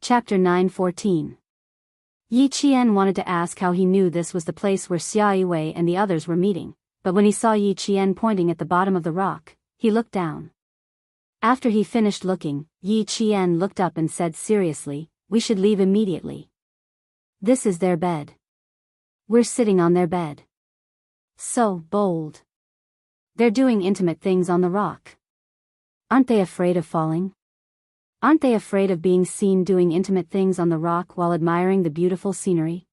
Chapter 9:14. Yi Qian wanted to ask how he knew this was the place where Xia Yiwei and the others were meeting, but when he saw Yi Qian pointing at the bottom of the rock, he looked down. After he finished looking, Yi Qian looked up and said seriously, "We should leave immediately. This is their bed. We're sitting on their bed. So bold. They're doing intimate things on the rock. Aren't they afraid of falling? Aren't they afraid of being seen doing intimate things on the rock while admiring the beautiful scenery?"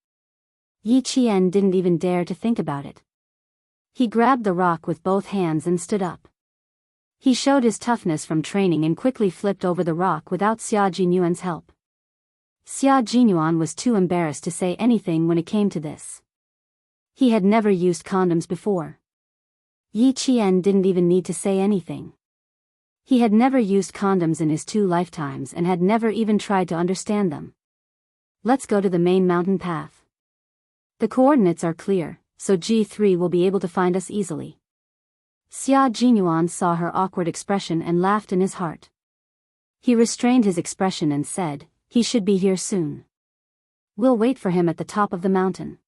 Yi Qian didn't even dare to think about it. He grabbed the rock with both hands and stood up. He showed his toughness from training and quickly flipped over the rock without Xia Jinyuan's help. Xia Jinyuan was too embarrassed to say anything when it came to this. He had never used condoms before. Yi Qian didn't even need to say anything. He had never used condoms in his 2 lifetimes and had never even tried to understand them. Let's go to the main mountain path. The coordinates are clear, so G3 will be able to find us easily. Xia Jinyuan saw her awkward expression and laughed in his heart. He restrained his expression and said, "He should be here soon. We'll wait for him at the top of the mountain."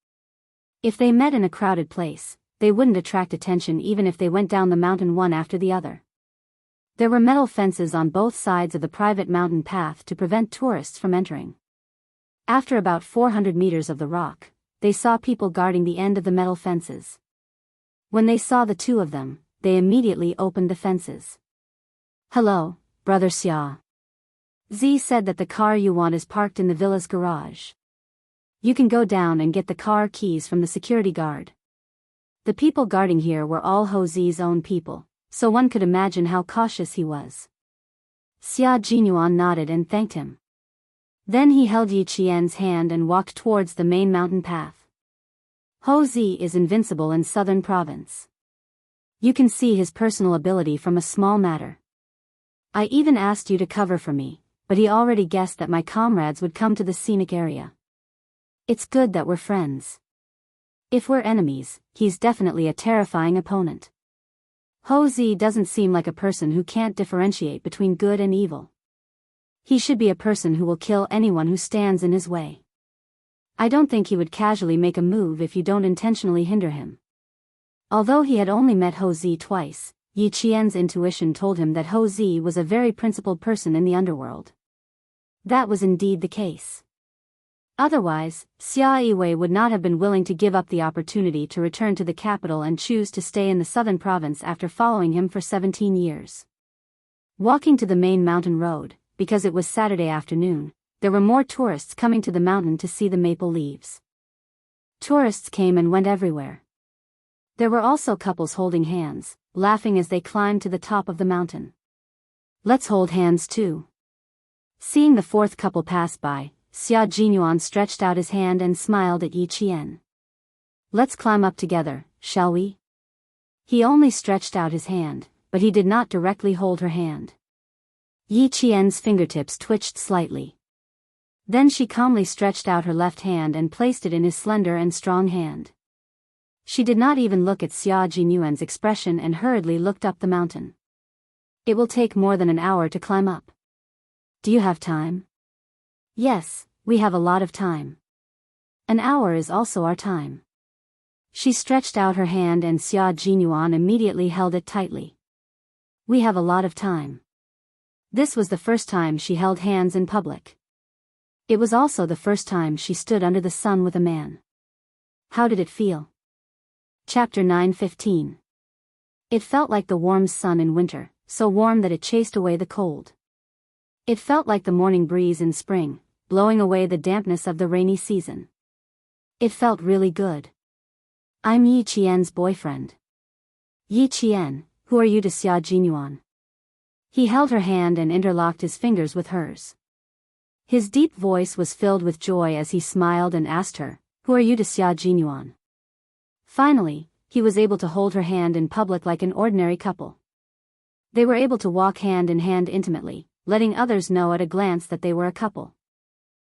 If they met in a crowded place, they wouldn't attract attention even if they went down the mountain one after the other. There were metal fences on both sides of the private mountain path to prevent tourists from entering. After about 400 meters of the rock, they saw people guarding the end of the metal fences. When they saw the 2 of them, they immediately opened the fences. "Hello, Brother Xia. Z said that the car you want is parked in the villa's garage. You can go down and get the car keys from the security guard." The people guarding here were all Ho Zi's own people, so one could imagine how cautious he was. Xia Jinyuan nodded and thanked him. Then he held Yi Qian's hand and walked towards the main mountain path. Ho Zi is invincible in southern province. You can see his personal ability from a small matter. I even asked you to cover for me, but he already guessed that my comrades would come to the scenic area. It's good that we're friends. If we're enemies, he's definitely a terrifying opponent. Ho Zi doesn't seem like a person who can't differentiate between good and evil. He should be a person who will kill anyone who stands in his way. I don't think he would casually make a move if you don't intentionally hinder him. Although he had only met Ho Zi twice, Yi Qian's intuition told him that Ho Zi was a very principled person in the underworld. That was indeed the case. Otherwise, Xia Yiwei would not have been willing to give up the opportunity to return to the capital and choose to stay in the southern province after following him for 17 years. Walking to the main mountain road, because it was Saturday afternoon, there were more tourists coming to the mountain to see the maple leaves. Tourists came and went everywhere. There were also couples holding hands, laughing as they climbed to the top of the mountain. "Let's hold hands too." Seeing the 4th couple pass by, Xia Jinyuan stretched out his hand and smiled at Yi Qian. "Let's climb up together, shall we?" He only stretched out his hand, but he did not directly hold her hand. Yi Qian's fingertips twitched slightly. Then she calmly stretched out her left hand and placed it in his slender and strong hand. She did not even look at Xia Jinyuan's expression and hurriedly looked up the mountain. "It will take more than an hour to climb up. Do you have time?" "Yes, we have a lot of time. An hour is also our time." She stretched out her hand and Xia Jinyuan immediately held it tightly. "We have a lot of time." This was the first time she held hands in public. It was also the first time she stood under the sun with a man. How did it feel? Chapter 9:15. It felt like the warm sun in winter, so warm that it chased away the cold. It felt like the morning breeze in spring, blowing away the dampness of the rainy season. It felt really good. "I'm Yi Qian's boyfriend." "Yi Qian, who are you to Xia Jinyuan?" He held her hand and interlocked his fingers with hers. His deep voice was filled with joy as he smiled and asked her, "Who are you to Xia Jinyuan?" Finally, he was able to hold her hand in public like an ordinary couple. They were able to walk hand in hand intimately, letting others know at a glance that they were a couple.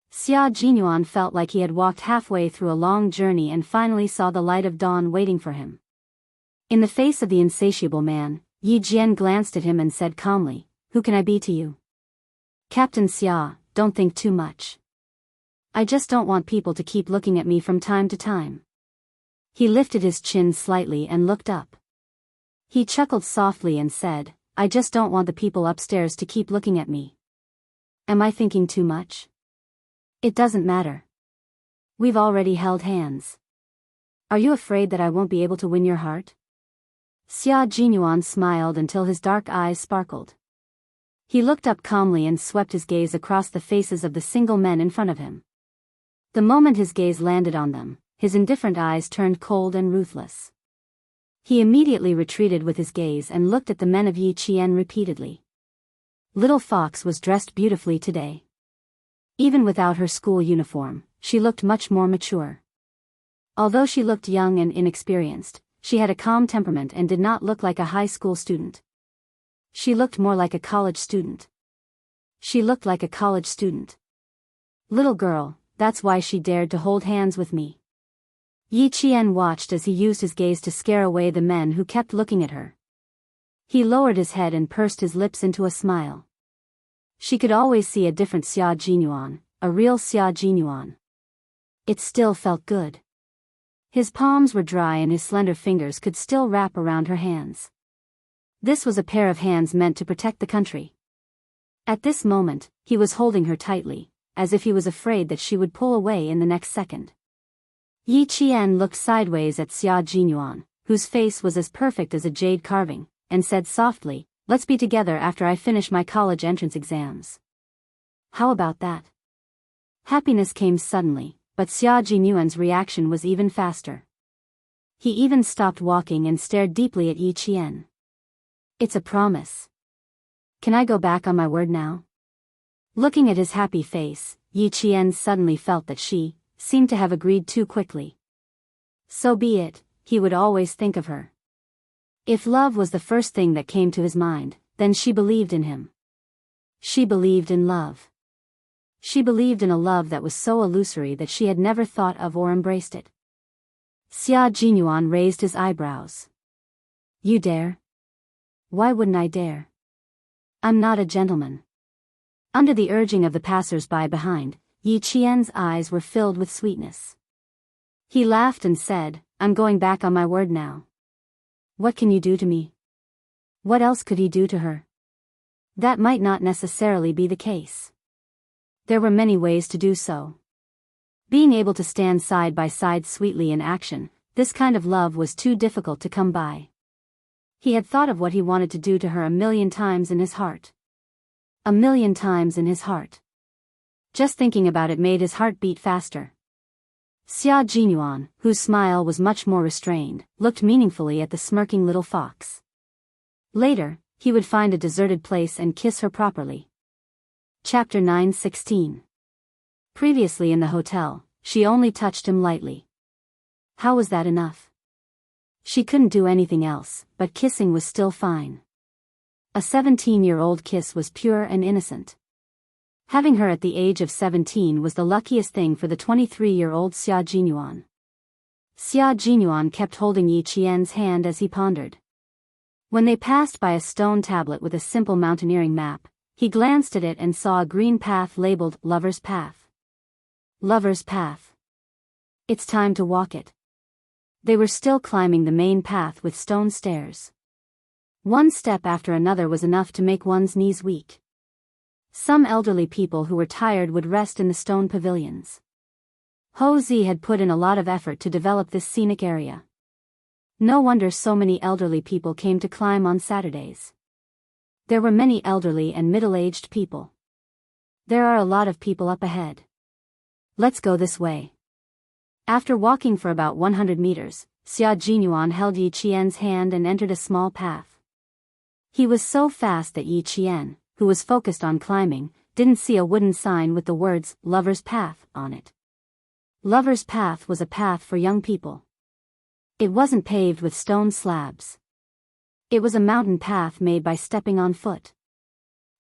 Xia Jinyuan felt like he had walked halfway through a long journey and finally saw the light of dawn waiting for him. In the face of the insatiable man, Yi Jian glanced at him and said calmly, "Who can I be to you?" "Captain Xia, don't think too much. I just don't want people to keep looking at me from time to time. He lifted his chin slightly and looked up. He chuckled softly and said, I just don't want the people upstairs to keep looking at me. Am I thinking too much? It doesn't matter. We've already held hands. Are you afraid that I won't be able to win your heart? Xia Jinyuan smiled until his dark eyes sparkled. He looked up calmly and swept his gaze across the faces of the single men in front of him. The moment his gaze landed on them, his indifferent eyes turned cold and ruthless. He immediately retreated with his gaze and looked at the men of Yi Qian repeatedly. Little Fox was dressed beautifully today. Even without her school uniform, she looked much more mature. Although she looked young and inexperienced, she had a calm temperament and did not look like a high school student. She looked more like a college student. She looked like a college student. Little girl, that's why she dared to hold hands with me. Yi Qian watched as he used his gaze to scare away the men who kept looking at her. He lowered his head and pursed his lips into a smile. She could always see a different Xia Jinyuan, a real Xia Jinyuan. It still felt good. His palms were dry and his slender fingers could still wrap around her hands. This was a pair of hands meant to protect the country. At this moment, he was holding her tightly, as if he was afraid that she would pull away in the next second. Yi Qian looked sideways at Xia Jinyuan, whose face was as perfect as a jade carving, and said softly, let's be together after I finish my college entrance exams. How about that? Happiness came suddenly, but Xia Jinyuan's reaction was even faster. He even stopped walking and stared deeply at Yi Qian. It's a promise. Can I go back on my word now? Looking at his happy face, Yi Qian suddenly felt that she seemed to have agreed too quickly. So be it, he would always think of her. If love was the first thing that came to his mind, then she believed in him. She believed in love. She believed in a love that was so illusory that she had never thought of or embraced it. Xia Jinyuan raised his eyebrows. You dare? Why wouldn't I dare? I'm not a gentleman. Under the urging of the passers-by behind, Yi Qian's eyes were filled with sweetness. He laughed and said, I'm going back on my word now. What can you do to me? What else could he do to her? That might not necessarily be the case. There were many ways to do so. Being able to stand side by side sweetly in action, this kind of love was too difficult to come by. He had thought of what he wanted to do to her 1,000,000 times in his heart. 1,000,000 times in his heart. Just thinking about it made his heart beat faster. Xia Jinyuan, whose smile was much more restrained, looked meaningfully at the smirking little fox. Later, he would find a deserted place and kiss her properly. Chapter 9:16. Previously in the hotel, she only touched him lightly. How was that enough? She couldn't do anything else, but kissing was still fine. A 17-year-old kiss was pure and innocent. Having her at the age of 17 was the luckiest thing for the 23-year-old Xia Jinyuan. Xia Jinyuan kept holding Yi Qian's hand as he pondered. When they passed by a stone tablet with a simple mountaineering map, he glanced at it and saw a green path labeled Lover's Path. Lover's Path. It's time to walk it. They were still climbing the main path with stone stairs. One step after another was enough to make one's knees weak. Some elderly people who were tired would rest in the stone pavilions. Ho Zi had put in a lot of effort to develop this scenic area. No wonder so many elderly people came to climb on Saturdays. There were many elderly and middle-aged people. There are a lot of people up ahead. Let's go this way. After walking for about 100 meters, Xia Jinyuan held Yi Qian's hand and entered a small path. He was so fast that Yi Qian, who was focused on climbing, didn't see a wooden sign with the words, Lover's Path, on it. Lover's Path was a path for young people. It wasn't paved with stone slabs. It was a mountain path made by stepping on foot.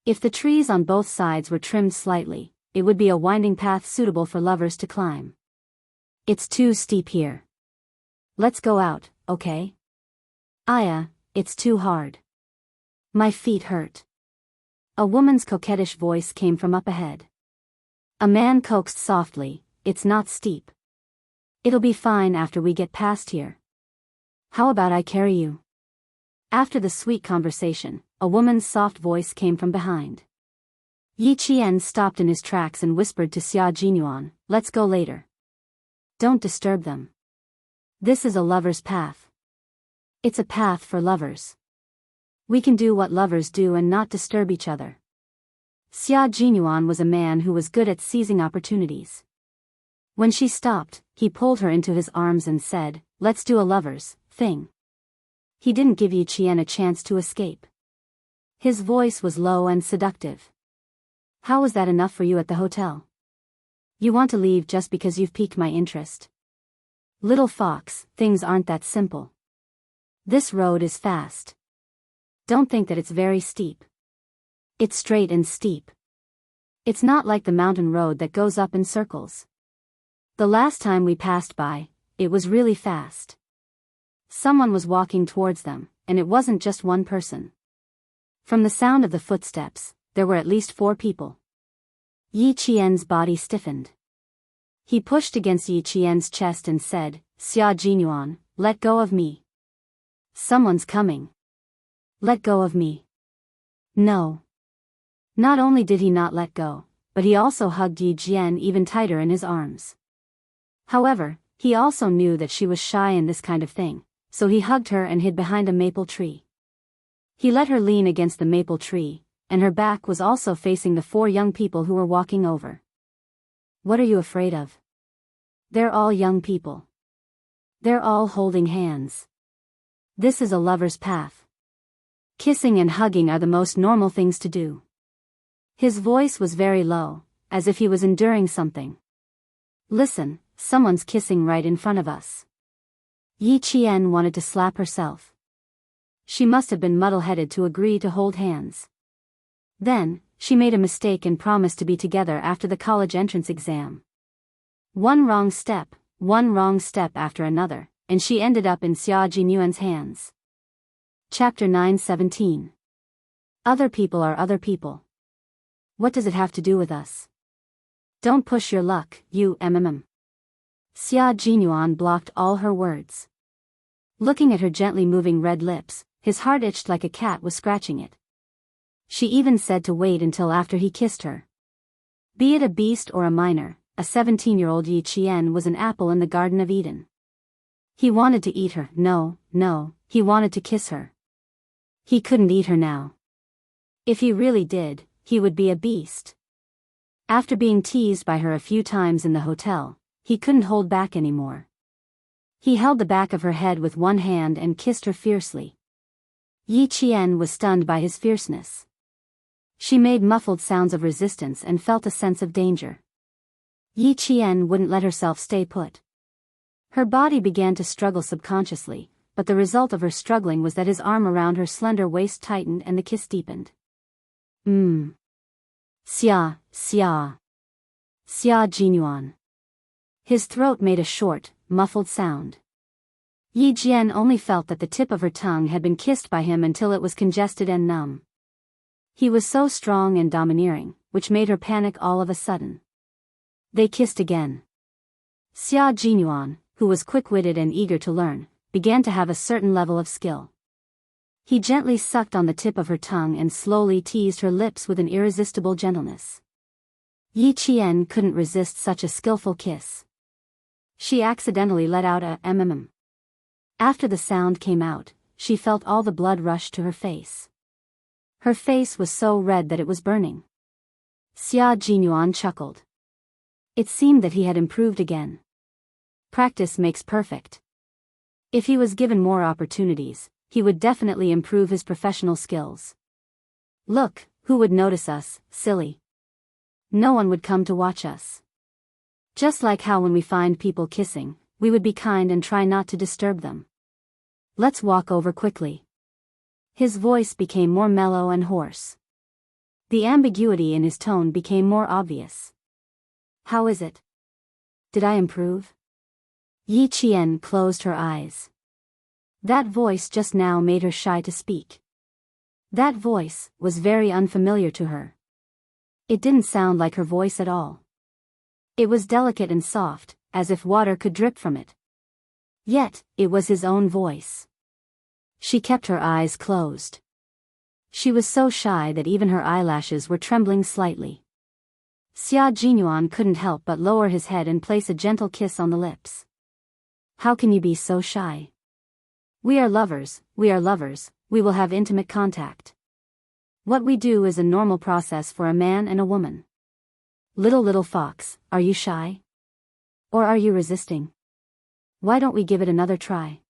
If the trees on both sides were trimmed slightly, it would be a winding path suitable for lovers to climb. It's too steep here. Let's go out, okay? Aya, it's too hard. My feet hurt. A woman's coquettish voice came from up ahead. A man coaxed softly, "It's not steep. It'll be fine after we get past here. How about I carry you?" After the sweet conversation, a woman's soft voice came from behind. Yi Qian stopped in his tracks and whispered to Xia Jinyuan, "Let's go later. Don't disturb them. This is a lover's path. It's a path for lovers. We can do what lovers do and not disturb each other." Xia Jinyuan was a man who was good at seizing opportunities. When she stopped, he pulled her into his arms and said, "Let's do a lover's thing." He didn't give Yi Qian a chance to escape. His voice was low and seductive. "How was that enough for you at the hotel? You want to leave just because you've piqued my interest? Little fox, things aren't that simple. This road is fast. Don't think that it's very steep. It's straight and steep. It's not like the mountain road that goes up in circles. The last time we passed by, it was really fast. Someone was walking towards them, and it wasn't just one person. From the sound of the footsteps, there were at least 4 people. Yi Qian's body stiffened. He pushed against Yi Qian's chest and said, "Xia Jinyuan, let go of me. Someone's coming. Let go of me." No. Not only did he not let go, but he also hugged Yi Qian even tighter in his arms. However, he also knew that she was shy in this kind of thing, so he hugged her and hid behind a maple tree. He let her lean against the maple tree, and her back was also facing the 4 young people who were walking over. "What are you afraid of? They're all young people. They're all holding hands. This is a lover's path. Kissing and hugging are the most normal things to do." His voice was very low, as if he was enduring something. "Listen, someone's kissing right in front of us." Yi Qian wanted to slap herself. She must have been muddle-headed to agree to hold hands. Then, she made a mistake and promised to be together after the college entrance exam. One wrong step after another, and she ended up in Xia Jinyuan's hands. Chapter 9:17. Other people are other people. What does it have to do with us? Don't push your luck, you mm. Xia Jinyuan blocked all her words. Looking at her gently moving red lips, his heart itched like a cat was scratching it. She even said to wait until after he kissed her. Be it a beast or a minor, a 17-year-old Yi Qian was an apple in the Garden of Eden. He wanted to eat her. No, he wanted to kiss her. He couldn't eat her now. If he really did, he would be a beast. After being teased by her a few times in the hotel, he couldn't hold back anymore. He held the back of her head with one hand and kissed her fiercely. Yi Qian was stunned by his fierceness. She made muffled sounds of resistance and felt a sense of danger. Yi Qian wouldn't let herself stay put. Her body began to struggle subconsciously, but the result of her struggling was that his arm around her slender waist tightened and the kiss deepened. Xia Jinyuan. His throat made a short, muffled sound. Yi Jian only felt that the tip of her tongue had been kissed by him until it was congested and numb. He was so strong and domineering, which made her panic all of a sudden. They kissed again. Xia Jinyuan, who was quick-witted and eager to learn, began to have a certain level of skill. He gently sucked on the tip of her tongue and slowly teased her lips with an irresistible gentleness. Yi Qian couldn't resist such a skillful kiss. She accidentally let out a mm. After the sound came out, she felt all the blood rush to her face. Her face was so red that it was burning. Xia Jinyuan chuckled. It seemed that he had improved again. Practice makes perfect. If he was given more opportunities, he would definitely improve his professional skills. Look, who would notice us, silly? No one would come to watch us. Just like how when we find people kissing, we would be kind and try not to disturb them. Let's walk over quickly. His voice became more mellow and hoarse. The ambiguity in his tone became more obvious. How is it? Did I improve? Yi Qian closed her eyes. That voice just now made her shy to speak. That voice was very unfamiliar to her. It didn't sound like her voice at all. It was delicate and soft, as if water could drip from it. Yet, it was his own voice. She kept her eyes closed. She was so shy that even her eyelashes were trembling slightly. Xia Jinyuan couldn't help but lower his head and place a gentle kiss on the lips. How can you be so shy? We are lovers, we will have intimate contact. What we do is a normal process for a man and a woman. Little fox, are you shy? Or are you resisting? Why don't we give it another try?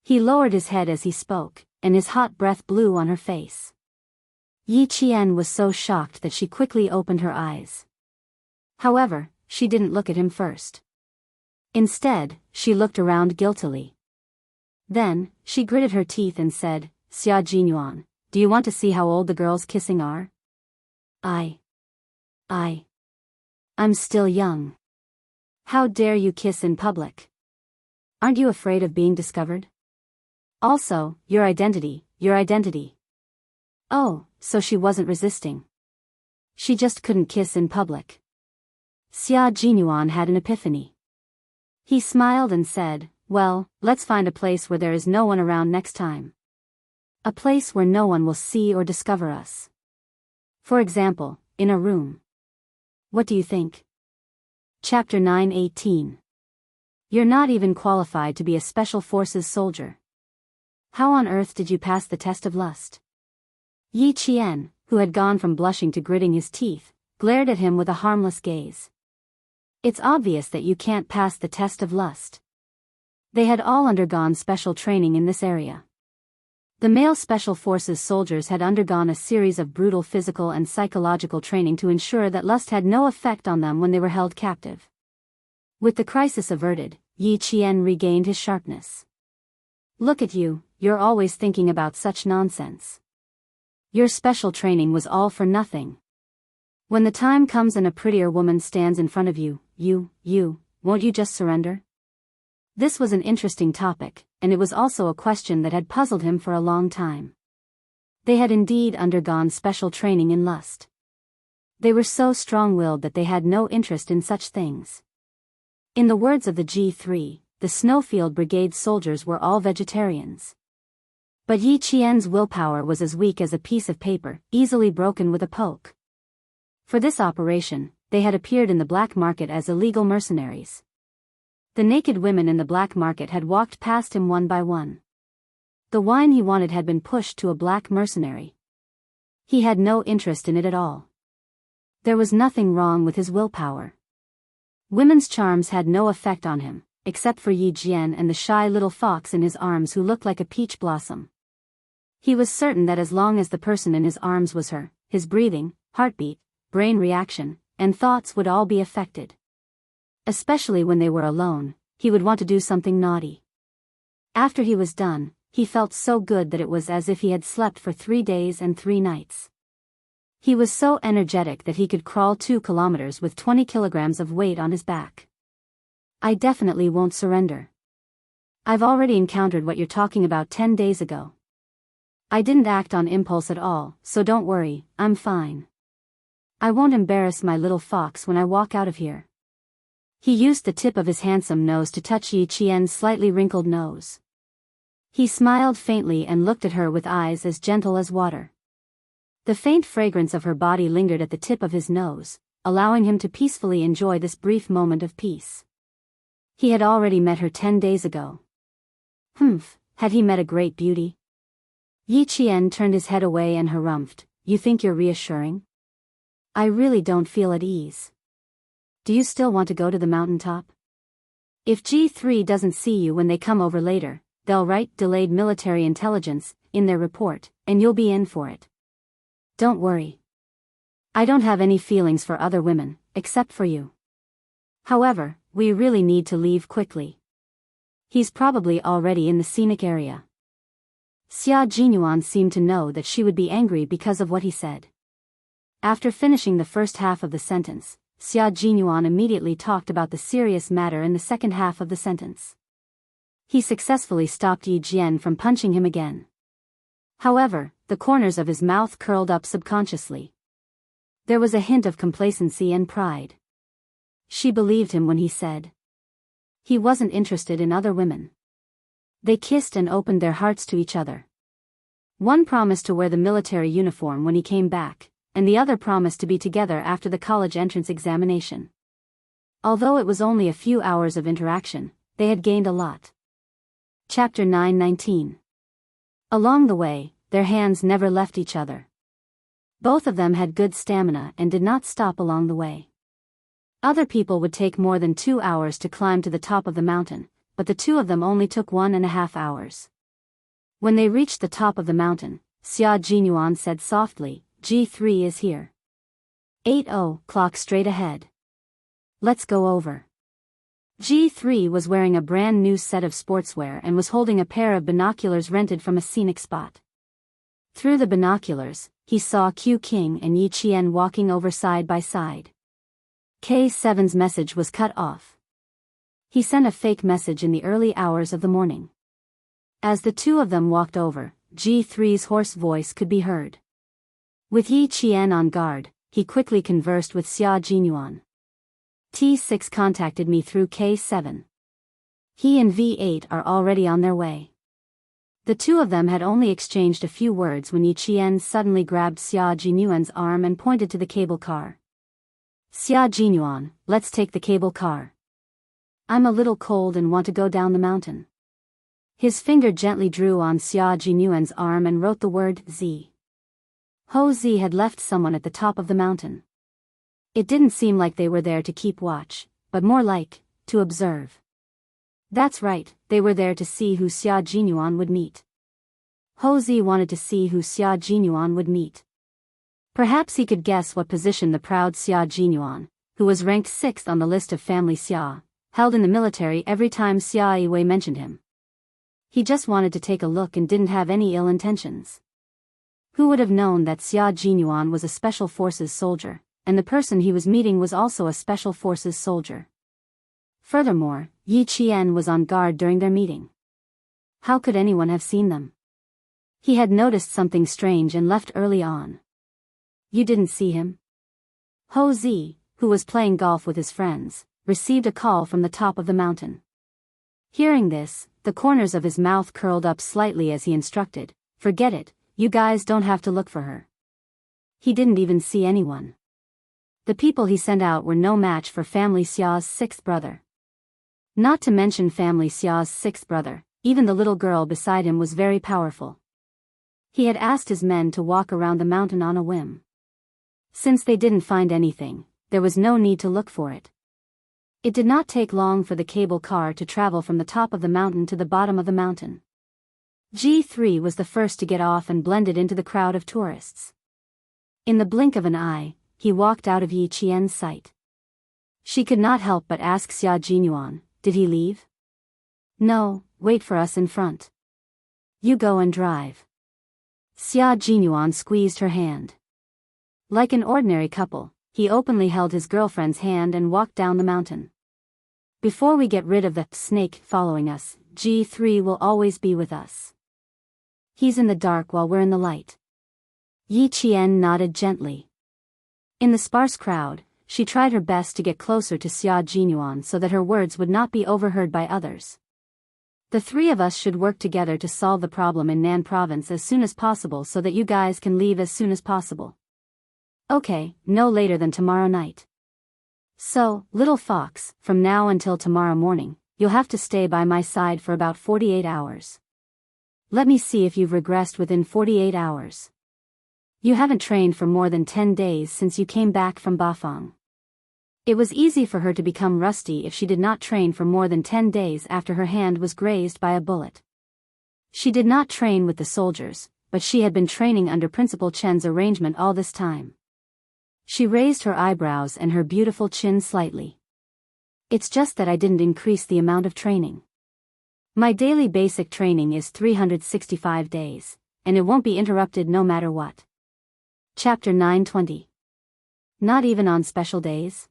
He lowered his head as he spoke, and his hot breath blew on her face. Yi Qian was so shocked that she quickly opened her eyes. However, she didn't look at him first. Instead, she looked around guiltily. Then, she gritted her teeth and said, Xia Jinyuan, do you want to see how old the girls kissing are? I'm still young. How dare you kiss in public? Aren't you afraid of being discovered? Also, your identity. Oh, so she wasn't resisting. She just couldn't kiss in public. Xia Jinyuan had an epiphany. He smiled and said, well, let's find a place where there is no one around next time. A place where no one will see or discover us. For example, in a room. What do you think? Chapter 9:18. You're not even qualified to be a Special Forces soldier. How on earth did you pass the test of lust? Yi Qian, who had gone from blushing to gritting his teeth, glared at him with a harmless gaze. It's obvious that you can't pass the test of lust. They had all undergone special training in this area. The male Special Forces soldiers had undergone a series of brutal physical and psychological training to ensure that lust had no effect on them when they were held captive. With the crisis averted, Yi Qian regained his sharpness. Look at you, you're always thinking about such nonsense. Your special training was all for nothing. When the time comes and a prettier woman stands in front of you, won't you just surrender? This was an interesting topic, and it was also a question that had puzzled him for a long time. They had indeed undergone special training in lust. They were so strong-willed that they had no interest in such things. In the words of the G3, the Snowfield Brigade soldiers were all vegetarians. But Yi Qian's willpower was as weak as a piece of paper, easily broken with a poke. For this operation, they had appeared in the black market as illegal mercenaries. The naked women in the black market had walked past him one by one. The wine he wanted had been pushed to a black mercenary. He had no interest in it at all. There was nothing wrong with his willpower. Women's charms had no effect on him, except for Yi Jian and the shy little fox in his arms who looked like a peach blossom. He was certain that as long as the person in his arms was her, his breathing, heartbeat, brain reaction, and thoughts would all be affected. Especially when they were alone, he would want to do something naughty. After he was done, he felt so good that it was as if he had slept for 3 days and 3 nights. He was so energetic that he could crawl 2 kilometers with 20 kilograms of weight on his back. I definitely won't surrender. I've already encountered what you're talking about 10 days ago. I didn't act on impulse at all, so don't worry, I'm fine. I won't embarrass my little fox when I walk out of here. He used the tip of his handsome nose to touch Yi Qian's slightly wrinkled nose. He smiled faintly and looked at her with eyes as gentle as water. The faint fragrance of her body lingered at the tip of his nose, allowing him to peacefully enjoy this brief moment of peace. He had already met her 10 days ago. Had he met a great beauty? Yi Qian turned his head away and harumphed, You think you're reassuring? I really don't feel at ease. Do you still want to go to the mountaintop? If G3 doesn't see you when they come over later, they'll write delayed military intelligence in their report, and you'll be in for it. Don't worry. I don't have any feelings for other women, except for you. However, we really need to leave quickly. He's probably already in the scenic area. Xia Jinyuan seemed to know that she would be angry because of what he said. After finishing the first half of the sentence, Xia Jinyuan immediately talked about the serious matter in the second half of the sentence. He successfully stopped Yi Jian from punching him again. However, the corners of his mouth curled up subconsciously. There was a hint of complacency and pride. She believed him when he said he wasn't interested in other women. They kissed and opened their hearts to each other. One promised to wear the military uniform when he came back, and the other promised to be together after the college entrance examination. Although it was only a few hours of interaction, they had gained a lot. Chapter 9:19. Along the way, their hands never left each other. Both of them had good stamina and did not stop along the way. Other people would take more than 2 hours to climb to the top of the mountain, but the two of them only took 1.5 hours. When they reached the top of the mountain, Xia Jinyuan said softly, "G3 is here. 80 clock straight ahead. Let's go over." G3 was wearing a brand new set of sportswear and was holding a pair of binoculars rented from a scenic spot. Through the binoculars, he saw Q King and Yi Qian walking over side by side. K7's message was cut off. He sent a fake message in the early hours of the morning. As the two of them walked over, G3's hoarse voice could be heard. With Yi Qian on guard, he quickly conversed with Xia Jinyuan. T6 contacted me through K7. He and V8 are already on their way. The two of them had only exchanged a few words when Yi Qian suddenly grabbed Xia Jinyuan's arm and pointed to the cable car. "Xia Jinyuan, let's take the cable car. I'm a little cold and want to go down the mountain." His finger gently drew on Xia Jinyuan's arm and wrote the word Z. Ho Zi had left someone at the top of the mountain. It didn't seem like they were there to keep watch, but more like, to observe. That's right, they were there to see who Xia Jinyuan would meet. Ho Zi wanted to see who Xia Jinyuan would meet. Perhaps he could guess what position the proud Xia Jinyuan, who was ranked 6th on the list of family Xia, held in the military every time Xia Yiwei mentioned him. He just wanted to take a look and didn't have any ill intentions. Who would have known that Xia Jinyuan was a Special Forces soldier, and the person he was meeting was also a Special Forces soldier. Furthermore, Yi Qian was on guard during their meeting. How could anyone have seen them? He had noticed something strange and left early on. You didn't see him? Ho Zi, who was playing golf with his friends, received a call from the top of the mountain. Hearing this, the corners of his mouth curled up slightly as he instructed, "Forget it, you guys don't have to look for her." He didn't even see anyone. The people he sent out were no match for Family Xia's 6th brother. Not to mention Family Xia's 6th brother, even the little girl beside him was very powerful. He had asked his men to walk around the mountain on a whim. Since they didn't find anything, there was no need to look for it. It did not take long for the cable car to travel from the top of the mountain to the bottom of the mountain. G3 was the first to get off and blended into the crowd of tourists. In the blink of an eye, he walked out of Yi Qian's sight. She could not help but ask Xia Jinyuan, "Did he leave?" "No, wait for us in front. You go and drive." Xia Jinyuan squeezed her hand. Like an ordinary couple, he openly held his girlfriend's hand and walked down the mountain. "Before we get rid of the snake following us, G3 will always be with us. He's in the dark while we're in the light." Yi Qian nodded gently. In the sparse crowd, she tried her best to get closer to Xia Jinyuan so that her words would not be overheard by others. "The three of us should work together to solve the problem in Nan province as soon as possible so that you guys can leave as soon as possible. Okay, no later than tomorrow night. So, little fox, from now until tomorrow morning, you'll have to stay by my side for about 48 hours. Let me see if you've regressed within 48 hours. You haven't trained for more than 10 days since you came back from Bafang." It was easy for her to become rusty if she did not train for more than 10 days after her hand was grazed by a bullet. She did not train with the soldiers, but she had been training under Principal Chen's arrangement all this time. She raised her eyebrows and her beautiful chin slightly. "It's just that I didn't increase the amount of training. My daily basic training is 365 days, and it won't be interrupted no matter what." Chapter 9:20. Not even on special days?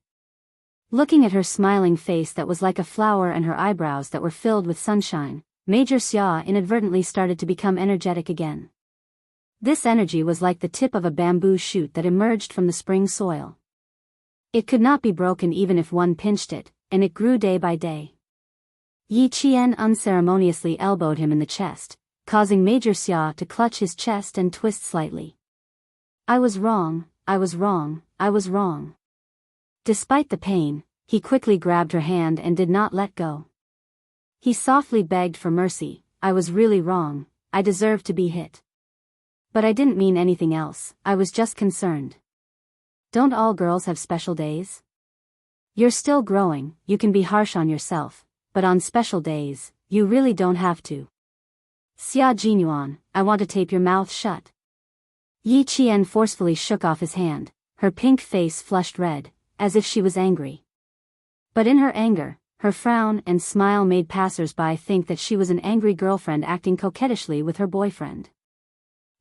Looking at her smiling face that was like a flower and her eyebrows that were filled with sunshine, Major Xia inadvertently started to become energetic again. This energy was like the tip of a bamboo shoot that emerged from the spring soil. It could not be broken even if one pinched it, and it grew day by day. Yi Qian unceremoniously elbowed him in the chest, causing Major Xia to clutch his chest and twist slightly. I was wrong, I was wrong, I was wrong. Despite the pain, he quickly grabbed her hand and did not let go. He softly begged for mercy. I was really wrong, I deserved to be hit. But I didn't mean anything else, I was just concerned. Don't all girls have special days? You're still growing, you can be harsh on yourself, but on special days, you really don't have to. Xia Jinyuan, I want to tape your mouth shut. Yi Qian forcefully shook off his hand, her pink face flushed red, as if she was angry. But in her anger, her frown and smile made passers-by think that she was an angry girlfriend acting coquettishly with her boyfriend.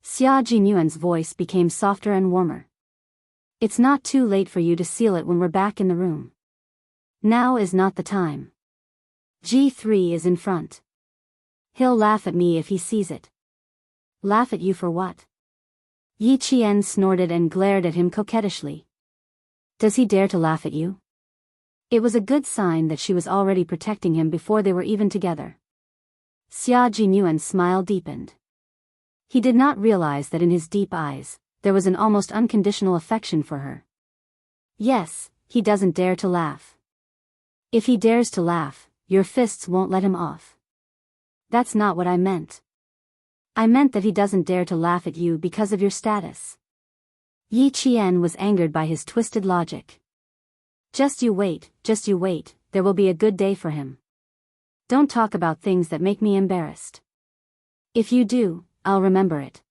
Xia Jinyuan's voice became softer and warmer. It's not too late for you to seal it when we're back in the room. Now is not the time. G3 is in front. He'll laugh at me if he sees it. Laugh at you for what? Yi Qian snorted and glared at him coquettishly. Does he dare to laugh at you? It was a good sign that she was already protecting him before they were even together. Xia Jinyuan's smile deepened. He did not realize that in his deep eyes, there was an almost unconditional affection for her. Yes, he doesn't dare to laugh. If he dares to laugh, your fists won't let him off. That's not what I meant. I meant that he doesn't dare to laugh at you because of your status. Yi Qian was angered by his twisted logic. Just you wait, there will be a good day for him. Don't talk about things that make me embarrassed. If you do, I'll remember it.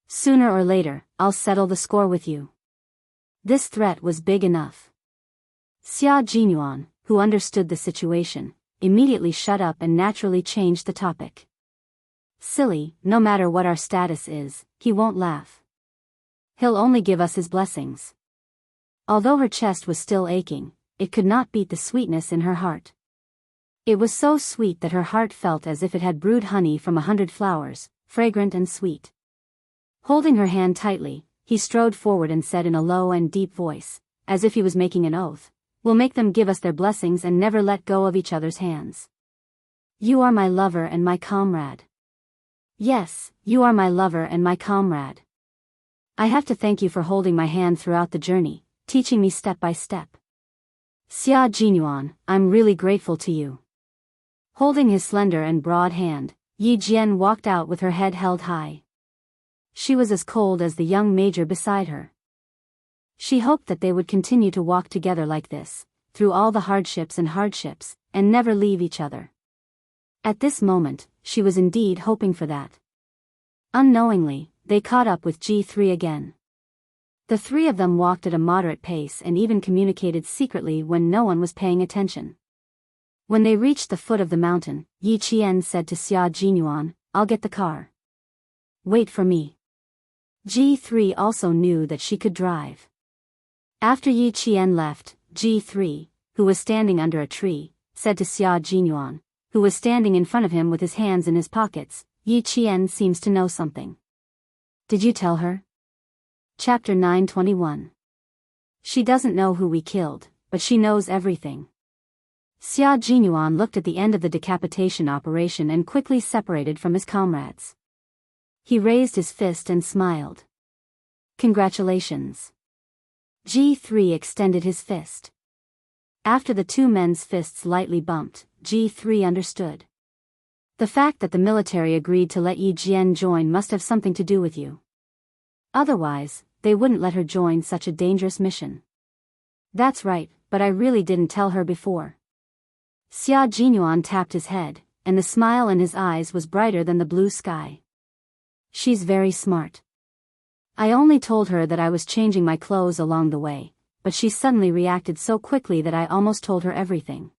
Sooner or later, I'll settle the score with you. This threat was big enough. Xia Jinyuan, who understood the situation, immediately shut up and naturally changed the topic. Silly, no matter what our status is, he won't laugh. He'll only give us his blessings. Although her chest was still aching, it could not beat the sweetness in her heart. It was so sweet that her heart felt as if it had brewed honey from 100 flowers, fragrant and sweet. Holding her hand tightly, he strode forward and said in a low and deep voice, as if he was making an oath, "We'll make them give us their blessings and never let go of each other's hands. You are my lover and my comrade. Yes, you are my lover and my comrade. I have to thank you for holding my hand throughout the journey, teaching me step by step. Xia Jinyuan, I'm really grateful to you." Holding his slender and broad hand, Yi Jian walked out with her head held high. She was as cold as the young major beside her. She hoped that they would continue to walk together like this, through all the hardships, and never leave each other. At this moment, she was indeed hoping for that. Unknowingly, they caught up with G3 again. The three of them walked at a moderate pace and even communicated secretly when no one was paying attention. When they reached the foot of the mountain, Yi Qian said to Xia Jinyuan, "I'll get the car. Wait for me." G3 also knew that she could drive. After Yi Qian left, G3, who was standing under a tree, said to Xia Jinyuan, who was standing in front of him with his hands in his pockets, "Yi Qian seems to know something. Did you tell her?" Chapter 921. She doesn't know who we killed, but she knows everything. Xia Jinyuan looked at the end of the decapitation operation and quickly separated from his comrades. He raised his fist and smiled. "Congratulations." G3 extended his fist. After the two men's fists lightly bumped, G3 understood. The fact that the military agreed to let Yi Jian join must have something to do with you. Otherwise, they wouldn't let her join such a dangerous mission. That's right, but I really didn't tell her before. Xia Jinyuan tapped his head, and the smile in his eyes was brighter than the blue sky. She's very smart. I only told her that I was changing my clothes along the way, but she suddenly reacted so quickly that I almost told her everything.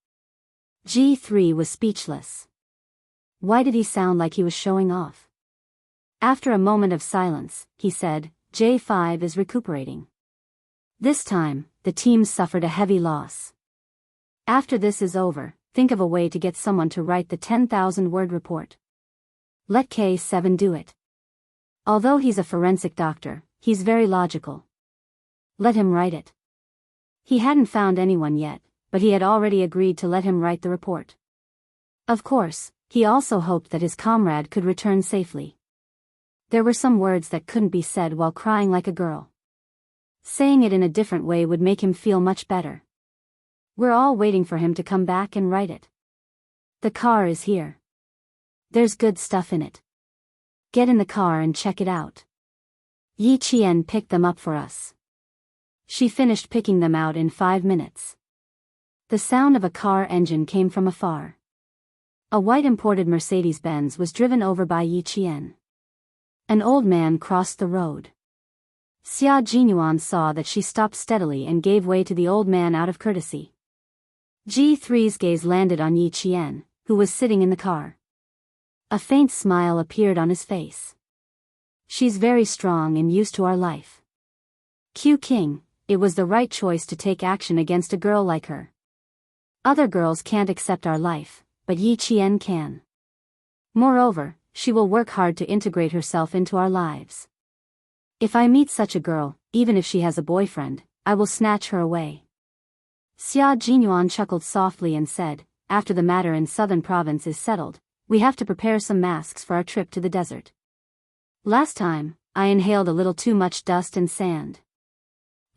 G3 was speechless. Why did he sound like he was showing off? After a moment of silence, he said, "J5 is recuperating. This time, the team suffered a heavy loss. After this is over, think of a way to get someone to write the 10,000-word report. Let K7 do it. Although he's a forensic doctor, he's very logical. Let him write it." He hadn't found anyone yet, but he had already agreed to let him write the report. Of course, he also hoped that his comrade could return safely. There were some words that couldn't be said while crying like a girl. Saying it in a different way would make him feel much better. We're all waiting for him to come back and write it. The car is here. There's good stuff in it. Get in the car and check it out. Yi Qian picked them up for us. She finished picking them out in 5 minutes. The sound of a car engine came from afar. A white imported Mercedes-Benz was driven over by Yi Qian. An old man crossed the road. Xia Jinyuan saw that she stopped steadily and gave way to the old man out of courtesy. G3's gaze landed on Yi Qian, who was sitting in the car. A faint smile appeared on his face. She's very strong and used to our life. Q King, it was the right choice to take action against a girl like her. Other girls can't accept our life, but Yi Qian can. Moreover, she will work hard to integrate herself into our lives. If I meet such a girl, even if she has a boyfriend, I will snatch her away. Xia Jinyuan chuckled softly and said, after the matter in southern province is settled, we have to prepare some masks for our trip to the desert. Last time, I inhaled a little too much dust and sand.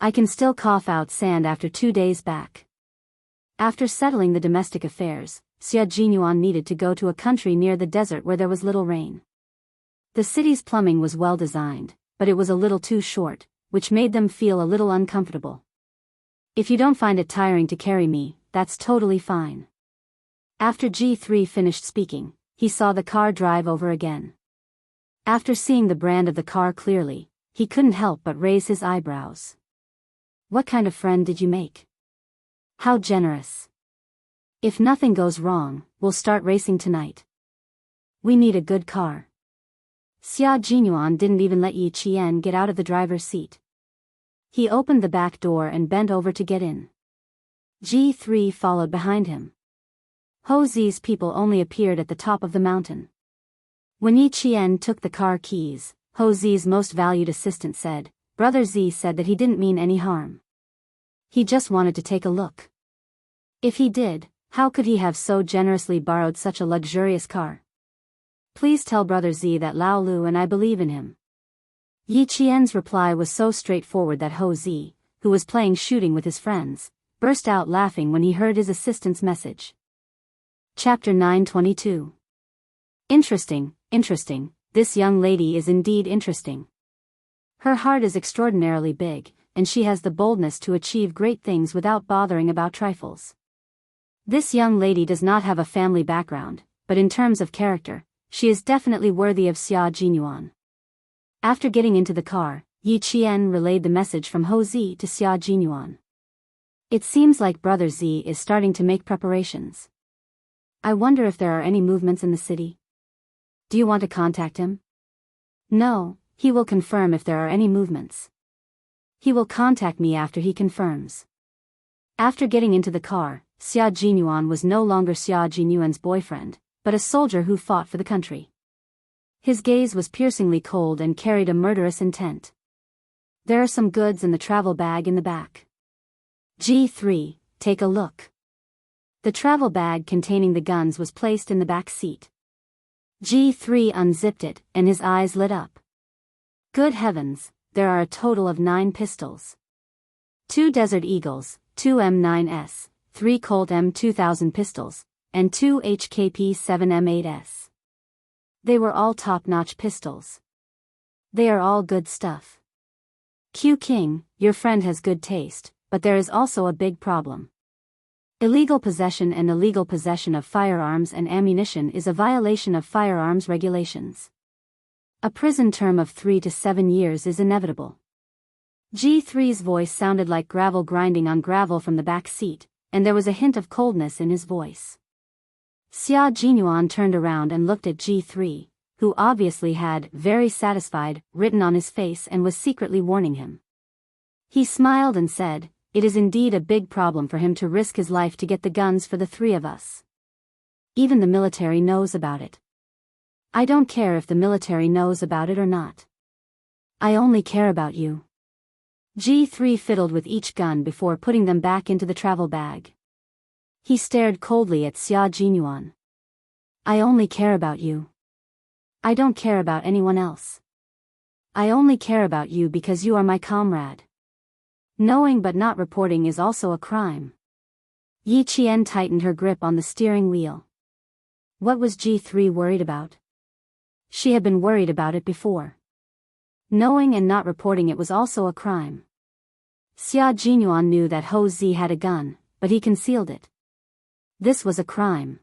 I can still cough out sand after 2 days back. After settling the domestic affairs, Xia Jinyuan needed to go to a country near the desert where there was little rain. The city's plumbing was well designed, but it was a little too short, which made them feel a little uncomfortable. If you don't find it tiring to carry me, that's totally fine. After G3 finished speaking, he saw the car drive over again. After seeing the brand of the car clearly, he couldn't help but raise his eyebrows. What kind of friend did you make? How generous. If nothing goes wrong, we'll start racing tonight. We need a good car. Xia Jinyuan didn't even let Yi Qian get out of the driver's seat. He opened the back door and bent over to get in. G3 followed behind him. Ho Zi's people only appeared at the top of the mountain. When Yi Qian took the car keys, Ho Zi's most valued assistant said, Brother Z said that he didn't mean any harm. He just wanted to take a look. If he did, how could he have so generously borrowed such a luxurious car? Please tell Brother Z that Lao Lu and I believe in him. Yi Qian's reply was so straightforward that Ho Zi, who was playing shooting with his friends, burst out laughing when he heard his assistant's message. Chapter 922. Interesting, this young lady is indeed interesting. Her heart is extraordinarily big, and she has the boldness to achieve great things without bothering about trifles. This young lady does not have a family background, but in terms of character, she is definitely worthy of Xia Jinyuan. After getting into the car, Yi Qian relayed the message from Ho Zi to Xia Jinyuan. It seems like Brother Z is starting to make preparations. I wonder if there are any movements in the city. Do you want to contact him? No, he will confirm if there are any movements. He will contact me after he confirms. After getting into the car, Xia Jinyuan was no longer Xia Jinyuan's boyfriend, but a soldier who fought for the country. His gaze was piercingly cold and carried a murderous intent. There are some goods in the travel bag in the back. G3, take a look. The travel bag containing the guns was placed in the back seat. G3 unzipped it, and his eyes lit up. Good heavens, there are a total of 9 pistols. 2 Desert Eagles, 2 M9s, 3 Colt M2000 pistols, and 2 HKP-7 M8s. They were all top-notch pistols. They are all good stuff. Q King, your friend has good taste, but there is also a big problem. Illegal possession and illegal possession of firearms and ammunition is a violation of firearms regulations. A prison term of 3 to 7 years is inevitable. G3's voice sounded like gravel grinding on gravel from the back seat, and there was a hint of coldness in his voice. Xia Jinyuan turned around and looked at G3, who obviously had, very satisfied, written on his face and was secretly warning him. He smiled and said, it is indeed a big problem for him to risk his life to get the guns for the 3 of us. Even the military knows about it. I don't care if the military knows about it or not. I only care about you. G3 fiddled with each gun before putting them back into the travel bag. He stared coldly at Xia Jinyuan. I only care about you. I don't care about anyone else. I only care about you because you are my comrade. Knowing but not reporting is also a crime. Yi Qian tightened her grip on the steering wheel. What was G3 worried about? She had been worried about it before. Knowing and not reporting it was also a crime. Xia Jinyuan knew that Ho Zi had a gun, but he concealed it. This was a crime.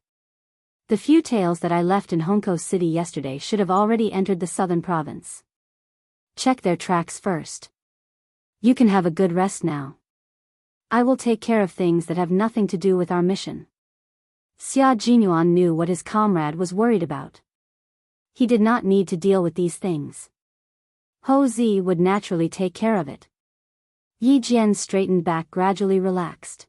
The few tails that I left in Hongkou City yesterday should have already entered the southern province. Check their tracks first. You can have a good rest now. I will take care of things that have nothing to do with our mission. Xia Jinyuan knew what his comrade was worried about. He did not need to deal with these things. Ho Zi would naturally take care of it. Yi Jian's straightened back gradually relaxed.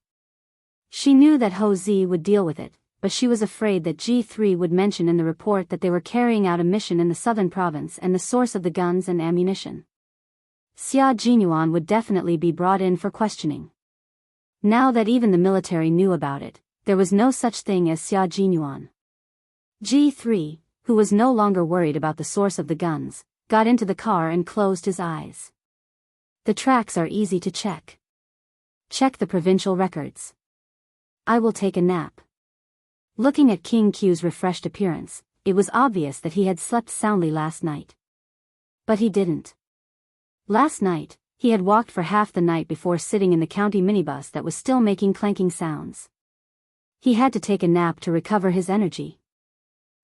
She knew that Ho Zi would deal with it, but she was afraid that G3 would mention in the report that they were carrying out a mission in the southern province and the source of the guns and ammunition. Xia Jinyuan would definitely be brought in for questioning. Now that even the military knew about it, there was no such thing as Xia Jinyuan. G3, who was no longer worried about the source of the guns, got into the car and closed his eyes. The tracks are easy to check. Check the provincial records. I will take a nap. Looking at King Q's refreshed appearance, it was obvious that he had slept soundly last night. But he didn't. Last night, he had walked for half the night before sitting in the county minibus that was still making clanking sounds. He had to take a nap to recover his energy.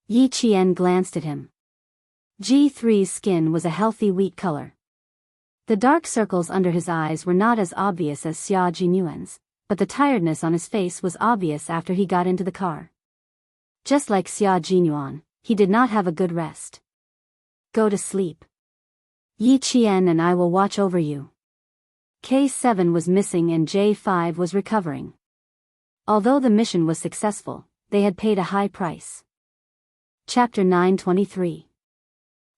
Yi Qian glanced at him. G3's skin was a healthy wheat color. The dark circles under his eyes were not as obvious as Xia Jinyuan's, but the tiredness on his face was obvious after he got into the car. Just like Xia Jinyuan, he did not have a good rest. Go to sleep. Yi Qian and I will watch over you. K7 was missing and J5 was recovering. Although the mission was successful, they had paid a high price. Chapter 923.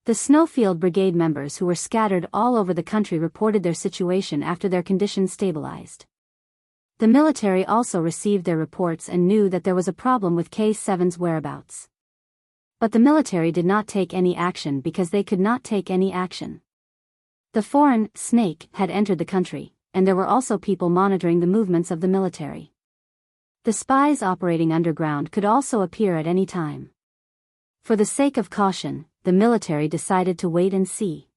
The Snowfield Brigade members who were scattered all over the country reported their situation after their condition stabilized. The military also received their reports and knew that there was a problem with K7's whereabouts. But the military did not take any action because they could not take any action. The foreign snake had entered the country, and there were also people monitoring the movements of the military. The spies operating underground could also appear at any time. For the sake of caution, the military decided to wait and see.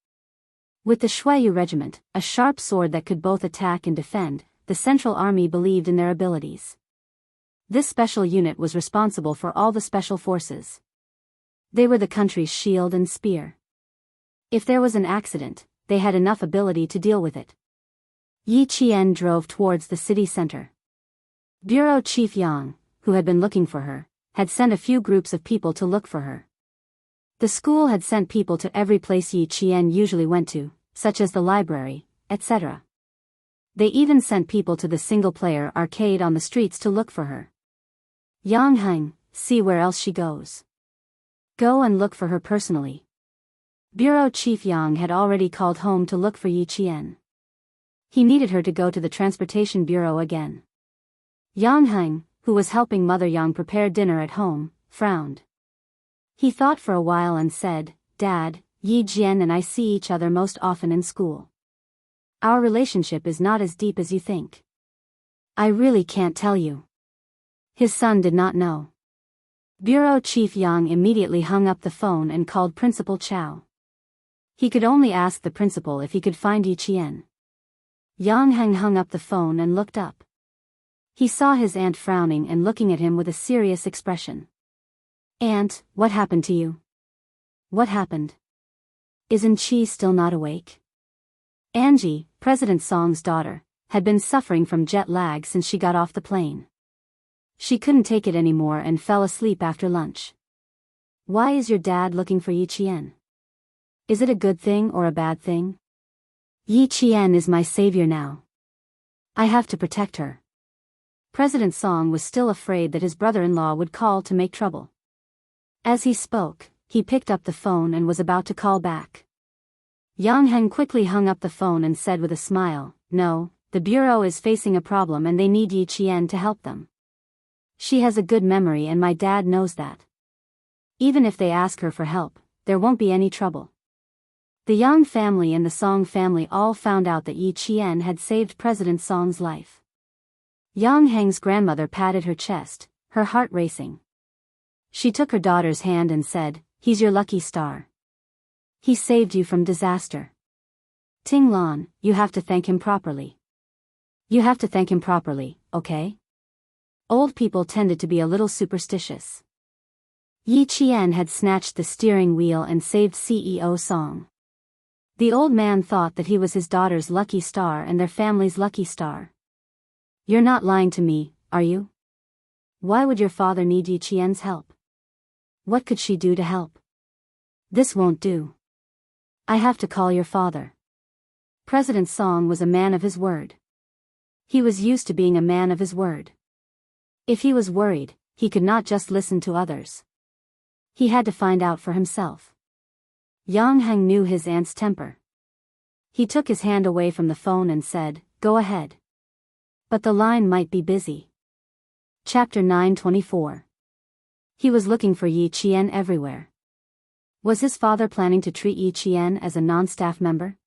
With the Shuiyu regiment, a sharp sword that could both attack and defend, the Central Army believed in their abilities. This special unit was responsible for all the special forces. They were the country's shield and spear. If there was an accident, they had enough ability to deal with it. Yi Qian drove towards the city center. Bureau Chief Yang, who had been looking for her, had sent a few groups of people to look for her. The school had sent people to every place Yi Qian usually went to, such as the library, etc. They even sent people to the single-player arcade on the streets to look for her. Yang Heng, see where else she goes. Go and look for her personally. Bureau Chief Yang had already called home to look for Yi Qian. He needed her to go to the Transportation Bureau again. Yang Heng, who was helping Mother Yang prepare dinner at home, frowned. He thought for a while and said, Dad, Yi Jian and I see each other most often in school. Our relationship is not as deep as you think. I really can't tell you. His son did not know. Bureau Chief Yang immediately hung up the phone and called Principal Chow. He could only ask the principal if he could find Yi Qian. Yang Heng hung up the phone and looked up. He saw his aunt frowning and looking at him with a serious expression. Aunt, what happened to you? What happened? Isn't she still not awake? Angie, President Song's daughter, had been suffering from jet lag since she got off the plane. She couldn't take it anymore and fell asleep after lunch. Why is your dad looking for Yi Qian? Is it a good thing or a bad thing? Yi Qian is my savior now. I have to protect her. President Song was still afraid that his brother-in-law would call to make trouble. As he spoke, he picked up the phone and was about to call back. Yang Heng quickly hung up the phone and said with a smile, "No, the bureau is facing a problem and they need Yi Qian to help them. She has a good memory and my dad knows that. Even if they ask her for help, there won't be any trouble." The Yang family and the Song family all found out that Yi Qian had saved President Song's life. Yang Heng's grandmother patted her chest, her heart racing. She took her daughter's hand and said, "He's your lucky star. He saved you from disaster. Ting Lan, you have to thank him properly. You have to thank him properly, okay?" Old people tended to be a little superstitious. Yi Qian had snatched the steering wheel and saved CEO Song. The old man thought that he was his daughter's lucky star and their family's lucky star. "You're not lying to me, are you? Why would your father need Yi Qian's help? What could she do to help? This won't do. I have to call your father." President Song was a man of his word. He was used to being a man of his word. If he was worried, he could not just listen to others. He had to find out for himself. Yang Heng knew his aunt's temper. He took his hand away from the phone and said, "Go ahead. But the line might be busy." Chapter 924. He was looking for Yi Qian everywhere. Was his father planning to treat Yi Qian as a non-staff member?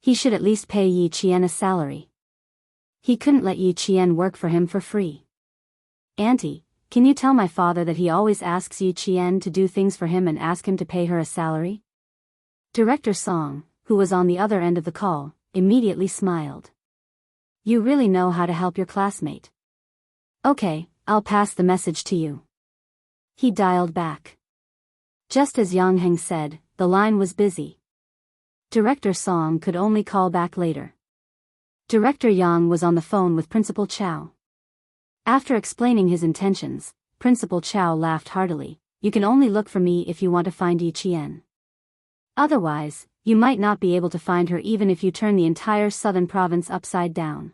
He should at least pay Yi Qian a salary. He couldn't let Yi Qian work for him for free. "Auntie, can you tell my father that he always asks Yi Qian to do things for him and ask him to pay her a salary?" Director Song, who was on the other end of the call, immediately smiled. "You really know how to help your classmate. Okay, I'll pass the message to you." He dialed back. Just as Yang Heng said, the line was busy. Director Song could only call back later. Director Yang was on the phone with Principal Chow. After explaining his intentions, Principal Chow laughed heartily. "You can only look for me if you want to find Yi Qian. Otherwise, you might not be able to find her even if you turn the entire southern province upside down."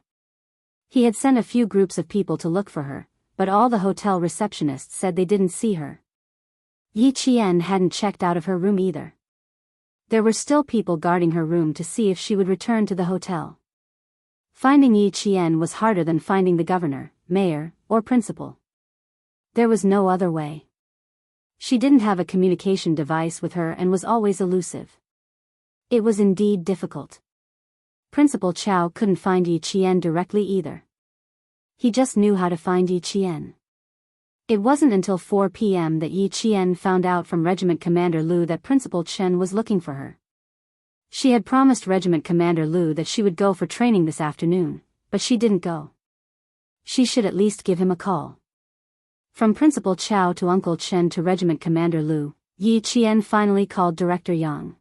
He had sent a few groups of people to look for her, but all the hotel receptionists said they didn't see her. Yi Qian hadn't checked out of her room either. There were still people guarding her room to see if she would return to the hotel. Finding Yi Qian was harder than finding the governor, mayor, or principal. There was no other way. She didn't have a communication device with her and was always elusive. It was indeed difficult. Principal Chow couldn't find Yi Qian directly either. He just knew how to find Yi Qian. It wasn't until 4 p.m. that Yi Qian found out from Regiment Commander Lu that Principal Chen was looking for her. She had promised Regiment Commander Lu that she would go for training this afternoon, but she didn't go. She should at least give him a call. From Principal Chow to Uncle Chen to Regiment Commander Lu, Yi Qian finally called Director Yang.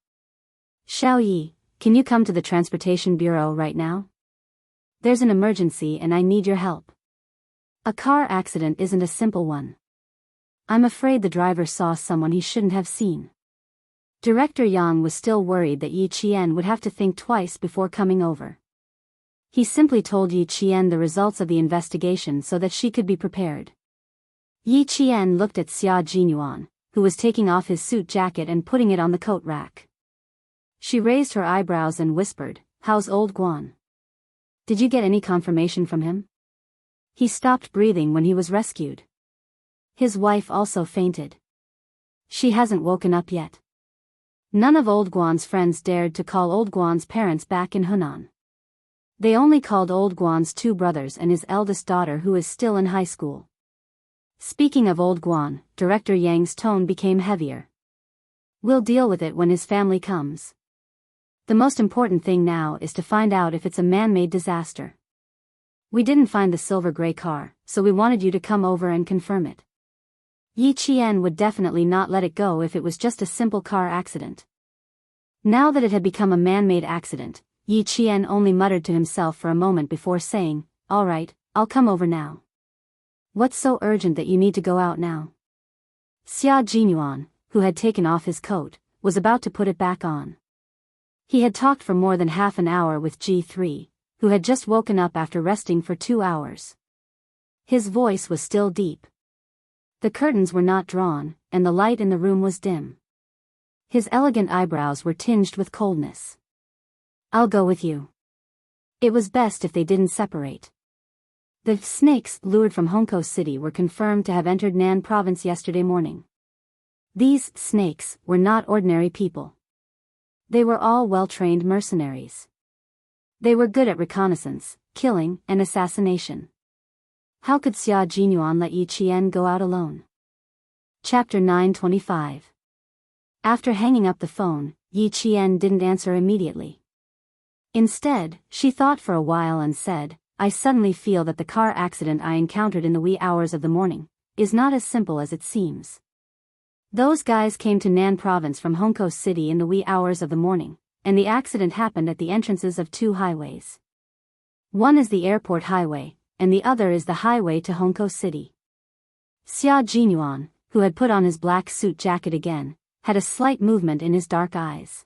"Xiao Yi, can you come to the Transportation Bureau right now? There's an emergency and I need your help. A car accident isn't a simple one. I'm afraid the driver saw someone he shouldn't have seen." Director Yang was still worried that Yi Qian would have to think twice before coming over. He simply told Yi Qian the results of the investigation so that she could be prepared. Yi Qian looked at Xia Jinyuan, who was taking off his suit jacket and putting it on the coat rack. She raised her eyebrows and whispered, "How's old Guan? Did you get any confirmation from him? He stopped breathing when he was rescued. His wife also fainted. She hasn't woken up yet." None of old Guan's friends dared to call old Guan's parents back in Hunan. They only called old Guan's 2 brothers and his eldest daughter who is still in high school. Speaking of old Guan, Director Yang's tone became heavier. "We'll deal with it when his family comes. The most important thing now is to find out if it's a man-made disaster. We didn't find the silver gray car, so we wanted you to come over and confirm it." Yi Qian would definitely not let it go if it was just a simple car accident. Now that it had become a man-made accident, Yi Qian only muttered to himself for a moment before saying, "All right, I'll come over now." "What's so urgent that you need to go out now?" Xia Jinyuan, who had taken off his coat, was about to put it back on. He had talked for more than half an hour with G3, who had just woken up after resting for 2 hours. His voice was still deep. The curtains were not drawn, and the light in the room was dim. His elegant eyebrows were tinged with coldness. "I'll go with you." It was best if they didn't separate. The snakes lured from Honko City were confirmed to have entered Nan province yesterday morning. These snakes were not ordinary people. They were all well-trained mercenaries. They were good at reconnaissance, killing, and assassination. How could Xia Jinyuan let Yi Qian go out alone? Chapter 925. After hanging up the phone, Yi Qian didn't answer immediately. Instead, she thought for a while and said, "I suddenly feel that the car accident I encountered in the wee hours of the morning is not as simple as it seems. Those guys came to Nan province from Honko City in the wee hours of the morning, and the accident happened at the entrances of two highways. One is the airport highway, and the other is the highway to Honko City." Xia Jinyuan, who had put on his black suit jacket again, had a slight movement in his dark eyes.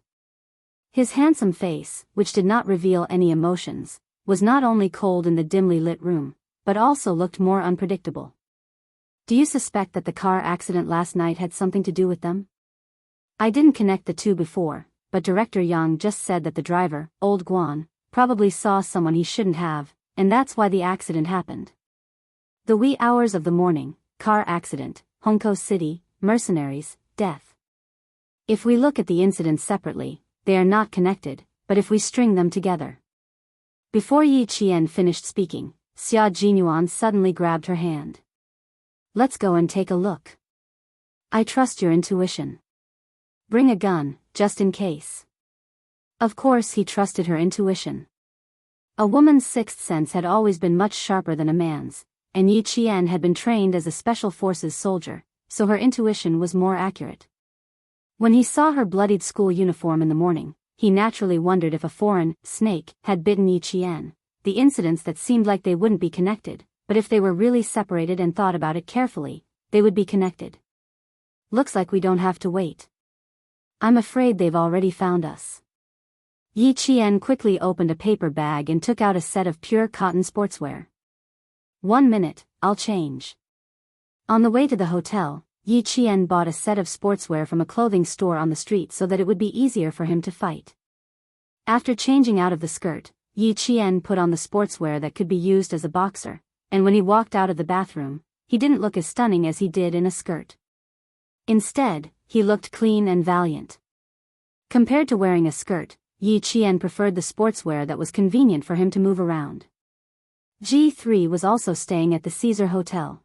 His handsome face, which did not reveal any emotions, was not only cold in the dimly lit room, but also looked more unpredictable. "Do you suspect that the car accident last night had something to do with them? I didn't connect the two before, but Director Yang just said that the driver, Old Guan, probably saw someone he shouldn't have, and that's why the accident happened. The wee hours of the morning, car accident, Honko City, mercenaries, death. If we look at the incidents separately, they are not connected, but if we string them together." Before Yi Qian finished speaking, Xia Jinyuan suddenly grabbed her hand. "Let's go and take a look. I trust your intuition. Bring a gun, just in case." Of course he trusted her intuition. A woman's sixth sense had always been much sharper than a man's, and Yi Qian had been trained as a special forces soldier, so her intuition was more accurate. When he saw her bloodied school uniform in the morning, he naturally wondered if a foreign snake had bitten Yi Qian, the incidents that seemed like they wouldn't be connected, but if they were really separated and thought about it carefully, they would be connected. "Looks like we don't have to wait. I'm afraid they've already found us." Yi Qian quickly opened a paper bag and took out a set of pure cotton sportswear. "1 minute, I'll change." On the way to the hotel, Yi Qian bought a set of sportswear from a clothing store on the street so that it would be easier for him to fight. After changing out of the skirt, Yi Qian put on the sportswear that could be used as a boxer, and when he walked out of the bathroom, he didn't look as stunning as he did in a skirt. Instead, he looked clean and valiant. Compared to wearing a skirt, Yi Qian preferred the sportswear that was convenient for him to move around. G3 was also staying at the Caesar Hotel.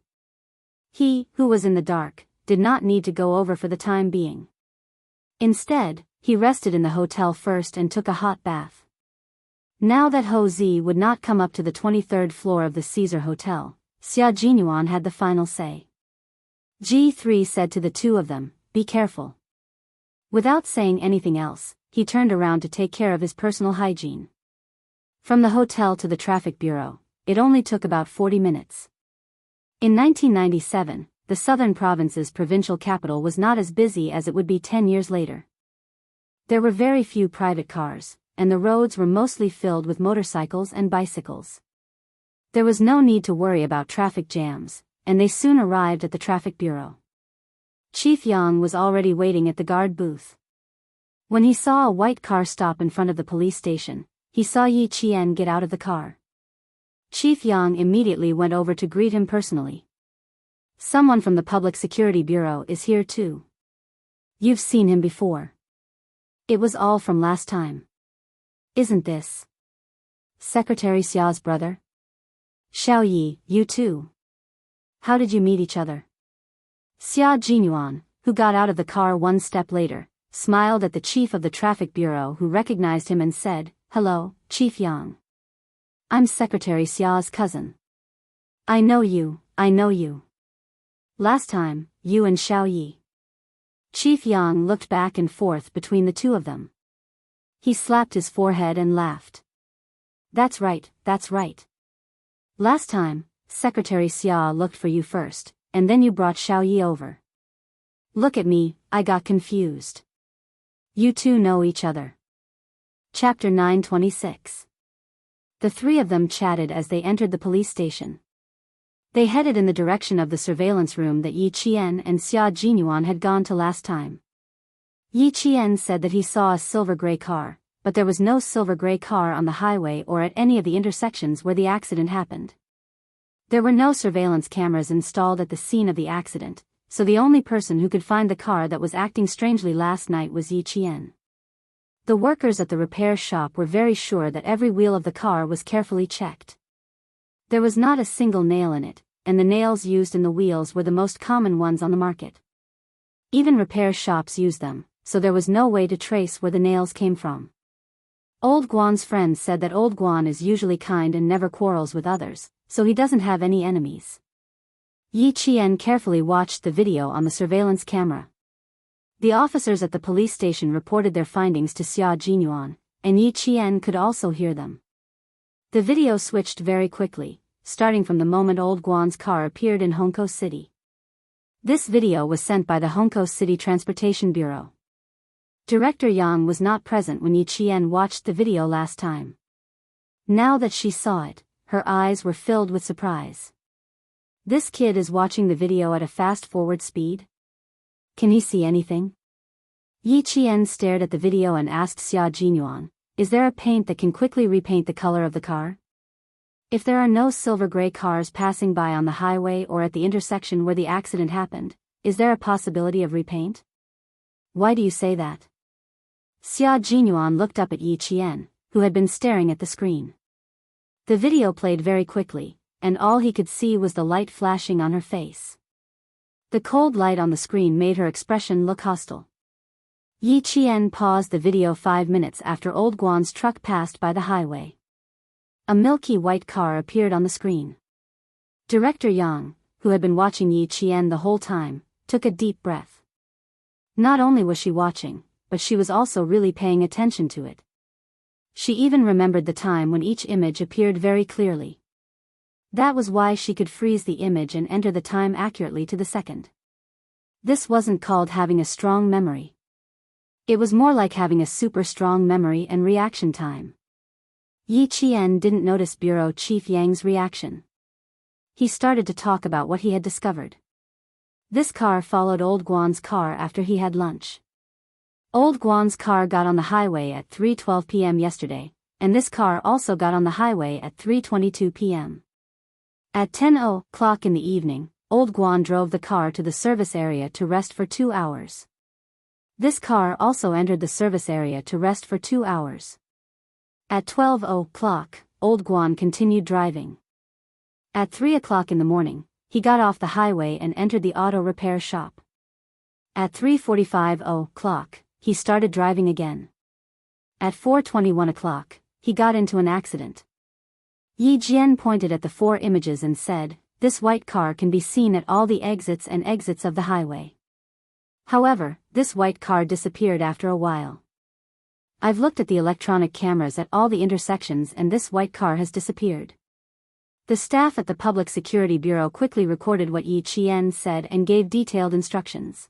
He, who was in the dark, did not need to go over for the time being. Instead, he rested in the hotel first and took a hot bath. Now that Ho Zi would not come up to the 23rd floor of the Caesar Hotel, Xia Jinyuan had the final say. G3 said to the two of them, "Be careful." Without saying anything else, he turned around to take care of his personal hygiene. From the hotel to the traffic bureau, it only took about 40 minutes. In 1997, the southern province's provincial capital was not as busy as it would be 10 years later. There were very few private cars, and the roads were mostly filled with motorcycles and bicycles. There was no need to worry about traffic jams, and they soon arrived at the traffic bureau. Chief Yang was already waiting at the guard booth. When he saw a white car stop in front of the police station, he saw Yi Qian get out of the car. Chief Yang immediately went over to greet him personally. "Someone from the Public Security Bureau is here too. You've seen him before. It was all from last time. Isn't this Secretary Xia's brother? Xiao Yi, you too. How did you meet each other?" Xia Jinyuan, who got out of the car one step later, smiled at the chief of the traffic bureau who recognized him and said, "Hello, Chief Yang. I'm Secretary Xia's cousin. I know you. Last time, you and Xiao Yi." Chief Yang looked back and forth between the two of them. He slapped his forehead and laughed. That's right. Last time, Secretary Xia looked for you first, and then you brought Xiao Yi over. Look at me, I got confused. You two know each other. Chapter 926. The three of them chatted as they entered the police station. They headed in the direction of the surveillance room that Yi Qian and Xia Jinyuan had gone to last time. Yi Qian said that he saw a silver gray car, but there was no silver gray car on the highway or at any of the intersections where the accident happened. There were no surveillance cameras installed at the scene of the accident, so the only person who could find the car that was acting strangely last night was Yi Qian. The workers at the repair shop were very sure that every wheel of the car was carefully checked. There was not a single nail in it, and the nails used in the wheels were the most common ones on the market. Even repair shops use them, so there was no way to trace where the nails came from. Old Guan's friends said that Old Guan is usually kind and never quarrels with others, so he doesn't have any enemies. Yi Qian carefully watched the video on the surveillance camera. The officers at the police station reported their findings to Xia Jinyuan, and Yi Qian could also hear them. The video switched very quickly, starting from the moment Old Guan's car appeared in Hongkou City. This video was sent by the Hongkou City Transportation Bureau. Director Yang was not present when Yi Qian watched the video last time. Now that she saw it, her eyes were filled with surprise. This kid is watching the video at a fast-forward speed? Can he see anything? Yi Qian stared at the video and asked Xia Jinyuan, "Is there a paint that can quickly repaint the color of the car? If there are no silver-gray cars passing by on the highway or at the intersection where the accident happened, is there a possibility of repaint?" "Why do you say that?" Xia Jinyuan looked up at Yi Qian, who had been staring at the screen. The video played very quickly, and all he could see was the light flashing on her face. The cold light on the screen made her expression look hostile. Yi Qian paused the video 5 minutes after Old Guan's truck passed by the highway. A milky white car appeared on the screen. Director Yang, who had been watching Yi Qian the whole time, took a deep breath. Not only was she watching, but she was also really paying attention to it. She even remembered the time when each image appeared very clearly. That was why she could freeze the image and enter the time accurately to the second. This wasn't called having a strong memory. It was more like having a super strong memory and reaction time. Yi Qian didn't notice Bureau Chief Yang's reaction. He started to talk about what he had discovered. This car followed Old Guan's car after he had lunch. Old Guan's car got on the highway at 3:12 p.m. yesterday, and this car also got on the highway at 3:22 p.m. At 10:00 in the evening, Old Guan drove the car to the service area to rest for 2 hours. This car also entered the service area to rest for 2 hours. At 12:00, Old Guan continued driving. At 3:00 in the morning, he got off the highway and entered the auto repair shop. At 3:45, he started driving again. At 4:21, he got into an accident. Yi Jian pointed at the 4 images and said, "This white car can be seen at all the exits of the highway." However, this white car disappeared after a while. "I've looked at the electronic cameras at all the intersections and this white car has disappeared." The staff at the Public Security Bureau quickly recorded what Yi Qian said and gave detailed instructions.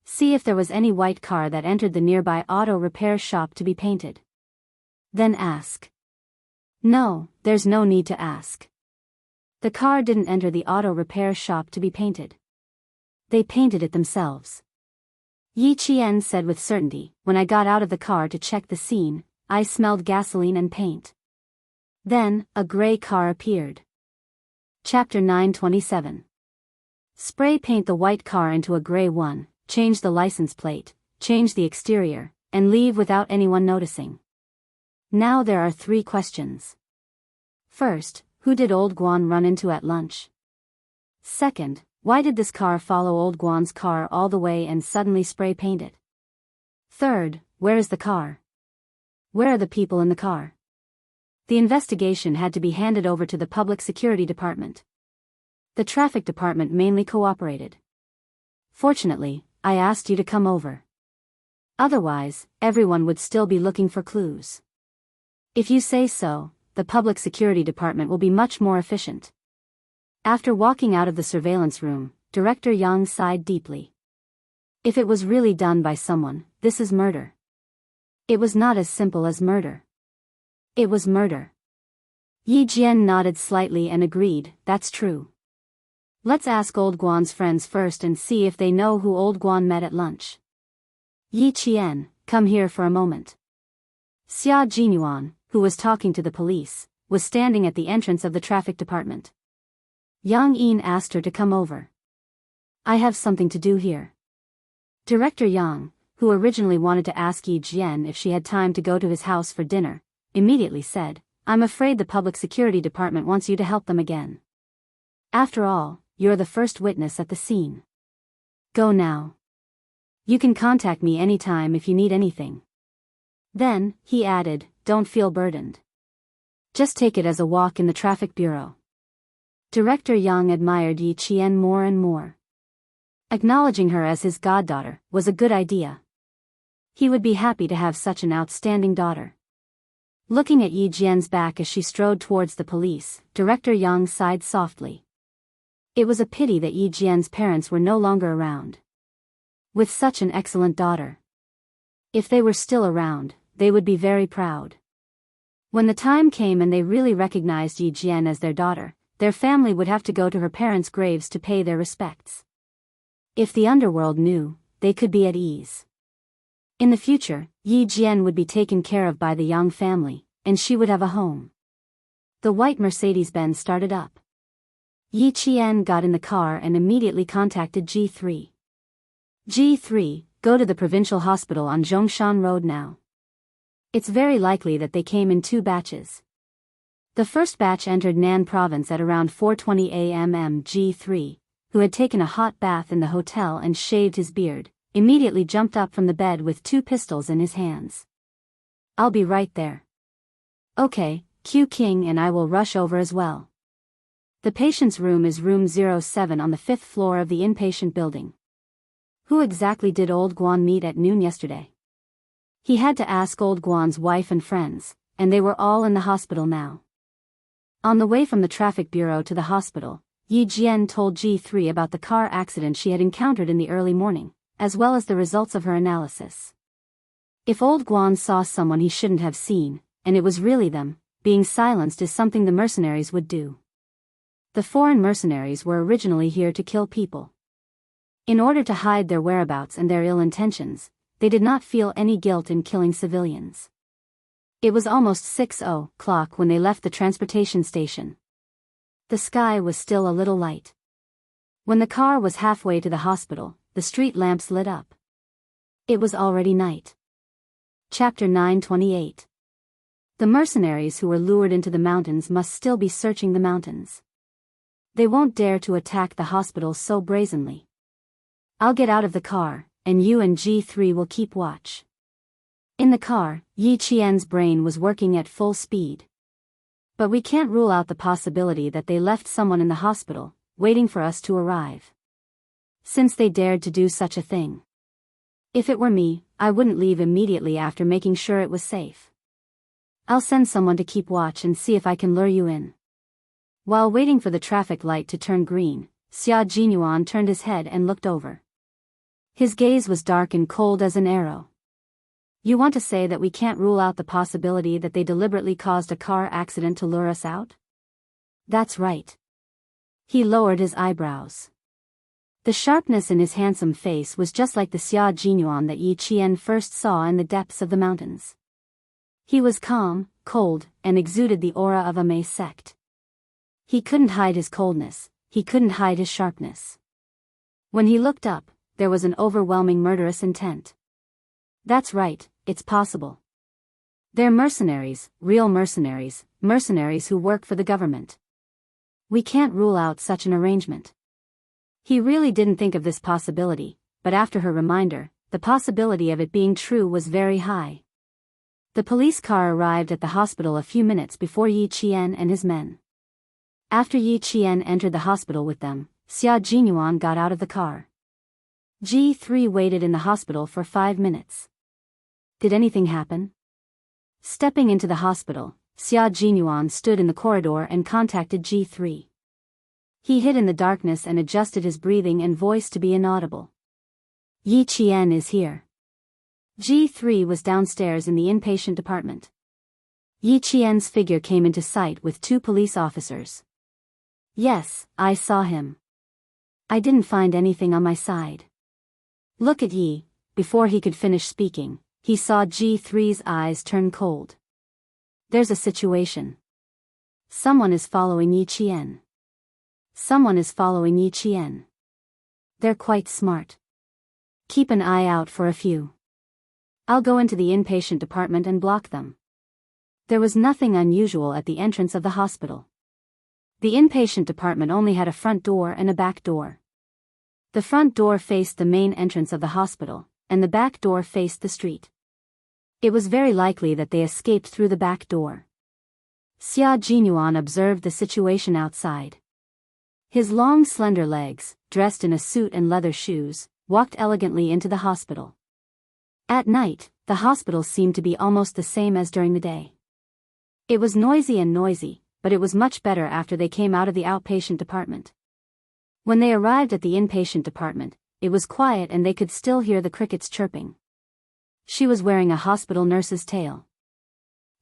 See if there was any white car that entered the nearby auto repair shop to be painted. Then ask. No, there's no need to ask. The car didn't enter the auto repair shop to be painted. They painted it themselves. Yi Qian said with certainty, "When I got out of the car to check the scene, I smelled gasoline and paint." Then, a gray car appeared. Chapter 927. Spray paint the white car into a gray one, change the license plate, change the exterior, and leave without anyone noticing. Now there are 3 questions. First, who did Old Guan run into at lunch? Second, why did this car follow Old Guan's car all the way and suddenly spray paint it? Third, where is the car? Where are the people in the car? The investigation had to be handed over to the Public Security Department. The Traffic Department mainly cooperated. Fortunately, I asked you to come over. Otherwise, everyone would still be looking for clues. If you say so, the Public Security Department will be much more efficient. After walking out of the surveillance room, Director Yang sighed deeply. If it was really done by someone, this is murder. It was not as simple as murder. It was murder. Yi Jian nodded slightly and agreed, "That's true. Let's ask Old Guan's friends first and see if they know who Old Guan met at lunch." Yi Qian, come here for a moment. Xia Jinyuan, who was talking to the police, was standing at the entrance of the traffic department. Yang Yin asked her to come over. I have something to do here. Director Yang, who originally wanted to ask Yi Jian if she had time to go to his house for dinner, immediately said, I'm afraid the public security department wants you to help them again. After all, you're the first witness at the scene. Go now. You can contact me anytime if you need anything. Then, he added, don't feel burdened. Just take it as a walk in the traffic bureau. Director Yang admired Yi Qian more and more. Acknowledging her as his goddaughter was a good idea. He would be happy to have such an outstanding daughter. Looking at Yi Jian's back as she strode towards the police, Director Yang sighed softly. It was a pity that Yi Jian's parents were no longer around. With such an excellent daughter. If they were still around, they would be very proud. When the time came and they really recognized Yi Jian as their daughter, their family would have to go to her parents' graves to pay their respects. If the underworld knew, they could be at ease. In the future, Yi Jian would be taken care of by the Yang family, and she would have a home. The white Mercedes-Benz started up. Yi Qian got in the car and immediately contacted G3. G3, go to the provincial hospital on Zhongshan Road now. It's very likely that they came in 2 batches. The first batch entered Nan province at around 4:20 a.m. G3, who had taken a hot bath in the hotel and shaved his beard, immediately jumped up from the bed with 2 pistols in his hands. I'll be right there. Okay, Q King and I will rush over as well. The patient's room is room 07 on the 5th floor of the inpatient building. Who exactly did old Guan meet at noon yesterday? He had to ask old Guan's wife and friends, and they were all in the hospital now. On the way from the traffic bureau to the hospital, Yi Jian told G3 about the car accident she had encountered in the early morning, as well as the results of her analysis. If old Guan saw someone he shouldn't have seen, and it was really them, being silenced is something the mercenaries would do. The foreign mercenaries were originally here to kill people. In order to hide their whereabouts and their ill intentions, they did not feel any guilt in killing civilians. It was almost 6:00 when they left the transportation station. The sky was still a little light. When the car was halfway to the hospital, the street lamps lit up. It was already night. Chapter 928. The mercenaries who were lured into the mountains must still be searching the mountains. They won't dare to attack the hospital so brazenly. I'll get out of the car, and you and G3 will keep watch. In the car, Yi Qian's brain was working at full speed. But we can't rule out the possibility that they left someone in the hospital, waiting for us to arrive. Since they dared to do such a thing. If it were me, I wouldn't leave immediately after making sure it was safe. I'll send someone to keep watch and see if I can lure you in. While waiting for the traffic light to turn green, Xia Jinyuan turned his head and looked over. His gaze was dark and cold as an arrow. You want to say that we can't rule out the possibility that they deliberately caused a car accident to lure us out? That's right. He lowered his eyebrows. The sharpness in his handsome face was just like the Xia Jinyuan that Yi Qian first saw in the depths of the mountains. He was calm, cold, and exuded the aura of a Mei sect. He couldn't hide his coldness, he couldn't hide his sharpness. When he looked up, there was an overwhelming murderous intent. That's right, it's possible. They're mercenaries, real mercenaries, mercenaries who work for the government. We can't rule out such an arrangement. He really didn't think of this possibility, but after her reminder, the possibility of it being true was very high. The police car arrived at the hospital a few minutes before Yi Qian and his men. After Yi Qian entered the hospital with them, Xia Jinyuan got out of the car. G3 waited in the hospital for 5 minutes. Did anything happen? Stepping into the hospital, Xia Jinyuan stood in the corridor and contacted G3. He hid in the darkness and adjusted his breathing and voice to be inaudible. Yi Qian is here. G3 was downstairs in the inpatient department. Yi Qian's figure came into sight with 2 police officers. Yes, I saw him. I didn't find anything on my side. Look at Yi, before he could finish speaking, he saw G3's eyes turn cold. There's a situation. Someone is following Yi Qian. Someone is following Yi Qian. They're quite smart. Keep an eye out for a few. I'll go into the inpatient department and block them. There was nothing unusual at the entrance of the hospital. The inpatient department only had a front door and a back door. The front door faced the main entrance of the hospital, and the back door faced the street. It was very likely that they escaped through the back door. Xia Jinyuan observed the situation outside. His long slender legs, dressed in a suit and leather shoes, walked elegantly into the hospital. At night, the hospital seemed to be almost the same as during the day. It was noisy, but it was much better after they came out of the outpatient department. When they arrived at the inpatient department, it was quiet and they could still hear the crickets chirping. She was wearing a hospital nurse's tail.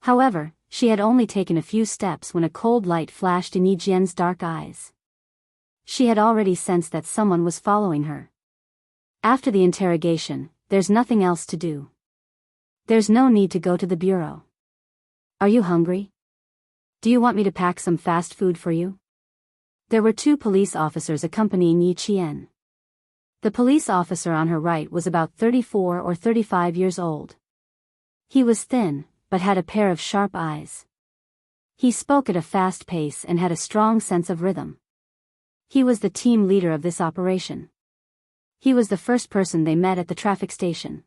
However, she had only taken a few steps when a cold light flashed in Yi Jian's dark eyes. She had already sensed that someone was following her. After the interrogation, there's nothing else to do. There's no need to go to the bureau. Are you hungry? Do you want me to pack some fast food for you? There were 2 police officers accompanying Yi Qian. The police officer on her right was about 34 or 35 years old. He was thin, but had a pair of sharp eyes. He spoke at a fast pace and had a strong sense of rhythm. He was the team leader of this operation. He was the first person they met at the traffic station.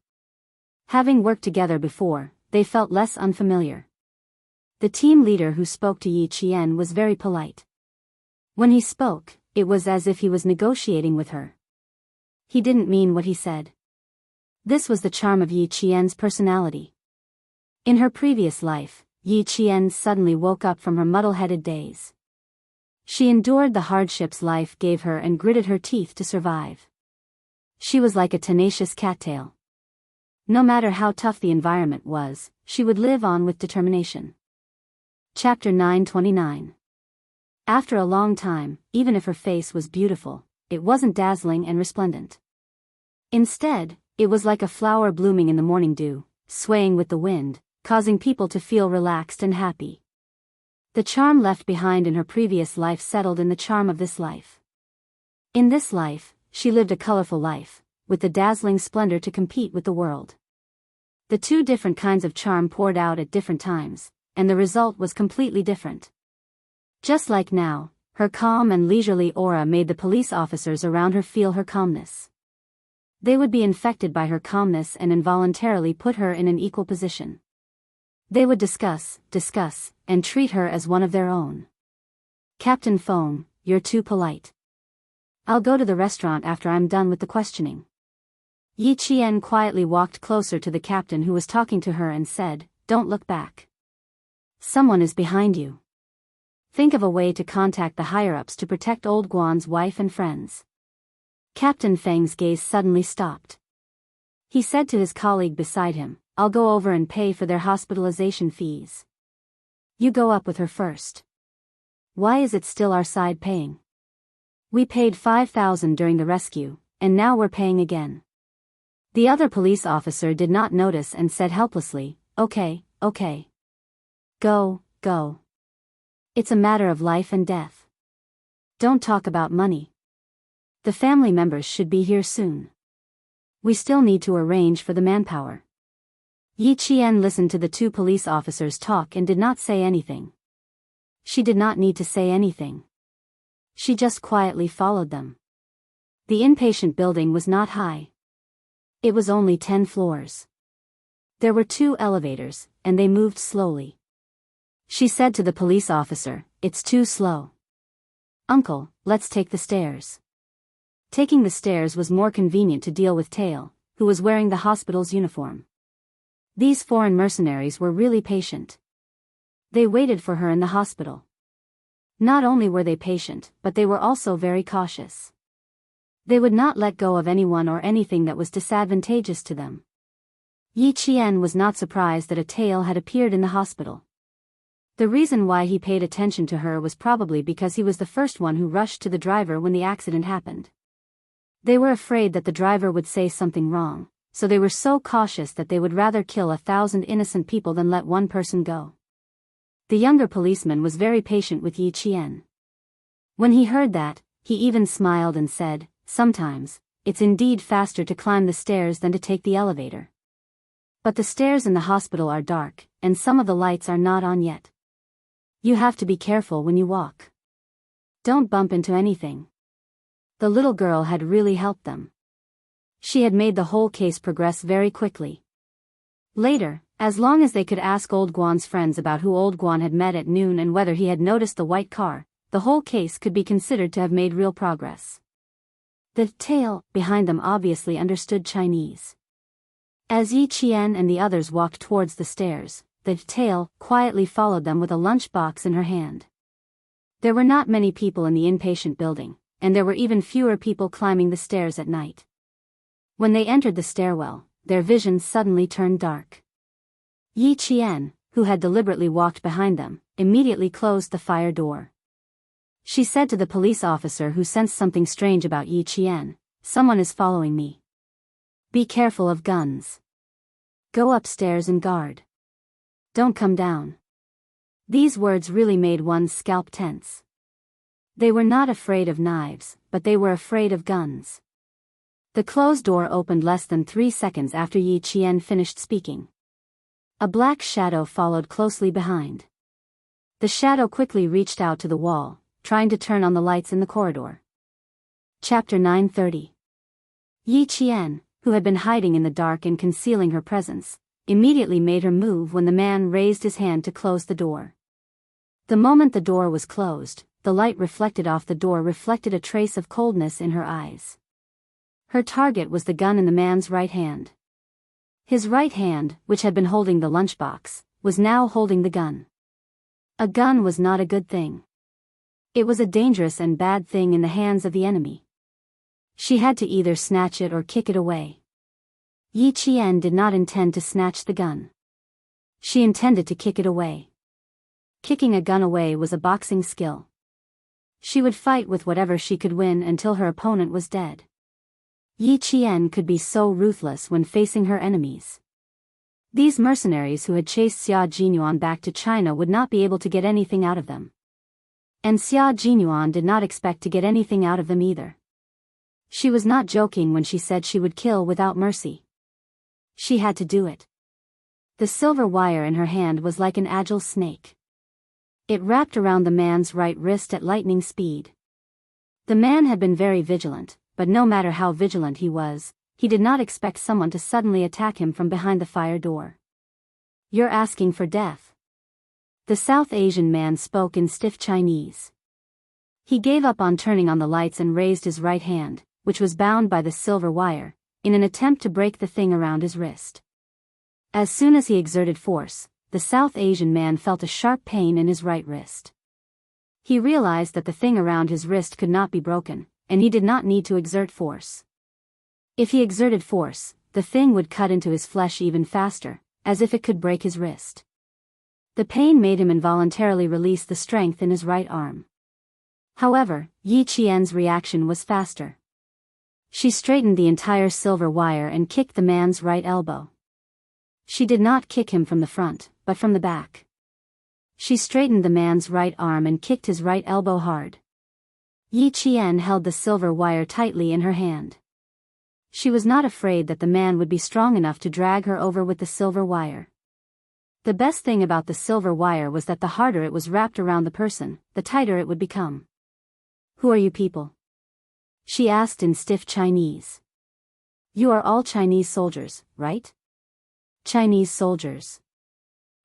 Having worked together before, they felt less unfamiliar. The team leader who spoke to Yi Qian was very polite. When he spoke, it was as if he was negotiating with her. He didn't mean what he said. This was the charm of Yi Qian's personality. In her previous life, Yi Qian suddenly woke up from her muddle-headed days. She endured the hardships life gave her and gritted her teeth to survive. She was like a tenacious cattail. No matter how tough the environment was, she would live on with determination. Chapter 929. After a long time, even if her face was beautiful, it wasn't dazzling and resplendent. Instead, it was like a flower blooming in the morning dew, swaying with the wind, causing people to feel relaxed and happy. The charm left behind in her previous life settled in the charm of this life. In this life, she lived a colorful life, with the dazzling splendor to compete with the world. The 2 different kinds of charm poured out at different times, and the result was completely different. Just like now, her calm and leisurely aura made the police officers around her feel her calmness. They would be infected by her calmness and involuntarily put her in an equal position. They would discuss, and treat her as one of their own. Captain Feng, you're too polite. I'll go to the restaurant after I'm done with the questioning. Yi Qian quietly walked closer to the captain who was talking to her and said, "Don't look back. Someone is behind you. Think of a way to contact the higher-ups to protect old Guan's wife and friends." Captain Feng's gaze suddenly stopped. He said to his colleague beside him, "I'll go over and pay for their hospitalization fees. You go up with her first." "Why is it still our side paying? We paid 5,000 during the rescue, and now we're paying again." The other police officer did not notice and said helplessly, Okay. Go. It's a matter of life and death. Don't talk about money. The family members should be here soon. We still need to arrange for the manpower." Yi Qian listened to the 2 police officers talk and did not say anything. She did not need to say anything. She just quietly followed them. The inpatient building was not high. It was only 10 floors. There were 2 elevators, and they moved slowly. She said to the police officer, "It's too slow. Uncle, let's take the stairs." Taking the stairs was more convenient to deal with Tail, who was wearing the hospital's uniform. These foreign mercenaries were really patient. They waited for her in the hospital. Not only were they patient, but they were also very cautious. They would not let go of anyone or anything that was disadvantageous to them. Yi Qian was not surprised that a Tail had appeared in the hospital. The reason why he paid attention to her was probably because he was the first one who rushed to the driver when the accident happened. They were afraid that the driver would say something wrong, so they were so cautious that they would rather kill 1,000 innocent people than let one person go. The younger policeman was very patient with Yi Qian. When he heard that, he even smiled and said, "Sometimes, it's indeed faster to climb the stairs than to take the elevator. But the stairs in the hospital are dark, and some of the lights are not on yet. You have to be careful when you walk. Don't bump into anything." The little girl had really helped them. She had made the whole case progress very quickly. Later, as long as they could ask Old Guan's friends about who Old Guan had met at noon and whether he had noticed the white car, the whole case could be considered to have made real progress. The tail behind them obviously understood Chinese. As Yi Qian and the others walked towards the stairs, the tail quietly followed them with a lunchbox in her hand. There were not many people in the inpatient building, and there were even fewer people climbing the stairs at night. When they entered the stairwell, their vision suddenly turned dark. Yi Qian, who had deliberately walked behind them, immediately closed the fire door. She said to the police officer who sensed something strange about Yi Qian, "Someone is following me. Be careful of guns. Go upstairs and guard. Don't come down." These words really made one's scalp tense. They were not afraid of knives, but they were afraid of guns. The closed door opened less than 3 seconds after Yi Qian finished speaking. A black shadow followed closely behind. The shadow quickly reached out to the wall, trying to turn on the lights in the corridor. Chapter 930. Yi Qian, who had been hiding in the dark and concealing her presence, immediately made her move when the man raised his hand to close the door. The moment the door was closed, the light reflected off the door reflected a trace of coldness in her eyes. Her target was the gun in the man's right hand. His right hand, which had been holding the lunchbox, was now holding the gun. A gun was not a good thing. It was a dangerous and bad thing in the hands of the enemy. She had to either snatch it or kick it away. Yi Qian did not intend to snatch the gun. She intended to kick it away. Kicking a gun away was a boxing skill. She would fight with whatever she could win until her opponent was dead. Yi Qian could be so ruthless when facing her enemies. These mercenaries who had chased Xia Jinyuan back to China would not be able to get anything out of them. And Xia Jinyuan did not expect to get anything out of them either. She was not joking when she said she would kill without mercy. She had to do it. The silver wire in her hand was like an agile snake. It wrapped around the man's right wrist at lightning speed. The man had been very vigilant, but no matter how vigilant he was, he did not expect someone to suddenly attack him from behind the fire door. "You're asking for death." The South Asian man spoke in stiff Chinese. He gave up on turning on the lights and raised his right hand, which was bound by the silver wire, in an attempt to break the thing around his wrist. As soon as he exerted force, the South Asian man felt a sharp pain in his right wrist. He realized that the thing around his wrist could not be broken, and he did not need to exert force. If he exerted force, the thing would cut into his flesh even faster, as if it could break his wrist. The pain made him involuntarily release the strength in his right arm. However, Yi Qian's reaction was faster. She straightened the entire silver wire and kicked the man's right elbow. She did not kick him from the front, but from the back. She straightened the man's right arm and kicked his right elbow hard. Yi Qian held the silver wire tightly in her hand. She was not afraid that the man would be strong enough to drag her over with the silver wire. The best thing about the silver wire was that the harder it was wrapped around the person, the tighter it would become. "Who are you people?" she asked in stiff Chinese. "You are all Chinese soldiers, right?" Chinese soldiers.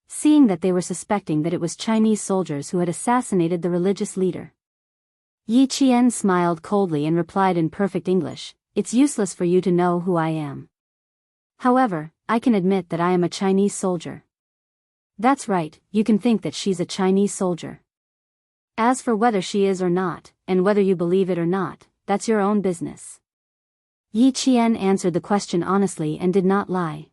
Seeing that they were suspecting that it was Chinese soldiers who had assassinated the religious leader, Yi Qian smiled coldly and replied in perfect English, "It's useless for you to know who I am. However, I can admit that I am a Chinese soldier." "That's right, you can think that she's a Chinese soldier. As for whether she is or not, and whether you believe it or not, that's your own business." Yi Qian answered the question honestly and did not lie.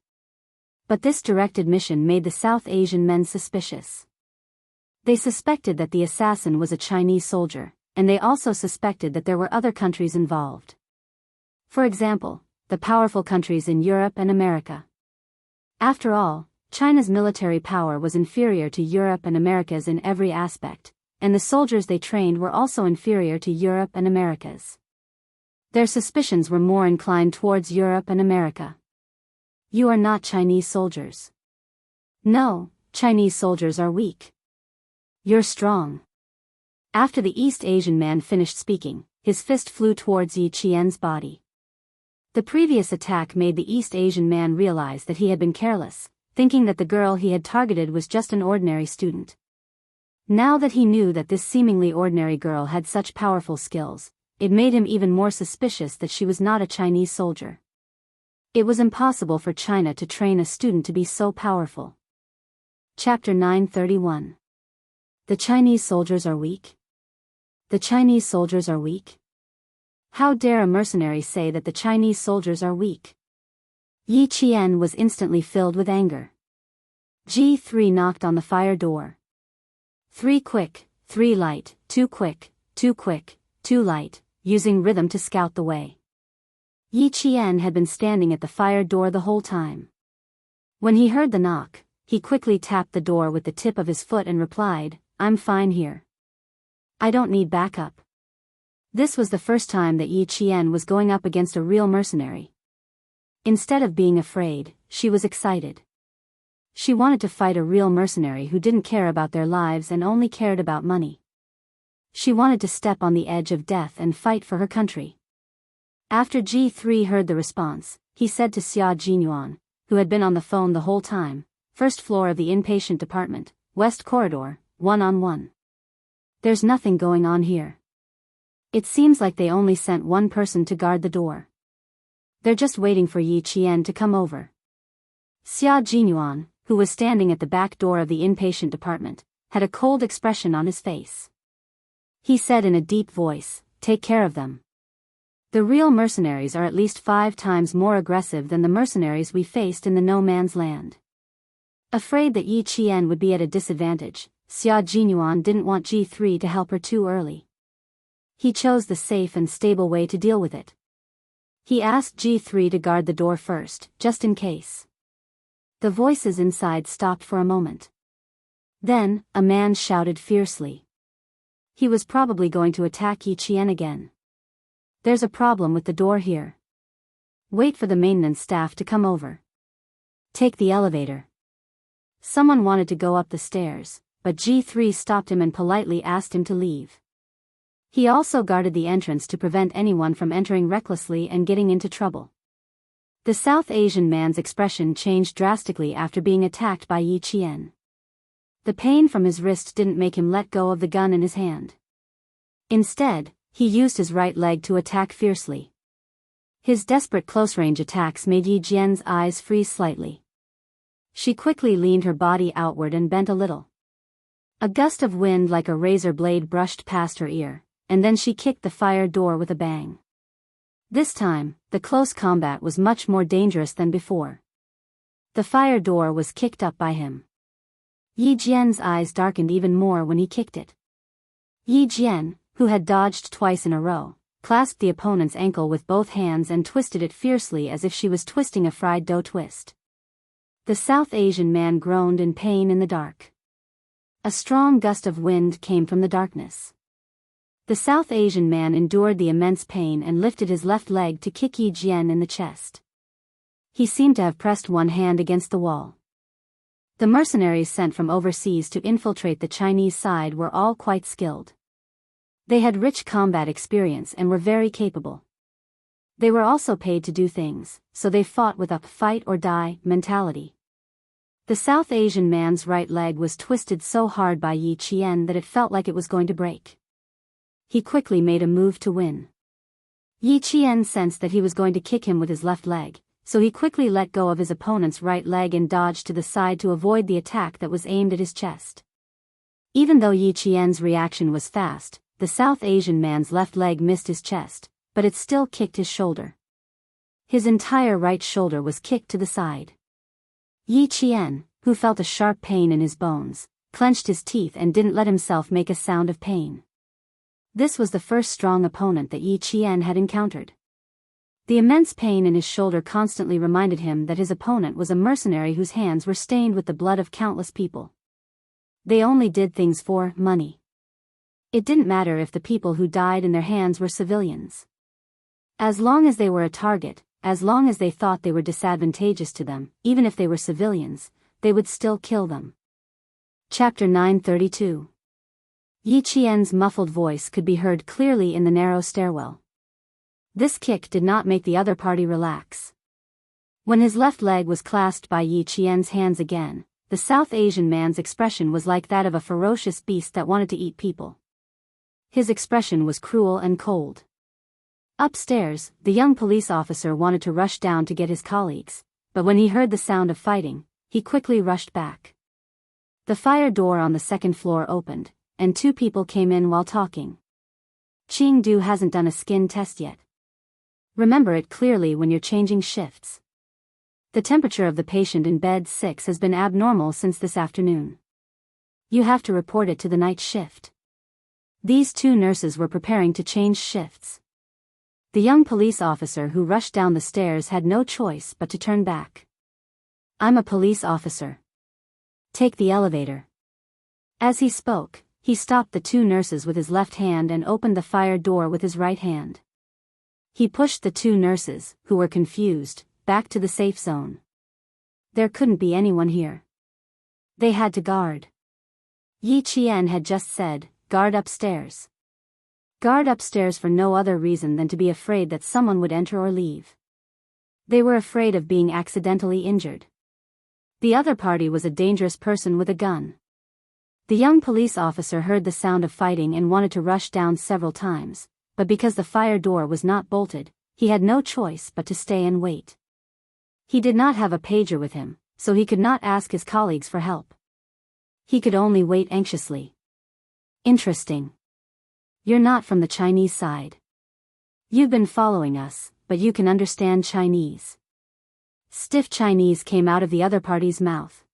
But this direct admission made the South Asian men suspicious. They suspected that the assassin was a Chinese soldier, and they also suspected that there were other countries involved. For example, the powerful countries in Europe and America. After all, China's military power was inferior to Europe and America's in every aspect, and the soldiers they trained were also inferior to Europe and America's. Their suspicions were more inclined towards Europe and America. You are not Chinese soldiers. No, Chinese soldiers are weak. You're strong. After the East Asian man finished speaking, his fist flew towards Yi Qian's body. The previous attack made the East Asian man realize that he had been careless, thinking that the girl he had targeted was just an ordinary student. Now that he knew that this seemingly ordinary girl had such powerful skills, it made him even more suspicious that she was not a Chinese soldier. It was impossible for China to train a student to be so powerful. Chapter 931. The Chinese soldiers are weak? The Chinese soldiers are weak? How dare a mercenary say that the Chinese soldiers are weak? Yi Qian was instantly filled with anger. G3 knocked on the fire door. 3 quick, 3 light, 2 quick, 2 quick, 2 light, using rhythm to scout the way. Yi Qian had been standing at the fire door the whole time. When he heard the knock, he quickly tapped the door with the tip of his foot and replied, "I'm fine here. I don't need backup." This was the first time that Yi Qian was going up against a real mercenary. Instead of being afraid, she was excited. She wanted to fight a real mercenary who didn't care about their lives and only cared about money. She wanted to step on the edge of death and fight for her country. After G3 heard the response, he said to Xia Jinyuan, who had been on the phone the whole time, "First floor of the inpatient department, West Corridor, 1-on-1. There's nothing going on here. It seems like they only sent one person to guard the door. They're just waiting for Yi Qian to come over." Xia Jinyuan, who was standing at the back door of the inpatient department, had a cold expression on his face. He said in a deep voice, "Take care of them. The real mercenaries are at least 5 times more aggressive than the mercenaries we faced in the no man's land." Afraid that Yi Qian would be at a disadvantage, Xia Jinyuan didn't want G3 to help her too early. He chose the safe and stable way to deal with it. He asked G3 to guard the door first, just in case. The voices inside stopped for a moment. Then, a man shouted fiercely. He was probably going to attack Yi Qian again. "There's a problem with the door here. Wait for the maintenance staff to come over. Take the elevator." Someone wanted to go up the stairs, but G3 stopped him and politely asked him to leave. He also guarded the entrance to prevent anyone from entering recklessly and getting into trouble. The South Asian man's expression changed drastically after being attacked by Yi Qian. The pain from his wrist didn't make him let go of the gun in his hand. Instead, he used his right leg to attack fiercely. His desperate close-range attacks made Yi Qian's eyes freeze slightly. She quickly leaned her body outward and bent a little. A gust of wind like a razor blade brushed past her ear, and then she kicked the fire door with a bang. This time, the close combat was much more dangerous than before. The fire door was kicked up by him. Yi Qian's eyes darkened even more when he kicked it. Yi Qian, who had dodged twice in a row, clasped the opponent's ankle with both hands and twisted it fiercely as if she was twisting a fried dough twist. The South Asian man groaned in pain in the dark. A strong gust of wind came from the darkness. The South Asian man endured the immense pain and lifted his left leg to kick Yi Qian in the chest. He seemed to have pressed one hand against the wall. The mercenaries sent from overseas to infiltrate the Chinese side were all quite skilled. They had rich combat experience and were very capable. They were also paid to do things, so they fought with a fight or die mentality. The South Asian man's right leg was twisted so hard by Yi Qian that it felt like it was going to break. He quickly made a move to win. Yi Qian sensed that he was going to kick him with his left leg, so he quickly let go of his opponent's right leg and dodged to the side to avoid the attack that was aimed at his chest. Even though Yi Qian's reaction was fast, the South Asian man's left leg missed his chest, but it still kicked his shoulder. His entire right shoulder was kicked to the side. Yi Qian, who felt a sharp pain in his bones, clenched his teeth and didn't let himself make a sound of pain. This was the first strong opponent that Yi Qian had encountered. The immense pain in his shoulder constantly reminded him that his opponent was a mercenary whose hands were stained with the blood of countless people. They only did things for money. It didn't matter if the people who died in their hands were civilians. As long as they were a target, as long as they thought they were disadvantageous to them, even if they were civilians, they would still kill them. Chapter 932. Yi Qian's muffled voice could be heard clearly in the narrow stairwell. This kick did not make the other party relax. When his left leg was clasped by Yi Qian's hands again, the South Asian man's expression was like that of a ferocious beast that wanted to eat people. His expression was cruel and cold. Upstairs, the young police officer wanted to rush down to get his colleagues, but when he heard the sound of fighting, he quickly rushed back. The fire door on the second floor opened, and two people came in while talking. Chengdu hasn't done a skin test yet. Remember it clearly when you're changing shifts. The temperature of the patient in bed 6 has been abnormal since this afternoon. You have to report it to the night shift. These two nurses were preparing to change shifts. The young police officer who rushed down the stairs had no choice but to turn back. I'm a police officer. Take the elevator. As he spoke, he stopped the two nurses with his left hand and opened the fire door with his right hand. He pushed the two nurses, who were confused, back to the safe zone. There couldn't be anyone here. They had to guard. Yi Qian had just said, guard upstairs. Guard upstairs for no other reason than to be afraid that someone would enter or leave. They were afraid of being accidentally injured. The other party was a dangerous person with a gun. The young police officer heard the sound of fighting and wanted to rush down several times, but because the fire door was not bolted, he had no choice but to stay and wait. He did not have a pager with him, so he could not ask his colleagues for help. He could only wait anxiously. Interesting. You're not from the Chinese side. You've been following us, but you can understand Chinese. Stiff Chinese came out of the other party's mouth.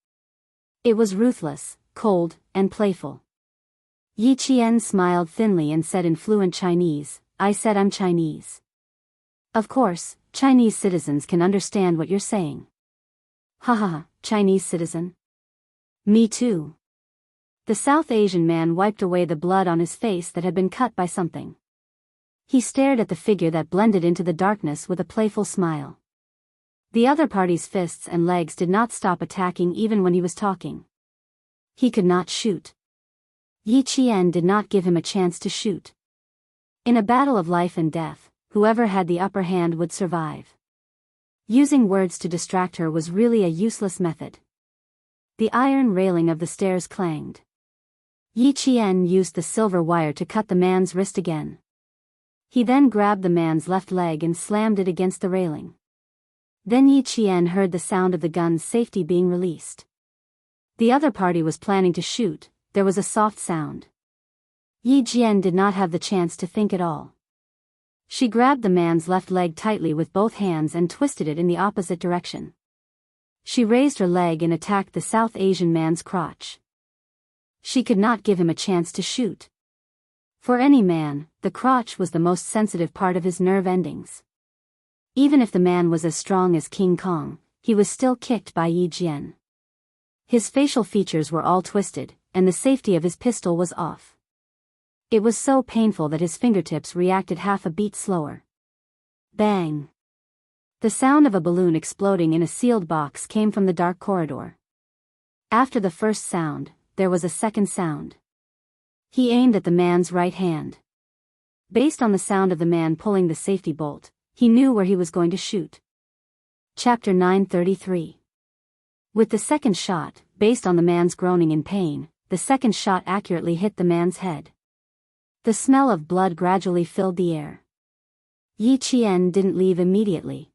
It was ruthless, cold, and playful. Yi Qian smiled thinly and said in fluent Chinese, I said I'm Chinese. Of course, Chinese citizens can understand what you're saying. Ha ha ha, Chinese citizen? Me too. The South Asian man wiped away the blood on his face that had been cut by something. He stared at the figure that blended into the darkness with a playful smile. The other party's fists and legs did not stop attacking even when he was talking. He could not shoot. Yi Qian did not give him a chance to shoot. In a battle of life and death, whoever had the upper hand would survive. Using words to distract her was really a useless method. The iron railing of the stairs clanged. Yi Qian used the silver wire to cut the man's wrist again. He then grabbed the man's left leg and slammed it against the railing. Then Yi Qian heard the sound of the gun's safety being released. The other party was planning to shoot. There was a soft sound. Yi Qian did not have the chance to think at all. She grabbed the man's left leg tightly with both hands and twisted it in the opposite direction. She raised her leg and attacked the South Asian man's crotch. She could not give him a chance to shoot. For any man, the crotch was the most sensitive part of his nerve endings. Even if the man was as strong as King Kong, he was still kicked by Yi Qian. His facial features were all twisted, and the safety of his pistol was off. It was so painful that his fingertips reacted half a beat slower. Bang! The sound of a balloon exploding in a sealed box came from the dark corridor. After the first sound, there was a second sound. He aimed at the man's right hand. Based on the sound of the man pulling the safety bolt, he knew where he was going to shoot. Chapter 933. With the second shot, based on the man's groaning in pain, the second shot accurately hit the man's head. The smell of blood gradually filled the air. Yi Qian didn't leave immediately.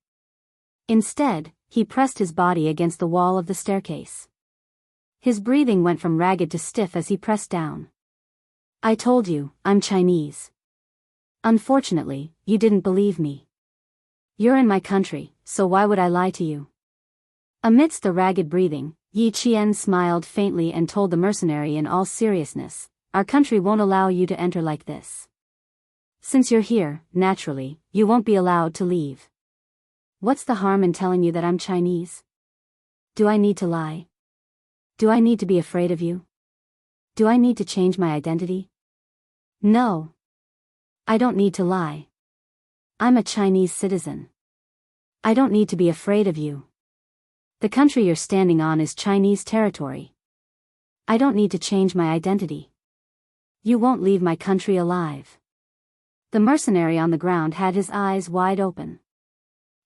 Instead, he pressed his body against the wall of the staircase. His breathing went from ragged to stiff as he pressed down. I told you, I'm Chinese. Unfortunately, you didn't believe me. You're in my country, so why would I lie to you? Amidst the ragged breathing, Yi Qian smiled faintly and told the mercenary in all seriousness, our country won't allow you to enter like this. Since you're here, naturally, you won't be allowed to leave. What's the harm in telling you that I'm Chinese? Do I need to lie? Do I need to be afraid of you? Do I need to change my identity? No. I don't need to lie. I'm a Chinese citizen. I don't need to be afraid of you. The country you're standing on is Chinese territory. I don't need to change my identity. You won't leave my country alive. The mercenary on the ground had his eyes wide open.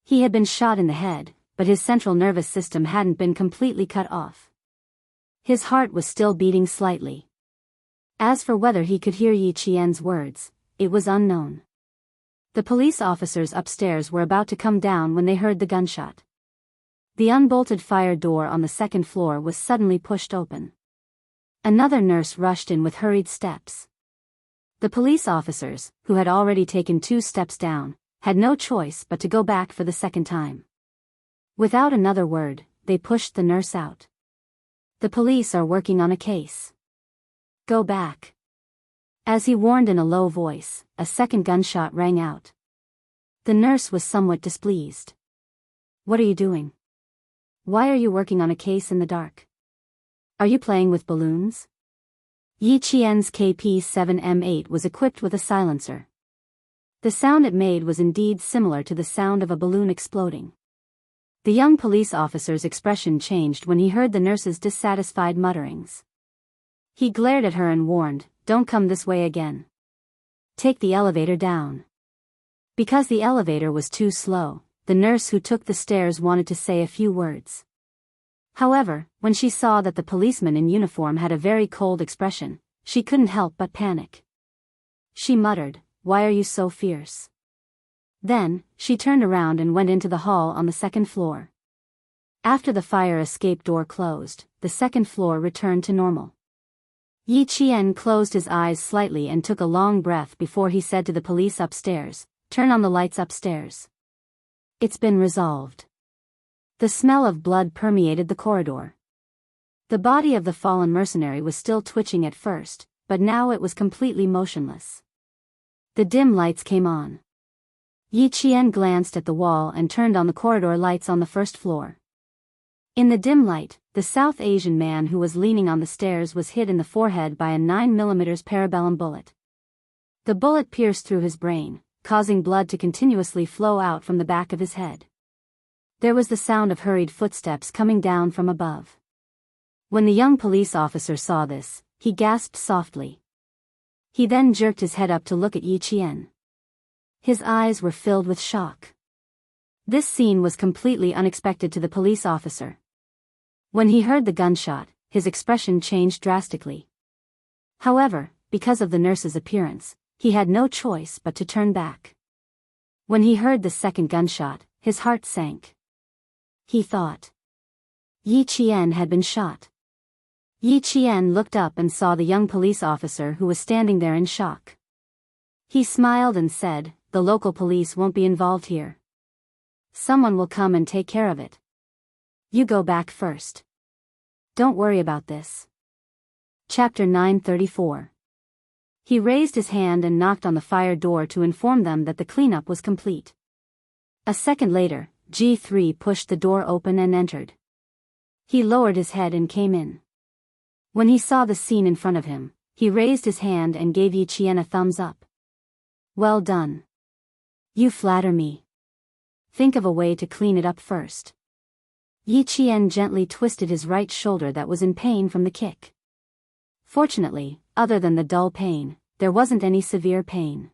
He had been shot in the head, but his central nervous system hadn't been completely cut off. His heart was still beating slightly. As for whether he could hear Yi Qian's words, it was unknown. The police officers upstairs were about to come down when they heard the gunshot. The unbolted fire door on the second floor was suddenly pushed open. Another nurse rushed in with hurried steps. The police officers, who had already taken 2 steps down, had no choice but to go back for the second time. Without another word, they pushed the nurse out. The police are working on a case. Go back. As he warned in a low voice, a second gunshot rang out. The nurse was somewhat displeased. What are you doing? Why are you working on a case in the dark? Are you playing with balloons? Yi Qian's KP-7M8 was equipped with a silencer. The sound it made was indeed similar to the sound of a balloon exploding. The young police officer's expression changed when he heard the nurse's dissatisfied mutterings. He glared at her and warned, "Don't come this way again. Take the elevator down." Because the elevator was too slow, the nurse who took the stairs wanted to say a few words. However, when she saw that the policeman in uniform had a very cold expression, she couldn't help but panic. She muttered, "Why are you so fierce?" Then, she turned around and went into the hall on the second floor. After the fire escape door closed, the second floor returned to normal. Yi Qian closed his eyes slightly and took a long breath before he said to the police upstairs, "Turn on the lights upstairs." It's been resolved. The smell of blood permeated the corridor. The body of the fallen mercenary was still twitching at first, but now it was completely motionless. The dim lights came on. Yi Qian glanced at the wall and turned on the corridor lights on the first floor. In the dim light, the South Asian man who was leaning on the stairs was hit in the forehead by a 9mm parabellum bullet. The bullet pierced through his brain, causing blood to continuously flow out from the back of his head. There was the sound of hurried footsteps coming down from above. When the young police officer saw this, he gasped softly. He then jerked his head up to look at Yi Qian. His eyes were filled with shock. This scene was completely unexpected to the police officer. When he heard the gunshot, his expression changed drastically. However, because of the nurse's appearance, he had no choice but to turn back. When he heard the second gunshot, his heart sank. He thought Yi Qian had been shot. Yi Qian looked up and saw the young police officer who was standing there in shock. He smiled and said, "The local police won't be involved here. Someone will come and take care of it. You go back first. Don't worry about this." Chapter 934. He raised his hand and knocked on the fire door to inform them that the cleanup was complete. A second later, G3 pushed the door open and entered. He lowered his head and came in. When he saw the scene in front of him, he raised his hand and gave Yi Qian a thumbs up. "Well done. You flatter me. Think of a way to clean it up first." Yi Qian gently twisted his right shoulder that was in pain from the kick. Fortunately, other than the dull pain, there wasn't any severe pain.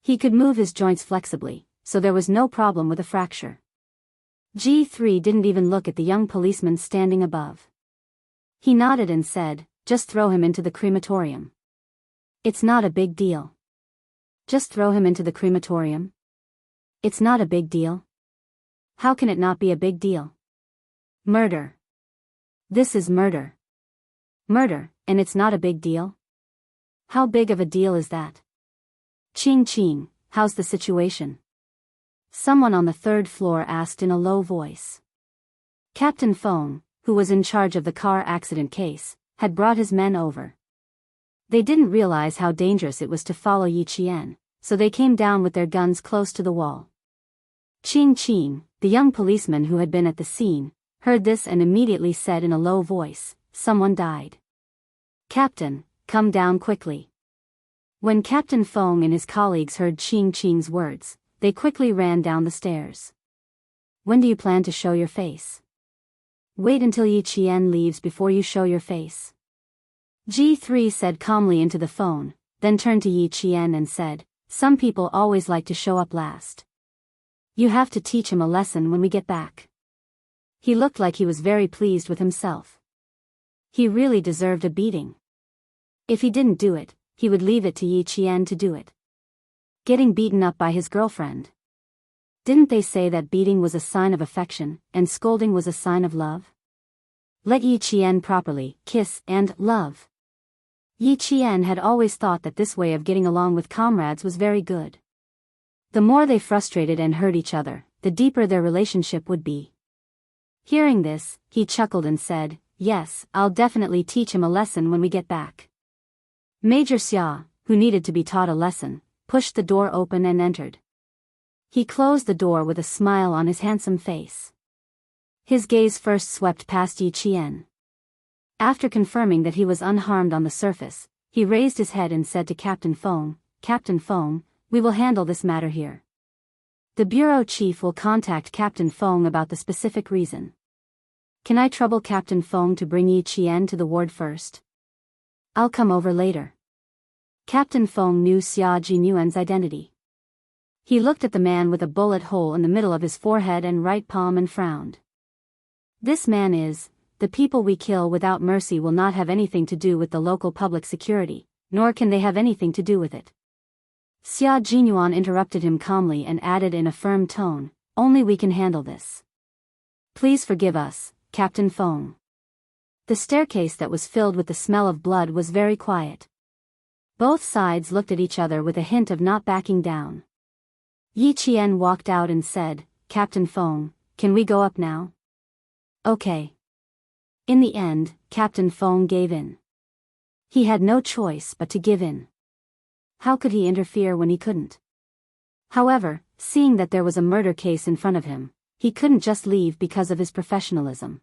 He could move his joints flexibly, so there was no problem with a fracture. G3 didn't even look at the young policeman standing above. He nodded and said, "Just throw him into the crematorium. It's not a big deal." "Just throw him into the crematorium? It's not a big deal? How can it not be a big deal? Murder. This is murder. Murder, and it's not a big deal? How big of a deal is that? Ching Ching, how's the situation?" Someone on the third floor asked in a low voice. Captain Feng, who was in charge of the car accident case, had brought his men over. They didn't realize how dangerous it was to follow Yi Qian, so they came down with their guns close to the wall. Qing, the young policeman who had been at the scene, heard this and immediately said in a low voice, "Someone died. Captain, come down quickly." When Captain Feng and his colleagues heard Qing's words, they quickly ran down the stairs. "When do you plan to show your face?" "Wait until Yi Qian leaves before you show your face," G3 said calmly into the phone, then turned to Yi Qian and said, "Some people always like to show up last. You have to teach him a lesson when we get back." He looked like he was very pleased with himself. He really deserved a beating. If he didn't do it, he would leave it to Yi Qian to do it. Getting beaten up by his girlfriend. Didn't they say that beating was a sign of affection, and scolding was a sign of love? Let Yi Qian properly kiss and love. Yi Qian had always thought that this way of getting along with comrades was very good. The more they frustrated and hurt each other, the deeper their relationship would be. Hearing this, he chuckled and said, "Yes, I'll definitely teach him a lesson when we get back." Major Xia, who needed to be taught a lesson, pushed the door open and entered. He closed the door with a smile on his handsome face. His gaze first swept past Yi Qian. After confirming that he was unharmed on the surface, he raised his head and said to Captain Feng, "Captain Feng, we will handle this matter here. The bureau chief will contact Captain Feng about the specific reason. Can I trouble Captain Feng to bring Yi Qian to the ward first? I'll come over later." Captain Feng knew Xia Jinyuan's identity. He looked at the man with a bullet hole in the middle of his forehead and right palm and frowned. "This man is, the people we kill without mercy will not have anything to do with the local public security, nor can they have anything to do with it." Xia Jinyuan interrupted him calmly and added in a firm tone, "Only we can handle this. Please forgive us, Captain Feng." The staircase that was filled with the smell of blood was very quiet. Both sides looked at each other with a hint of not backing down. Yi Qian walked out and said, "Captain Feng, can we go up now?" "Okay." In the end, Captain Feng gave in. He had no choice but to give in. How could he interfere when he couldn't? However, seeing that there was a murder case in front of him, he couldn't just leave because of his professionalism.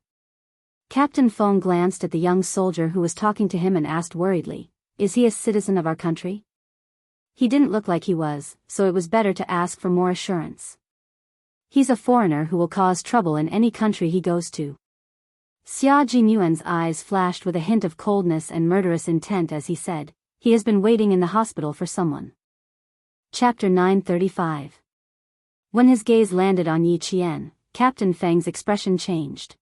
Captain Feng glanced at the young soldier who was talking to him and asked worriedly, "Is he a citizen of our country?" He didn't look like he was, so it was better to ask for more assurance. "He's a foreigner who will cause trouble in any country he goes to." Xia Jinyuan's eyes flashed with a hint of coldness and murderous intent as he said, "He has been waiting in the hospital for someone." Chapter 935. When his gaze landed on Yi Qian, Captain Feng's expression changed.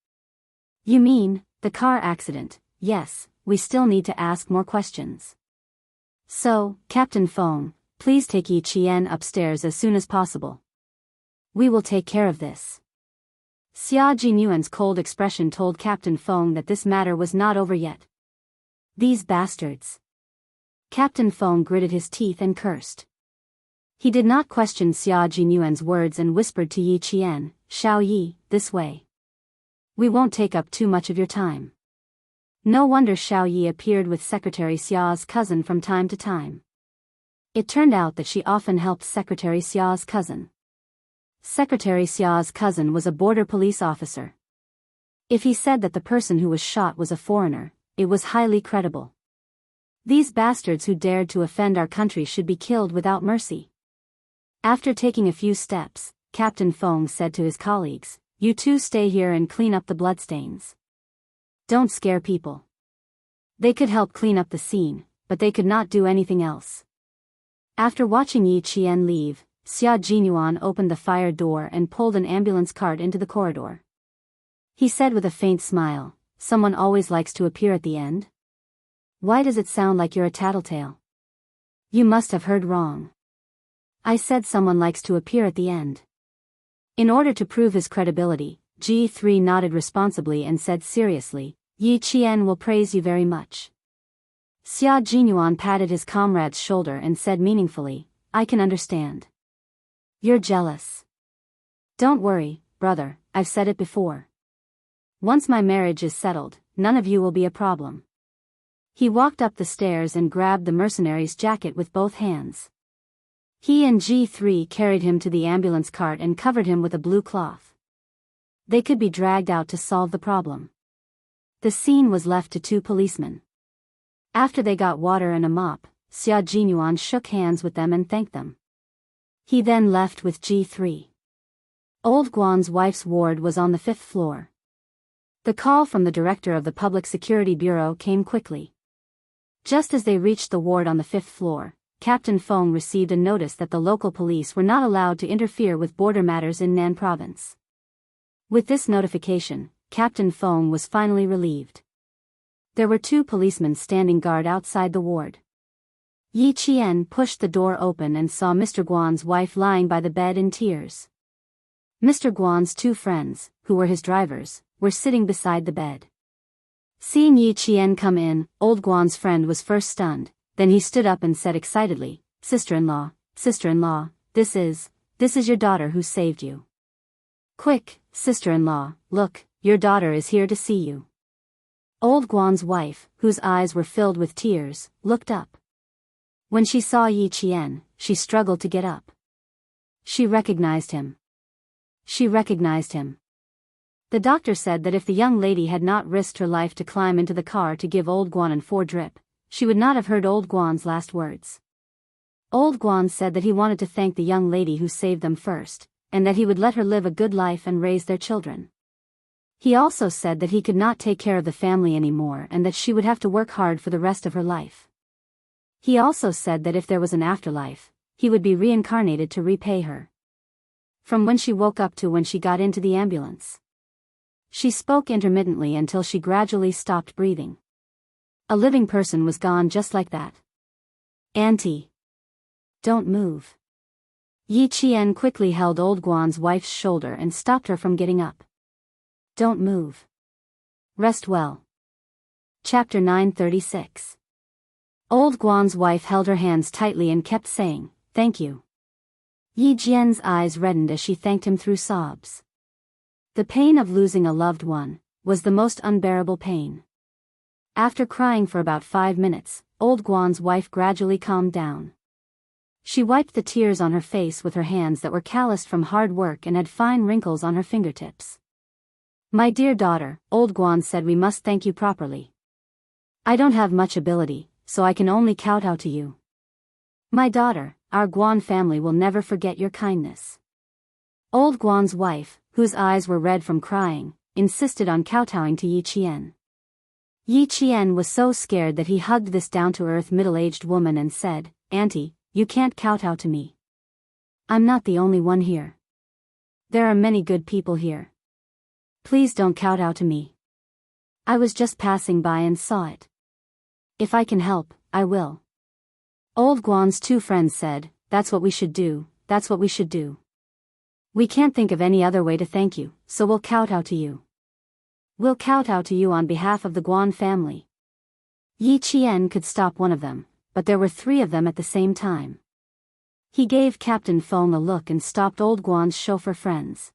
"You mean, the car accident?" "Yes, we still need to ask more questions. So, Captain Feng, please take Yi Qian upstairs as soon as possible. We will take care of this." Xia Jinyuan's cold expression told Captain Feng that this matter was not over yet. "These bastards." Captain Feng gritted his teeth and cursed. He did not question Xia Jinyuan's words and whispered to Yi Qian, "Xiao Yi, this way. We won't take up too much of your time." No wonder Xiao Yi appeared with Secretary Xia's cousin from time to time. It turned out that she often helped Secretary Xia's cousin. Secretary Xia's cousin was a border police officer. If he said that the person who was shot was a foreigner, it was highly credible. These bastards who dared to offend our country should be killed without mercy. After taking a few steps, Captain Feng said to his colleagues, "You two stay here and clean up the bloodstains. Don't scare people." They could help clean up the scene, but they could not do anything else. After watching Yi Qian leave, Xia Jinyuan opened the fire door and pulled an ambulance cart into the corridor. He said with a faint smile, "Someone always likes to appear at the end? Why does it sound like you're a tattletale? You must have heard wrong. I said someone likes to appear at the end." In order to prove his credibility, G3 nodded responsibly and said seriously, "Yi Qian will praise you very much." Xia Jinyuan patted his comrade's shoulder and said meaningfully, "I can understand. You're jealous. Don't worry, brother, I've said it before. Once my marriage is settled, none of you will be a problem." He walked up the stairs and grabbed the mercenary's jacket with both hands. He and G3 carried him to the ambulance cart and covered him with a blue cloth. They could be dragged out to solve the problem. The scene was left to two policemen. After they got water and a mop, Xia Jinyuan shook hands with them and thanked them. He then left with G3. Old Guan's wife's ward was on the 5th floor. The call from the director of the Public Security Bureau came quickly. Just as they reached the ward on the 5th floor, Captain Feng received a notice that the local police were not allowed to interfere with border matters in Nan province. With this notification, Captain Feng was finally relieved. There were two policemen standing guard outside the ward. Yi Qian pushed the door open and saw Mr. Guan's wife lying by the bed in tears. Mr. Guan's two friends, who were his drivers, were sitting beside the bed. Seeing Yi Qian come in, old Guan's friend was first stunned, then he stood up and said excitedly, Sister-in-law, this is your daughter who saved you. Quick, sister-in-law, look, your daughter is here to see you. Old Guan's wife, whose eyes were filled with tears, looked up. When she saw Yi Qian, she struggled to get up. She recognized him. The doctor said that if the young lady had not risked her life to climb into the car to give Old Guan an 4-drip, she would not have heard Old Guan's last words. Old Guan said that he wanted to thank the young lady who saved them first, and that he would let her live a good life and raise their children. He also said that he could not take care of the family anymore and that she would have to work hard for the rest of her life. He also said that if there was an afterlife, he would be reincarnated to repay her. From when she woke up to when she got into the ambulance. She spoke intermittently until she gradually stopped breathing. A living person was gone just like that. Auntie. Don't move. Yi Qian quickly held Old Guan's wife's shoulder and stopped her from getting up. Don't move. Rest well. Chapter 936. Old Guan's wife held her hands tightly and kept saying, thank you. Yi Jian's eyes reddened as she thanked him through sobs. The pain of losing a loved one was the most unbearable pain. After crying for about 5 minutes, Old Guan's wife gradually calmed down. She wiped the tears on her face with her hands that were calloused from hard work and had fine wrinkles on her fingertips. My dear daughter, Old Guan said we must thank you properly. I don't have much ability, so I can only kowtow to you. My daughter, our Guan family will never forget your kindness. Old Guan's wife, whose eyes were red from crying, insisted on kowtowing to Yi Qian. Yi Qian was so scared that he hugged this down-to-earth middle-aged woman and said, Auntie, you can't kowtow to me. I'm not the only one here. There are many good people here. Please don't kowtow to me. I was just passing by and saw it. If I can help, I will. Old Guan's two friends said, that's what we should do. We can't think of any other way to thank you, so we'll kowtow to you. We'll kowtow to you on behalf of the Guan family. Yi Qian could stop one of them, but there were 3 of them at the same time. He gave Captain Feng a look and stopped Old Guan's chauffeur friends.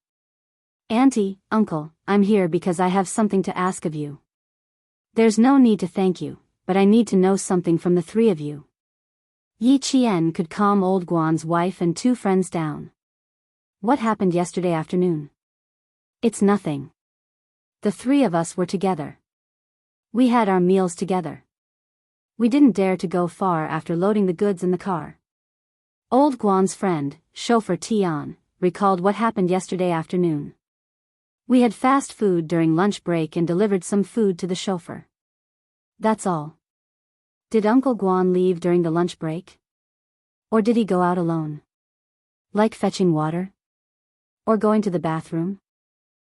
Auntie, uncle, I'm here because I have something to ask of you. There's no need to thank you, but I need to know something from the 3 of you. Yi Qian could calm Old Guan's wife and 2 friends down. What happened yesterday afternoon? It's nothing. The 3 of us were together. We had our meals together. We didn't dare to go far after loading the goods in the car. Old Guan's friend, chauffeur Tian, recalled what happened yesterday afternoon. We had fast food during lunch break and delivered some food to the chauffeur. That's all. Did Uncle Guan leave during the lunch break? Or did he go out alone? Like fetching water? Or going to the bathroom?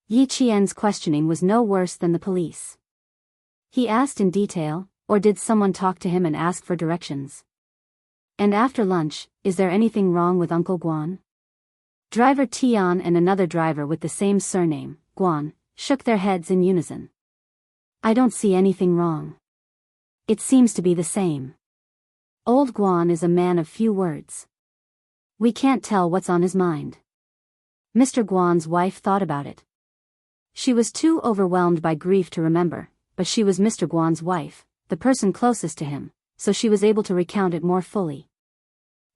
Yi Qian's questioning was no worse than the police. He asked in detail, or did someone talk to him and ask for directions? And after lunch, is there anything wrong with Uncle Guan? Driver Tian and another driver with the same surname, Guan, shook their heads in unison. I don't see anything wrong. It seems to be the same. Old Guan is a man of few words. We can't tell what's on his mind. Mr. Guan's wife thought about it. She was too overwhelmed by grief to remember, but she was Mr. Guan's wife, the person closest to him, so she was able to recount it more fully.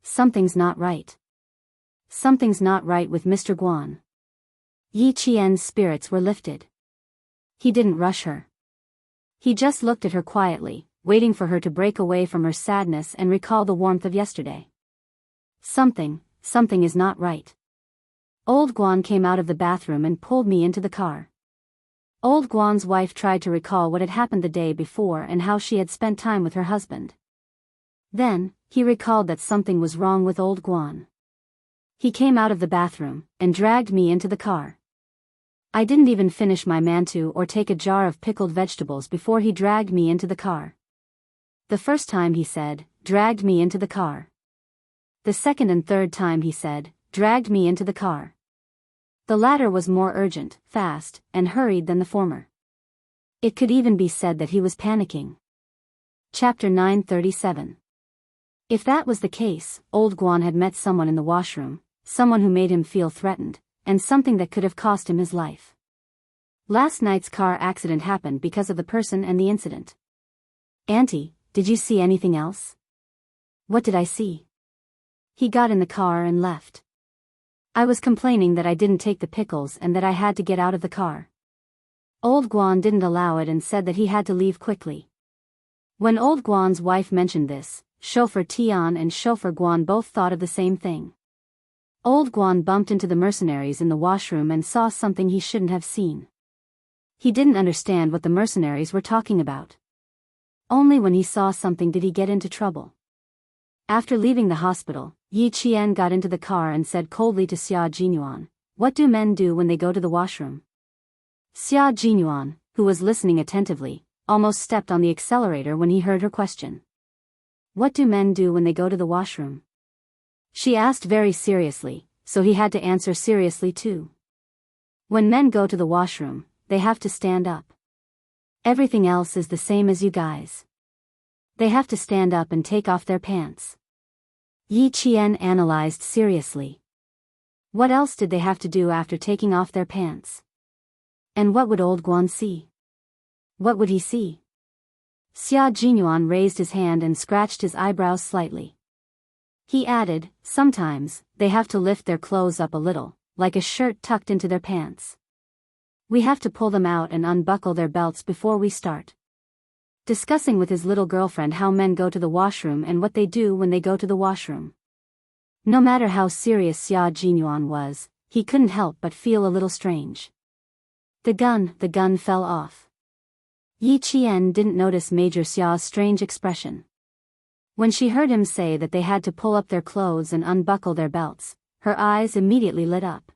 Something's not right. Something's not right with Mr. Guan. Yi Qian's spirits were lifted. He didn't rush her. He just looked at her quietly, waiting for her to break away from her sadness and recall the warmth of yesterday. Something is not right. Old Guan came out of the bathroom and pulled me into the car. Old Guan's wife tried to recall what had happened the day before and how she had spent time with her husband. Then, he recalled that something was wrong with Old Guan. He came out of the bathroom and dragged me into the car. I didn't even finish my mantou or take a jar of pickled vegetables before he dragged me into the car. The first time he said, dragged me into the car. The second and third time he said, dragged me into the car. The latter was more urgent, fast, and hurried than the former. It could even be said that he was panicking. Chapter 937. If that was the case, Old Guan had met someone in the washroom, someone who made him feel threatened, and something that could have cost him his life. Last night's car accident happened because of the person and the incident. Auntie, did you see anything else? What did I see? He got in the car and left. I was complaining that I didn't take the pickles and that I had to get out of the car. Old Guan didn't allow it and said that he had to leave quickly. When Old Guan's wife mentioned this, Chauffeur Tian and Chauffeur Guan both thought of the same thing. Old Guan bumped into the mercenaries in the washroom and saw something he shouldn't have seen. He didn't understand what the mercenaries were talking about. Only when he saw something did he get into trouble. After leaving the hospital, Yi Qian got into the car and said coldly to Xia Jinyuan, "What do men do when they go to the washroom?" Xia Jinyuan, who was listening attentively, almost stepped on the accelerator when he heard her question. What do men do when they go to the washroom? She asked very seriously, so he had to answer seriously too. When men go to the washroom, they have to stand up. Everything else is the same as you guys. They have to stand up and take off their pants. Yi Qian analyzed seriously. What else did they have to do after taking off their pants? And what would Old Guan see? What would he see? Xia Jinyuan raised his hand and scratched his eyebrows slightly. He added, sometimes, they have to lift their clothes up a little, like a shirt tucked into their pants. We have to pull them out and unbuckle their belts before we start. Discussing with his little girlfriend how men go to the washroom and what they do when they go to the washroom. No matter how serious Xia Jinyuan was, he couldn't help but feel a little strange. The gun fell off. Yi Qian didn't notice Major Xia's strange expression. When she heard him say that they had to pull up their clothes and unbuckle their belts, her eyes immediately lit up.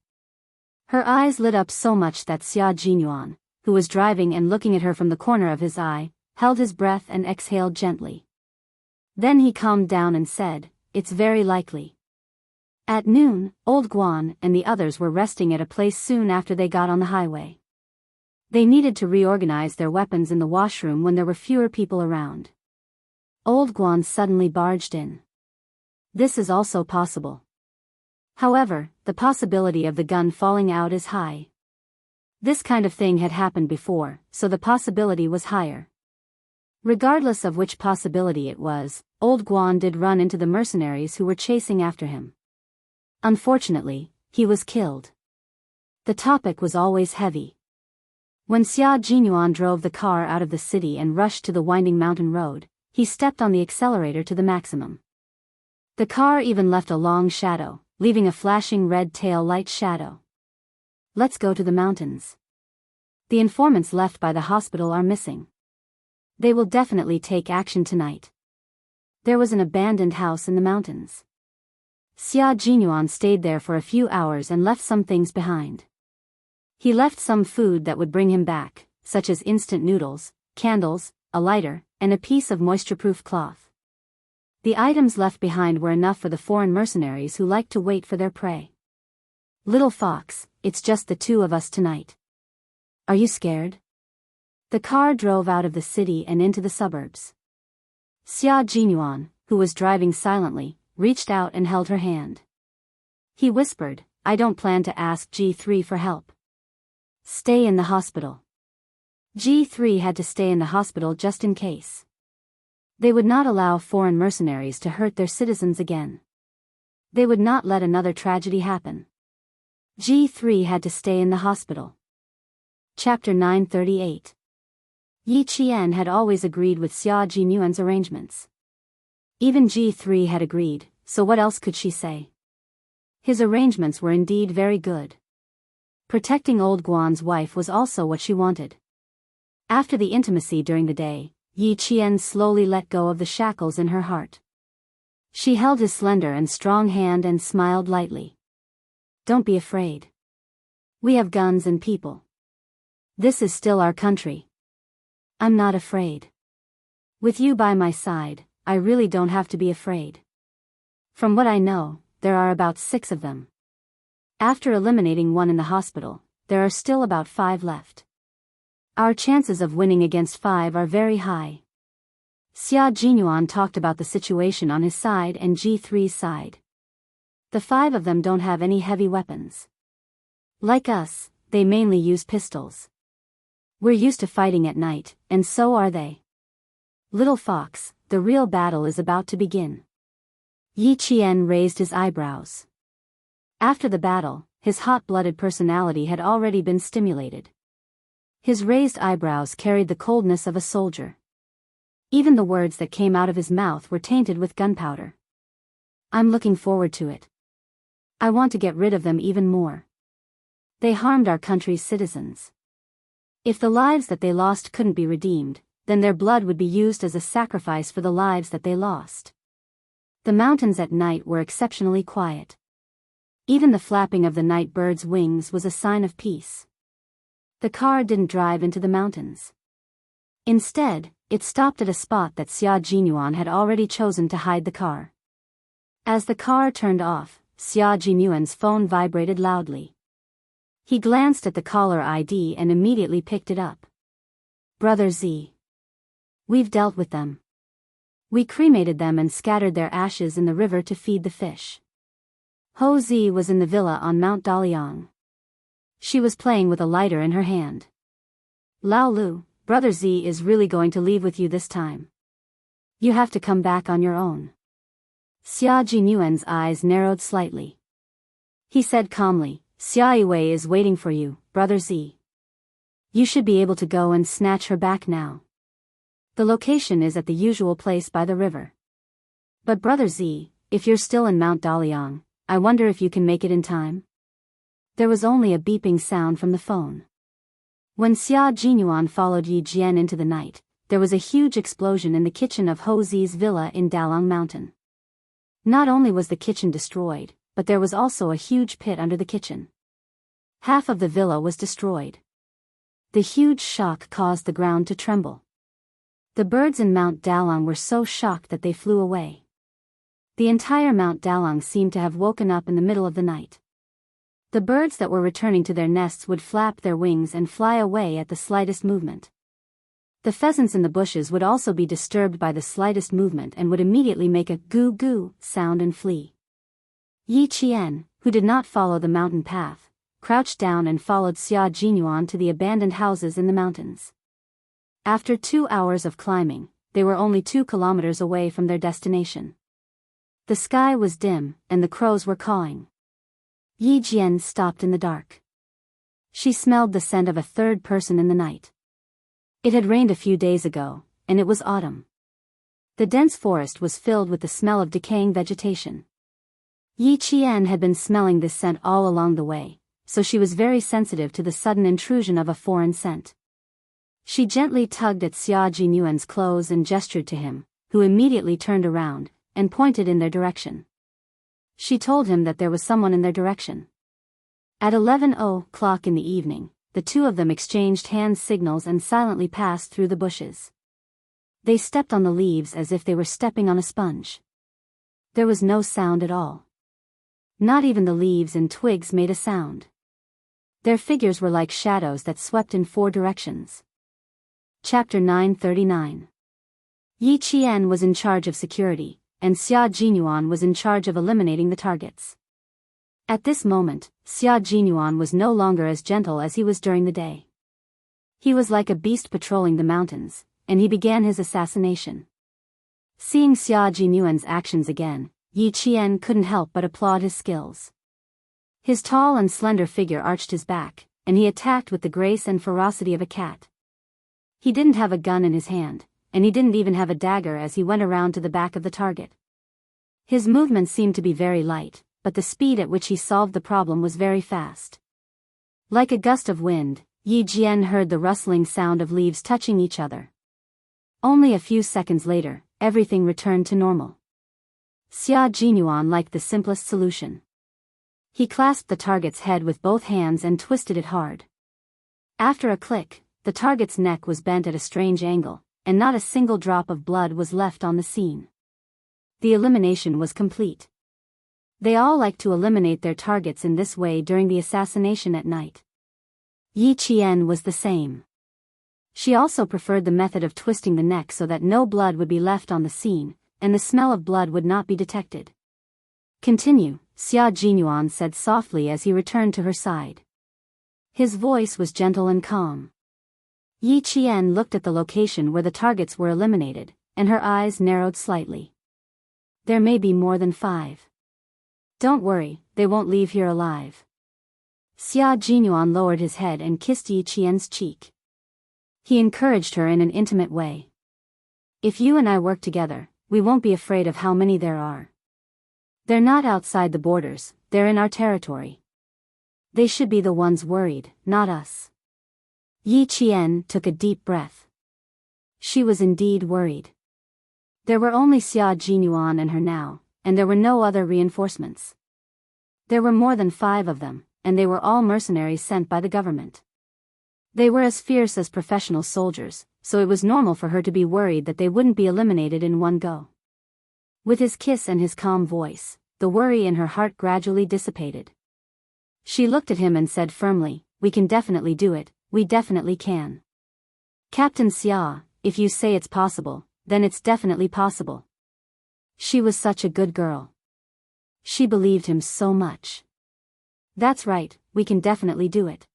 Her eyes lit up so much that Xia Jinyuan, who was driving and looking at her from the corner of his eye, held his breath and exhaled gently. Then he calmed down and said, "It's very likely." At noon, Old Guan and the others were resting at a place soon after they got on the highway. They needed to reorganize their weapons in the washroom when there were fewer people around. Old Guan suddenly barged in. This is also possible. However, the possibility of the gun falling out is high. This kind of thing had happened before, so the possibility was higher. Regardless of which possibility it was, Old Guan did run into the mercenaries who were chasing after him. Unfortunately, he was killed. The topic was always heavy. When Xia Jinyuan drove the car out of the city and rushed to the winding mountain road, he stepped on the accelerator to the maximum. The car even left a long shadow, leaving a flashing red tail light shadow. Let's go to the mountains. The informants left by the hospital are missing. They will definitely take action tonight. There was an abandoned house in the mountains. Xia Jinyuan stayed there for a few hours and left some things behind. He left some food that would bring him back, such as instant noodles, candles, a lighter, and a piece of moisture-proof cloth. The items left behind were enough for the foreign mercenaries who liked to wait for their prey. Little fox, it's just the two of us tonight. Are you scared? The car drove out of the city and into the suburbs. Xia Jinyuan, who was driving silently, reached out and held her hand. He whispered, "I don't plan to ask G3 for help. Stay in the hospital." G3 had to stay in the hospital just in case. They would not allow foreign mercenaries to hurt their citizens again. They would not let another tragedy happen. G3 had to stay in the hospital. Chapter 938. Yi Qian had always agreed with Xia Jinyuan's arrangements. Even G3 had agreed, so what else could she say? His arrangements were indeed very good. Protecting old Guan's wife was also what she wanted. After the intimacy during the day, Yi Qian slowly let go of the shackles in her heart. She held his slender and strong hand and smiled lightly. Don't be afraid. We have guns and people. This is still our country. I'm not afraid. With you by my side, I really don't have to be afraid. From what I know, there are about 6 of them. After eliminating one in the hospital, there are still about 5 left. Our chances of winning against 5 are very high. Xia Jinyuan talked about the situation on his side and G3's side. The 5 of them don't have any heavy weapons. Like us, they mainly use pistols. We're used to fighting at night, and so are they. Little fox, the real battle is about to begin. Yi Qian raised his eyebrows. After the battle, his hot-blooded personality had already been stimulated. His raised eyebrows carried the coldness of a soldier. Even the words that came out of his mouth were tainted with gunpowder. I'm looking forward to it. I want to get rid of them even more. They harmed our country's citizens. If the lives that they lost couldn't be redeemed, then their blood would be used as a sacrifice for the lives that they lost. The mountains at night were exceptionally quiet. Even the flapping of the night bird's wings was a sign of peace. The car didn't drive into the mountains. Instead, it stopped at a spot that Xia Jinyuan had already chosen to hide the car. As the car turned off, Xia Jinyuan's phone vibrated loudly. He glanced at the caller ID and immediately picked it up. Brother Z. We've dealt with them. We cremated them and scattered their ashes in the river to feed the fish. Ho Zi was in the villa on Mount Daliang. She was playing with a lighter in her hand. Lao Lu, Brother Z is really going to leave with you this time. You have to come back on your own. Xia Jinyuan's eyes narrowed slightly. He said calmly, Xia Yiwei is waiting for you, Brother Z. You should be able to go and snatch her back now. The location is at the usual place by the river. But Brother Z, if you're still in Mount Daliang, I wonder if you can make it in time? There was only a beeping sound from the phone. When Xia Jinyuan followed Yi Jian into the night, there was a huge explosion in the kitchen of Ho Zi's villa in Dalang Mountain. Not only was the kitchen destroyed, but there was also a huge pit under the kitchen. Half of the villa was destroyed. The huge shock caused the ground to tremble. The birds in Mount Dalang were so shocked that they flew away. The entire Mount Dalang seemed to have woken up in the middle of the night. The birds that were returning to their nests would flap their wings and fly away at the slightest movement. The pheasants in the bushes would also be disturbed by the slightest movement and would immediately make a goo-goo sound and flee. Yi Qian, who did not follow the mountain path, crouched down and followed Xia Jinyuan to the abandoned houses in the mountains. After 2 hours of climbing, they were only 2 kilometers away from their destination. The sky was dim, and the crows were cawing. Yi Jian stopped in the dark. She smelled the scent of a third person in the night. It had rained a few days ago, and it was autumn. The dense forest was filled with the smell of decaying vegetation. Yi Qian had been smelling this scent all along the way, so she was very sensitive to the sudden intrusion of a foreign scent. She gently tugged at Xia Jinyuan's clothes and gestured to him, who immediately turned around and pointed in their direction. She told him that there was someone in their direction. At 11:00 in the evening, the two of them exchanged hand signals and silently passed through the bushes. They stepped on the leaves as if they were stepping on a sponge. There was no sound at all. Not even the leaves and twigs made a sound. Their figures were like shadows that swept in 4 directions. Chapter 939. Yi Qian was in charge of security, and Xia Jinyuan was in charge of eliminating the targets. At this moment, Xia Jinyuan was no longer as gentle as he was during the day. He was like a beast patrolling the mountains, and he began his assassination. Seeing Xia Jinyuan's actions again, Yi Qian couldn't help but applaud his skills. His tall and slender figure arched his back, and he attacked with the grace and ferocity of a cat. He didn't have a gun in his hand, and he didn't even have a dagger as he went around to the back of the target. His movements seemed to be very light, but the speed at which he solved the problem was very fast. Like a gust of wind, Yi Jian heard the rustling sound of leaves touching each other. Only a few seconds later, everything returned to normal. Xia Jinyuan liked the simplest solution. He clasped the target's head with both hands and twisted it hard. After a click, the target's neck was bent at a strange angle, and not a single drop of blood was left on the scene. The elimination was complete. They all like to eliminate their targets in this way during the assassination at night. Yi Qian was the same. She also preferred the method of twisting the neck so that no blood would be left on the scene, and the smell of blood would not be detected. Continue, Xia Jinyuan said softly as he returned to her side. His voice was gentle and calm. Yi Qian looked at the location where the targets were eliminated, and her eyes narrowed slightly. There may be more than 5. Don't worry, they won't leave here alive. Xia Jinyuan lowered his head and kissed Yi Qian's cheek. He encouraged her in an intimate way. If you and I work together, we won't be afraid of how many there are. They're not outside the borders, they're in our territory. They should be the ones worried, not us. Yi Qian took a deep breath. She was indeed worried. There were only Xia Jinyuan and her now, and there were no other reinforcements. There were more than 5 of them, and they were all mercenaries sent by the government. They were as fierce as professional soldiers, so it was normal for her to be worried that they wouldn't be eliminated in one go. With his kiss and his calm voice, the worry in her heart gradually dissipated. She looked at him and said firmly, "We can definitely do it, we definitely can. Captain Xia, if you say it's possible, then it's definitely possible." She was such a good girl. She believed him so much. "That's right, we can definitely do it.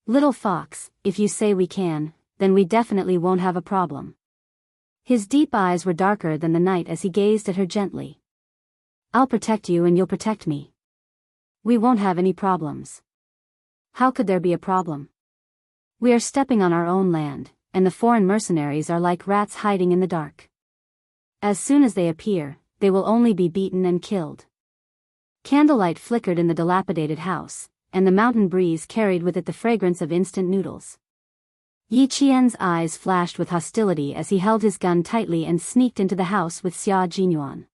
Little fox, if you say we can, then we definitely won't have a problem." His deep eyes were darker than the night as he gazed at her gently. "I'll protect you and you'll protect me. We won't have any problems." How could there be a problem? We are stepping on our own land, and the foreign mercenaries are like rats hiding in the dark. As soon as they appear, they will only be beaten and killed. Candlelight flickered in the dilapidated house, and the mountain breeze carried with it the fragrance of instant noodles. Yi Qian's eyes flashed with hostility as he held his gun tightly and sneaked into the house with Xia Jinyuan.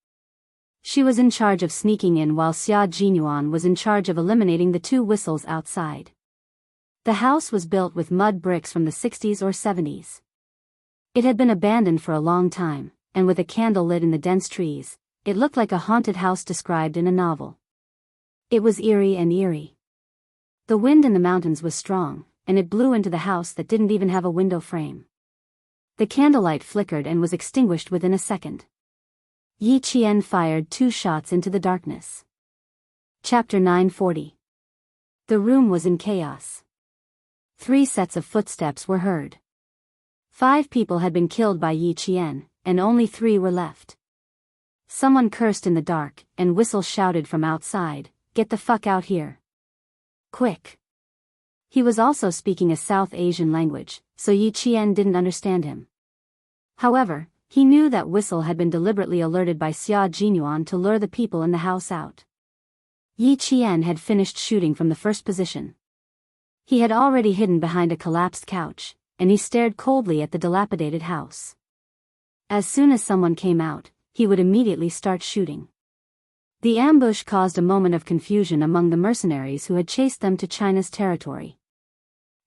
She was in charge of sneaking in while Xia Jinyuan was in charge of eliminating the 2 whistles outside. The house was built with mud bricks from the 60s or 70s. It had been abandoned for a long time, and with a candle lit in the dense trees, it looked like a haunted house described in a novel. It was eerie and eerie. The wind in the mountains was strong, and it blew into the house that didn't even have a window frame. The candlelight flickered and was extinguished within a second. Yi Qian fired 2 shots into the darkness. Chapter 940. The room was in chaos. 3 sets of footsteps were heard. 5 people had been killed by Yi Qian, and only 3 were left. Someone cursed in the dark, and Whistle shouted from outside, "Get the fuck out here. Quick." He was also speaking a South Asian language, so Yi Qian didn't understand him. However, he knew that Whistle had been deliberately alerted by Xia Jinyuan to lure the people in the house out. Yi Qian had finished shooting from the first position. He had already hidden behind a collapsed couch, and he stared coldly at the dilapidated house. As soon as someone came out, he would immediately start shooting. The ambush caused a moment of confusion among the mercenaries who had chased them to China's territory.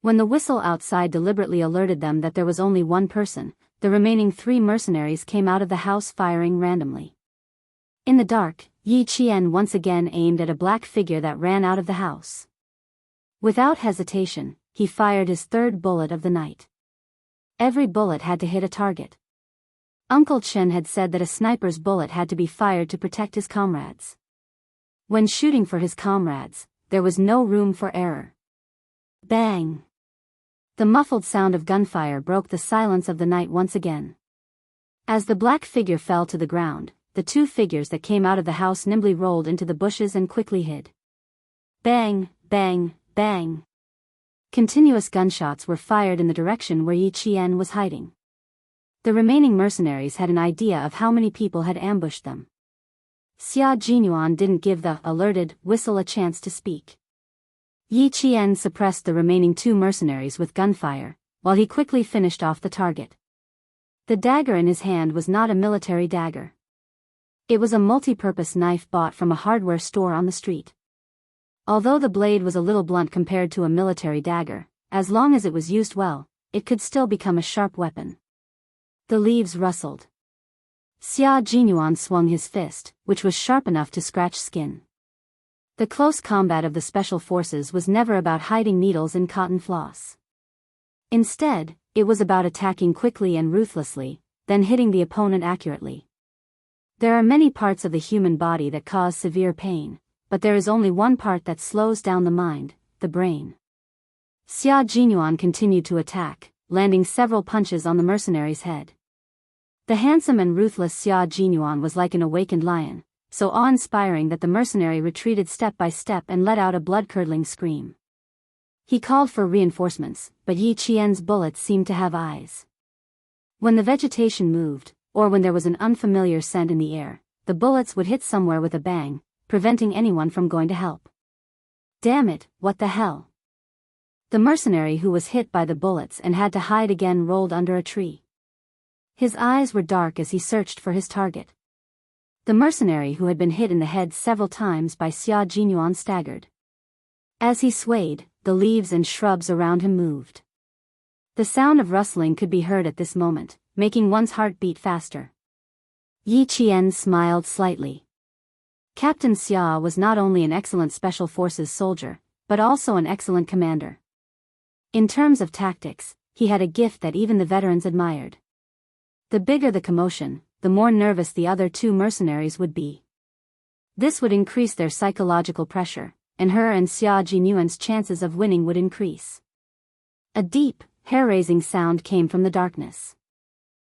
When the whistle outside deliberately alerted them that there was only 1 person, the remaining 3 mercenaries came out of the house firing randomly. In the dark, Yi Qian once again aimed at a black figure that ran out of the house. Without hesitation, he fired his 3rd bullet of the night. Every bullet had to hit a target. Uncle Chen had said that a sniper's bullet had to be fired to protect his comrades. When shooting for his comrades, there was no room for error. Bang! The muffled sound of gunfire broke the silence of the night once again. As the black figure fell to the ground, the the two figures that came out of the house nimbly rolled into the bushes and quickly hid. Bang, bang, bang. Continuous gunshots were fired in the direction where Yi Qian was hiding. The remaining mercenaries had an idea of how many people had ambushed them. Xia Jinyuan didn't give the alerted whistle a chance to speak. Yi Qian suppressed the remaining two mercenaries with gunfire, while he quickly finished off the target. The dagger in his hand was not a military dagger. It was a multi-purpose knife bought from a hardware store on the street. Although the blade was a little blunt compared to a military dagger, as long as it was used well, it could still become a sharp weapon. The leaves rustled. Xia Jinyuan swung his fist, which was sharp enough to scratch skin. The close combat of the special forces was never about hiding needles in cotton floss. Instead, it was about attacking quickly and ruthlessly, then hitting the opponent accurately. There are many parts of the human body that cause severe pain, but there is only one part that slows down the mind, the brain. Xia Jinyuan continued to attack, landing several punches on the mercenary's head. The handsome and ruthless Xia Jinyuan was like an awakened lion, so awe-inspiring that the mercenary retreated step by step and let out a blood-curdling scream. He called for reinforcements, but Yi Qian's bullets seemed to have eyes. When the vegetation moved, or when there was an unfamiliar scent in the air, the bullets would hit somewhere with a bang, preventing anyone from going to help. Damn it, what the hell? The mercenary who was hit by the bullets and had to hide again rolled under a tree. His eyes were dark as he searched for his target. The mercenary who had been hit in the head several times by Xia Jinyuan staggered. As he swayed, the leaves and shrubs around him moved. The sound of rustling could be heard at this moment, making one's heart beat faster. Yi Qian smiled slightly. Captain Xia was not only an excellent special forces soldier, but also an excellent commander. In terms of tactics, he had a gift that even the veterans admired. The bigger the commotion, the more nervous the other two mercenaries would be. This would increase their psychological pressure, and her and Xia Jinyuan's chances of winning would increase. A deep, hair-raising sound came from the darkness.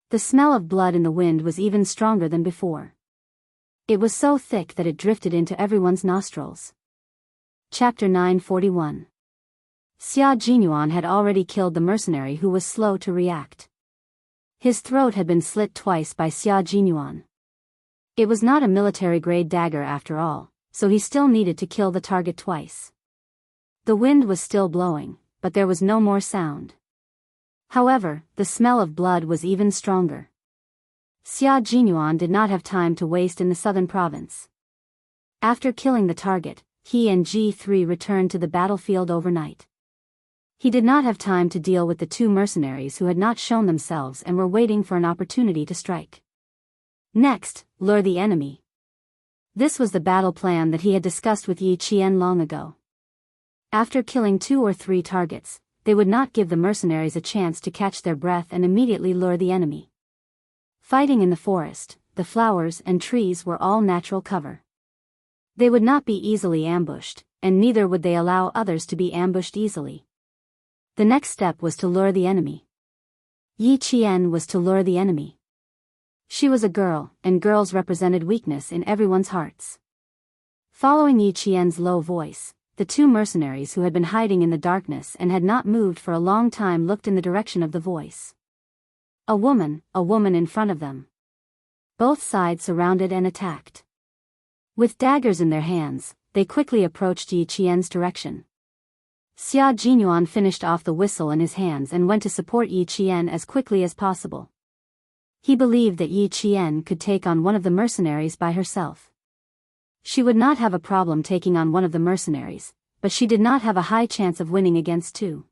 The smell of blood in the wind was even stronger than before. It was so thick that it drifted into everyone's nostrils. Chapter 941. Xia Jinyuan had already killed the mercenary who was slow to react. His throat had been slit twice by Xia Jinyuan. It was not a military-grade dagger after all, so he still needed to kill the target twice. The wind was still blowing, but there was no more sound. However, the smell of blood was even stronger. Xia Jinyuan did not have time to waste in the southern province. After killing the target, he and G3 returned to the battlefield overnight. He did not have time to deal with the two mercenaries who had not shown themselves and were waiting for an opportunity to strike. Next, lure the enemy. This was the battle plan that he had discussed with Yi Qian long ago. After killing 2 or 3 targets, they would not give the mercenaries a chance to catch their breath and immediately lure the enemy. Fighting in the forest, the flowers and trees were all natural cover. They would not be easily ambushed, and neither would they allow others to be ambushed easily. The next step was to lure the enemy. Yi Qian was to lure the enemy. She was a girl, and girls represented weakness in everyone's hearts. Following Yi Qian's low voice, the two mercenaries who had been hiding in the darkness and had not moved for a long time looked in the direction of the voice. A woman in front of them. Both sides surrounded and attacked. With daggers in their hands, they quickly approached Yi Qian's direction. Xia Jinyuan finished off the whistle in his hands and went to support Yi Qian as quickly as possible. He believed that Yi Qian could take on one of the mercenaries by herself. She would not have a problem taking on one of the mercenaries, but she did not have a high chance of winning against 2.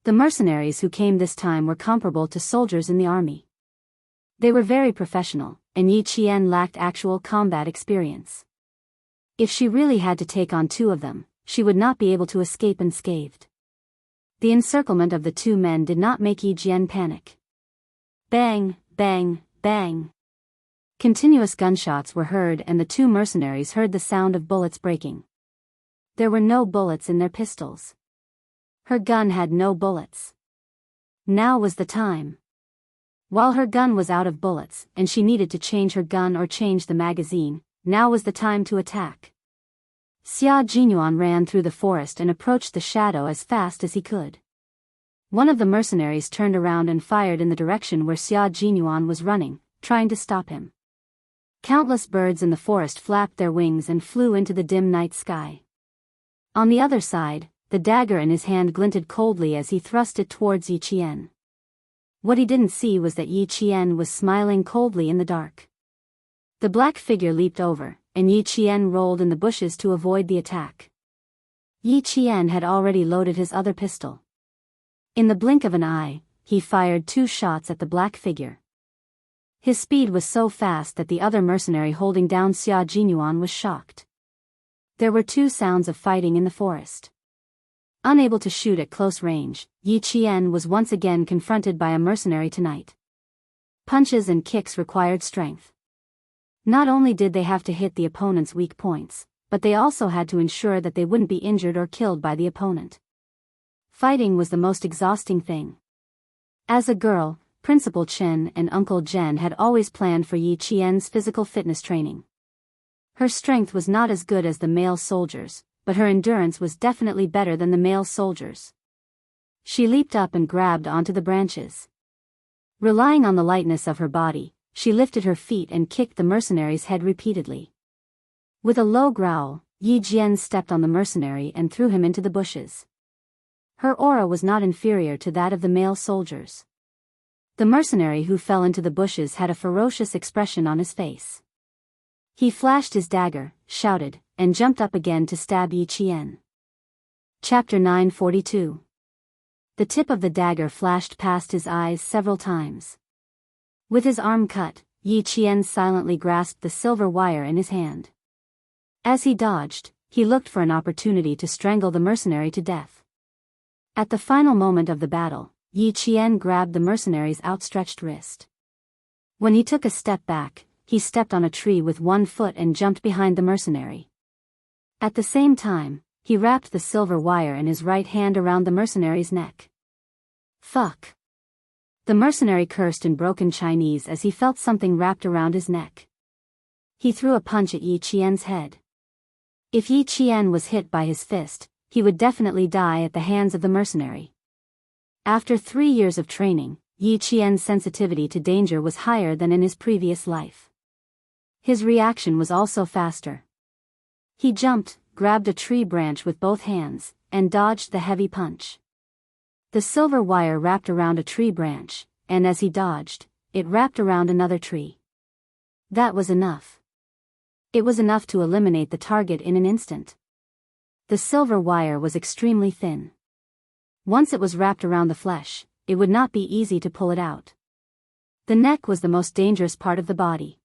The mercenaries who came this time were comparable to soldiers in the army. They were very professional, and Yi Qian lacked actual combat experience. If she really had to take on 2 of them, she would not be able to escape unscathed. The encirclement of the 2 men did not make Yi Qian panic. Bang, bang, bang. Continuous gunshots were heard and the 2 mercenaries heard the sound of bullets breaking. There were no bullets in their pistols. Her gun had no bullets. Now was the time. While her gun was out of bullets, and she needed to change her gun or change the magazine, now was the time to attack. Xia Jinyuan ran through the forest and approached the shadow as fast as he could. One of the mercenaries turned around and fired in the direction where Xia Jinyuan was running, trying to stop him. Countless birds in the forest flapped their wings and flew into the dim night sky. On the other side, the dagger in his hand glinted coldly as he thrust it towards Yi Qian. What he didn't see was that Yi Qian was smiling coldly in the dark. The black figure leaped over, and Yi Qian rolled in the bushes to avoid the attack. Yi Qian had already loaded his other pistol. In the blink of an eye, he fired 2 shots at the black figure. His speed was so fast that the other mercenary holding down Xia Jinyuan was shocked. There were 2 sounds of fighting in the forest. Unable to shoot at close range, Yi Qian was once again confronted by a mercenary tonight. Punches and kicks required strength. Not only did they have to hit the opponent's weak points, but they also had to ensure that they wouldn't be injured or killed by the opponent. Fighting was the most exhausting thing. As a girl, Principal Chen and Uncle Zhen had always planned for Yi Qian's physical fitness training. Her strength was not as good as the male soldiers, but her endurance was definitely better than the male soldiers. She leaped up and grabbed onto the branches. Relying on the lightness of her body, she lifted her feet and kicked the mercenary's head repeatedly. With a low growl, Yi Jian stepped on the mercenary and threw him into the bushes. Her aura was not inferior to that of the male soldiers. The mercenary who fell into the bushes had a ferocious expression on his face. He flashed his dagger, shouted, and jumped up again to stab Yi Qian. Chapter 942. The tip of the dagger flashed past his eyes several times. With his arm cut, Yi Qian silently grasped the silver wire in his hand. As he dodged, he looked for an opportunity to strangle the mercenary to death. At the final moment of the battle, Yi Qian grabbed the mercenary's outstretched wrist. When he took a step back, he stepped on a tree with 1 foot and jumped behind the mercenary. At the same time, he wrapped the silver wire in his right hand around the mercenary's neck. Fuck! The mercenary cursed in broken Chinese as he felt something wrapped around his neck. He threw a punch at Yi Qian's head. If Yi Qian was hit by his fist, he would definitely die at the hands of the mercenary. After 3 years of training, Yi Qian's sensitivity to danger was higher than in his previous life. His reaction was also faster. He jumped, grabbed a tree branch with both hands, and dodged the heavy punch. The silver wire wrapped around a tree branch, and as he dodged, it wrapped around another tree. That was enough. It was enough to eliminate the target in an instant. The silver wire was extremely thin. Once it was wrapped around the flesh, it would not be easy to pull it out. The neck was the most dangerous part of the body.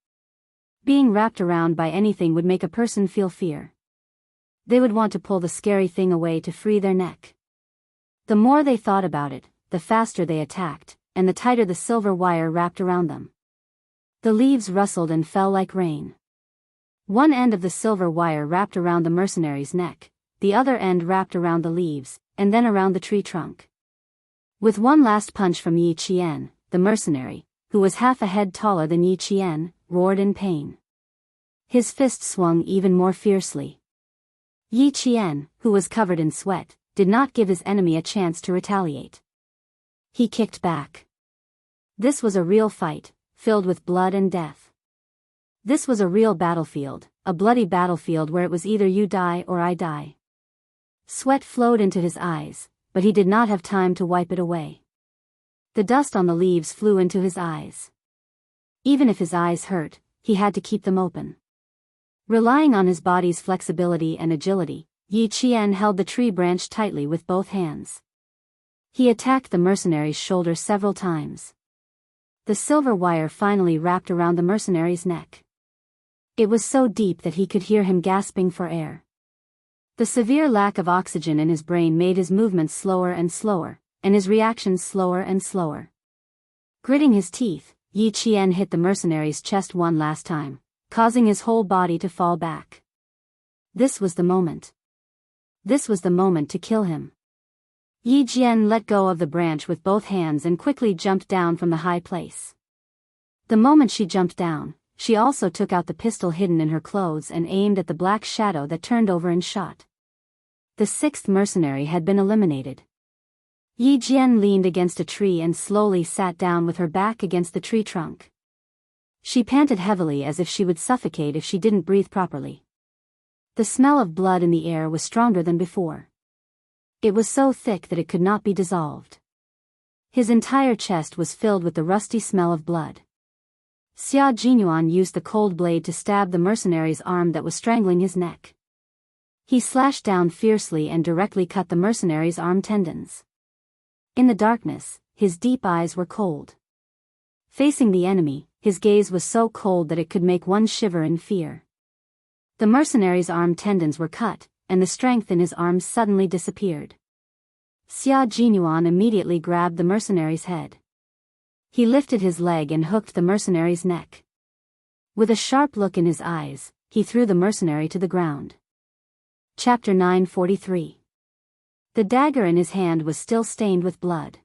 Being wrapped around by anything would make a person feel fear. They would want to pull the scary thing away to free their neck. The more they thought about it, the faster they attacked, and the tighter the silver wire wrapped around them. The leaves rustled and fell like rain. One end of the silver wire wrapped around the mercenary's neck, the other end wrapped around the leaves, and then around the tree trunk. With one last punch from Yi Qian, the mercenary, who was half a head taller than Yi Qian, roared in pain. His fist swung even more fiercely. Yi Qian, who was covered in sweat, did not give his enemy a chance to retaliate. He kicked back. This was a real fight, filled with blood and death. This was a real battlefield, a bloody battlefield where it was either you die or I die. Sweat flowed into his eyes, but he did not have time to wipe it away. The dust on the leaves flew into his eyes. Even if his eyes hurt, he had to keep them open. Relying on his body's flexibility and agility, Yi Qian held the tree branch tightly with both hands. He attacked the mercenary's shoulder several times. The silver wire finally wrapped around the mercenary's neck. It was so deep that he could hear him gasping for air. The severe lack of oxygen in his brain made his movements slower and slower, and his reactions slower and slower. Gritting his teeth, Yi Qian hit the mercenary's chest one last time, causing his whole body to fall back. This was the moment. This was the moment to kill him. Yi Jian let go of the branch with both hands and quickly jumped down from the high place. The moment she jumped down, she also took out the pistol hidden in her clothes and aimed at the black shadow that turned over and shot. The sixth mercenary had been eliminated. Yi Jian leaned against a tree and slowly sat down with her back against the tree trunk. She panted heavily as if she would suffocate if she didn't breathe properly. The smell of blood in the air was stronger than before. It was so thick that it could not be dissolved. His entire chest was filled with the rusty smell of blood. Xia Jinyuan used the cold blade to stab the mercenary's arm that was strangling his neck. He slashed down fiercely and directly cut the mercenary's arm tendons. In the darkness, his deep eyes were cold. Facing the enemy, his gaze was so cold that it could make one shiver in fear. The mercenary's arm tendons were cut, and the strength in his arms suddenly disappeared. Xia Jinyuan immediately grabbed the mercenary's head. He lifted his leg and hooked the mercenary's neck. With a sharp look in his eyes, he threw the mercenary to the ground. Chapter 943. The dagger in his hand was still stained with blood.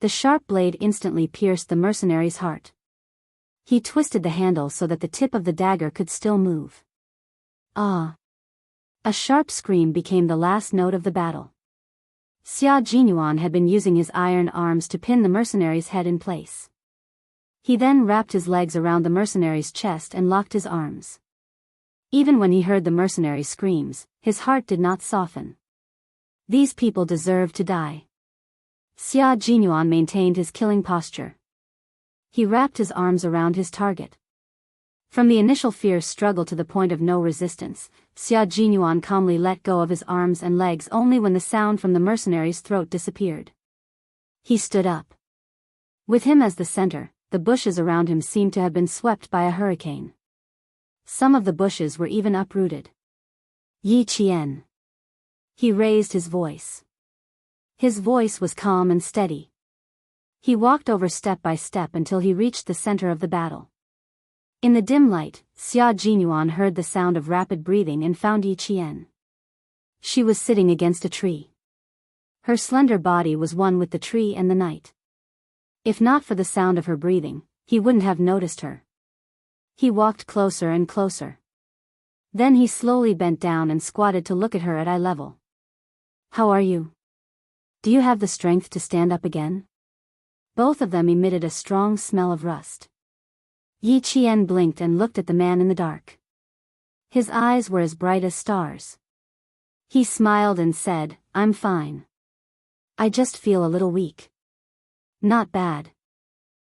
The sharp blade instantly pierced the mercenary's heart. He twisted the handle so that the tip of the dagger could still move. Ah! A sharp scream became the last note of the battle. Xia Jinyuan had been using his iron arms to pin the mercenary's head in place. He then wrapped his legs around the mercenary's chest and locked his arms. Even when he heard the mercenary's screams, his heart did not soften. These people deserved to die. Xia Jinyuan maintained his killing posture. He wrapped his arms around his target. From the initial fierce struggle to the point of no resistance, Xia Jinyuan calmly let go of his arms and legs only when the sound from the mercenary's throat disappeared. He stood up. With him as the center, the bushes around him seemed to have been swept by a hurricane. Some of the bushes were even uprooted. Yi Qian. He raised his voice. His voice was calm and steady. He walked over step by step until he reached the center of the battle. In the dim light, Xia Jinyuan heard the sound of rapid breathing and found Yi Qian. She was sitting against a tree. Her slender body was one with the tree and the night. If not for the sound of her breathing, he wouldn't have noticed her. He walked closer and closer. Then he slowly bent down and squatted to look at her at eye level. "How are you? Do you have the strength to stand up again?" Both of them emitted a strong smell of rust. Yi Qian blinked and looked at the man in the dark. His eyes were as bright as stars. He smiled and said, "I'm fine. I just feel a little weak." "Not bad."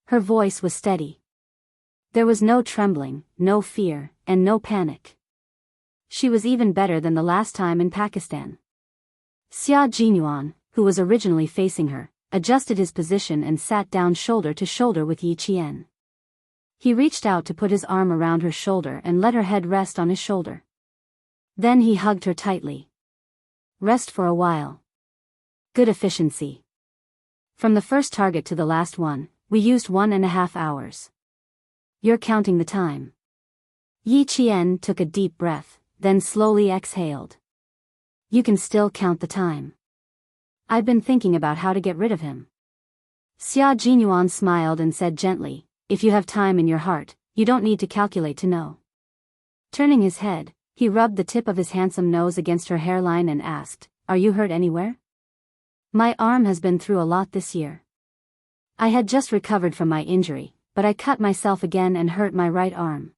Her voice was steady. There was no trembling, no fear, and no panic. She was even better than the last time in Pakistan. Xia Jinyuan, who was originally facing her, adjusted his position and sat down shoulder to shoulder with Yi Qian. He reached out to put his arm around her shoulder and let her head rest on his shoulder. Then he hugged her tightly. "Rest for a while. Good efficiency. From the first target to the last one, we used 1.5 hours. You're counting the time." Yi Qian took a deep breath, then slowly exhaled. "You can still count the time. I've been thinking about how to get rid of him." Xia Jinyuan smiled and said gently, "If you have time in your heart, you don't need to calculate to know." Turning his head, he rubbed the tip of his handsome nose against her hairline and asked, "Are you hurt anywhere?" "My arm has been through a lot this year. I had just recovered from my injury, but I cut myself again and hurt my right arm."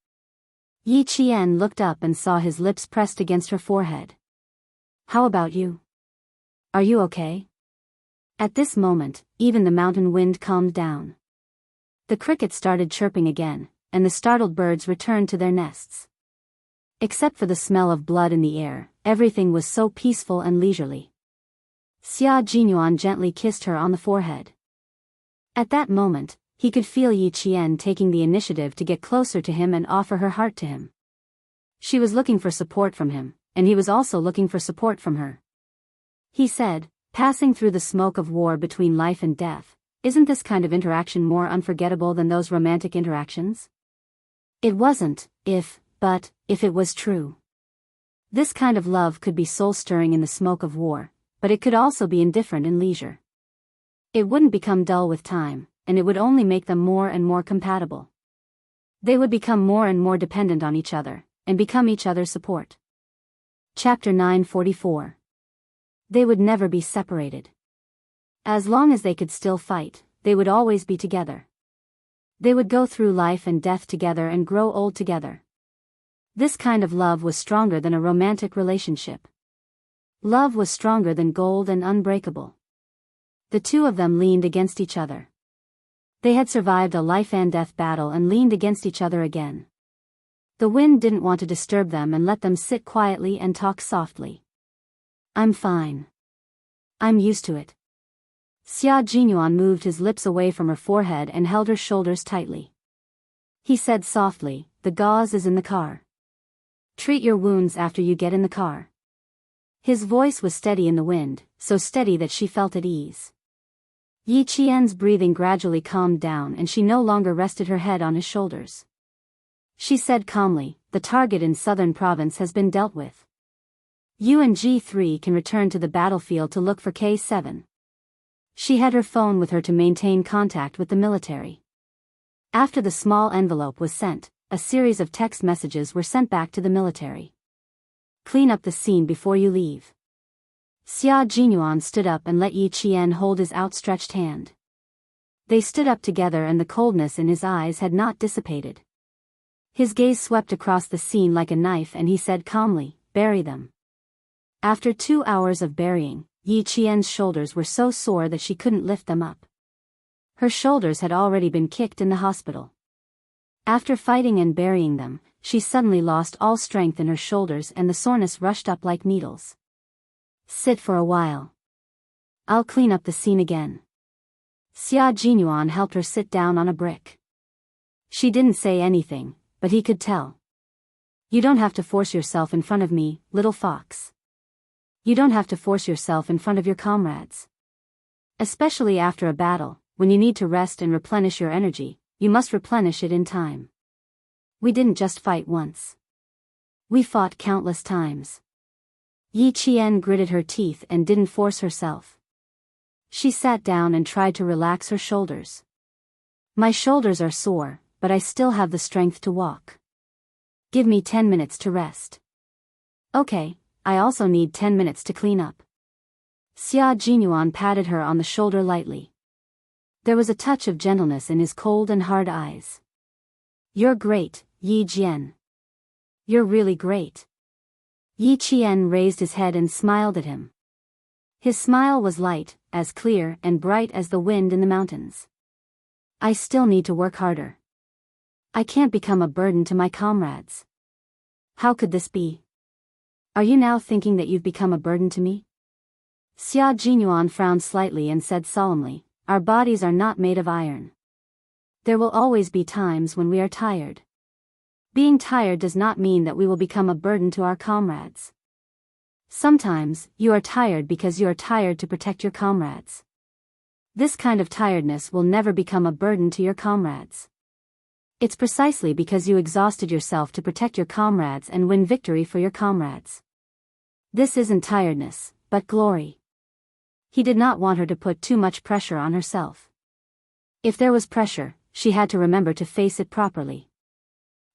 Yi Qian looked up and saw his lips pressed against her forehead. "How about you? Are you okay?" At this moment, even the mountain wind calmed down. The crickets started chirping again, and the startled birds returned to their nests. Except for the smell of blood in the air, everything was so peaceful and leisurely. Xia Jinyuan gently kissed her on the forehead. At that moment, he could feel Yi Qian taking the initiative to get closer to him and offer her heart to him. She was looking for support from him, and he was also looking for support from her. He said, "Passing through the smoke of war between life and death, isn't this kind of interaction more unforgettable than those romantic interactions?" It wasn't, but if it was true. This kind of love could be soul-stirring in the smoke of war, but it could also be indifferent in leisure. It wouldn't become dull with time, and it would only make them more and more compatible. They would become more and more dependent on each other, and become each other's support. Chapter 944. They would never be separated. As long as they could still fight, they would always be together. They would go through life and death together and grow old together. This kind of love was stronger than a romantic relationship. Love was stronger than gold and unbreakable. The two of them leaned against each other. They had survived a life and death battle and leaned against each other again. The wind didn't want to disturb them and let them sit quietly and talk softly. I'm fine. I'm used to it. Xia Jinyuan moved his lips away from her forehead and held her shoulders tightly. He said softly, the gauze is in the car. Treat your wounds after you get in the car. His voice was steady in the wind, so steady that she felt at ease. Yi Qian's breathing gradually calmed down and she no longer rested her head on his shoulders. She said calmly, the target in southern province has been dealt with. You and G3 can return to the battlefield to look for K7. She had her phone with her to maintain contact with the military. After the small envelope was sent, a series of text messages were sent back to the military. Clean up the scene before you leave. Xia Jinyuan stood up and let Yi Qian hold his outstretched hand. They stood up together and the coldness in his eyes had not dissipated. His gaze swept across the scene like a knife and he said calmly, bury them. After 2 hours of burying, Yi Qian's shoulders were so sore that she couldn't lift them up. Her shoulders had already been kicked in the hospital. After fighting and burying them, she suddenly lost all strength in her shoulders and the soreness rushed up like needles. Sit for a while. I'll clean up the scene again. Xia Jinyuan helped her sit down on a brick. She didn't say anything, but he could tell. You don't have to force yourself in front of me, little fox. You don't have to force yourself in front of your comrades. Especially after a battle, when you need to rest and replenish your energy, you must replenish it in time. We didn't just fight once. We fought countless times. Yi Qian gritted her teeth and didn't force herself. She sat down and tried to relax her shoulders. My shoulders are sore, but I still have the strength to walk. Give me 10 minutes to rest. Okay. I also need 10 minutes to clean up. Xia Jinyuan patted her on the shoulder lightly. There was a touch of gentleness in his cold and hard eyes. You're great, Yi Jian. You're really great. Yi Qian raised his head and smiled at him. His smile was light, as clear and bright as the wind in the mountains. I still need to work harder. I can't become a burden to my comrades. How could this be? Are you now thinking that you've become a burden to me? Xia Jinyuan frowned slightly and said solemnly, our bodies are not made of iron. There will always be times when we are tired. Being tired does not mean that we will become a burden to our comrades. Sometimes, you are tired because you are tired to protect your comrades. This kind of tiredness will never become a burden to your comrades. It's precisely because you exhausted yourself to protect your comrades and win victory for your comrades. This isn't tiredness, but glory. He did not want her to put too much pressure on herself. If there was pressure, she had to remember to face it properly.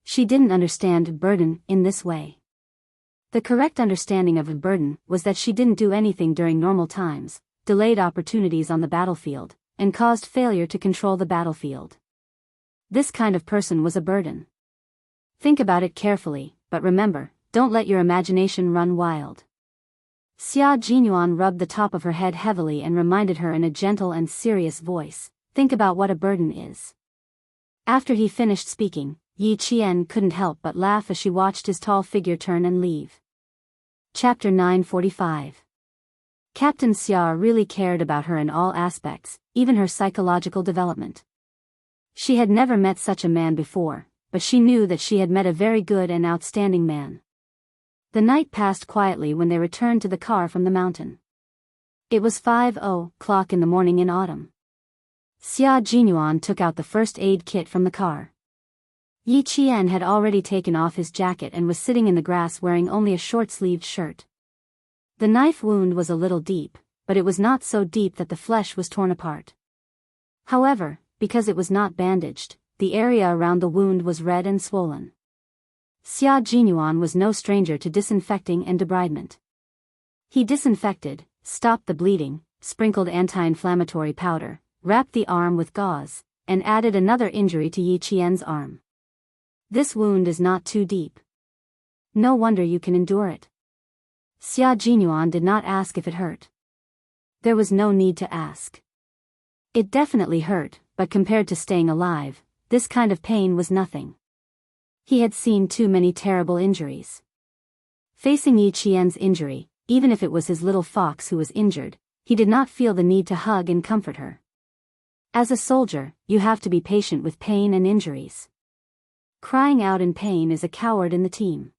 She didn't understand burden in this way. The correct understanding of a burden was that she didn't do anything during normal times, delayed opportunities on the battlefield, and caused failure to control the battlefield. This kind of person was a burden. Think about it carefully, but remember, don't let your imagination run wild. Xia Jinyuan rubbed the top of her head heavily and reminded her in a gentle and serious voice, think about what a burden is. After he finished speaking, Yi Qian couldn't help but laugh as she watched his tall figure turn and leave. Chapter 945. Captain Xia really cared about her in all aspects, even her psychological development. She had never met such a man before, but she knew that she had met a very good and outstanding man. The night passed quietly when they returned to the car from the mountain. It was 5:00 in the morning in autumn. Xia Jinyuan took out the first aid kit from the car. Yi Qian had already taken off his jacket and was sitting in the grass wearing only a short-sleeved shirt. The knife wound was a little deep, but it was not so deep that the flesh was torn apart. However, because it was not bandaged, the area around the wound was red and swollen. Xia Jinyuan was no stranger to disinfecting and debridement. He disinfected, stopped the bleeding, sprinkled anti-inflammatory powder, wrapped the arm with gauze, and added another injury to Yi Qian's arm. This wound is not too deep. No wonder you can endure it. Xia Jinyuan did not ask if it hurt. There was no need to ask. It definitely hurt, but compared to staying alive, this kind of pain was nothing. He had seen too many terrible injuries. Facing Yi Qian's injury, even if it was his little fox who was injured, he did not feel the need to hug and comfort her. As a soldier, you have to be patient with pain and injuries. Crying out in pain is a coward in the team.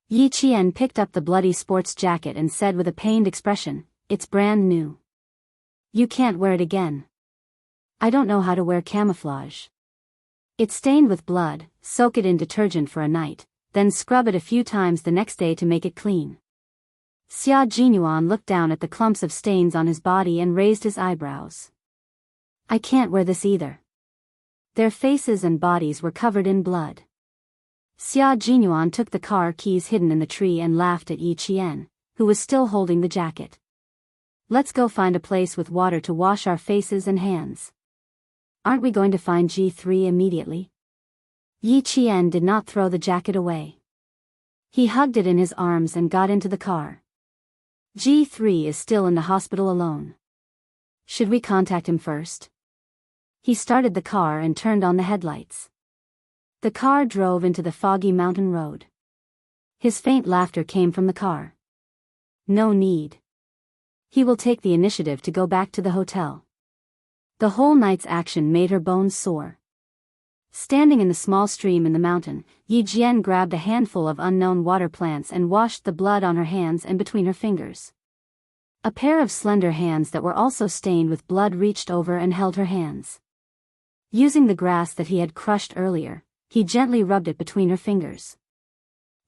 Yi Qian picked up the bloody sports jacket and said with a pained expression, "It's brand new. You can't wear it again. I don't know how to wear camouflage. It's stained with blood, soak it in detergent for a night, then scrub it a few times the next day to make it clean." Xia Jinyuan looked down at the clumps of stains on his body and raised his eyebrows. "I can't wear this either." Their faces and bodies were covered in blood. Xia Jinyuan took the car keys hidden in the tree and laughed at Yi Qian, who was still holding the jacket. "Let's go find a place with water to wash our faces and hands. Aren't we going to find G3 immediately?" Yi Qian did not throw the jacket away. He hugged it in his arms and got into the car. G3 is still in the hospital alone. Should we contact him first? He started the car and turned on the headlights. The car drove into the foggy mountain road. His faint laughter came from the car. "No need. He will take the initiative to go back to the hotel." The whole night's action made her bones sore. Standing in the small stream in the mountain, Yi Jian grabbed a handful of unknown water plants and washed the blood on her hands and between her fingers. A pair of slender hands that were also stained with blood reached over and held her hands. Using the grass that he had crushed earlier, he gently rubbed it between her fingers.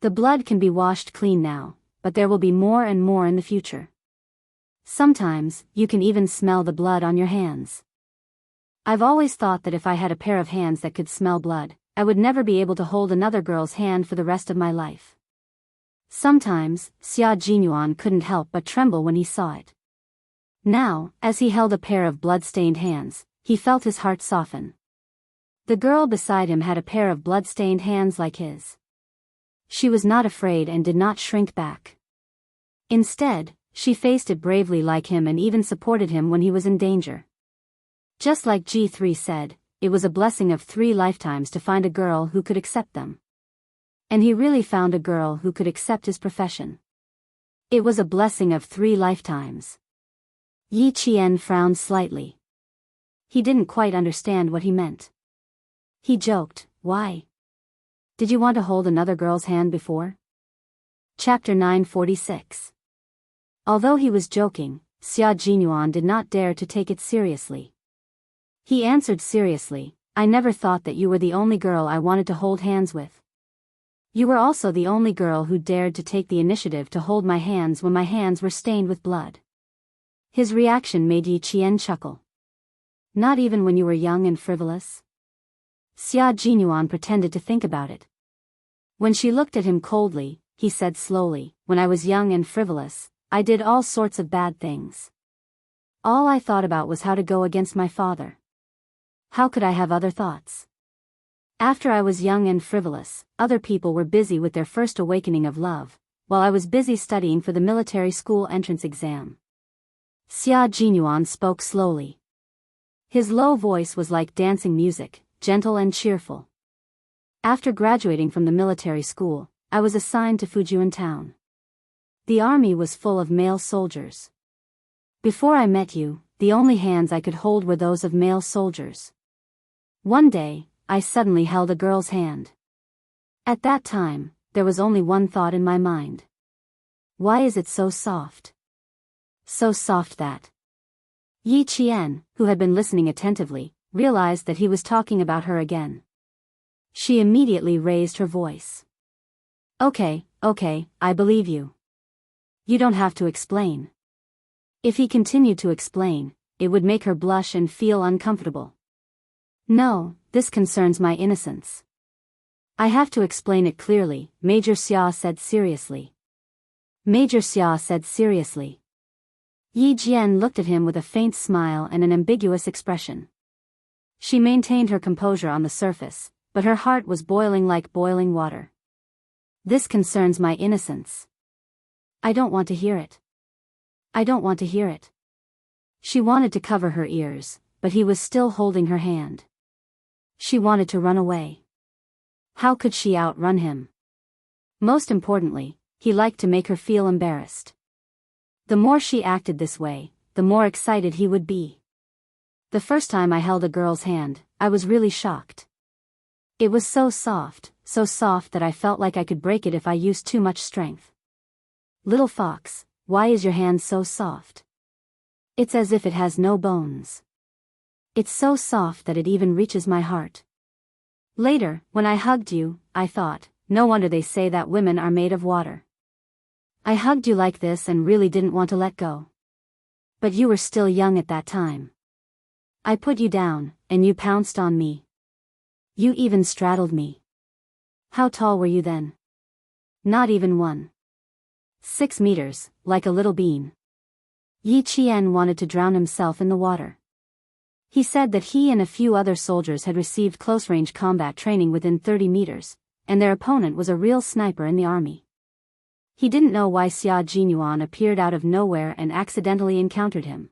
"The blood can be washed clean now, but there will be more and more in the future. Sometimes, you can even smell the blood on your hands. I've always thought that if I had a pair of hands that could smell blood, I would never be able to hold another girl's hand for the rest of my life." Sometimes, Xia Jinyuan couldn't help but tremble when he saw it. Now, as he held a pair of blood-stained hands, he felt his heart soften. The girl beside him had a pair of blood-stained hands like his. She was not afraid and did not shrink back. Instead, she faced it bravely like him and even supported him when he was in danger. Just like G3 said, it was a blessing of 3 lifetimes to find a girl who could accept them. And he really found a girl who could accept his profession. It was a blessing of 3 lifetimes. Yi Qian frowned slightly. He didn't quite understand what he meant. He joked, "Why? Did you want to hold another girl's hand before?" Chapter 946. Although he was joking, Xia Jinyuan did not dare to take it seriously. He answered seriously, "I never thought that you were the only girl I wanted to hold hands with. You were also the only girl who dared to take the initiative to hold my hands when my hands were stained with blood." His reaction made Yi Qian chuckle. "Not even when you were young and frivolous?" Xia Jinyuan pretended to think about it. When she looked at him coldly, he said slowly, "When I was young and frivolous, I did all sorts of bad things. All I thought about was how to go against my father. How could I have other thoughts? After I was young and frivolous, other people were busy with their first awakening of love, while I was busy studying for the military school entrance exam." Xia Jinyuan spoke slowly. His low voice was like dancing music, gentle and cheerful. "After graduating from the military school, I was assigned to Fujian town. The army was full of male soldiers. Before I met you, the only hands I could hold were those of male soldiers. One day, I suddenly held a girl's hand. At that time, there was only one thought in my mind. Why is it so soft? So soft that..." Yi Qian, who had been listening attentively, realized that he was talking about her again. She immediately raised her voice. Okay, I believe you. You don't have to explain. If he continued to explain, it would make her blush and feel uncomfortable. No, this concerns my innocence. I have to explain it clearly, Major Xia said seriously. Major Xia said seriously. Yi Jian looked at him with a faint smile and an ambiguous expression. She maintained her composure on the surface, but her heart was boiling like boiling water. This concerns my innocence. I don't want to hear it. I don't want to hear it. She wanted to cover her ears, but he was still holding her hand. She wanted to run away. How could she outrun him? Most importantly, he liked to make her feel embarrassed. The more she acted this way, the more excited he would be. The first time I held a girl's hand, I was really shocked. It was so soft that I felt like I could break it if I used too much strength. Little fox, why is your hand so soft? It's as if it has no bones. It's so soft that it even reaches my heart. Later, when I hugged you, I thought, no wonder they say that women are made of water. I hugged you like this and really didn't want to let go. But you were still young at that time. I put you down, and you pounced on me. You even straddled me. How tall were you then? Not even 1.6 meters, like a little bean. Yi Qian wanted to drown himself in the water. He said that he and a few other soldiers had received close-range combat training within 30 meters, and their opponent was a real sniper in the army. He didn't know why Xia Jinyuan appeared out of nowhere and accidentally encountered him.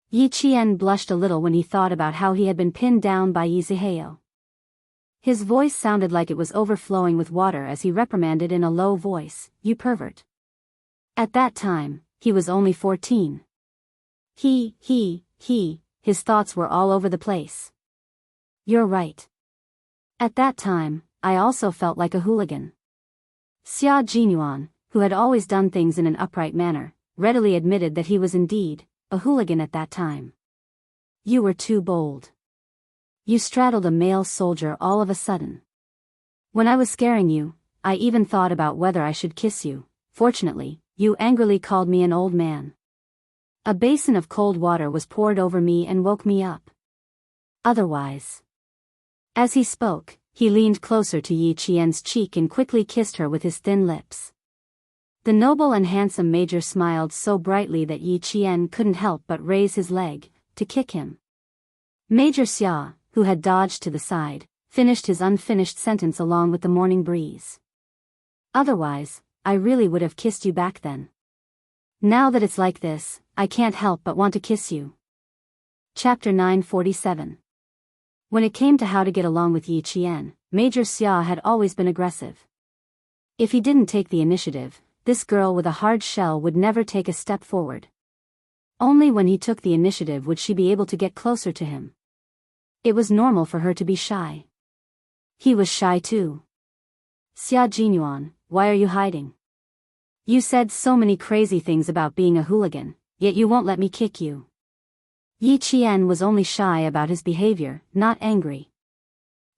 Yi Qian blushed a little when he thought about how he had been pinned down by Yi Zihao. His voice sounded like it was overflowing with water as he reprimanded in a low voice, "You pervert." At that time, he was only 14. His thoughts were all over the place. You're right. At that time, I also felt like a hooligan. Xia Jinyuan, who had always done things in an upright manner, readily admitted that he was indeed a hooligan at that time. You were too bold. You straddled a male soldier all of a sudden. When I was scaring you, I even thought about whether I should kiss you. Fortunately, you angrily called me an old man. A basin of cold water was poured over me and woke me up. Otherwise. As he spoke, he leaned closer to Yi Qian's cheek and quickly kissed her with his thin lips. The noble and handsome major smiled so brightly that Yi Qian couldn't help but raise his leg to kick him. Major Xia, who had dodged to the side, finished his unfinished sentence along with the morning breeze. Otherwise, I really would have kissed you back then. Now that it's like this, I can't help but want to kiss you. Chapter 947. When it came to how to get along with Yi Qian, Major Xia had always been aggressive. If he didn't take the initiative, this girl with a hard shell would never take a step forward. Only when he took the initiative would she be able to get closer to him. It was normal for her to be shy. He was shy too. Xia Jinyuan, why are you hiding? You said so many crazy things about being a hooligan, yet you won't let me kick you. Yi Qian was only shy about his behavior, not angry.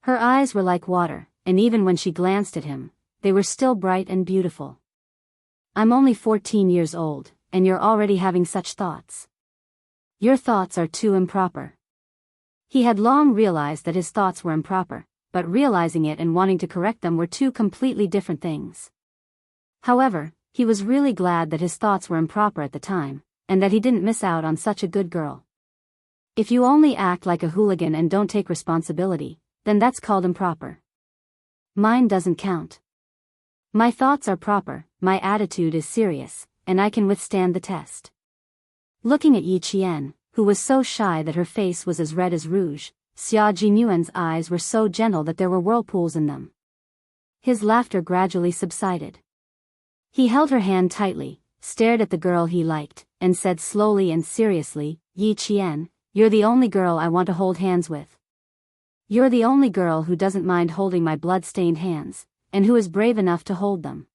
Her eyes were like water, and even when she glanced at him, they were still bright and beautiful. I'm only 14 years old, and you're already having such thoughts. Your thoughts are too improper. He had long realized that his thoughts were improper, but realizing it and wanting to correct them were two completely different things. However, he was really glad that his thoughts were improper at the time, and that he didn't miss out on such a good girl. If you only act like a hooligan and don't take responsibility, then that's called improper. Mine doesn't count. My thoughts are proper, my attitude is serious, and I can withstand the test. Looking at Yi Qian, who was so shy that her face was as red as rouge, Xia Jinyuan's eyes were so gentle that there were whirlpools in them. His laughter gradually subsided. He held her hand tightly, stared at the girl he liked, and said slowly and seriously, Yi Qian, you're the only girl I want to hold hands with. You're the only girl who doesn't mind holding my blood-stained hands, and who is brave enough to hold them.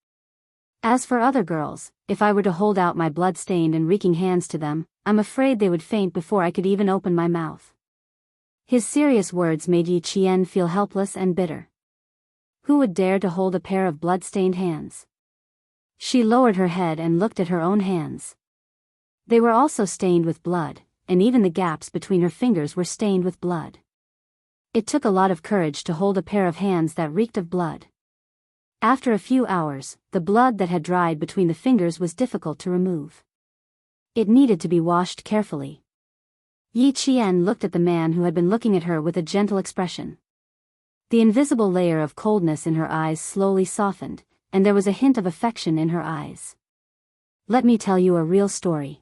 As for other girls, if I were to hold out my blood-stained and reeking hands to them, I'm afraid they would faint before I could even open my mouth. His serious words made Yi Qian feel helpless and bitter. Who would dare to hold a pair of blood-stained hands? She lowered her head and looked at her own hands. They were also stained with blood, and even the gaps between her fingers were stained with blood. It took a lot of courage to hold a pair of hands that reeked of blood. After a few hours, the blood that had dried between the fingers was difficult to remove. It needed to be washed carefully. Yi Qian looked at the man who had been looking at her with a gentle expression. The invisible layer of coldness in her eyes slowly softened, and there was a hint of affection in her eyes. Let me tell you a real story.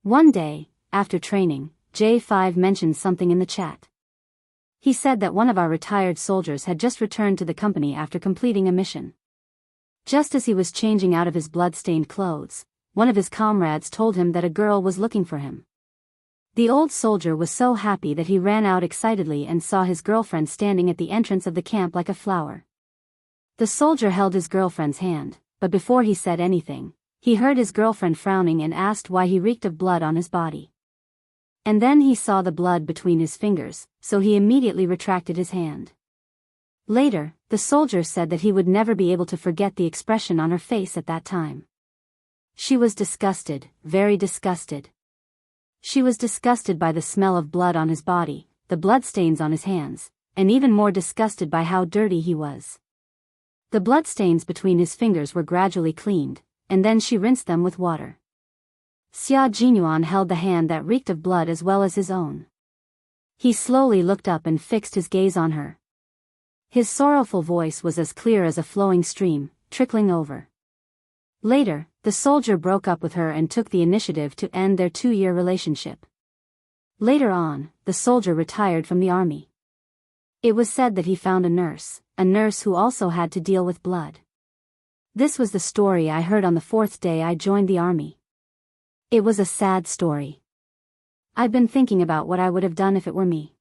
One day, after training, J5 mentioned something in the chat. He said that one of our retired soldiers had just returned to the company after completing a mission. Just as he was changing out of his blood-stained clothes, one of his comrades told him that a girl was looking for him. The old soldier was so happy that he ran out excitedly and saw his girlfriend standing at the entrance of the camp like a flower. The soldier held his girlfriend's hand, but before he said anything, he heard his girlfriend frowning and asked why he reeked of blood on his body. And then he saw the blood between his fingers, so he immediately retracted his hand. Later, the soldier said that he would never be able to forget the expression on her face at that time. She was disgusted, very disgusted. She was disgusted by the smell of blood on his body, the bloodstains on his hands, and even more disgusted by how dirty he was. The bloodstains between his fingers were gradually cleaned, and then she rinsed them with water. Xia Jinyuan held the hand that reeked of blood as well as his own. He slowly looked up and fixed his gaze on her. His sorrowful voice was as clear as a flowing stream, trickling over. Later, the soldier broke up with her and took the initiative to end their 2-year relationship. Later on, the soldier retired from the army. It was said that he found a nurse who also had to deal with blood. This was the story I heard on the 4th day I joined the army. It was a sad story. I've been thinking about what I would have done if it were me.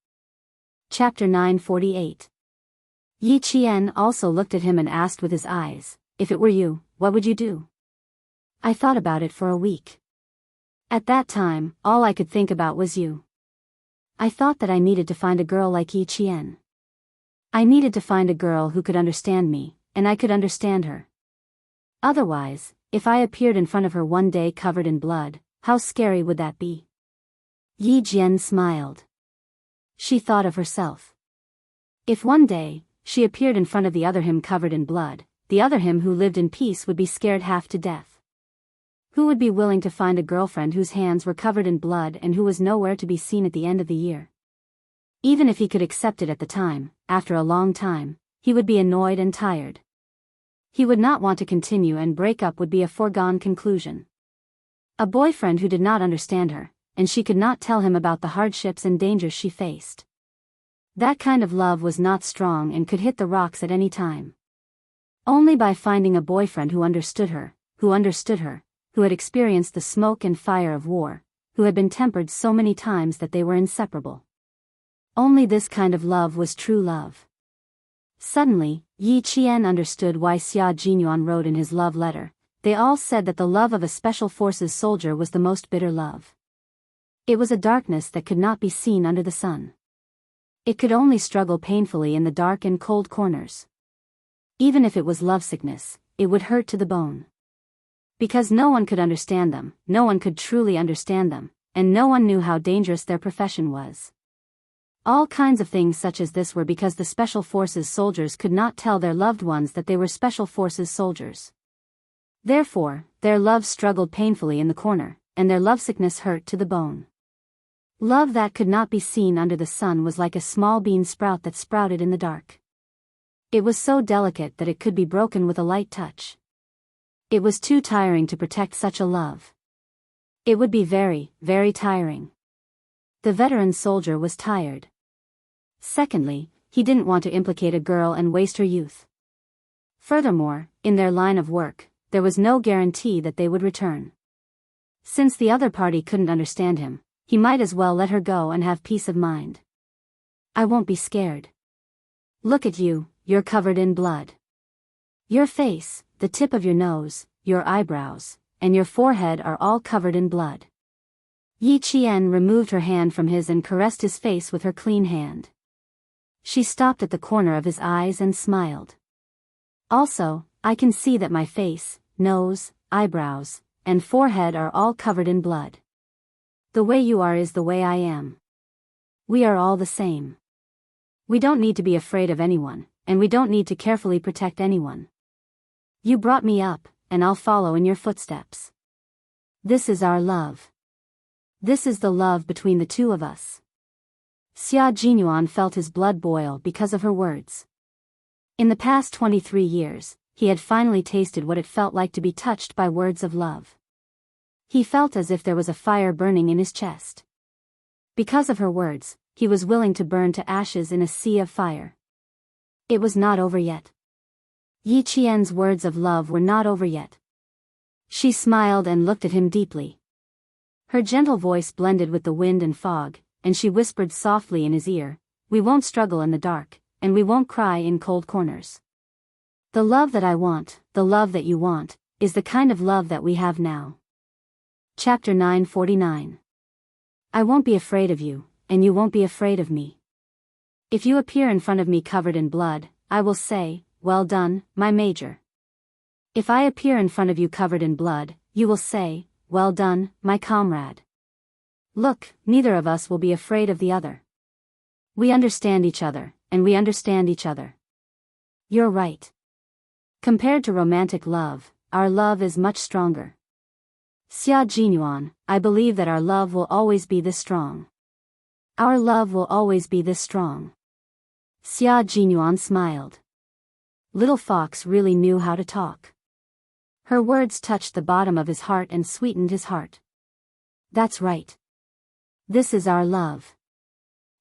Chapter 948. Yi Qian also looked at him and asked with his eyes, if it were you, what would you do? I thought about it for a week. At that time, all I could think about was you. I thought that I needed to find a girl like Yi Qian. I needed to find a girl who could understand me, and I could understand her. Otherwise, if I appeared in front of her one day covered in blood, how scary would that be? Yi Jian smiled. She thought of herself. If one day, she appeared in front of the other him covered in blood, the other him who lived in peace would be scared half to death. Who would be willing to find a girlfriend whose hands were covered in blood and who was nowhere to be seen at the end of the year? Even if he could accept it at the time, after a long time, he would be annoyed and tired. He would not want to continue, and break up would be a foregone conclusion. A boyfriend who did not understand her, and she could not tell him about the hardships and dangers she faced. That kind of love was not strong and could hit the rocks at any time. Only by finding a boyfriend who understood her, who had experienced the smoke and fire of war, who had been tempered so many times that they were inseparable. Only this kind of love was true love. Suddenly, Yi Qian understood why Xia Jinyuan wrote in his love letter. They all said that the love of a special forces soldier was the most bitter love. It was a darkness that could not be seen under the sun. It could only struggle painfully in the dark and cold corners. Even if it was lovesickness, it would hurt to the bone. Because no one could understand them, no one could truly understand them, and no one knew how dangerous their profession was. All kinds of things such as this were because the Special Forces soldiers could not tell their loved ones that they were Special Forces soldiers. Therefore, their love struggled painfully in the corner, and their lovesickness hurt to the bone. Love that could not be seen under the sun was like a small bean sprout that sprouted in the dark. It was so delicate that it could be broken with a light touch. It was too tiring to protect such a love. It would be very, very tiring. The veteran soldier was tired. Secondly, he didn't want to implicate a girl and waste her youth. Furthermore, in their line of work, there was no guarantee that they would return. Since the other party couldn't understand him, he might as well let her go and have peace of mind. I won't be scared. Look at you, you're covered in blood. Your face, the tip of your nose, your eyebrows, and your forehead are all covered in blood. Yi Qian removed her hand from his and caressed his face with her clean hand. She stopped at the corner of his eyes and smiled. Also, I can see that my face, nose, eyebrows, and forehead are all covered in blood. The way you are is the way I am. We are all the same. We don't need to be afraid of anyone, and we don't need to carefully protect anyone. You brought me up, and I'll follow in your footsteps. This is our love. This is the love between the two of us. Xia Jinyuan felt his blood boil because of her words. In the past 23 years, he had finally tasted what it felt like to be touched by words of love. He felt as if there was a fire burning in his chest. Because of her words, he was willing to burn to ashes in a sea of fire. It was not over yet. Yi Qian's words of love were not over yet. She smiled and looked at him deeply. Her gentle voice blended with the wind and fog, and she whispered softly in his ear, "We won't struggle in the dark, and we won't cry in cold corners. The love that I want, the love that you want, is the kind of love that we have now." Chapter 949. I won't be afraid of you, and you won't be afraid of me. If you appear in front of me covered in blood, I will say, "Well done, my major." If I appear in front of you covered in blood, you will say, "Well done, my comrade." Look, neither of us will be afraid of the other. We understand each other, and we understand each other. You're right. Compared to romantic love, our love is much stronger. Xia Jinyuan, I believe that our love will always be this strong. Our love will always be this strong. Xia Jinyuan smiled. Little Fox really knew how to talk. Her words touched the bottom of his heart and sweetened his heart. That's right. This is our love.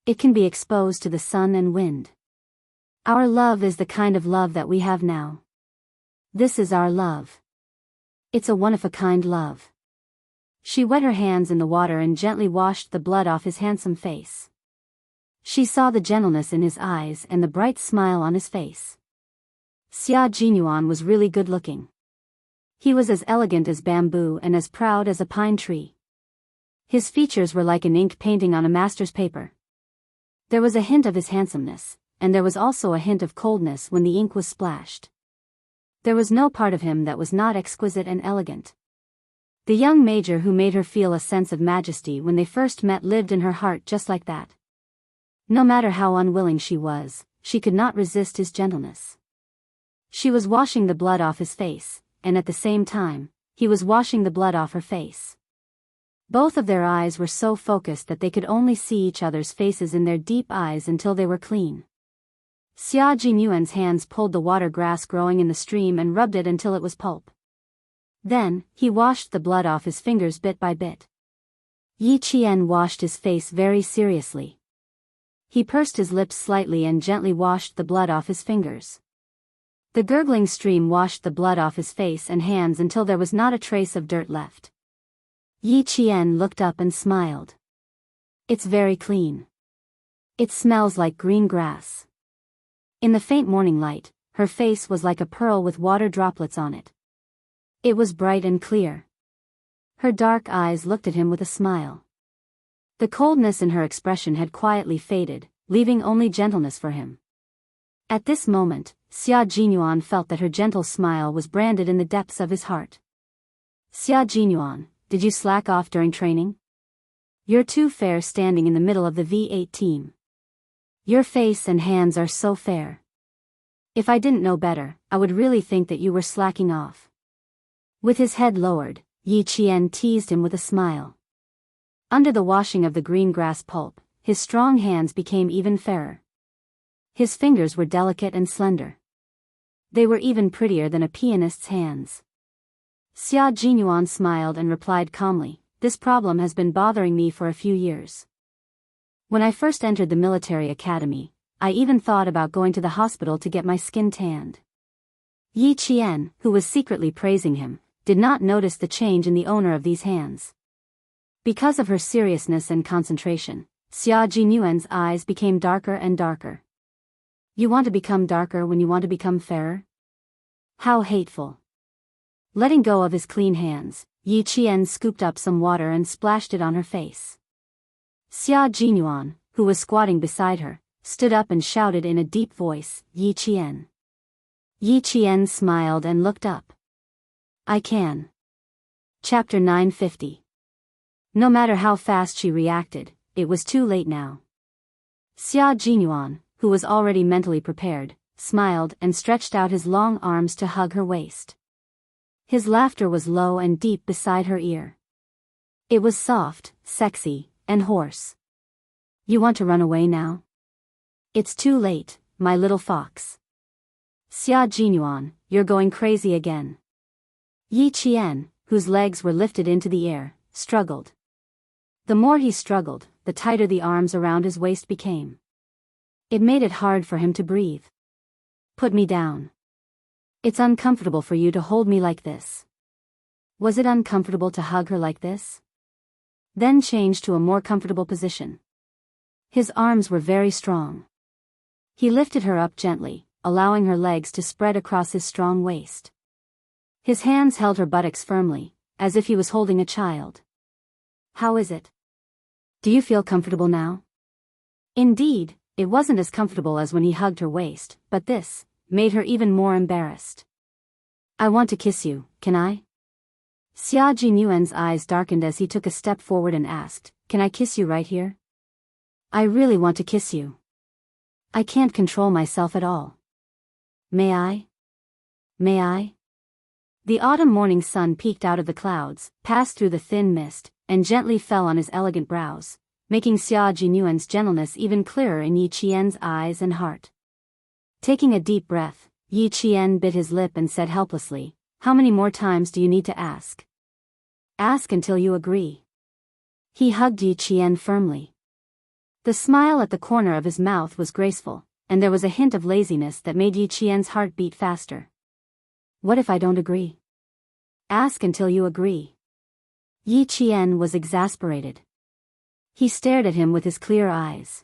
It can be exposed to the sun and wind. Our love is the kind of love that we have now. This is our love. It's a one-of-a-kind love. She wet her hands in the water and gently washed the blood off his handsome face. She saw the gentleness in his eyes and the bright smile on his face. Xia Jinyuan was really good-looking. He was as elegant as bamboo and as proud as a pine tree. His features were like an ink painting on a master's paper. There was a hint of his handsomeness, and there was also a hint of coldness when the ink was splashed. There was no part of him that was not exquisite and elegant. The young major who made her feel a sense of majesty when they first met lived in her heart just like that. No matter how unwilling she was, she could not resist his gentleness. She was washing the blood off his face, and at the same time, he was washing the blood off her face. Both of their eyes were so focused that they could only see each other's faces in their deep eyes until they were clean. Xia Jinyuan's hands pulled the water grass growing in the stream and rubbed it until it was pulp. Then, he washed the blood off his fingers bit by bit. Yi Qian washed his face very seriously. He pursed his lips slightly and gently washed the blood off his fingers. The gurgling stream washed the blood off his face and hands until there was not a trace of dirt left. Yi Qian looked up and smiled. It's very clean. It smells like green grass. In the faint morning light, her face was like a pearl with water droplets on it. It was bright and clear. Her dark eyes looked at him with a smile. The coldness in her expression had quietly faded, leaving only gentleness for him. At this moment, Xia Jinyuan felt that her gentle smile was branded in the depths of his heart. Xia Jinyuan, did you slack off during training? You're too fair standing in the middle of the V8 team. Your face and hands are so fair. If I didn't know better, I would really think that you were slacking off. With his head lowered, Yi Qian teased him with a smile. Under the washing of the green grass pulp, his strong hands became even fairer. His fingers were delicate and slender. They were even prettier than a pianist's hands. Xia Jinyuan smiled and replied calmly, "This problem has been bothering me for a few years. When I first entered the military academy, I even thought about going to the hospital to get my skin tanned." Yi Qian, who was secretly praising him, did not notice the change in the owner of these hands. Because of her seriousness and concentration, Xia Jinyuan's eyes became darker and darker. You want to become darker when you want to become fairer? How hateful. Letting go of his clean hands, Yi Qian scooped up some water and splashed it on her face. Xia Jinyuan, who was squatting beside her, stood up and shouted in a deep voice, "Yi Qian." Yi Qian smiled and looked up. I can. Chapter 950. No matter how fast she reacted, it was too late now. Xia Jinyuan, who was already mentally prepared, smiled and stretched out his long arms to hug her waist. His laughter was low and deep beside her ear. It was soft, sexy, and hoarse. You want to run away now? It's too late, my little fox. Xia Jinyuan, you're going crazy again. Yi Qian, whose legs were lifted into the air, struggled. The more he struggled, the tighter the arms around his waist became. It made it hard for him to breathe. Put me down. It's uncomfortable for you to hold me like this. Was it uncomfortable to hug her like this? Then change to a more comfortable position. His arms were very strong. He lifted her up gently, allowing her legs to spread across his strong waist. His hands held her buttocks firmly, as if he was holding a child. How is it? Do you feel comfortable now? Indeed, it wasn't as comfortable as when he hugged her waist, but this made her even more embarrassed. I want to kiss you, can I? Xia Jinyuan's eyes darkened as he took a step forward and asked, Can I kiss you right here? I really want to kiss you. I can't control myself at all. May I? May I? The autumn morning sun peeked out of the clouds, passed through the thin mist, and gently fell on his elegant brows, making Xia Jinyuan's gentleness even clearer in Yi Qian's eyes and heart. Taking a deep breath, Yi Qian bit his lip and said helplessly, How many more times do you need to ask? Ask until you agree. He hugged Yi Qian firmly. The smile at the corner of his mouth was graceful, and there was a hint of laziness that made Yi Qian's heart beat faster. What if I don't agree? Ask until you agree. Yi Qian was exasperated. He stared at him with his clear eyes.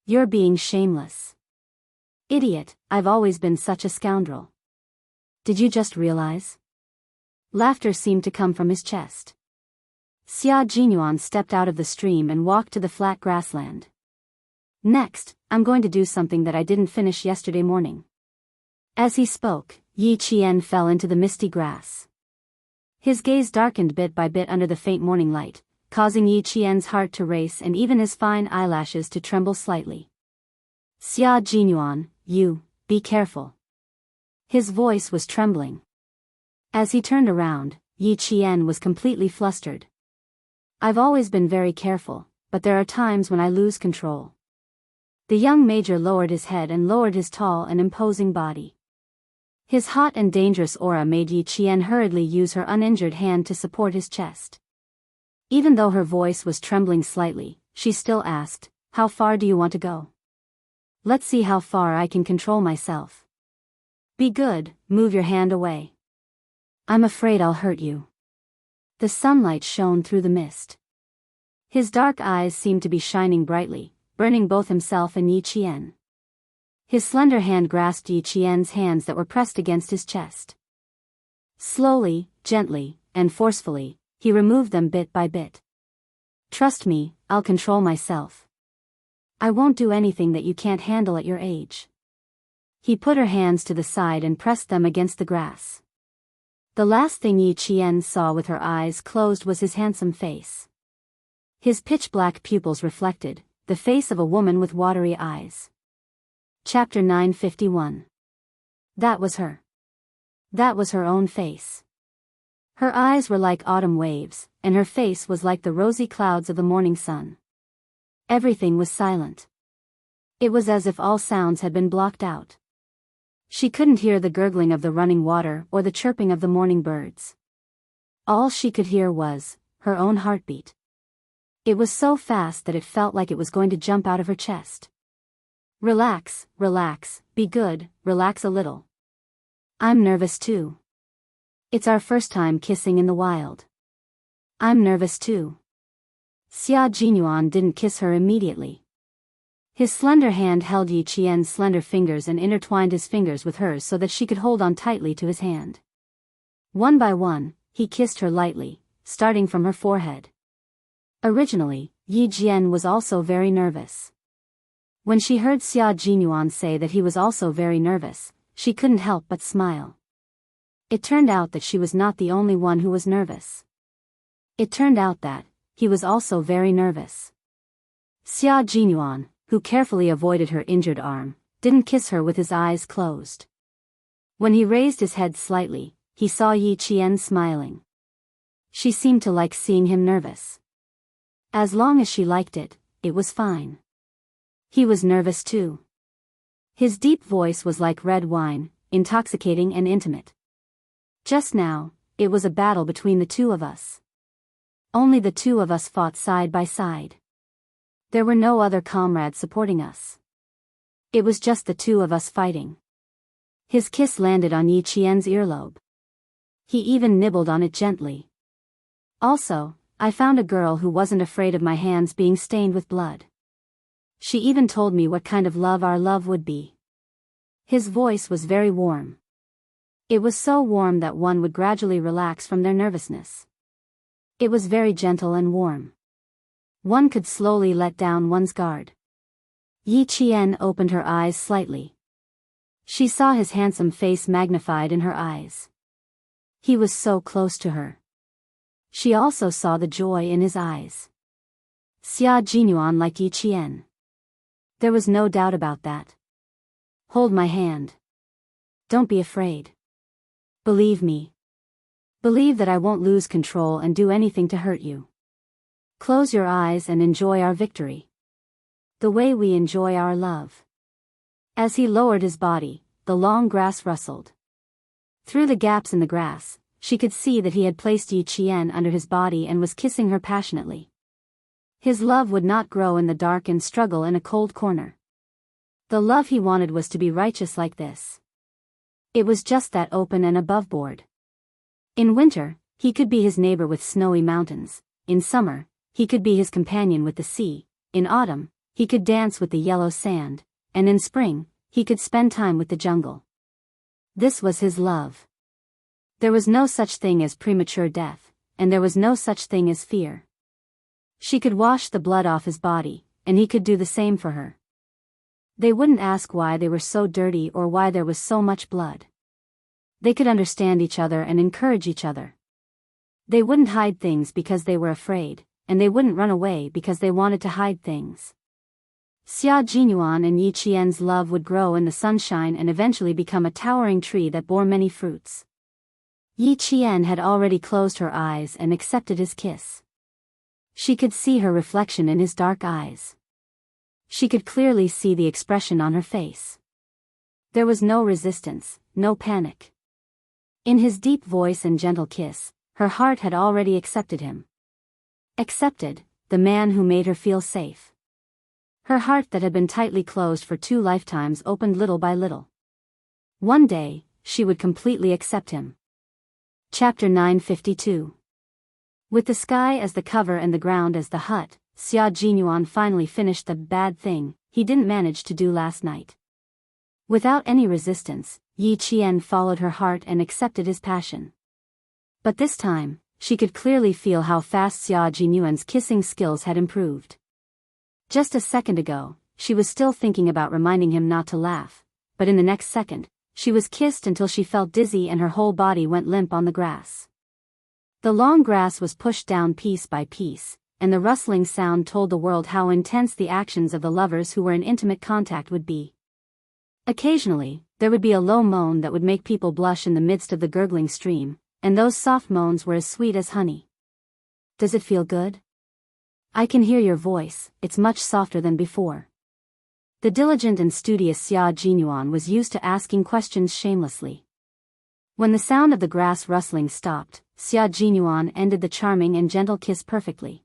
You're being shameless. Idiot, I've always been such a scoundrel. Did you just realize? Laughter seemed to come from his chest. Xia Jinyuan stepped out of the stream and walked to the flat grassland. Next, I'm going to do something that I didn't finish yesterday morning. As he spoke, Yi Qian fell into the misty grass. His gaze darkened bit by bit under the faint morning light, causing Yi Qian's heart to race and even his fine eyelashes to tremble slightly. Xia Jinyuan, be careful. His voice was trembling. As he turned around, Yi Qian was completely flustered. I've always been very careful, but there are times when I lose control. The young major lowered his head and lowered his tall and imposing body. His hot and dangerous aura made Yi Qian hurriedly use her uninjured hand to support his chest. Even though her voice was trembling slightly, she still asked, How far do you want to go? Let's see how far I can control myself. Be good, move your hand away. I'm afraid I'll hurt you. The sunlight shone through the mist. His dark eyes seemed to be shining brightly, burning both himself and Yi Qian. His slender hand grasped Yi Qian's hands that were pressed against his chest. Slowly, gently, and forcefully, he removed them bit by bit. Trust me, I'll control myself. I won't do anything that you can't handle at your age. He put her hands to the side and pressed them against the grass. The last thing Yi Qian saw with her eyes closed was his handsome face. His pitch-black pupils reflected the face of a woman with watery eyes. Chapter 951. That was her. That was her own face. Her eyes were like autumn waves, and her face was like the rosy clouds of the morning sun. Everything was silent. It was as if all sounds had been blocked out. She couldn't hear the gurgling of the running water or the chirping of the morning birds. All she could hear was her own heartbeat. It was so fast that it felt like it was going to jump out of her chest. Relax, relax, be good, relax a little. I'm nervous too. It's our first time kissing in the wild. I'm nervous too. Xia Jinyuan didn't kiss her immediately. His slender hand held Yi Qian's slender fingers and intertwined his fingers with hers so that she could hold on tightly to his hand. One by one, he kissed her lightly, starting from her forehead. Originally, Yi Jian was also very nervous. When she heard Xia Jinyuan say that he was also very nervous, she couldn't help but smile. It turned out that she was not the only one who was nervous. It turned out that he was also very nervous. Xia Jinyuan, who carefully avoided her injured arm, didn't kiss her with his eyes closed. When he raised his head slightly, he saw Yi Qian smiling. She seemed to like seeing him nervous. As long as she liked it, it was fine. He was nervous too. His deep voice was like red wine, intoxicating and intimate. Just now, it was a battle between the two of us. Only the two of us fought side by side. There were no other comrades supporting us. It was just the two of us fighting. His kiss landed on Yi Qian's earlobe. He even nibbled on it gently. Also, I found a girl who wasn't afraid of my hands being stained with blood. She even told me what kind of love our love would be. His voice was very warm. It was so warm that one would gradually relax from their nervousness. It was very gentle and warm. One could slowly let down one's guard. Yi Qian opened her eyes slightly. She saw his handsome face magnified in her eyes. He was so close to her. She also saw the joy in his eyes. Xia Jinyuan liked Yi Qian. There was no doubt about that. Hold my hand. Don't be afraid. Believe me. Believe that I won't lose control and do anything to hurt you. Close your eyes and enjoy our victory. The way we enjoy our love. As he lowered his body, the long grass rustled. Through the gaps in the grass, she could see that he had placed Yi Qian under his body and was kissing her passionately. His love would not grow in the dark and struggle in a cold corner. The love he wanted was to be righteous like this. It was just that open and aboveboard. In winter, he could be his neighbor with snowy mountains. In summer, he could be his companion with the sea. In autumn, he could dance with the yellow sand. And in spring, he could spend time with the jungle. This was his love. There was no such thing as premature death, and there was no such thing as fear. She could wash the blood off his body, and he could do the same for her. They wouldn't ask why they were so dirty or why there was so much blood. They could understand each other and encourage each other. They wouldn't hide things because they were afraid, and they wouldn't run away because they wanted to hide things. Xia Jinyuan and Yi Qian's love would grow in the sunshine and eventually become a towering tree that bore many fruits. Yi Qian had already closed her eyes and accepted his kiss. She could see her reflection in his dark eyes. She could clearly see the expression on her face. There was no resistance, no panic. In his deep voice and gentle kiss, her heart had already accepted him. Accepted, the man who made her feel safe. Her heart that had been tightly closed for 2 lifetimes opened little by little. One day, she would completely accept him. Chapter 952. With the sky as the cover and the ground as the hut, Xia Jinyuan finally finished the bad thing he didn't manage to do last night. Without any resistance, Yi Qian followed her heart and accepted his passion. But this time, she could clearly feel how fast Xia Jinyuan's kissing skills had improved. Just a second ago, she was still thinking about reminding him not to laugh, but in the next second, she was kissed until she felt dizzy and her whole body went limp on the grass. The long grass was pushed down piece by piece, and the rustling sound told the world how intense the actions of the lovers who were in intimate contact would be. Occasionally, there would be a low moan that would make people blush in the midst of the gurgling stream, and those soft moans were as sweet as honey. Does it feel good? I can hear your voice, it's much softer than before. The diligent and studious Xia Jinyuan was used to asking questions shamelessly. When the sound of the grass rustling stopped, Xia Jinyuan ended the charming and gentle kiss perfectly.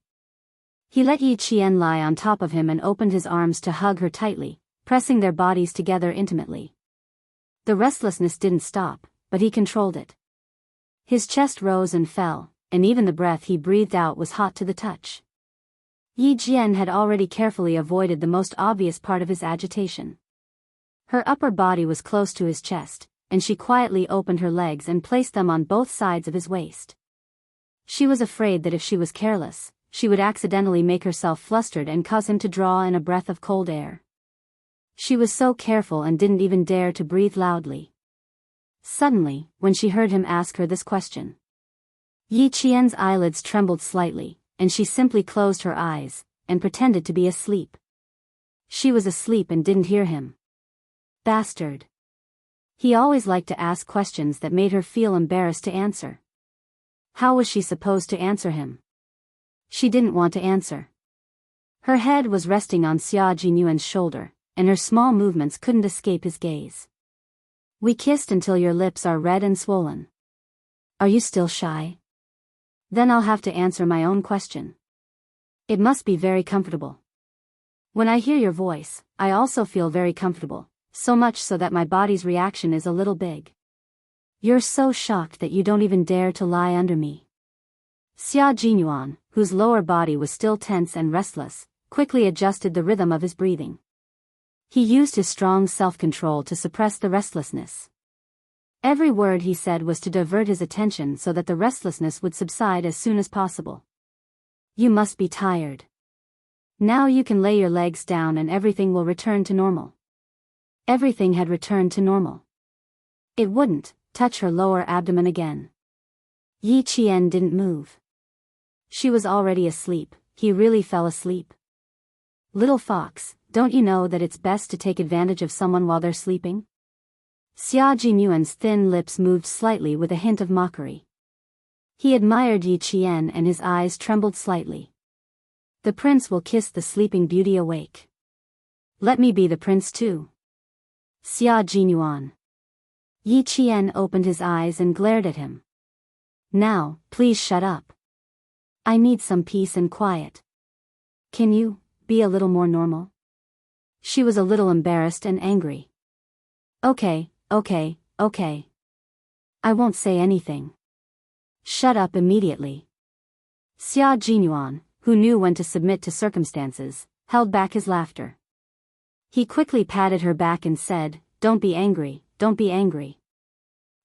He let Yi Qian lie on top of him and opened his arms to hug her tightly, pressing their bodies together intimately. The restlessness didn't stop, but he controlled it. His chest rose and fell, and even the breath he breathed out was hot to the touch. Yi Qian had already carefully avoided the most obvious part of his agitation. Her upper body was close to his chest, and she quietly opened her legs and placed them on both sides of his waist. She was afraid that if she was careless, she would accidentally make herself flustered and cause him to draw in a breath of cold air. She was so careful and didn't even dare to breathe loudly. Suddenly, when she heard him ask her this question, Yi Qian's eyelids trembled slightly, and she simply closed her eyes, and pretended to be asleep. She was asleep and didn't hear him. Bastard. He always liked to ask questions that made her feel embarrassed to answer. How was she supposed to answer him? She didn't want to answer. Her head was resting on Xia Jinyuan's shoulder, and her small movements couldn't escape his gaze. We kissed until your lips are red and swollen. Are you still shy? Then I'll have to answer my own question. It must be very comfortable. When I hear your voice, I also feel very comfortable, so much so that my body's reaction is a little big. You're so shocked that you don't even dare to lie under me. Xia Jinyuan, whose lower body was still tense and restless, quickly adjusted the rhythm of his breathing. He used his strong self-control to suppress the restlessness. Every word he said was to divert his attention so that the restlessness would subside as soon as possible. You must be tired. Now you can lay your legs down and everything will return to normal. Everything had returned to normal. It wouldn't touch her lower abdomen again. Yi Qian didn't move. She was already asleep. He really fell asleep. Little fox, don't you know that it's best to take advantage of someone while they're sleeping? Xia Jinyuan's thin lips moved slightly with a hint of mockery. He admired Yi Qian and his eyes trembled slightly. The prince will kiss the sleeping beauty awake. Let me be the prince too. Xia Jinyuan. Yi Qian opened his eyes and glared at him. Now, please shut up. I need some peace and quiet. Can you be a little more normal? She was a little embarrassed and angry. Okay. I won't say anything. Shut up immediately. Xia Jinyuan, who knew when to submit to circumstances, held back his laughter. He quickly patted her back and said, Don't be angry.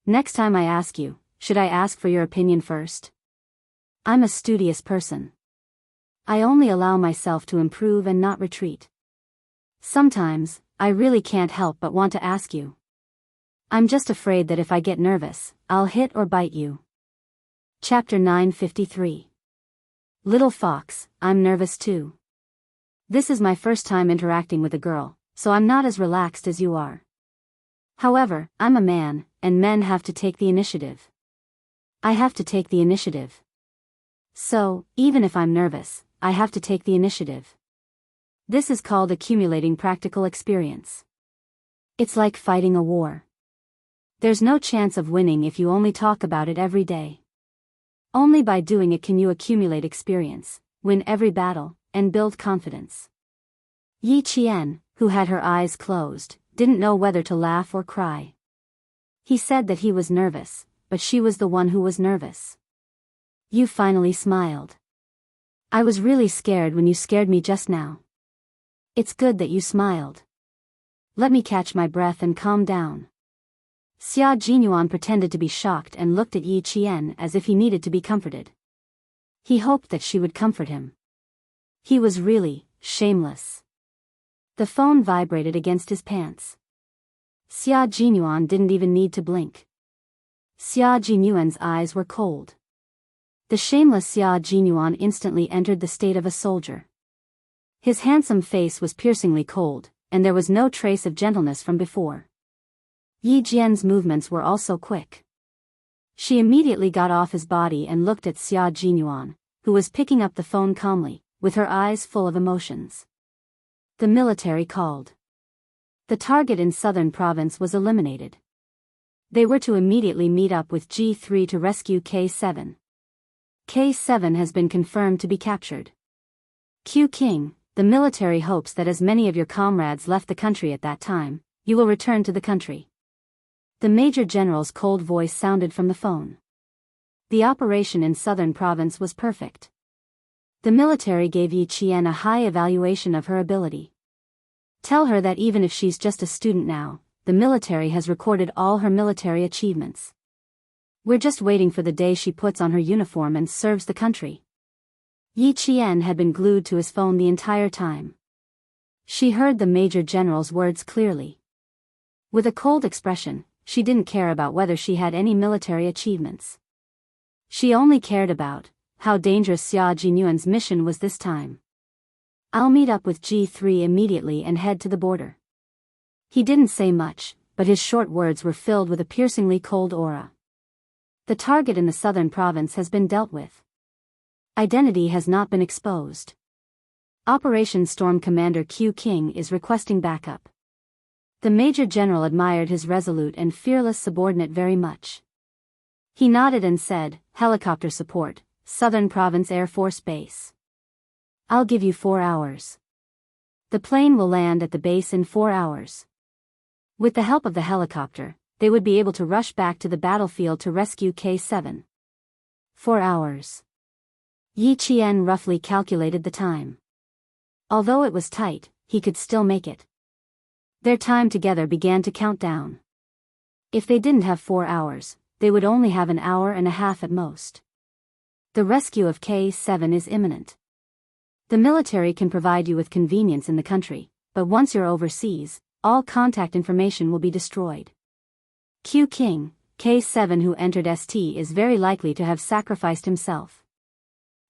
Next time I ask you, should I ask for your opinion first? I'm a studious person. I only allow myself to improve and not retreat. Sometimes, I really can't help but want to ask you. I'm just afraid that if I get nervous, I'll hit or bite you. Chapter 953. Little fox, I'm nervous too. This is my first time interacting with a girl, so I'm not as relaxed as you are. However, I'm a man, and men have to take the initiative. I have to take the initiative. So, even if I'm nervous, I have to take the initiative. This is called accumulating practical experience. It's like fighting a war. There's no chance of winning if you only talk about it every day. Only by doing it can you accumulate experience, win every battle, and build confidence. Yi Qian, who had her eyes closed, didn't know whether to laugh or cry. He said that he was nervous, but she was the one who was nervous. You finally smiled. I was really scared when you scared me just now. It's good that you smiled. Let me catch my breath and calm down. Xia Jinyuan pretended to be shocked and looked at Yi Qian as if he needed to be comforted. He hoped that she would comfort him. He was really shameless. The phone vibrated against his pants. Xia Jinyuan didn't even need to blink. Xia Jinyuan's eyes were cold. The shameless Xia Jinyuan instantly entered the state of a soldier. His handsome face was piercingly cold, and there was no trace of gentleness from before. Yi Jian's movements were also quick. She immediately got off his body and looked at Xia Jinyuan, who was picking up the phone calmly, with her eyes full of emotions. The military called. The target in southern province was eliminated. They were to immediately meet up with G3 to rescue K7. K7 has been confirmed to be captured. Q King, the military hopes that as many of your comrades left the country at that time, you will return to the country. The Major General's cold voice sounded from the phone. The operation in southern province was perfect. The military gave Yi Qian a high evaluation of her ability. Tell her that even if she's just a student now, the military has recorded all her military achievements. We're just waiting for the day she puts on her uniform and serves the country. Yi Qian had been glued to his phone the entire time. She heard the Major General's words clearly. With a cold expression, she didn't care about whether she had any military achievements. She only cared about how dangerous Xia Jinyuan's mission was this time. "I'll meet up with G3 immediately and head to the border." He didn't say much, but his short words were filled with a piercingly cold aura. The target in the southern province has been dealt with. Identity has not been exposed. Operation Storm Commander Q King is requesting backup. The Major General admired his resolute and fearless subordinate very much. He nodded and said, "Helicopter support, Southern Province Air Force Base. I'll give you 4 hours. The plane will land at the base in 4 hours." With the help of the helicopter, they would be able to rush back to the battlefield to rescue K7. 4 hours. Yi Qian roughly calculated the time. Although it was tight, he could still make it. Their time together began to count down. If they didn't have 4 hours, they would only have an hour and a half at most. The rescue of K7 is imminent. The military can provide you with convenience in the country, but once you're overseas, all contact information will be destroyed. Q King, K7 who entered ST is very likely to have sacrificed himself.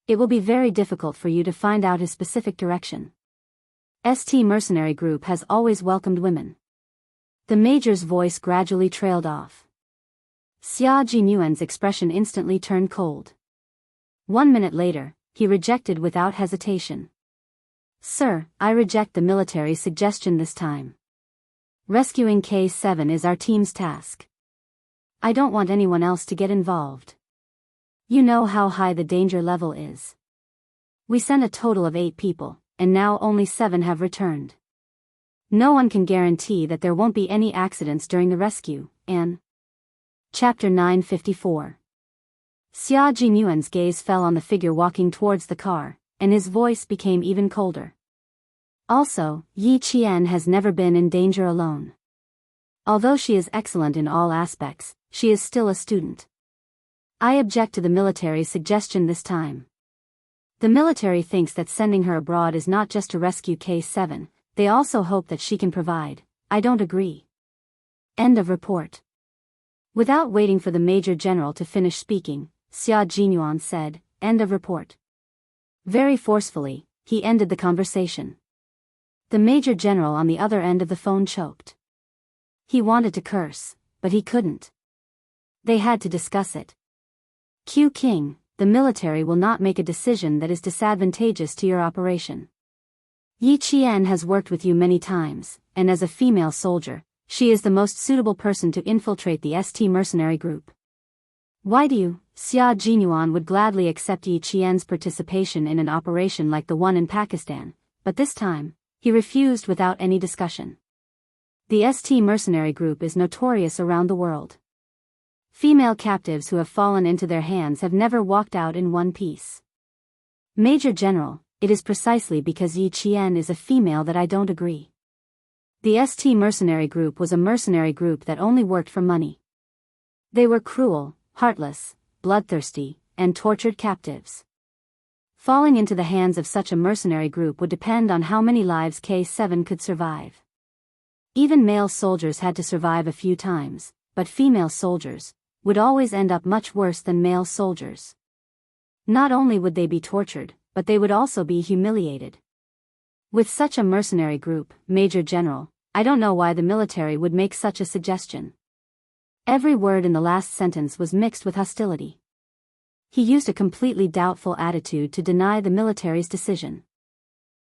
It will be very difficult for you to find out his specific direction. ST mercenary group has always welcomed women. The Major's voice gradually trailed off. Xia Jinyuan's expression instantly turned cold. 1 minute later, he rejected without hesitation. "Sir, I reject the military's suggestion this time. Rescuing K7 is our team's task. I don't want anyone else to get involved. You know how high the danger level is. We sent a total of 8 people, and now only 7 have returned. No one can guarantee that there won't be any accidents during the rescue, and..." Chapter 954. Xia Jinyuan's gaze fell on the figure walking towards the car, and his voice became even colder. "Also, Yi Qian has never been in danger alone. Although she is excellent in all aspects, she is still a student. I object to the military's suggestion this time. The military thinks that sending her abroad is not just to rescue K7, they also hope that she can provide. I don't agree." End of report. Without waiting for the Major General to finish speaking, Xia Jinyuan said, "End of report." Very forcefully, he ended the conversation. The Major General on the other end of the phone choked. He wanted to curse, but he couldn't. They had to discuss it. "Q King, the military will not make a decision that is disadvantageous to your operation. Yi Qian has worked with you many times, and as a female soldier, she is the most suitable person to infiltrate the ST mercenary group. Why do you?" Xia Jinyuan would gladly accept Yi Qian's participation in an operation like the one in Pakistan, but this time, he refused without any discussion. The ST mercenary group is notorious around the world. Female captives who have fallen into their hands have never walked out in one piece. "Major General, it is precisely because Yi Qian is a female that I don't agree. The ST mercenary group was a mercenary group that only worked for money. They were cruel, heartless, bloodthirsty, and tortured captives. Falling into the hands of such a mercenary group would depend on how many lives K7 could survive. Even male soldiers had to survive a few times, but female soldiers would always end up much worse than male soldiers. Not only would they be tortured, but they would also be humiliated. With such a mercenary group, Major General, I don't know why the military would make such a suggestion." Every word in the last sentence was mixed with hostility. He used a completely doubtful attitude to deny the military's decision.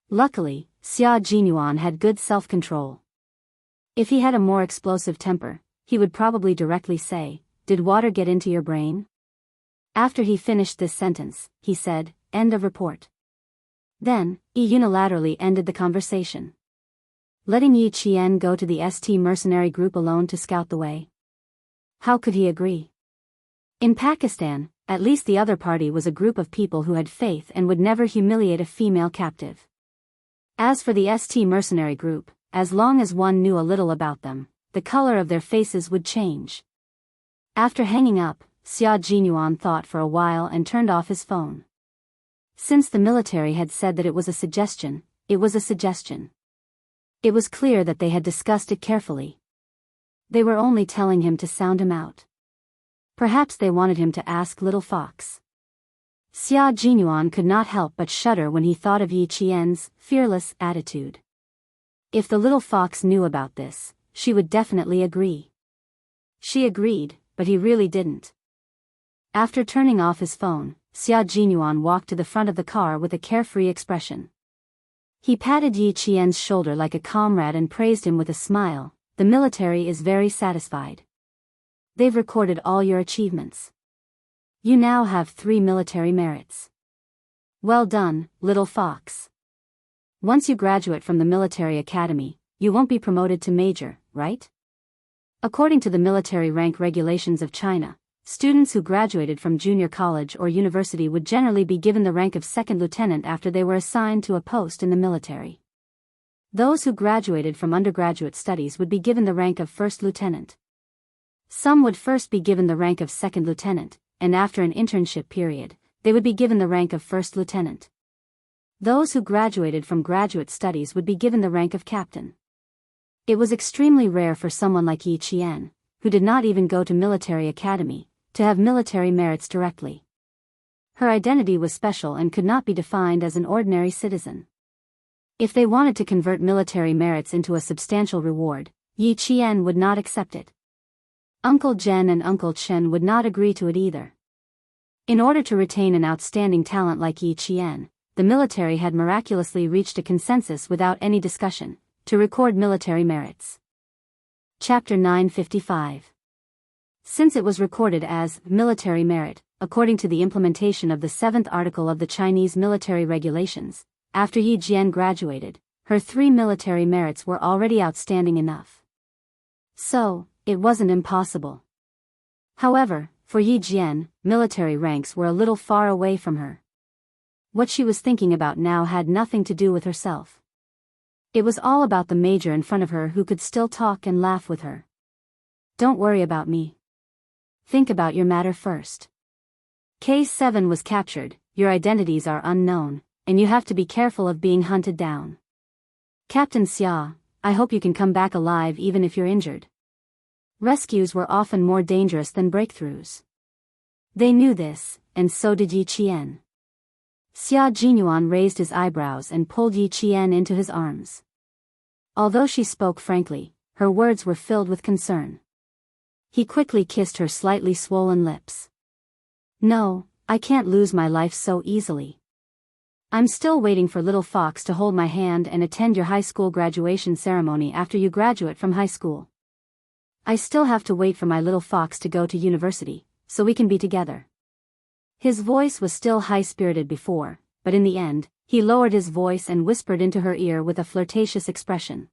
Luckily, Xia Jinyuan had good self-control. If he had a more explosive temper, he would probably directly say, "Did water get into your brain?" After he finished this sentence, he said, "End of report." Then, he unilaterally ended the conversation. Letting Yi Qian go to the ST mercenary group alone to scout the way. How could he agree? In Pakistan, at least the other party was a group of people who had faith and would never humiliate a female captive. As for the ST mercenary group, as long as one knew a little about them, the color of their faces would change. After hanging up, Xia Jinyuan thought for a while and turned off his phone. Since the military had said that it was a suggestion, it was a suggestion. It was clear that they had discussed it carefully. They were only telling him to sound him out. Perhaps they wanted him to ask Little Fox. Xia Jinyuan could not help but shudder when he thought of Yi Qian's fearless attitude. If the little fox knew about this, she would definitely agree. She agreed, but he really didn't. After turning off his phone, Xia Jinyuan walked to the front of the car with a carefree expression. He patted Yi Qian's shoulder like a comrade and praised him with a smile. The military is very satisfied. They've recorded all your achievements. You now have 3 military merits. Well done, little fox. Once you graduate from the military academy, you won't be promoted to major, right? According to the military rank regulations of China, students who graduated from junior college or university would generally be given the rank of second lieutenant after they were assigned to a post in the military. Those who graduated from undergraduate studies would be given the rank of first lieutenant. Some would first be given the rank of second lieutenant, and after an internship period, they would be given the rank of first lieutenant. Those who graduated from graduate studies would be given the rank of captain. It was extremely rare for someone like Yi Qian, who did not even go to military academy, to have military merits directly. Her identity was special and could not be defined as an ordinary citizen. If they wanted to convert military merits into a substantial reward, Yi Qian would not accept it. Uncle Zhen and Uncle Chen would not agree to it either. In order to retain an outstanding talent like Yi Qian, the military had miraculously reached a consensus without any discussion, to record military merits. Chapter 955. Since it was recorded as military merit, according to the implementation of the 7th article of the Chinese military regulations, after Yi Jian graduated, her 3 military merits were already outstanding enough. So, it wasn't impossible. However, for Yi Jian, military ranks were a little far away from her. What she was thinking about now had nothing to do with herself. It was all about the major in front of her who could still talk and laugh with her. Don't worry about me. Think about your matter first. K7 was captured, your identities are unknown, and you have to be careful of being hunted down. Captain Xia, I hope you can come back alive even if you're injured. Rescues were often more dangerous than breakthroughs. They knew this, and so did Yi Qian. Xia Jinyuan raised his eyebrows and pulled Yi Qian into his arms. Although she spoke frankly, her words were filled with concern. He quickly kissed her slightly swollen lips. No, I can't lose my life so easily. I'm still waiting for Little Fox to hold my hand and attend your high school graduation ceremony after you graduate from high school. I still have to wait for my Little Fox to go to university, so we can be together. His voice was still high-spirited before, but in the end, he lowered his voice and whispered into her ear with a flirtatious expression.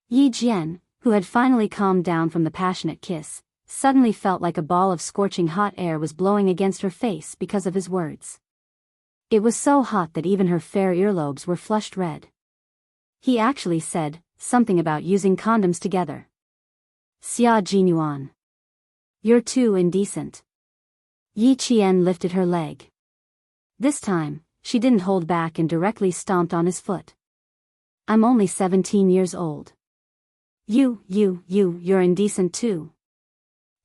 Yi Jian, who had finally calmed down from the passionate kiss, suddenly felt like a ball of scorching hot air was blowing against her face because of his words. It was so hot that even her fair earlobes were flushed red. He actually said something about using condoms together. Xia Jinyuan. You're too indecent. Yi Qian lifted her leg. This time, she didn't hold back and directly stomped on his foot. I'm only 17 years old. You're indecent too.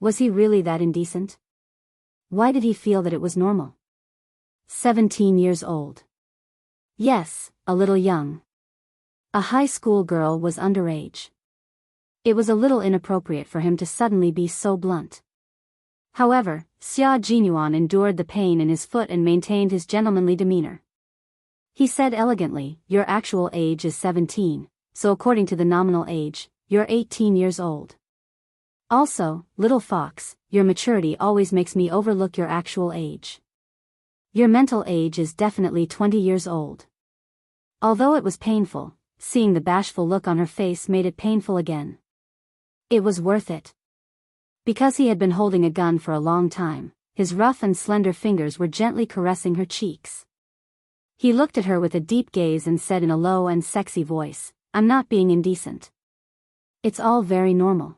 Was he really that indecent? Why did he feel that it was normal? 17 years old. Yes, a little young. A high school girl was underage. It was a little inappropriate for him to suddenly be so blunt. However, Xia Jinyuan endured the pain in his foot and maintained his gentlemanly demeanor. He said elegantly, your actual age is 17, so according to the nominal age, you're 18 years old. Also, Little Fox, your maturity always makes me overlook your actual age. Your mental age is definitely 20 years old. Although it was painful, seeing the bashful look on her face made it painful again. It was worth it. Because he had been holding a gun for a long time, his rough and slender fingers were gently caressing her cheeks. He looked at her with a deep gaze and said in a low and sexy voice, I'm not being indecent. It's all very normal.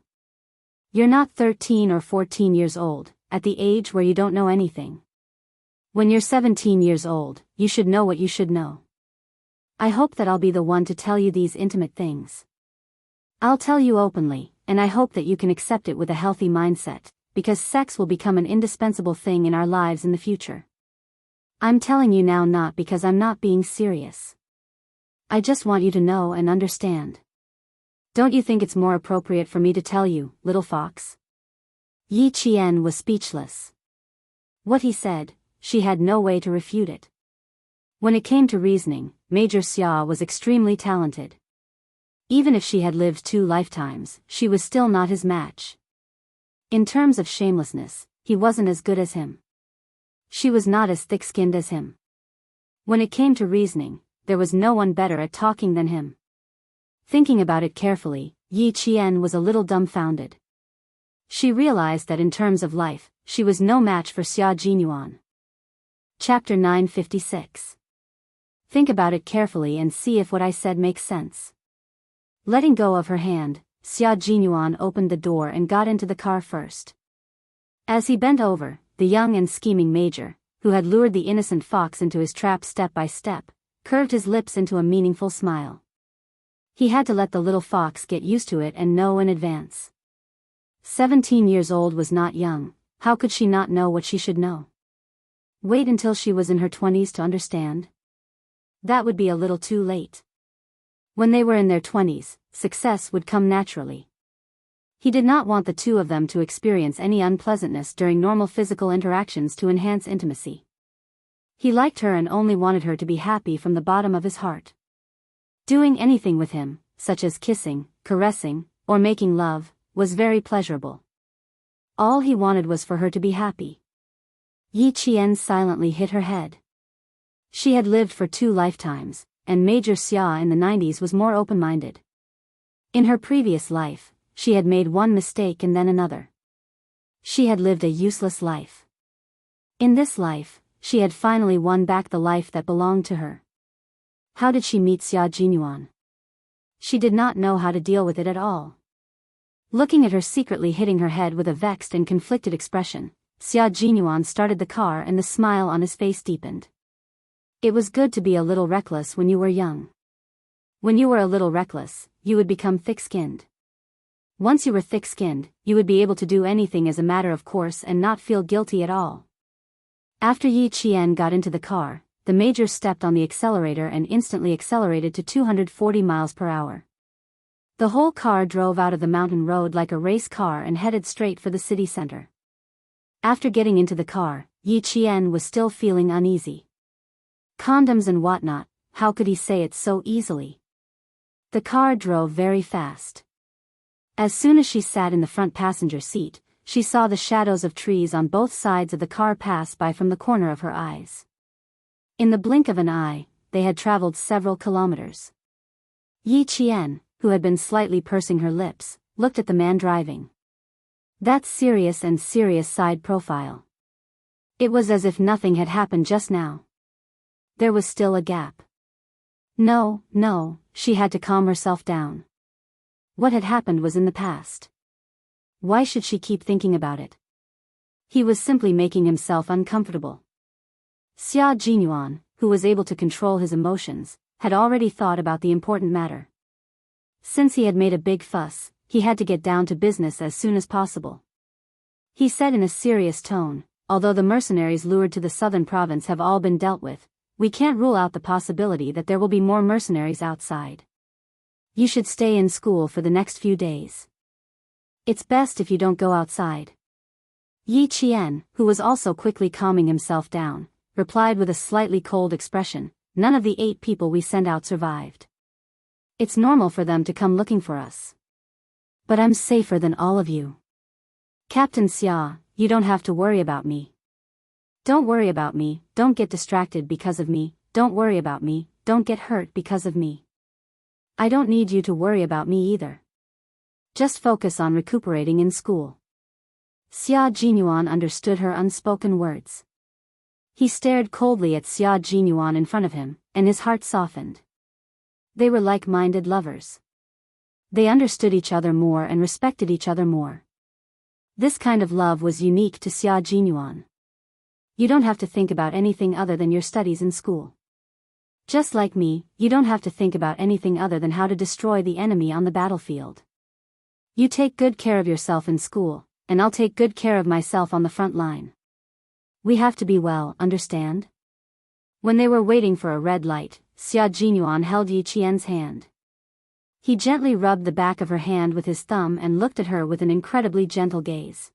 You're not 13 or 14 years old, at the age where you don't know anything. When you're 17 years old, you should know what you should know. I hope that I'll be the one to tell you these intimate things. I'll tell you openly, and I hope that you can accept it with a healthy mindset, because sex will become an indispensable thing in our lives in the future. I'm telling you now not because I'm not being serious. I just want you to know and understand. Don't you think it's more appropriate for me to tell you, little fox? Yi Qian was speechless. What he said, she had no way to refute it. When it came to reasoning, Major Xia was extremely talented. Even if she had lived 2 lifetimes, she was still not his match. In terms of shamelessness, he wasn't as good as him. She was not as thick-skinned as him. When it came to reasoning, there was no one better at talking than him. Thinking about it carefully, Yi Qian was a little dumbfounded. She realized that in terms of life, she was no match for Xia Jinyuan. Chapter 956. Think about it carefully and see if what I said makes sense. Letting go of her hand, Xia Jinyuan opened the door and got into the car first. As he bent over, the young and scheming major, who had lured the innocent fox into his trap step by step, curved his lips into a meaningful smile. He had to let the little fox get used to it and know in advance. 17 years old was not young, how could she not know what she should know? Wait until she was in her 20s to understand? That would be a little too late. When they were in their 20s, success would come naturally. He did not want the two of them to experience any unpleasantness during normal physical interactions to enhance intimacy. He liked her and only wanted her to be happy from the bottom of his heart. Doing anything with him, such as kissing, caressing, or making love, was very pleasurable. All he wanted was for her to be happy. Yi Qian silently hit her head. She had lived for 2 lifetimes, and Major Xia in the 90s was more open-minded. In her previous life, she had made one mistake and then another. She had lived a useless life. In this life, she had finally won back the life that belonged to her. How did she meet Xia Jinyuan? She did not know how to deal with it at all. Looking at her secretly hitting her head with a vexed and conflicted expression, Xia Jinyuan started the car and the smile on his face deepened. It was good to be a little reckless when you were young. When you were a little reckless, you would become thick-skinned. Once you were thick-skinned, you would be able to do anything as a matter of course and not feel guilty at all. After Yi Qian got into the car, the major stepped on the accelerator and instantly accelerated to 240 miles per hour. The whole car drove out of the mountain road like a race car and headed straight for the city center. After getting into the car, Yi Qian was still feeling uneasy. Condoms and whatnot, how could he say it so easily? The car drove very fast. As soon as she sat in the front passenger seat, she saw the shadows of trees on both sides of the car pass by from the corner of her eyes. In the blink of an eye, they had traveled several kilometers. Yi Qian, who had been slightly pursing her lips, looked at the man driving. That serious and serious side profile. It was as if nothing had happened just now. There was still a gap. No, she had to calm herself down. What had happened was in the past. Why should she keep thinking about it? He was simply making himself uncomfortable. Xia Jinyuan, who was able to control his emotions, had already thought about the important matter. Since he had made a big fuss, he had to get down to business as soon as possible. He said in a serious tone, although the mercenaries lured to the southern province have all been dealt with, we can't rule out the possibility that there will be more mercenaries outside. You should stay in school for the next few days. It's best if you don't go outside. Yi Qian, who was also quickly calming himself down, replied with a slightly cold expression, none of the 8 people we sent out survived. It's normal for them to come looking for us. But I'm safer than all of you. Captain Xia, you don't have to worry about me. Don't worry about me, don't get distracted because of me, don't worry about me, don't get hurt because of me. I don't need you to worry about me either. Just focus on recuperating in school. Xia Jinyuan understood her unspoken words. He stared coldly at Xia Jinyuan in front of him, and his heart softened. They were like-minded lovers. They understood each other more and respected each other more. This kind of love was unique to Xia Jinyuan. You don't have to think about anything other than your studies in school. Just like me, you don't have to think about anything other than how to destroy the enemy on the battlefield. You take good care of yourself in school, and I'll take good care of myself on the front line. We have to be well, understand? When they were waiting for a red light, Xia Jinyuan held Yi Qian's hand. He gently rubbed the back of her hand with his thumb and looked at her with an incredibly gentle gaze.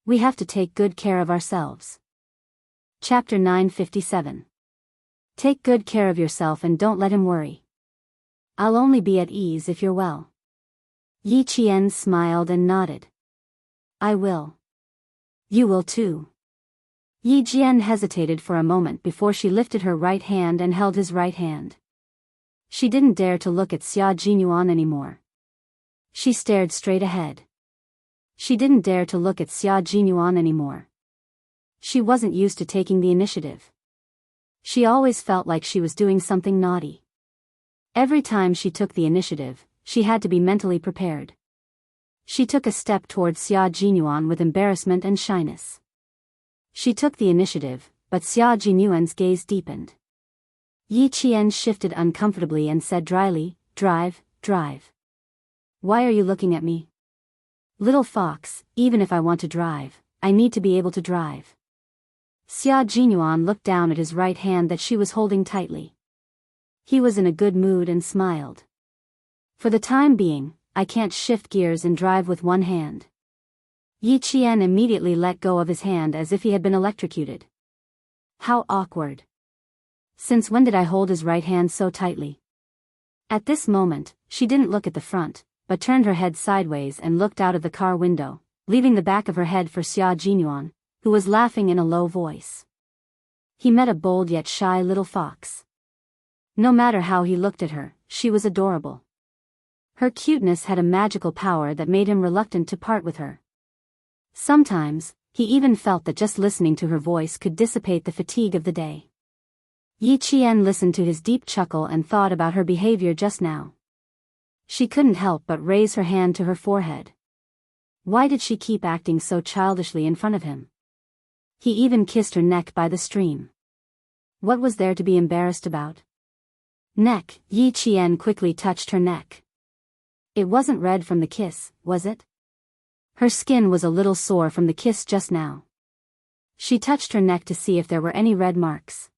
We have to take good care of ourselves. Chapter 957. Take good care of yourself and don't let him worry. I'll only be at ease if you're well. Yi Qian smiled and nodded. I will. You will too. Yi Jian hesitated for a moment before she lifted her right hand and held his right hand. She didn't dare to look at Xia Jinyuan anymore. She stared straight ahead. She didn't dare to look at Xia Jinyuan anymore. She wasn't used to taking the initiative. She always felt like she was doing something naughty. Every time she took the initiative, she had to be mentally prepared. She took a step towards Xia Jinyuan with embarrassment and shyness. She took the initiative, but Xia Jinyuan's gaze deepened. Yi Qian shifted uncomfortably and said dryly, Drive. Why are you looking at me? Little fox, even if I want to drive, I need to be able to drive. Xia Jinyuan looked down at his right hand that she was holding tightly. He was in a good mood and smiled. For the time being, I can't shift gears and drive with one hand. Yi Qian immediately let go of his hand as if he had been electrocuted. How awkward. Since when did I hold his right hand so tightly? At this moment, she didn't look at the front, but turned her head sideways and looked out of the car window, leaving the back of her head for Xia Jinyuan, who was laughing in a low voice. He met a bold yet shy little fox. No matter how he looked at her, she was adorable. Her cuteness had a magical power that made him reluctant to part with her. Sometimes, he even felt that just listening to her voice could dissipate the fatigue of the day. Yi Qian listened to his deep chuckle and thought about her behavior just now. She couldn't help but raise her hand to her forehead. Why did she keep acting so childishly in front of him? He even kissed her neck by the stream. What was there to be embarrassed about? Neck. Yi Qian quickly touched her neck. It wasn't red from the kiss, was it? Her skin was a little sore from the kiss just now. She touched her neck to see if there were any red marks.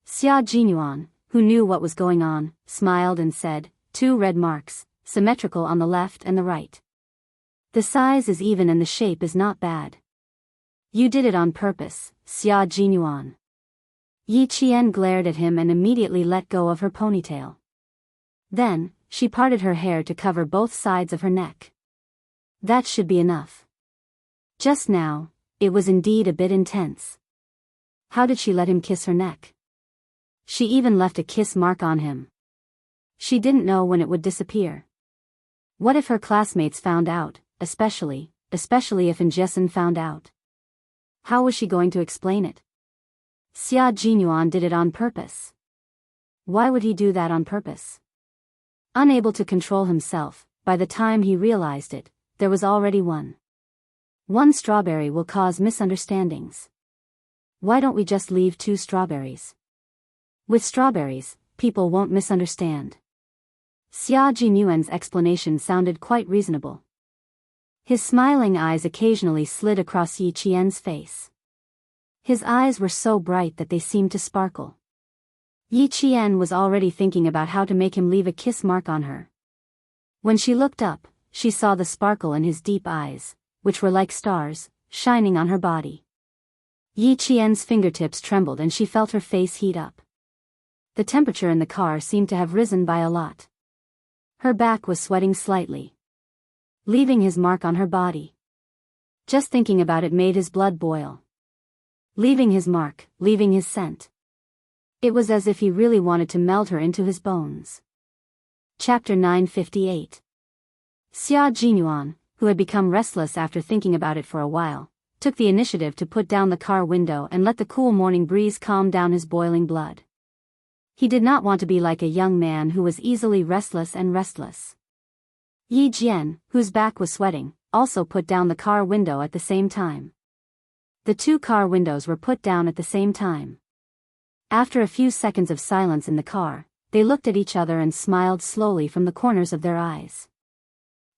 Xia Jinyuan, who knew what was going on, smiled and said, 2 red marks, symmetrical on the left and the right. The size is even and the shape is not bad. You did it on purpose, Xia Jinyuan. Yi Qian glared at him and immediately let go of her ponytail. Then, she parted her hair to cover both sides of her neck. That should be enough. Just now, it was indeed a bit intense. How did she let him kiss her neck? She even left a kiss mark on him. She didn't know when it would disappear. What if her classmates found out, especially if Njesen found out? How was she going to explain it? Xia Jinyuan did it on purpose. Why would he do that on purpose? Unable to control himself, by the time he realized it, there was already one. One strawberry will cause misunderstandings. Why don't we just leave 2 strawberries? With strawberries, people won't misunderstand. Xia Jinyuan's explanation sounded quite reasonable. His smiling eyes occasionally slid across Yi Qian's face. His eyes were so bright that they seemed to sparkle. Yi Qian was already thinking about how to make him leave a kiss mark on her. When she looked up, she saw the sparkle in his deep eyes, which were like stars, shining on her body. Yi Qian's fingertips trembled and she felt her face heat up. The temperature in the car seemed to have risen by a lot. Her back was sweating slightly, leaving his mark on her body. Just thinking about it made his blood boil. Leaving his mark, leaving his scent. It was as if he really wanted to melt her into his bones. Chapter 958. Xia Jinyuan, who had become restless after thinking about it for a while, took the initiative to put down the car window and let the cool morning breeze calm down his boiling blood. He did not want to be like a young man who was easily restless. Yi Jian, whose back was sweating, also put down the car window at the same time. The 2 car windows were put down at the same time. After a few seconds of silence in the car, they looked at each other and smiled slowly from the corners of their eyes.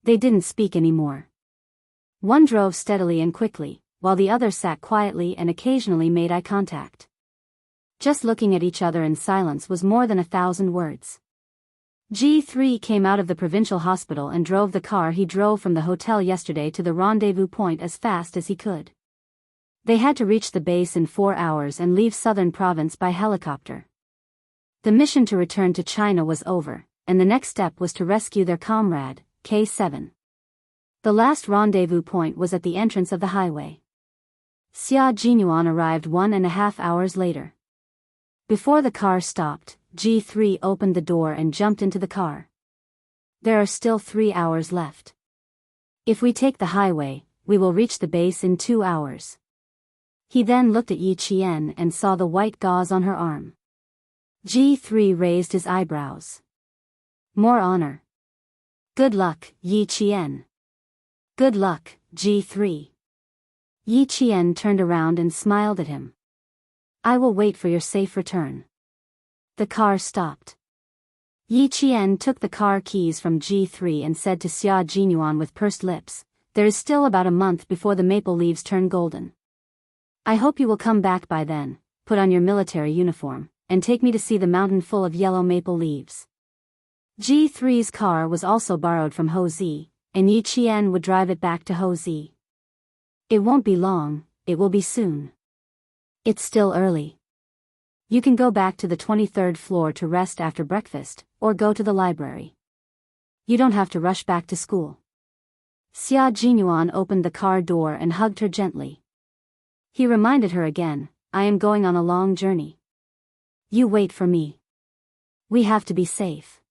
They didn't speak anymore. One drove steadily and quickly, while the other sat quietly and occasionally made eye contact. Just looking at each other in silence was more than 1,000 words. G3 came out of the provincial hospital and drove the car he drove from the hotel yesterday to the rendezvous point as fast as he could. They had to reach the base in 4 hours and leave Southern Province by helicopter. The mission to return to China was over, and the next step was to rescue their comrade, K7. The last rendezvous point was at the entrance of the highway. Xia Jinyuan arrived 1.5 hours later. Before the car stopped, G3 opened the door and jumped into the car. There are still 3 hours left. If we take the highway, we will reach the base in 2 hours. He then looked at Yi Qian and saw the white gauze on her arm. G3 raised his eyebrows. More honor. Good luck, Yi Qian. Good luck, G3. Yi Qian turned around and smiled at him. I will wait for your safe return. The car stopped. Yi Qian took the car keys from G3 and said to Xia Jinyuan with pursed lips, there is still about a month before the maple leaves turn golden. I hope you will come back by then, put on your military uniform, and take me to see the mountain full of yellow maple leaves. G3's car was also borrowed from Hozi, and Yi Qian would drive it back to Hozi. It won't be long, it will be soon. It's still early. You can go back to the 23rd floor to rest after breakfast, or go to the library. You don't have to rush back to school. Xia Jinyuan opened the car door and hugged her gently. He reminded her again, I am going on a long journey. You wait for me. We have to be safe.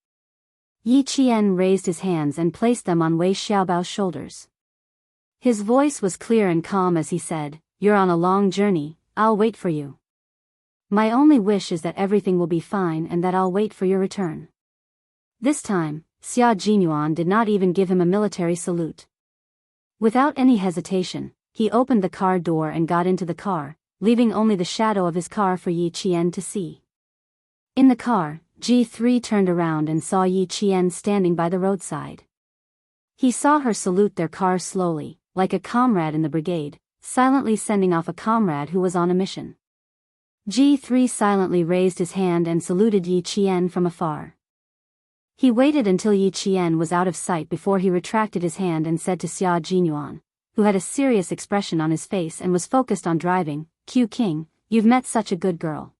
Yi Qian raised his hands and placed them on Wei Xiaobao's shoulders. His voice was clear and calm as he said, You're on a long journey, I'll wait for you. My only wish is that everything will be fine and that I'll wait for your return. This time, Xia Jinyuan did not even give him a military salute. Without any hesitation, he opened the car door and got into the car, leaving only the shadow of his car for Yi Qian to see. In the car, G3 turned around and saw Yi Qian standing by the roadside. He saw her salute their car slowly, like a comrade in the brigade, silently sending off a comrade who was on a mission. G3 silently raised his hand and saluted Yi Qian from afar. He waited until Yi Qian was out of sight before he retracted his hand and said to Xia Jinyuan, who had a serious expression on his face and was focused on driving, Q King, you've met such a good girl.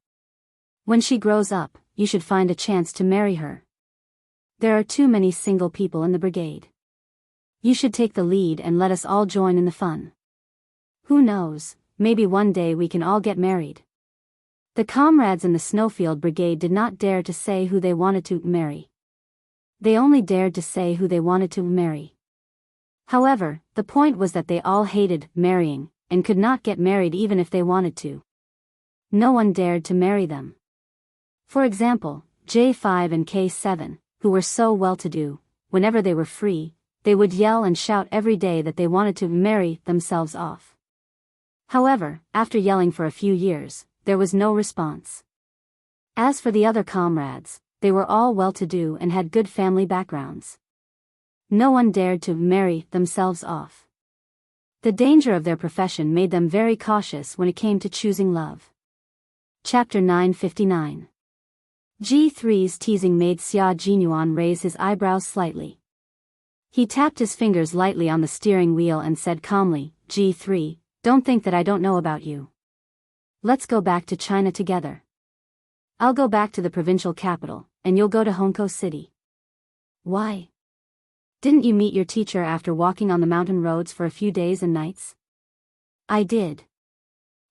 When she grows up, you should find a chance to marry her. There are too many single people in the brigade. You should take the lead and let us all join in the fun. Who knows, maybe one day we can all get married. The comrades in the Snowfield Brigade did not dare to say who they wanted to marry. They only dared to say who they wanted to marry. However, the point was that they all hated marrying, and could not get married even if they wanted to. No one dared to marry them. For example, J5 and K7, who were so well-to-do, whenever they were free, they would yell and shout every day that they wanted to marry themselves off. However, after yelling for a few years, there was no response. As for the other comrades, they were all well-to-do and had good family backgrounds. No one dared to marry themselves off. The danger of their profession made them very cautious when it came to choosing love. Chapter 959. G3's teasing made Xia Jinyuan raise his eyebrows slightly. He tapped his fingers lightly on the steering wheel and said calmly, G3, don't think that I don't know about you. Let's go back to China together. I'll go back to the provincial capital, and you'll go to Hongkou City. Why? Didn't you meet your teacher after walking on the mountain roads for a few days and nights? I did.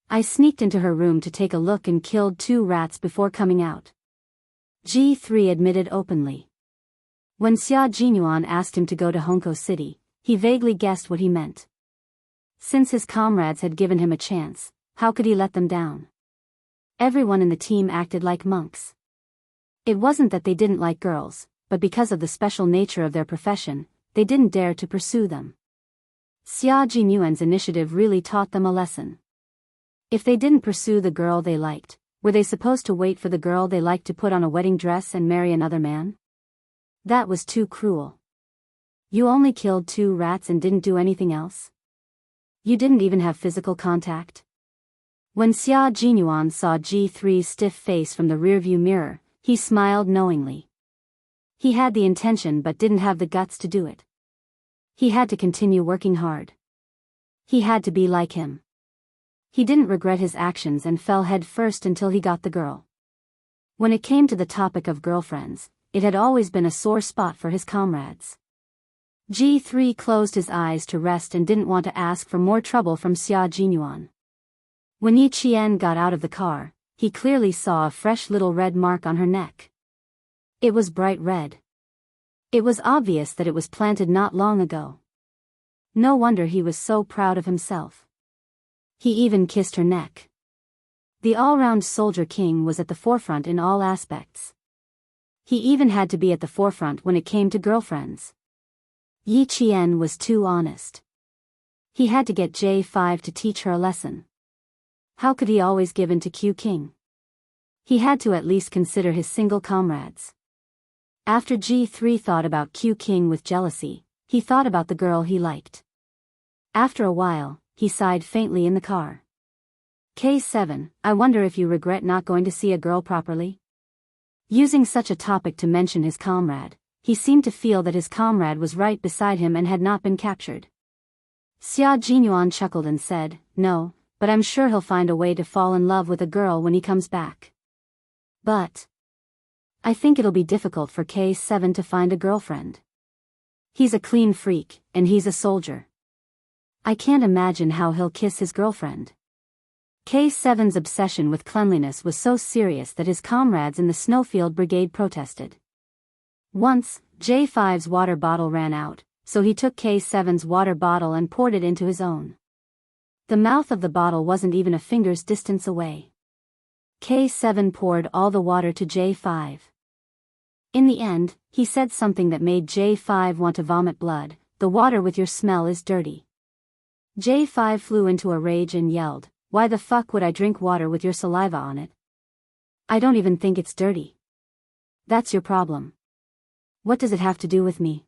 I sneaked into her room to take a look and killed 2 rats before coming out. G3 admitted openly. When Xia Jinyuan asked him to go to Hongkou City, he vaguely guessed what he meant. Since his comrades had given him a chance, how could he let them down? Everyone in the team acted like monks. It wasn't that they didn't like girls, but because of the special nature of their profession, they didn't dare to pursue them. Xia Jinyuan's initiative really taught them a lesson. If they didn't pursue the girl they liked, were they supposed to wait for the girl they liked to put on a wedding dress and marry another man? That was too cruel. You only killed 2 rats and didn't do anything else? You didn't even have physical contact? When Xia Jinyuan saw G3's stiff face from the rearview mirror, he smiled knowingly. He had the intention but didn't have the guts to do it. He had to continue working hard. He had to be like him. He didn't regret his actions and fell head first until he got the girl. When it came to the topic of girlfriends, it had always been a sore spot for his comrades. G3 closed his eyes to rest and didn't want to ask for more trouble from Xia Jinyuan. When Yi Qian got out of the car, he clearly saw a fresh little red mark on her neck. It was bright red. It was obvious that it was planted not long ago. No wonder he was so proud of himself. He even kissed her neck. The all-round soldier king was at the forefront in all aspects. He even had to be at the forefront when it came to girlfriends. Yi Qian was too honest. He had to get J5 to teach her a lesson. How could he always give in to Q King? He had to at least consider his single comrades. After G3 thought about Q King with jealousy, he thought about the girl he liked. After a while, he sighed faintly in the car. K7, I wonder if you regret not going to see a girl properly? Using such a topic to mention his comrade, he seemed to feel that his comrade was right beside him and had not been captured. Xia Jinyuan chuckled and said, no, but I'm sure he'll find a way to fall in love with a girl when he comes back. But I think it'll be difficult for K7 to find a girlfriend. He's a clean freak, and he's a soldier. I can't imagine how he'll kiss his girlfriend. K7's obsession with cleanliness was so serious that his comrades in the Snowfield Brigade protested. Once, J5's water bottle ran out, so he took K7's water bottle and poured it into his own. The mouth of the bottle wasn't even a finger's distance away. K7 poured all the water to J5. In the end, he said something that made J5 want to vomit blood, the water with your smell is dirty. J5 flew into a rage and yelled, why the fuck would I drink water with your saliva on it? I don't even think it's dirty. That's your problem. What does it have to do with me?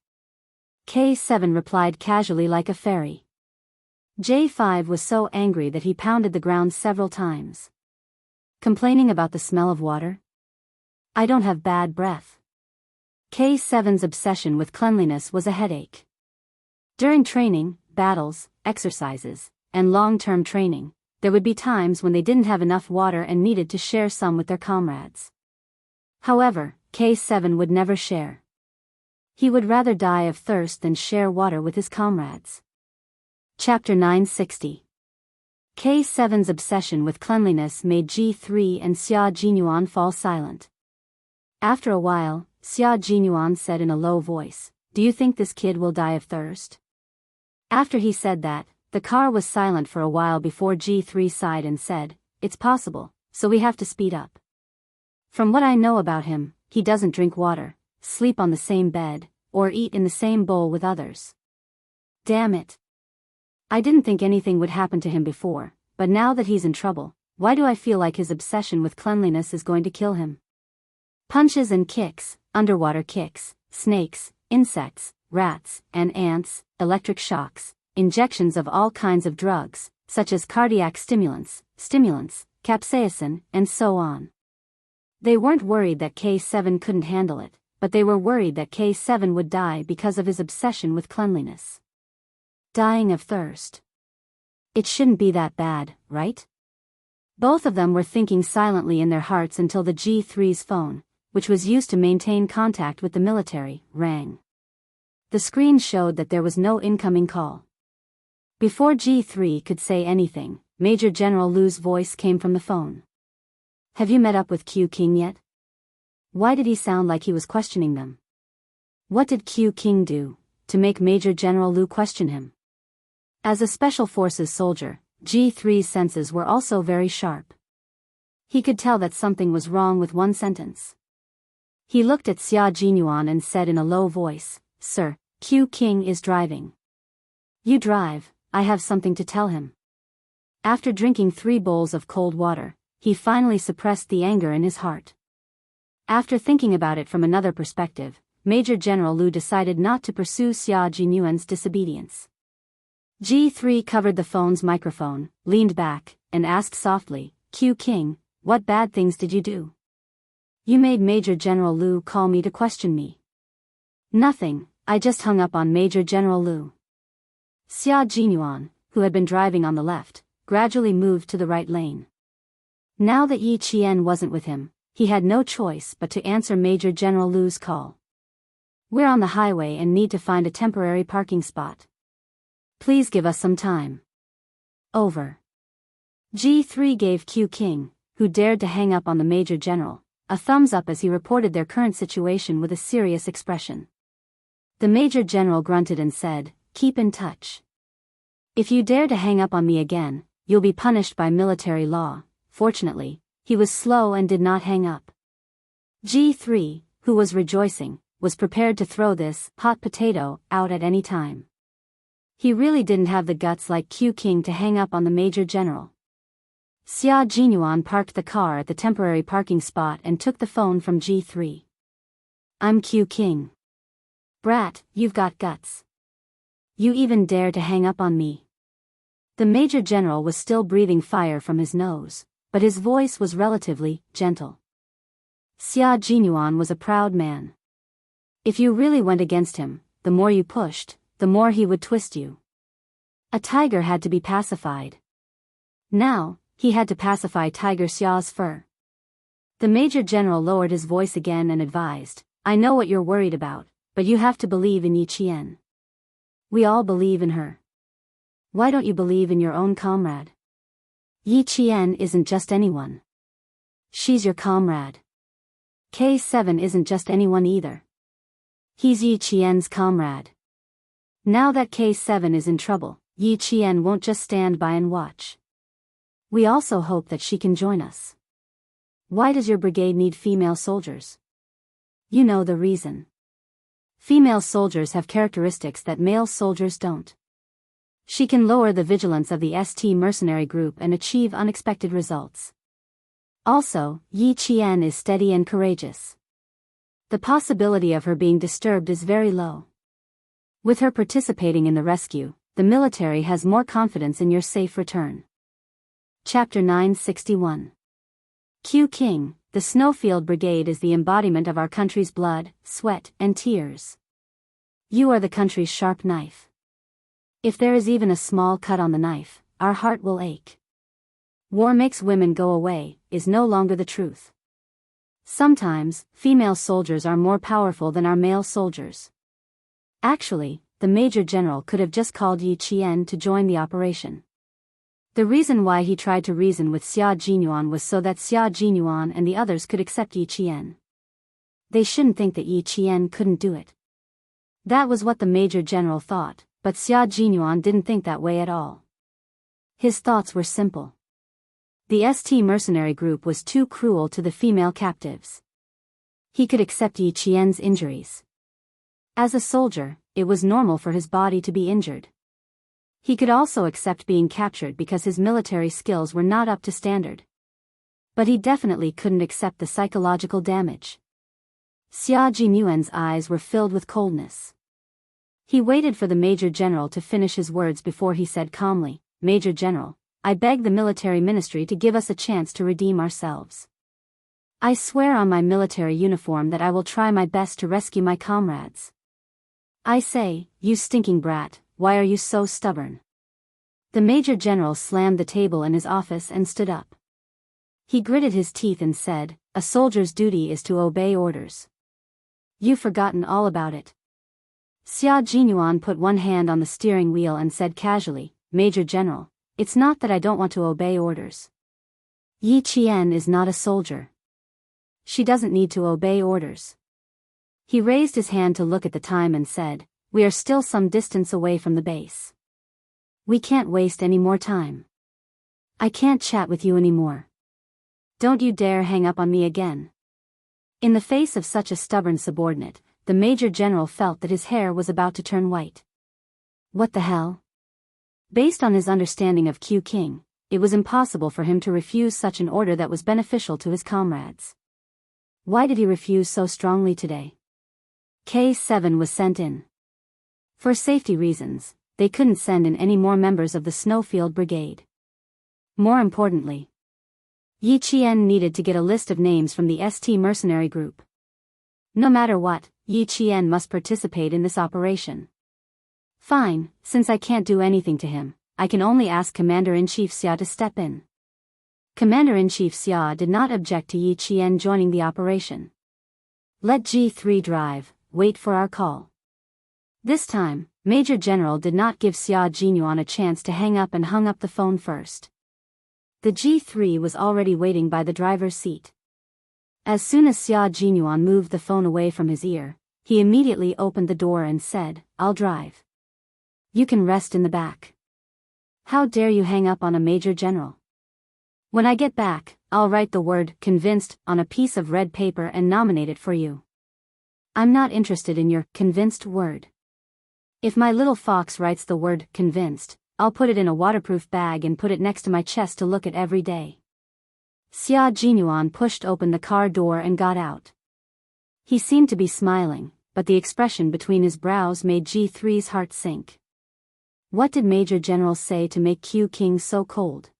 K7 replied casually like a fairy. J5 was so angry that he pounded the ground several times. Complaining about the smell of water? I don't have bad breath. K7's obsession with cleanliness was a headache. During training, battles, exercises, and long-term training, there would be times when they didn't have enough water and needed to share some with their comrades. However, K7 would never share. He would rather die of thirst than share water with his comrades. Chapter 960. K7's obsession with cleanliness made G3 and Xia Jinyuan fall silent. After a while, Xia Jinyuan said in a low voice, do you think this kid will die of thirst? After he said that, the car was silent for a while before G3 sighed and said, it's possible, so we have to speed up. From what I know about him, he doesn't drink water, sleep on the same bed, or eat in the same bowl with others. Damn it. I didn't think anything would happen to him before, but now that he's in trouble, why do I feel like his obsession with cleanliness is going to kill him? Punches and kicks, underwater kicks, snakes, insects, rats, and ants, electric shocks, injections of all kinds of drugs, such as cardiac stimulants, capsaicin, and so on. They weren't worried that K7 couldn't handle it, but they were worried that K7 would die because of his obsession with cleanliness. Dying of thirst. It shouldn't be that bad, right? Both of them were thinking silently in their hearts until the G3's phone, which was used to maintain contact with the military, rang. The screen showed that there was no incoming call. Before G3 could say anything, Major General Lu's voice came from the phone. Have you met up with Q King yet? Why did he sound like he was questioning them? What did Q King do to make Major General Lu question him? As a Special Forces soldier, G3's senses were also very sharp. He could tell that something was wrong with one sentence. He looked at Xia Jinyuan and said in a low voice, Sir, Q King is driving. You drive, I have something to tell him. After drinking 3 bowls of cold water, he finally suppressed the anger in his heart. After thinking about it from another perspective, Major General Lu decided not to pursue Xia Jinyuan's disobedience. G3 covered the phone's microphone, leaned back, and asked softly, "Q King, what bad things did you do? You made Major General Lu call me to question me." "Nothing, I just hung up on Major General Lu." Xia Jinyuan, who had been driving on the left, gradually moved to the right lane. Now that Yi Qian wasn't with him, he had no choice but to answer Major General Lu's call. "We're on the highway and need to find a temporary parking spot. Please give us some time." Over. G3 gave Q King, who dared to hang up on the Major General, a thumbs up as he reported their current situation with a serious expression. The Major General grunted and said, "Keep in touch. If you dare to hang up on me again, you'll be punished by military law." Fortunately, he was slow and did not hang up. G3, who was rejoicing, was prepared to throw this hot potato out at any time. He really didn't have the guts like Q King to hang up on the Major General. Xia Jinyuan parked the car at the temporary parking spot and took the phone from G3. "I'm Q King. Brat, you've got guts. You even dare to hang up on me." The Major General was still breathing fire from his nose, but his voice was relatively gentle. Xia Jinyuan was a proud man. If you really went against him, the more you pushed, the more he would twist you. A tiger had to be pacified. Now, he had to pacify Tiger Xia's fur. The Major General lowered his voice again and advised, "I know what you're worried about, but you have to believe in Yi Qian. We all believe in her. Why don't you believe in your own comrade? Yi Qian isn't just anyone. She's your comrade. K7 isn't just anyone either. He's Yi Qian's comrade. Now that K7 is in trouble, Yi Qian won't just stand by and watch. We also hope that she can join us. Why does your brigade need female soldiers? You know the reason. Female soldiers have characteristics that male soldiers don't. She can lower the vigilance of the ST mercenary group and achieve unexpected results. Also, Yi Qian is steady and courageous. The possibility of her being disturbed is very low. With her participating in the rescue, the military has more confidence in your safe return." Chapter 961. Q King, the Snowfield Brigade is the embodiment of our country's blood, sweat, and tears. You are the country's sharp knife. If there is even a small cut on the knife, our heart will ache. "War makes women go away" is no longer the truth. Sometimes, female soldiers are more powerful than our male soldiers. Actually, the Major General could have just called Yi Qian to join the operation. The reason why he tried to reason with Xia Jinyuan was so that Xia Jinyuan and the others could accept Yi Qian. They shouldn't think that Yi Qian couldn't do it. That was what the Major General thought, but Xia Jinyuan didn't think that way at all. His thoughts were simple. The ST mercenary group was too cruel to the female captives. He could accept Yi Qian's injuries. As a soldier, it was normal for his body to be injured. He could also accept being captured because his military skills were not up to standard. But he definitely couldn't accept the psychological damage. Xia Jinyuan's eyes were filled with coldness. He waited for the Major General to finish his words before he said calmly, "Major General, I beg the military ministry to give us a chance to redeem ourselves. I swear on my military uniform that I will try my best to rescue my comrades. I say, you stinking brat, why are you so stubborn?" The Major General slammed the table in his office and stood up. He gritted his teeth and said, "A soldier's duty is to obey orders. You've forgotten all about it." Xia Jinyuan put one hand on the steering wheel and said casually, "Major General, it's not that I don't want to obey orders. Yi Qian is not a soldier. She doesn't need to obey orders." He raised his hand to look at the time and said, "We are still some distance away from the base. We can't waste any more time. I can't chat with you anymore. Don't you dare hang up on me again." In the face of such a stubborn subordinate, the Major General felt that his hair was about to turn white. What the hell? Based on his understanding of Q King, it was impossible for him to refuse such an order that was beneficial to his comrades. Why did he refuse so strongly today? K7 was sent in. For safety reasons, they couldn't send in any more members of the Snowfield Brigade. More importantly, Yi Qian needed to get a list of names from the ST mercenary group. No matter what, Yi Qian must participate in this operation. Fine, since I can't do anything to him, I can only ask Commander-in-Chief Xia to step in. Commander-in-Chief Xia did not object to Yi Qian joining the operation. Let G3 drive, wait for our call. This time, Major General did not give Xia Jinyuan a chance to hang up and hung up the phone first. The G3 was already waiting by the driver's seat. As soon as Xia Jinyuan moved the phone away from his ear, he immediately opened the door and said, "I'll drive. You can rest in the back. How dare you hang up on a Major General? When I get back, I'll write the word 'convinced' on a piece of red paper and nominate it for you. I'm not interested in your 'convinced' word. If my little fox writes the word 'convinced', I'll put it in a waterproof bag and put it next to my chest to look at every day." Xia Jinyuan pushed open the car door and got out. He seemed to be smiling, but the expression between his brows made G3's heart sink. What did Major General say to make Q King so cold?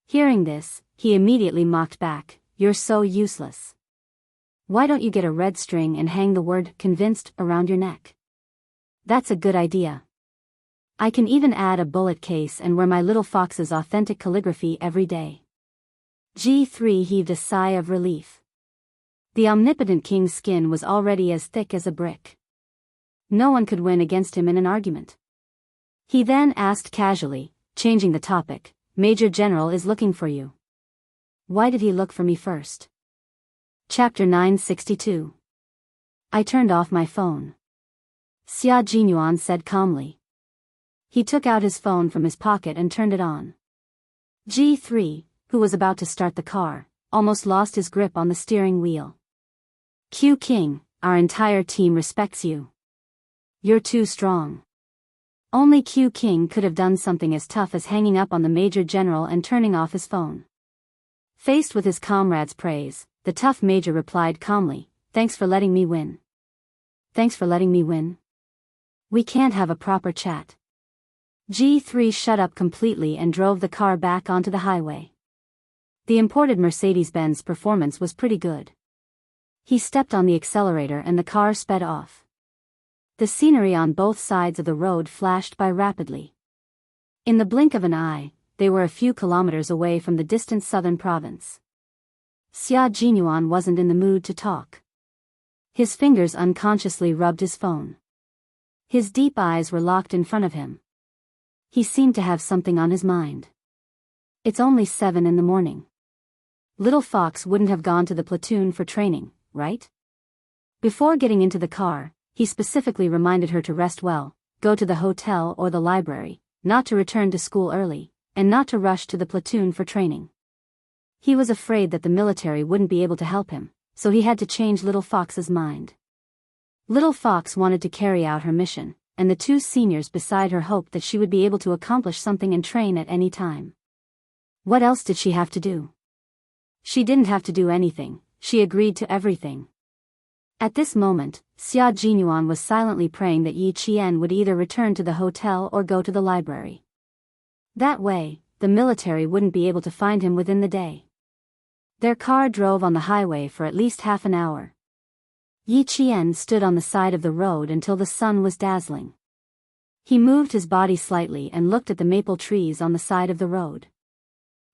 Hearing this, he immediately mocked back, "You're so useless. Why don't you get a red string and hang the word 'convinced' around your neck? That's a good idea. I can even add a bullet case and wear my little fox's authentic calligraphy every day." G3 heaved a sigh of relief. The omnipotent king's skin was already as thick as a brick. No one could win against him in an argument. He then asked casually, changing the topic, "Major General is looking for you. Why did he look for me first?" Chapter 962. I turned off my phone. Xia Jinyuan said calmly. He took out his phone from his pocket and turned it on. G3, who was about to start the car, almost lost his grip on the steering wheel. "Q King, our entire team respects you. You're too strong." Only Q King could have done something as tough as hanging up on the Major General and turning off his phone. Faced with his comrade's praise, the tough major replied calmly, "Thanks for letting me win." "Thanks for letting me win? We can't have a proper chat." G3 shut up completely and drove the car back onto the highway. The imported Mercedes-Benz performance was pretty good. He stepped on the accelerator and the car sped off. The scenery on both sides of the road flashed by rapidly. In the blink of an eye, they were a few kilometers away from the distant southern province. Xia Jinyuan wasn't in the mood to talk. His fingers unconsciously rubbed his phone. His deep eyes were locked in front of him. He seemed to have something on his mind. It's only 7 in the morning. Little Fox wouldn't have gone to the platoon for training, right? Before getting into the car, he specifically reminded her to rest well, go to the hotel or the library, not to return to school early, and not to rush to the platoon for training. He was afraid that the military wouldn't be able to help him, so he had to change Little Fox's mind. Little Fox wanted to carry out her mission, and the two seniors beside her hoped that she would be able to accomplish something and train at any time. What else did she have to do? She didn't have to do anything, she agreed to everything. At this moment, Xia Jinyuan was silently praying that Yi Qian would either return to the hotel or go to the library. That way, the military wouldn't be able to find him within the day. Their car drove on the highway for at least half an hour. Yi Qian stood on the side of the road until the sun was dazzling. He moved his body slightly and looked at the maple trees on the side of the road.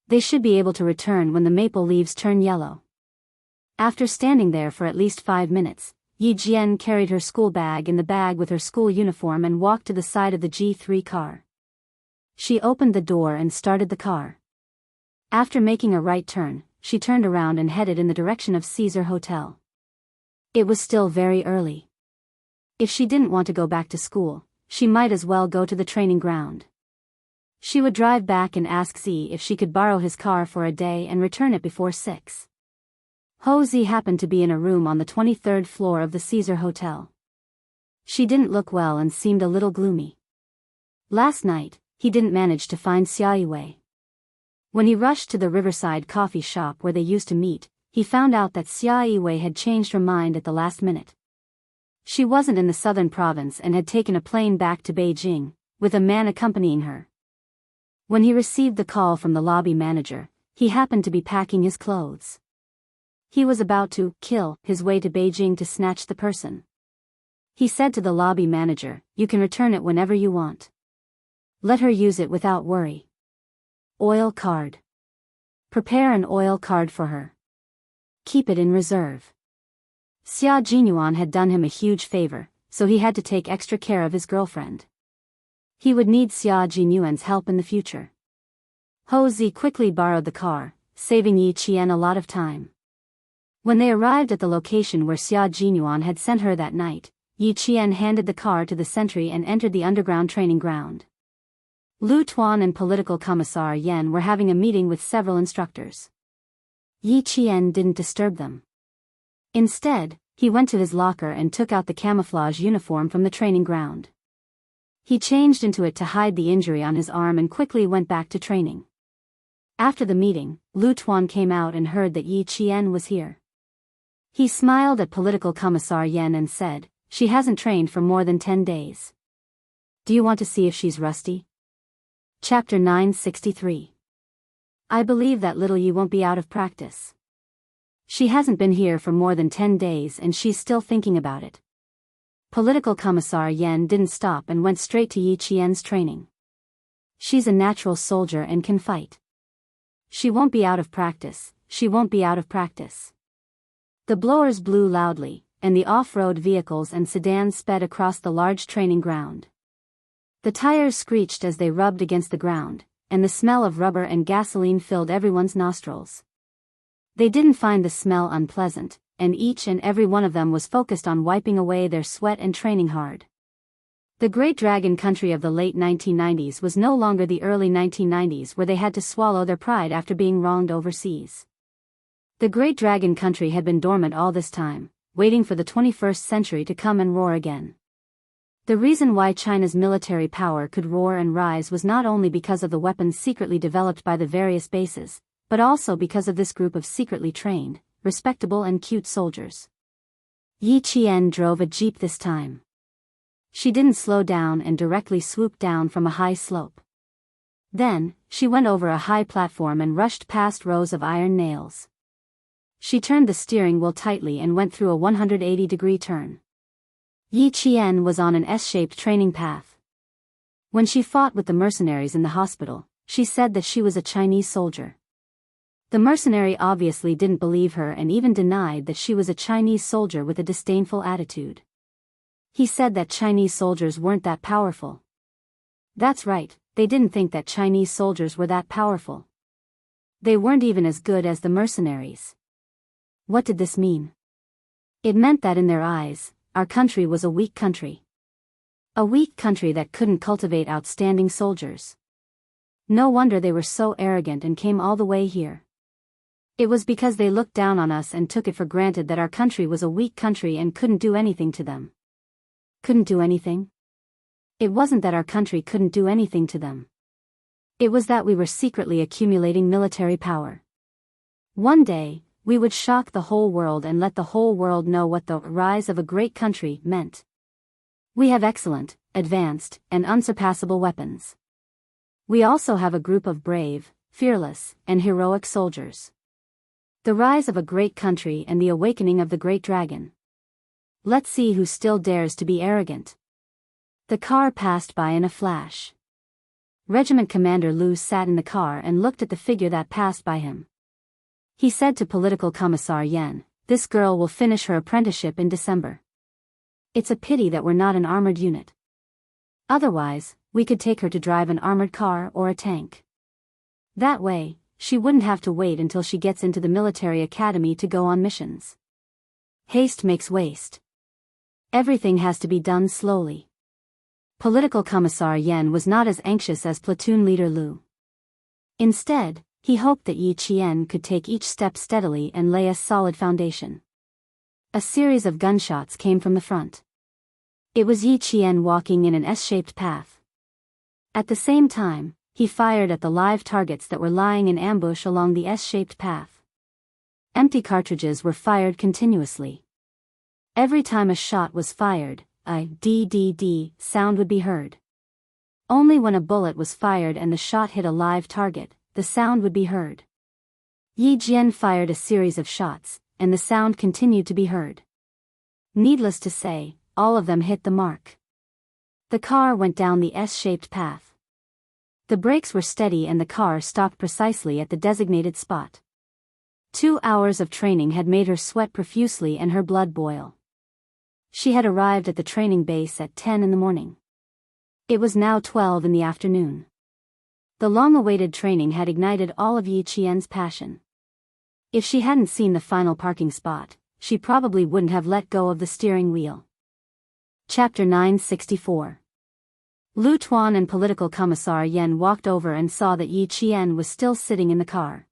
They should be able to return when the maple leaves turn yellow. After standing there for at least 5 minutes, Yi Jian carried her school bag in the bag with her school uniform and walked to the side of the G3 car. She opened the door and started the car. After making a right turn, she turned around and headed in the direction of Caesar Hotel. It was still very early. If she didn't want to go back to school, she might as well go to the training ground. She would drive back and ask Z if she could borrow his car for a day and return it before 6. Ho Zi happened to be in a room on the 23rd floor of the Caesar Hotel. She didn't look well and seemed a little gloomy. Last night, he didn't manage to find Xia Yue. When he rushed to the riverside coffee shop where they used to meet, he found out that Xia Yue had changed her mind at the last minute. She wasn't in the southern province and had taken a plane back to Beijing, with a man accompanying her. When he received the call from the lobby manager, he happened to be packing his clothes. He was about to kill his way to Beijing to snatch the person. He said to the lobby manager, "You can return it whenever you want. Let her use it without worry. Oil card. Prepare an oil card for her. Keep it in reserve." Xia Jinyuan had done him a huge favor, so he had to take extra care of his girlfriend. He would need Xia Jinyuan's help in the future. Ho Zi quickly borrowed the car, saving Yi Qian a lot of time. When they arrived at the location where Xia Jinyuan had sent her that night, Yi Qian handed the car to the sentry and entered the underground training ground. Lu Tuan and Political Commissar Yan were having a meeting with several instructors. Yi Qian didn't disturb them. Instead, he went to his locker and took out the camouflage uniform from the training ground. He changed into it to hide the injury on his arm and quickly went back to training. After the meeting, Lu Tuan came out and heard that Yi Qian was here. He smiled at Political Commissar Yan and said, "She hasn't trained for more than 10 days. Do you want to see if she's rusty?" Chapter 963. I believe that little Yi won't be out of practice. She hasn't been here for more than 10 days and she's still thinking about it. Political Commissar Yan didn't stop and went straight to Yi Qian's training. She's a natural soldier and can fight. She won't be out of practice, she won't be out of practice. The blowers blew loudly, and the off-road vehicles and sedans sped across the large training ground. The tires screeched as they rubbed against the ground, and the smell of rubber and gasoline filled everyone's nostrils. They didn't find the smell unpleasant, and each and every one of them was focused on wiping away their sweat and training hard. The Great Dragon country of the late 1990s was no longer the early 1990s where they had to swallow their pride after being wronged overseas. The Great Dragon country had been dormant all this time, waiting for the 21st century to come and roar again. The reason why China's military power could roar and rise was not only because of the weapons secretly developed by the various bases, but also because of this group of secretly trained, respectable and cute soldiers. Yi Qian drove a jeep this time. She didn't slow down and directly swooped down from a high slope. Then, she went over a high platform and rushed past rows of iron nails. She turned the steering wheel tightly and went through a 180-degree turn. Yi Qian was on an S-shaped training path. When she fought with the mercenaries in the hospital, she said that she was a Chinese soldier. The mercenary obviously didn't believe her and even denied that she was a Chinese soldier with a disdainful attitude. He said that Chinese soldiers weren't that powerful. That's right, they didn't think that Chinese soldiers were that powerful. They weren't even as good as the mercenaries. What did this mean? It meant that in their eyes, our country was a weak country. A weak country that couldn't cultivate outstanding soldiers. No wonder they were so arrogant and came all the way here. It was because they looked down on us and took it for granted that our country was a weak country and couldn't do anything to them. Couldn't do anything? It wasn't that our country couldn't do anything to them. It was that we were secretly accumulating military power. One day, we would shock the whole world and let the whole world know what the rise of a great country meant. We have excellent, advanced, and unsurpassable weapons. We also have a group of brave, fearless, and heroic soldiers. The rise of a great country and the awakening of the great dragon. Let's see who still dares to be arrogant. The car passed by in a flash. Regiment Commander Lu sat in the car and looked at the figure that passed by him. He said to Political Commissar Yan, "This girl will finish her apprenticeship in December. It's a pity that we're not an armored unit. Otherwise, we could take her to drive an armored car or a tank. That way, she wouldn't have to wait until she gets into the military academy to go on missions. Haste makes waste. Everything has to be done slowly." Political Commissar Yan was not as anxious as platoon leader Lu. Instead, he hoped that Yi Qian could take each step steadily and lay a solid foundation. A series of gunshots came from the front. It was Yi Qian walking in an S-shaped path. At the same time, he fired at the live targets that were lying in ambush along the S-shaped path. Empty cartridges were fired continuously. Every time a shot was fired, a DDD sound would be heard. Only when a bullet was fired and the shot hit a live target, the sound would be heard. Yi Jian fired a series of shots, and the sound continued to be heard. Needless to say, all of them hit the mark. The car went down the S-shaped path. The brakes were steady and the car stopped precisely at the designated spot. 2 hours of training had made her sweat profusely and her blood boil. She had arrived at the training base at 10 in the morning. It was now 12 in the afternoon. The long-awaited training had ignited all of Yi Qian's passion. If she hadn't seen the final parking spot, she probably wouldn't have let go of the steering wheel. Chapter 964. Lu Tuan and Political Commissar Yen walked over and saw that Yi Qian was still sitting in the car.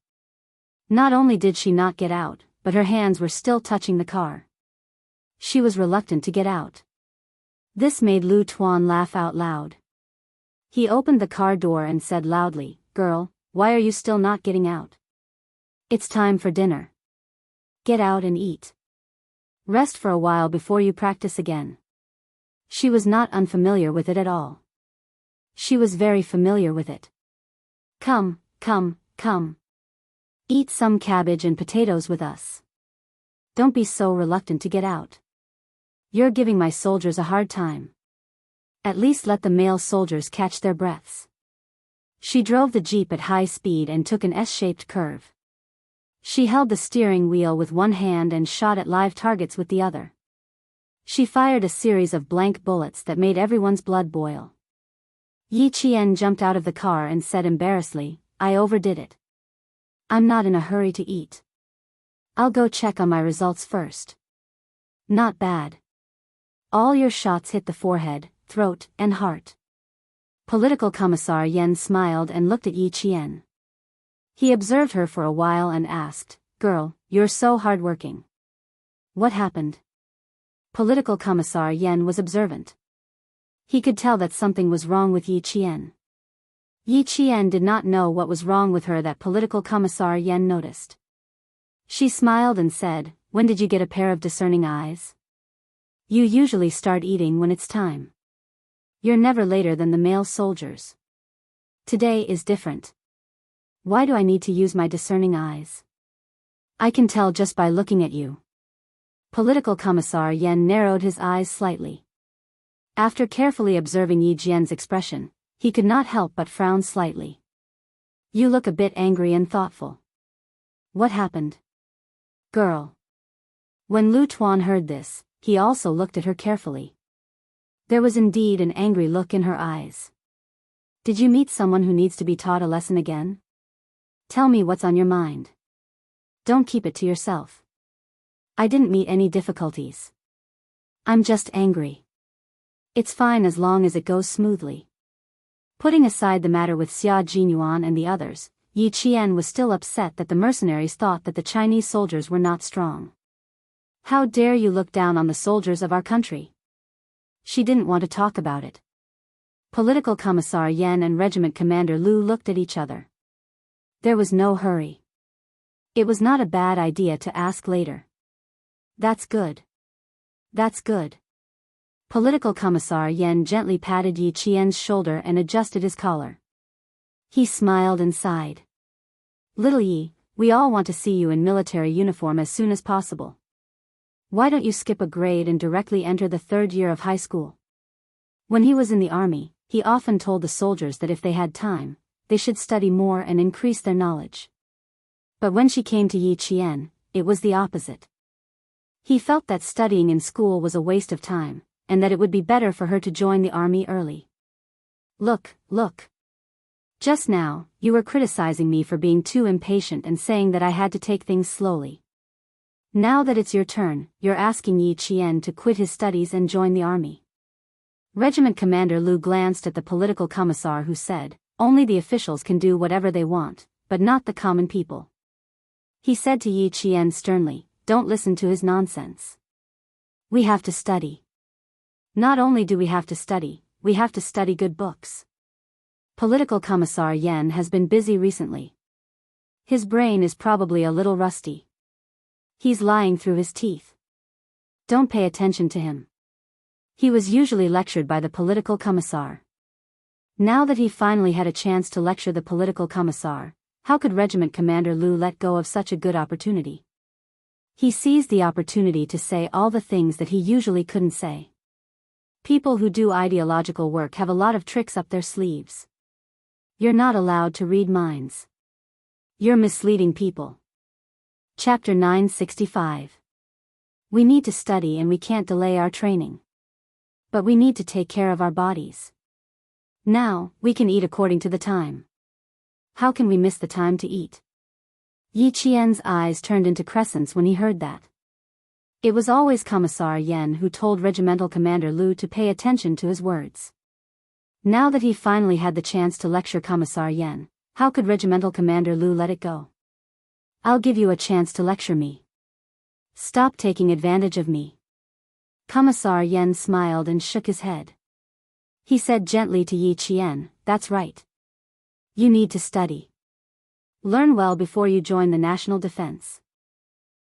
Not only did she not get out, but her hands were still touching the car. She was reluctant to get out. This made Lu Tuan laugh out loud. He opened the car door and said loudly, "Girl, why are you still not getting out? It's time for dinner. Get out and eat. Rest for a while before you practice again." She was not unfamiliar with it at all. She was very familiar with it. Come, come, come. Eat some cabbage and potatoes with us. Don't be so reluctant to get out. You're giving my soldiers a hard time. At least let the male soldiers catch their breaths. She drove the jeep at high speed and took an S-shaped curve. She held the steering wheel with one hand and shot at live targets with the other. She fired a series of blank bullets that made everyone's blood boil. Yi Qian jumped out of the car and said embarrassedly, "I overdid it. I'm not in a hurry to eat. I'll go check on my results first." "Not bad. All your shots hit the forehead, throat, and heart." Political Commissar Yen smiled and looked at Yi Qian. He observed her for a while and asked, "Girl, you're so hardworking. What happened?" Political Commissar Yen was observant. He could tell that something was wrong with Yi Qian. Yi Qian did not know what was wrong with her that Political Commissar Yen noticed. She smiled and said, "When did you get a pair of discerning eyes? You usually start eating when it's time. You're never later than the male soldiers. Today is different. Why do I need to use my discerning eyes? I can tell just by looking at you." Political Commissar Yen narrowed his eyes slightly. After carefully observing Yi Jian's expression, he could not help but frown slightly. "You look a bit angry and thoughtful. What happened? Girl." When Lu Tuan heard this, he also looked at her carefully. There was indeed an angry look in her eyes. "Did you meet someone who needs to be taught a lesson again? Tell me what's on your mind. Don't keep it to yourself." "I didn't meet any difficulties. I'm just angry. It's fine as long as it goes smoothly." Putting aside the matter with Xia Jinyuan and the others, Yi Qian was still upset that the mercenaries thought that the Chinese soldiers were not strong. "How dare you look down on the soldiers of our country?" She didn't want to talk about it. Political Commissar Yen and Regiment Commander Lu looked at each other. There was no hurry. It was not a bad idea to ask later. "That's good. That's good." Political Commissar Yen gently patted Yi Qian's shoulder and adjusted his collar. He smiled and sighed. "Little Yi, we all want to see you in military uniform as soon as possible. Why don't you skip a grade and directly enter the 3rd year of high school?" When he was in the army, he often told the soldiers that if they had time, they should study more and increase their knowledge. But when she came to Yi Qian, it was the opposite. He felt that studying in school was a waste of time, and that it would be better for her to join the army early. Look. Just now, you were criticizing me for being too impatient and saying that I had to take things slowly. Now that it's your turn, you're asking Yi Qian to quit his studies and join the army." Regiment Commander Lu glanced at the political commissar who said, "Only the officials can do whatever they want, but not the common people." He said to Yi Qian sternly, "Don't listen to his nonsense. We have to study. Not only do we have to study good books." Political Commissar Yen has been busy recently. His brain is probably a little rusty. He's lying through his teeth. Don't pay attention to him. He was usually lectured by the political commissar. Now that he finally had a chance to lecture the political commissar, how could Regiment Commander Lu let go of such a good opportunity? He seized the opportunity to say all the things that he usually couldn't say. People who do ideological work have a lot of tricks up their sleeves. You're not allowed to read minds. You're misleading people. Chapter 965. We need to study and we can't delay our training. But we need to take care of our bodies. Now, we can eat according to the time. How can we miss the time to eat? Yi Qian's eyes turned into crescents when he heard that. It was always Commissar Yen who told Regimental Commander Lu to pay attention to his words. Now that he finally had the chance to lecture Commissar Yen, how could Regimental Commander Lu let it go? I'll give you a chance to lecture me. Stop taking advantage of me. Commissar Yen smiled and shook his head. He said gently to Yi Qian, that's right. You need to study. Learn well before you join the national defense.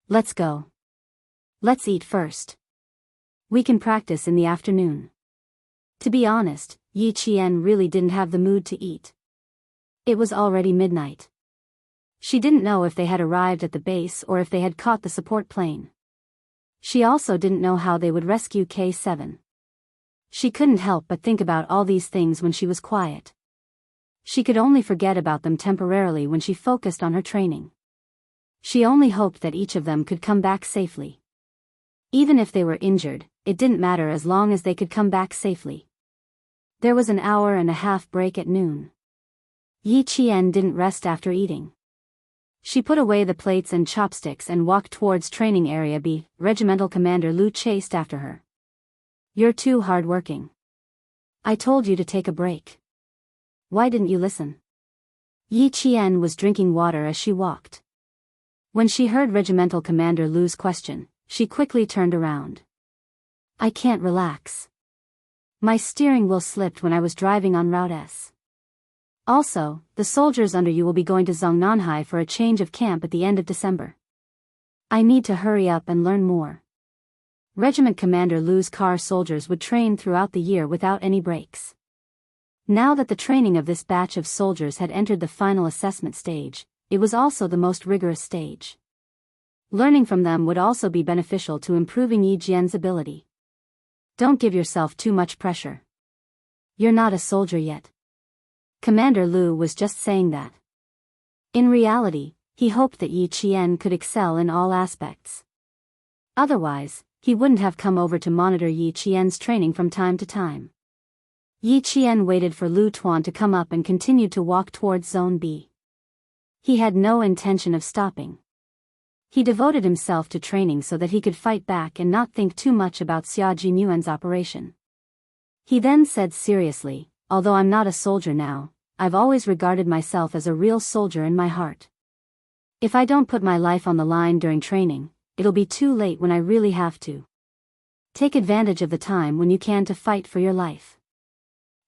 Let's go. Let's eat first. We can practice in the afternoon. To be honest, Yi Qian really didn't have the mood to eat. It was already midnight. She didn't know if they had arrived at the base or if they had caught the support plane. She also didn't know how they would rescue K7. She couldn't help but think about all these things when she was quiet. She could only forget about them temporarily when she focused on her training. She only hoped that each of them could come back safely. Even if they were injured, it didn't matter as long as they could come back safely. There was an hour-and-a-half break at noon. Yi Qian didn't rest after eating. She put away the plates and chopsticks and walked towards Training Area B. Regimental Commander Lu chased after her. You're too hard-working. I told you to take a break. Why didn't you listen? Yi Qian was drinking water as she walked. When she heard Regimental Commander Lu's question, she quickly turned around. I can't relax. My steering wheel slipped when I was driving on Route S. Also, the soldiers under you will be going to Zongnanhai for a change of camp at the end of December. I need to hurry up and learn more. Regiment Commander Lu's car soldiers would train throughout the year without any breaks. Now that the training of this batch of soldiers had entered the final assessment stage, it was also the most rigorous stage. Learning from them would also be beneficial to improving Yi Jian's ability. Don't give yourself too much pressure. You're not a soldier yet. Commander Lu was just saying that. In reality, he hoped that Yi Qian could excel in all aspects. Otherwise, he wouldn't have come over to monitor Yi Qian's training from time to time. Yi Qian waited for Lu Tuan to come up and continued to walk towards Zone B. He had no intention of stopping. He devoted himself to training so that he could fight back and not think too much about Xia Jinyuan's operation. He then said seriously, although I'm not a soldier now, I've always regarded myself as a real soldier in my heart. If I don't put my life on the line during training, it'll be too late when I really have to. Take advantage of the time when you can to fight for your life.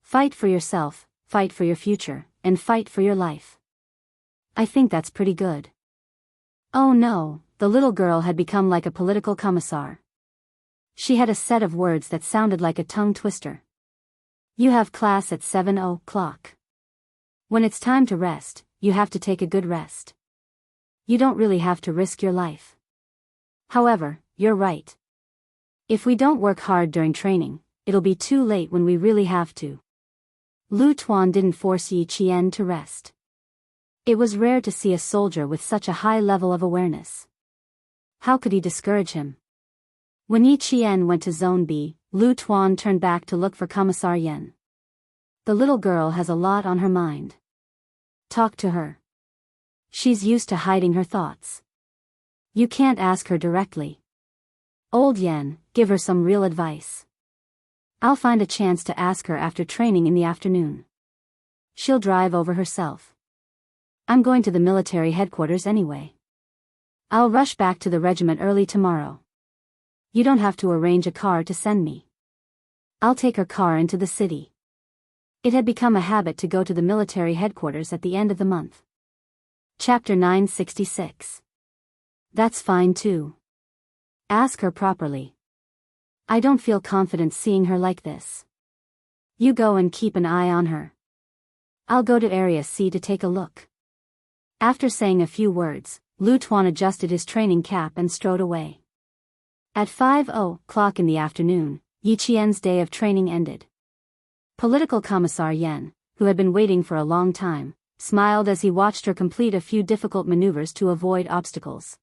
Fight for yourself, fight for your future, and fight for your life. I think that's pretty good. Oh no, the little girl had become like a political commissar. She had a set of words that sounded like a tongue twister. You have class at 7 o'clock. When it's time to rest, you have to take a good rest. You don't really have to risk your life. However, you're right. If we don't work hard during training, it'll be too late when we really have to. Lu Tuan didn't force Yi Qian to rest. It was rare to see a soldier with such a high level of awareness. How could he discourage him? When Yi Qian went to Zone B, Lu Tuan turned back to look for Commissar Yen. The little girl has a lot on her mind. Talk to her. She's used to hiding her thoughts. You can't ask her directly. Old Yen, give her some real advice. I'll find a chance to ask her after training in the afternoon. She'll drive over herself. I'm going to the military headquarters anyway. I'll rush back to the regiment early tomorrow. You don't have to arrange a car to send me. I'll take her car into the city. It had become a habit to go to the military headquarters at the end of the month. Chapter 966. That's fine too. Ask her properly. I don't feel confident seeing her like this. You go and keep an eye on her. I'll go to Area C to take a look. After saying a few words, Lu Tuan adjusted his training cap and strode away. At 5:00 in the afternoon, Yi Qian's day of training ended. Political Commissar Yan, who had been waiting for a long time, smiled as he watched her complete a few difficult maneuvers to avoid obstacles.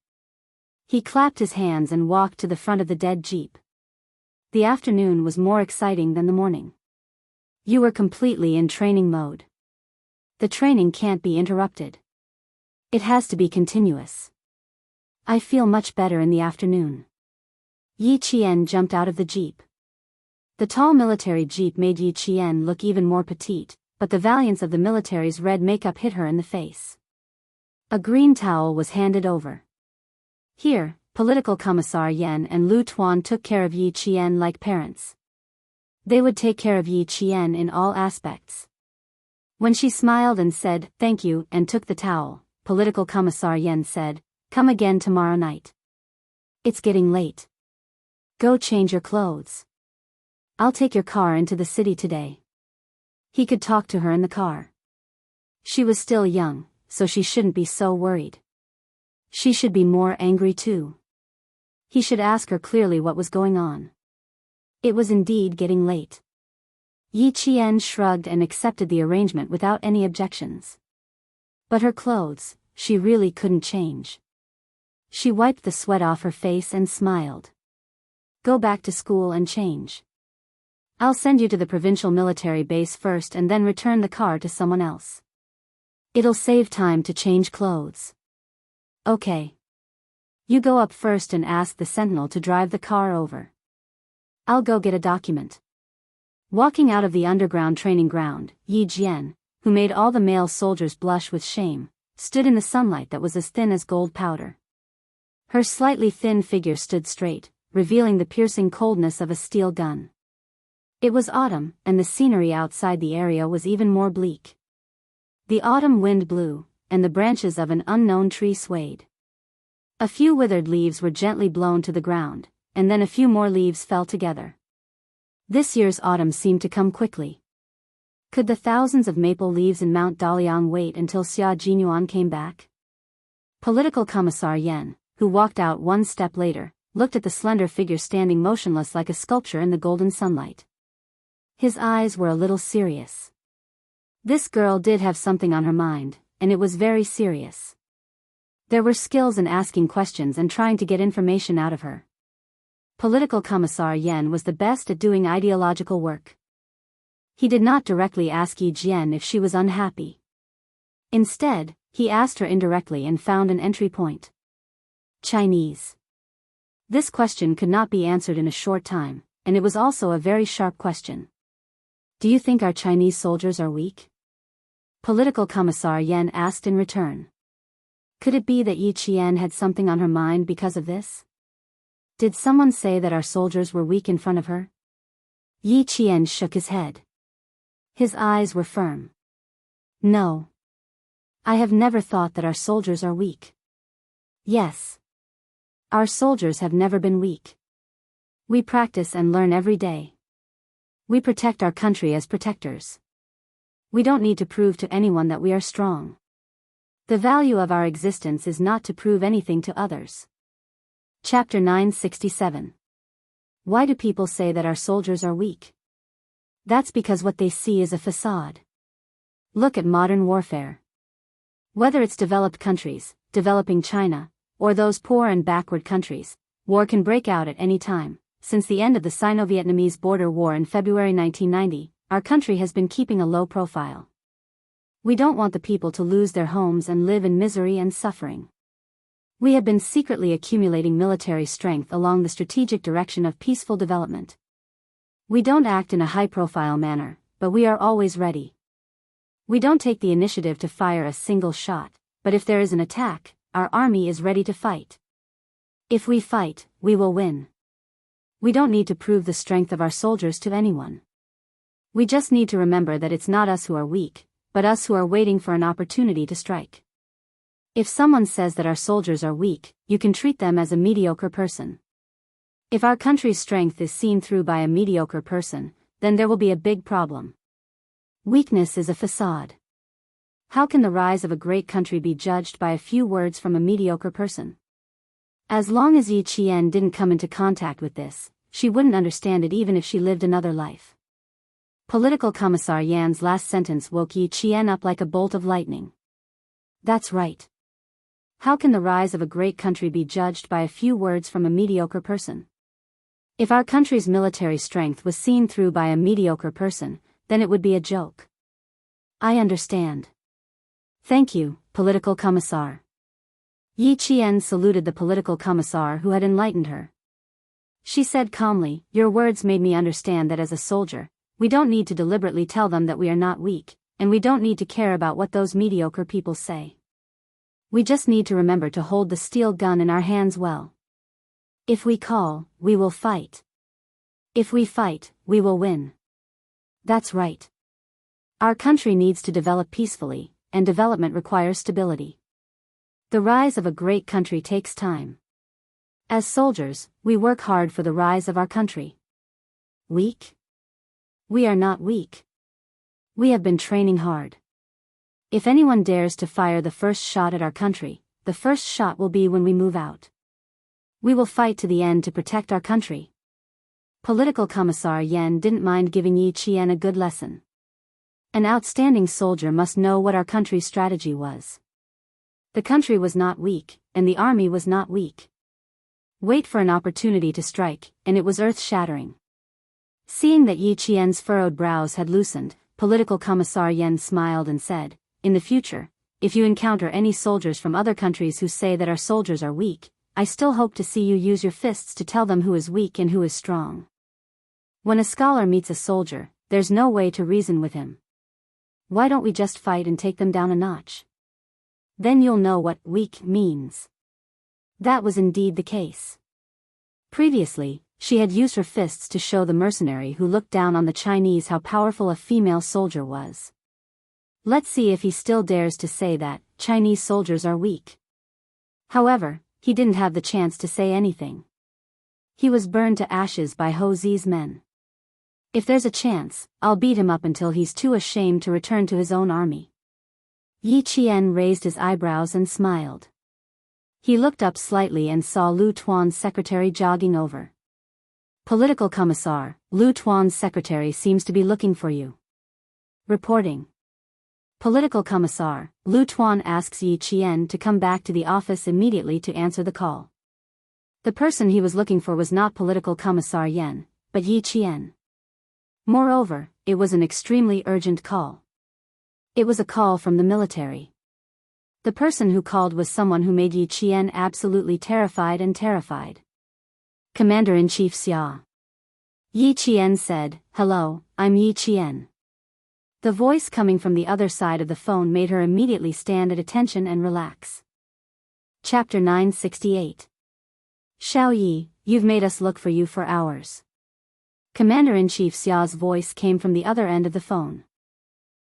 He clapped his hands and walked to the front of the dead jeep. The afternoon was more exciting than the morning. You were completely in training mode. The training can't be interrupted. It has to be continuous. I feel much better in the afternoon. Yi Qian jumped out of the jeep. The tall military jeep made Yi Qian look even more petite, but the valiance of the military's red makeup hit her in the face. A green towel was handed over. Here, Political Commissar Yan and Lu Tuan took care of Yi Qian like parents. They would take care of Yi Qian in all aspects. When she smiled and said, "Thank you," and took the towel, Political Commissar Yan said, "Come again tomorrow night. It's getting late. Go change your clothes. I'll take your car into the city today." He could talk to her in the car. She was still young, so she shouldn't be so worried. She should be more angry too. He should ask her clearly what was going on. It was indeed getting late. Yi Qian shrugged and accepted the arrangement without any objections. But her clothes, she really couldn't change. She wiped the sweat off her face and smiled. "Go back to school and change. I'll send you to the provincial military base first and then return the car to someone else. It'll save time to change clothes." "Okay. You go up first and ask the sentinel to drive the car over. I'll go get a document." Walking out of the underground training ground, Yi Jian, who made all the male soldiers blush with shame, stood in the sunlight that was as thin as gold powder. Her slightly thin figure stood straight, revealing the piercing coldness of a steel gun. It was autumn, and the scenery outside the area was even more bleak. The autumn wind blew, and the branches of an unknown tree swayed. A few withered leaves were gently blown to the ground, and then a few more leaves fell together. This year's autumn seemed to come quickly. Could the thousands of maple leaves in Mount Daliang wait until Xia Jinyuan came back? Political Commissar Yan, who walked out one step later, looked at the slender figure standing motionless like a sculpture in the golden sunlight. His eyes were a little serious. This girl did have something on her mind, and it was very serious. There were skills in asking questions and trying to get information out of her. Political Commissar Yan was the best at doing ideological work. He did not directly ask Yi Jian if she was unhappy. Instead, he asked her indirectly and found an entry point. Chinese. This question could not be answered in a short time, and it was also a very sharp question. "Do you think our Chinese soldiers are weak?" Political Commissar Yan asked in return. Could it be that Yi Qian had something on her mind because of this? Did someone say that our soldiers were weak in front of her? Yi Qian shook his head. His eyes were firm. "No. I have never thought that our soldiers are weak. Yes. Our soldiers have never been weak. We practice and learn every day. We protect our country as protectors. We don't need to prove to anyone that we are strong. The value of our existence is not to prove anything to others." Chapter 967. Why do people say that our soldiers are weak? That's because what they see is a facade. Look at modern warfare. Whether it's developed countries, developing China, or those poor and backward countries, war can break out at any time. Since the end of the Sino-Vietnamese border war in February 1990, our country has been keeping a low profile. We don't want the people to lose their homes and live in misery and suffering. We have been secretly accumulating military strength along the strategic direction of peaceful development. We don't act in a high-profile manner, but we are always ready. We don't take the initiative to fire a single shot, but if there is an attack, our army is ready to fight. If we fight, we will win. We don't need to prove the strength of our soldiers to anyone. We just need to remember that it's not us who are weak, but us who are waiting for an opportunity to strike. If someone says that our soldiers are weak, you can treat them as a mediocre person. If our country's strength is seen through by a mediocre person, then there will be a big problem. Weakness is a facade. How can the rise of a great country be judged by a few words from a mediocre person? As long as Yi Qian didn't come into contact with this, she wouldn't understand it even if she lived another life. Political Commissar Yan's last sentence woke Yi Qian up like a bolt of lightning. That's right. How can the rise of a great country be judged by a few words from a mediocre person? If our country's military strength was seen through by a mediocre person, then it would be a joke. I understand. Thank you, Political Commissar. Yi Qian saluted the Political Commissar who had enlightened her. She said calmly, "Your words made me understand that as a soldier, we don't need to deliberately tell them that we are not weak, and we don't need to care about what those mediocre people say. We just need to remember to hold the steel gun in our hands well. If we call, we will fight. If we fight, we will win. That's right. Our country needs to develop peacefully, and development requires stability. The rise of a great country takes time. As soldiers, we work hard for the rise of our country. Weak? We are not weak. We have been training hard. If anyone dares to fire the first shot at our country, the first shot will be when we move out. We will fight to the end to protect our country." Political Commissar Yan didn't mind giving Yi Qian a good lesson. An outstanding soldier must know what our country's strategy was. The country was not weak, and the army was not weak. Wait for an opportunity to strike, and it was earth-shattering. Seeing that Yi Qian's furrowed brows had loosened, Political Commissar Yan smiled and said, "In the future, if you encounter any soldiers from other countries who say that our soldiers are weak, I still hope to see you use your fists to tell them who is weak and who is strong. When a scholar meets a soldier, there's no way to reason with him. Why don't we just fight and take them down a notch? Then you'll know what weak means." That was indeed the case. Previously, she had used her fists to show the mercenary who looked down on the Chinese how powerful a female soldier was. Let's see if he still dares to say that Chinese soldiers are weak. However, he didn't have the chance to say anything. He was burned to ashes by Ho Zi's men. If there's a chance, I'll beat him up until he's too ashamed to return to his own army. Yi Qian raised his eyebrows and smiled. He looked up slightly and saw Lu Tuan's secretary jogging over. "Political Commissar, Lu Tuan's secretary seems to be looking for you." Reporting. Political Commissar, Lu Tuan asks Yi Qian to come back to the office immediately to answer the call. The person he was looking for was not Political Commissar Yan, but Yi Qian. Moreover, it was an extremely urgent call. It was a call from the military. The person who called was someone who made Yi Qian absolutely terrified. Commander-in-Chief Xia. Yi Qian said, "Hello, I'm Yi Qian." The voice coming from the other side of the phone made her immediately stand at attention and relax. Chapter 968. "Xiao Yi, you've made us look for you for hours." Commander-in-Chief Xia's voice came from the other end of the phone.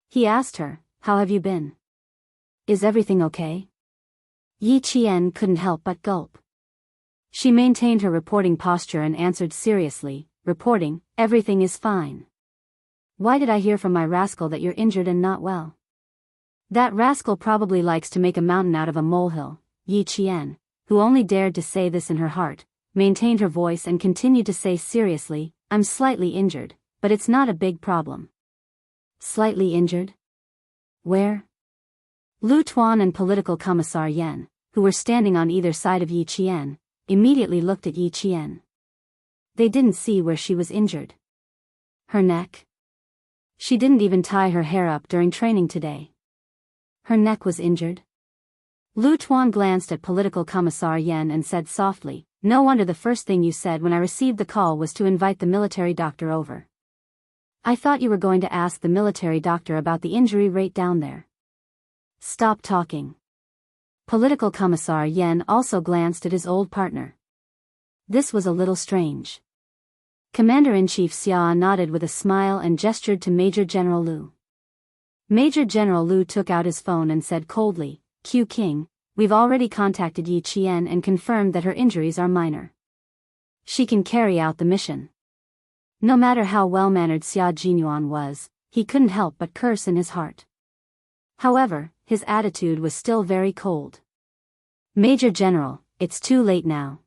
He asked her, "How have you been? Is everything okay?" Yi Qian couldn't help but gulp. She maintained her reporting posture and answered seriously, reporting, "Everything is fine. Why did I hear from my rascal that you're injured and not well?" That rascal probably likes to make a mountain out of a molehill. Yi Qian, who only dared to say this in her heart, maintained her voice and continued to say seriously, "I'm slightly injured, but it's not a big problem." Slightly injured? Where? Lu Tuan and Political Commissar Yan, who were standing on either side of Yi Qian, immediately looked at Yi Qian. They didn't see where she was injured. Her neck? She didn't even tie her hair up during training today. Her neck was injured? Lu Tuan glanced at Political Commissar Yan and said softly, "No wonder the first thing you said when I received the call was to invite the military doctor over. I thought you were going to ask the military doctor about the injury rate down there." "Stop talking." Political Commissar Yan also glanced at his old partner. This was a little strange. Commander-in-Chief Xia nodded with a smile and gestured to Major General Lu. Major General Lu took out his phone and said coldly, "Q King, we've already contacted Yi Qian and confirmed that her injuries are minor. She can carry out the mission. No matter how well-mannered Xia Jinyuan was, he couldn't help but curse in his heart. However, his attitude was still very cold. Major General, it's too late now.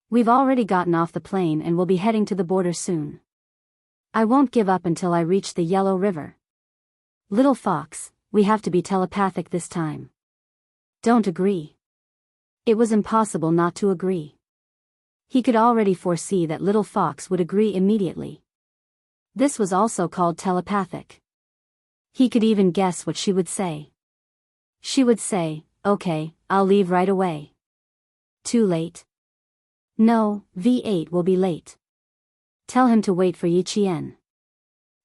We've already gotten off the plane and will be heading to the border soon. I won't give up until I reach the Yellow River. Little Fox, we have to be telepathic this time. Don't agree. It was impossible not to agree. He could already foresee that Little Fox would agree immediately. This was also called telepathic. He could even guess what she would say. She would say, "Okay, I'll leave right away." Too late? No, V8 will be late. Tell him to wait for Yi Qian.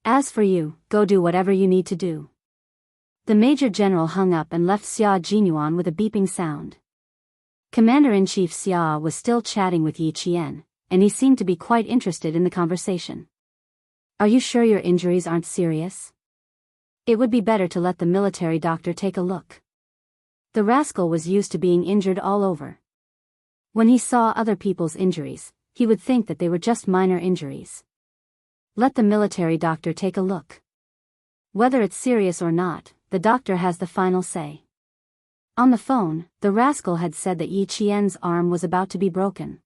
As for you, go do whatever you need to do. The Major General hung up and left Xia Jinyuan with a beeping sound. Commander-in-Chief Xia was still chatting with Yi Qian, and he seemed to be quite interested in the conversation. Are you sure your injuries aren't serious? It would be better to let the military doctor take a look. The rascal was used to being injured all over. When he saw other people's injuries, he would think that they were just minor injuries. Let the military doctor take a look. Whether it's serious or not, the doctor has the final say. On the phone, the rascal had said that Yi Qian's arm was about to be broken.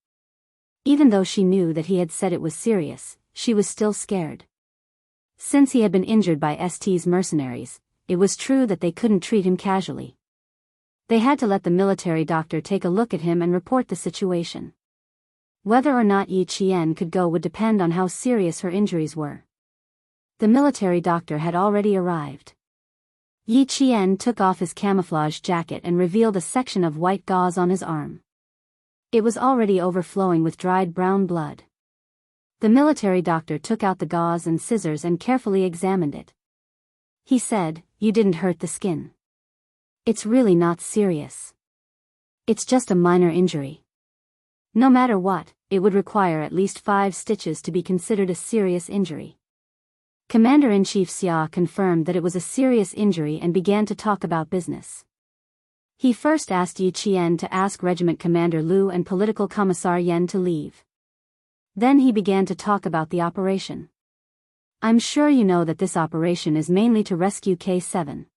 Even though she knew that he had said it was serious, she was still scared. Since he had been injured by ST's mercenaries, it was true that they couldn't treat him casually. They had to let the military doctor take a look at him and report the situation. Whether or not Yi Qian could go would depend on how serious her injuries were. The military doctor had already arrived. Yi Qian took off his camouflage jacket and revealed a section of white gauze on his arm. It was already overflowing with dried brown blood. The military doctor took out the gauze and scissors and carefully examined it. He said, "You didn't hurt the skin. It's really not serious. It's just a minor injury. No matter what, it would require at least 5 stitches to be considered a serious injury." Commander-in-Chief Xia confirmed that it was a serious injury and began to talk about business. He first asked Yi Qian to ask Regiment Commander Lu and Political Commissar Yen to leave. Then he began to talk about the operation. "I'm sure you know that this operation is mainly to rescue K7.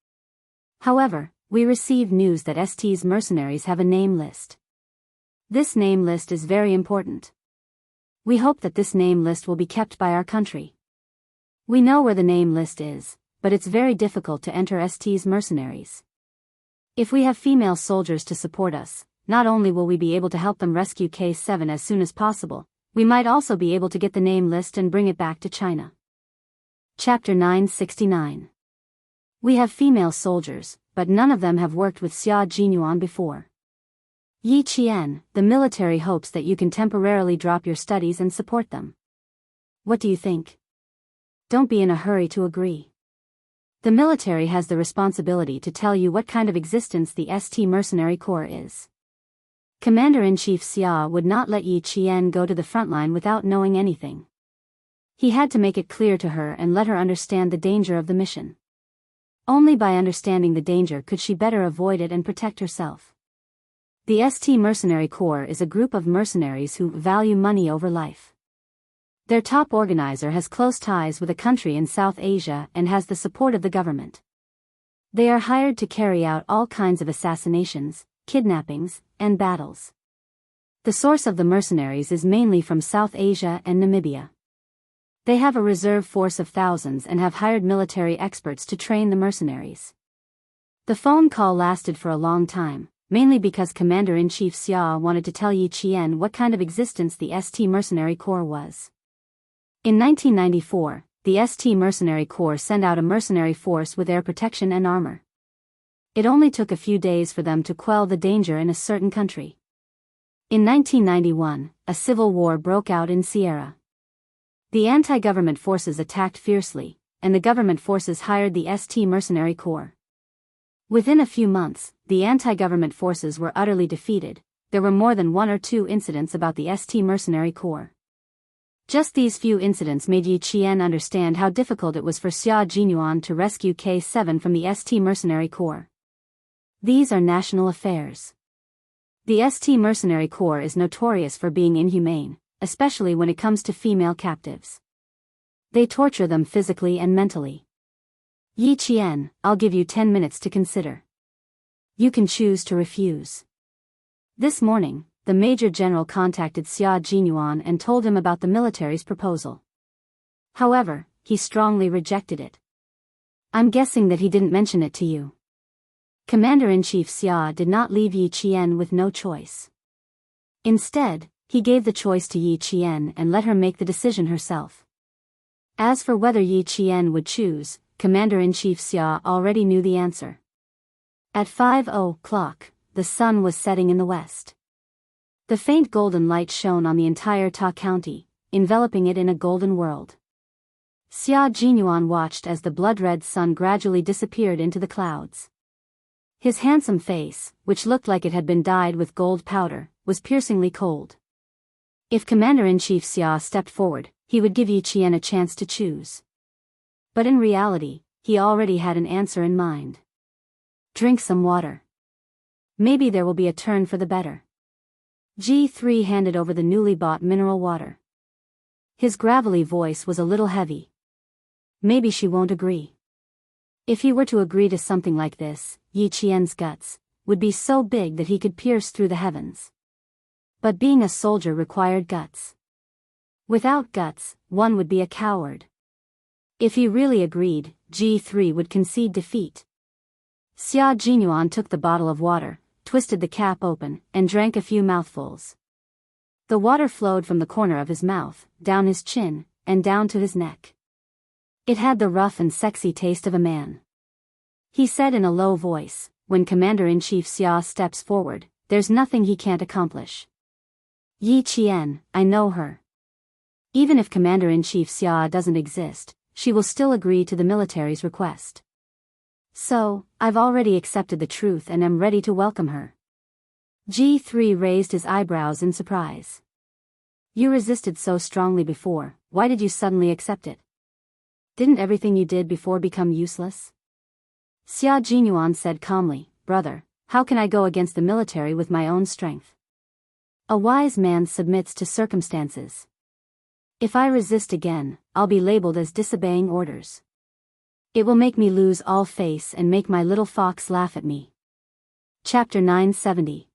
However, we received news that ST's mercenaries have a name list. This name list is very important. We hope that this name list will be kept by our country. We know where the name list is, but it's very difficult to enter ST's mercenaries. If we have female soldiers to support us, not only will we be able to help them rescue K7 as soon as possible, we might also be able to get the name list and bring it back to China." Chapter 969. We have female soldiers, but none of them have worked with Xia Jinyuan before. Yi Qian, the military hopes that you can temporarily drop your studies and support them. What do you think? Don't be in a hurry to agree. The military has the responsibility to tell you what kind of existence the ST Mercenary Corps is. Commander-in-Chief Xia would not let Yi Qian go to the front line without knowing anything. He had to make it clear to her and let her understand the danger of the mission. Only by understanding the danger could she better avoid it and protect herself. The ST Mercenary Corps is a group of mercenaries who value money over life. Their top organizer has close ties with a country in South Asia and has the support of the government. They are hired to carry out all kinds of assassinations, kidnappings, and battles. The source of the mercenaries is mainly from South Asia and Namibia. They have a reserve force of thousands and have hired military experts to train the mercenaries. The phone call lasted for a long time, mainly because Commander-in-Chief Xia wanted to tell Yi Qian what kind of existence the ST Mercenary Corps was. In 1994, the ST Mercenary Corps sent out a mercenary force with air protection and armor. It only took a few days for them to quell the danger in a certain country. In 1991, a civil war broke out in Sierra. The anti-government forces attacked fiercely, and the government forces hired the ST Mercenary Corps. Within a few months, the anti-government forces were utterly defeated. There were more than 1 or 2 incidents about the ST Mercenary Corps. Just these few incidents made Yi Qian understand how difficult it was for Xia Jinyuan to rescue K7 from the ST Mercenary Corps. These are national affairs. The ST Mercenary Corps is notorious for being inhumane, especially when it comes to female captives. They torture them physically and mentally. Yi Qian, I'll give you 10 minutes to consider. You can choose to refuse. This morning, the Major General contacted Xia Jinyuan and told him about the military's proposal. However, he strongly rejected it. I'm guessing that he didn't mention it to you. Commander-in-Chief Xia did not leave Yi Qian with no choice. Instead, he gave the choice to Yi Qian and let her make the decision herself. As for whether Yi Qian would choose, Commander-in-Chief Xia already knew the answer. At 5:00, the sun was setting in the west. The faint golden light shone on the entire Ta County, enveloping it in a golden world. Xia Jinyuan watched as the blood-red sun gradually disappeared into the clouds. His handsome face, which looked like it had been dyed with gold powder, was piercingly cold. If Commander-in-Chief Xia stepped forward, he would give Yi Qian a chance to choose. But in reality, he already had an answer in mind. Drink some water. Maybe there will be a turn for the better. G3 handed over the newly bought mineral water. His gravelly voice was a little heavy. Maybe she won't agree. If he were to agree to something like this, Yi Qian's guts would be so big that he could pierce through the heavens. But being a soldier required guts. Without guts, one would be a coward. If he really agreed, G3 would concede defeat. Xia Jinyuan took the bottle of water, twisted the cap open, and drank a few mouthfuls. The water flowed from the corner of his mouth, down his chin, and down to his neck. It had the rough and sexy taste of a man. He said in a low voice, when Commander-in-Chief Xia steps forward, there's nothing he can't accomplish. Yi Qian, I know her. Even if Commander-in-Chief Xia doesn't exist, she will still agree to the military's request. So, I've already accepted the truth and am ready to welcome her. G3 raised his eyebrows in surprise. You resisted so strongly before, why did you suddenly accept it? Didn't everything you did before become useless? Xia Jinyuan said calmly, Brother, how can I go against the military with my own strength? A wise man submits to circumstances. If I resist again, I'll be labeled as disobeying orders. It will make me lose all face and make my little fox laugh at me. Chapter 970.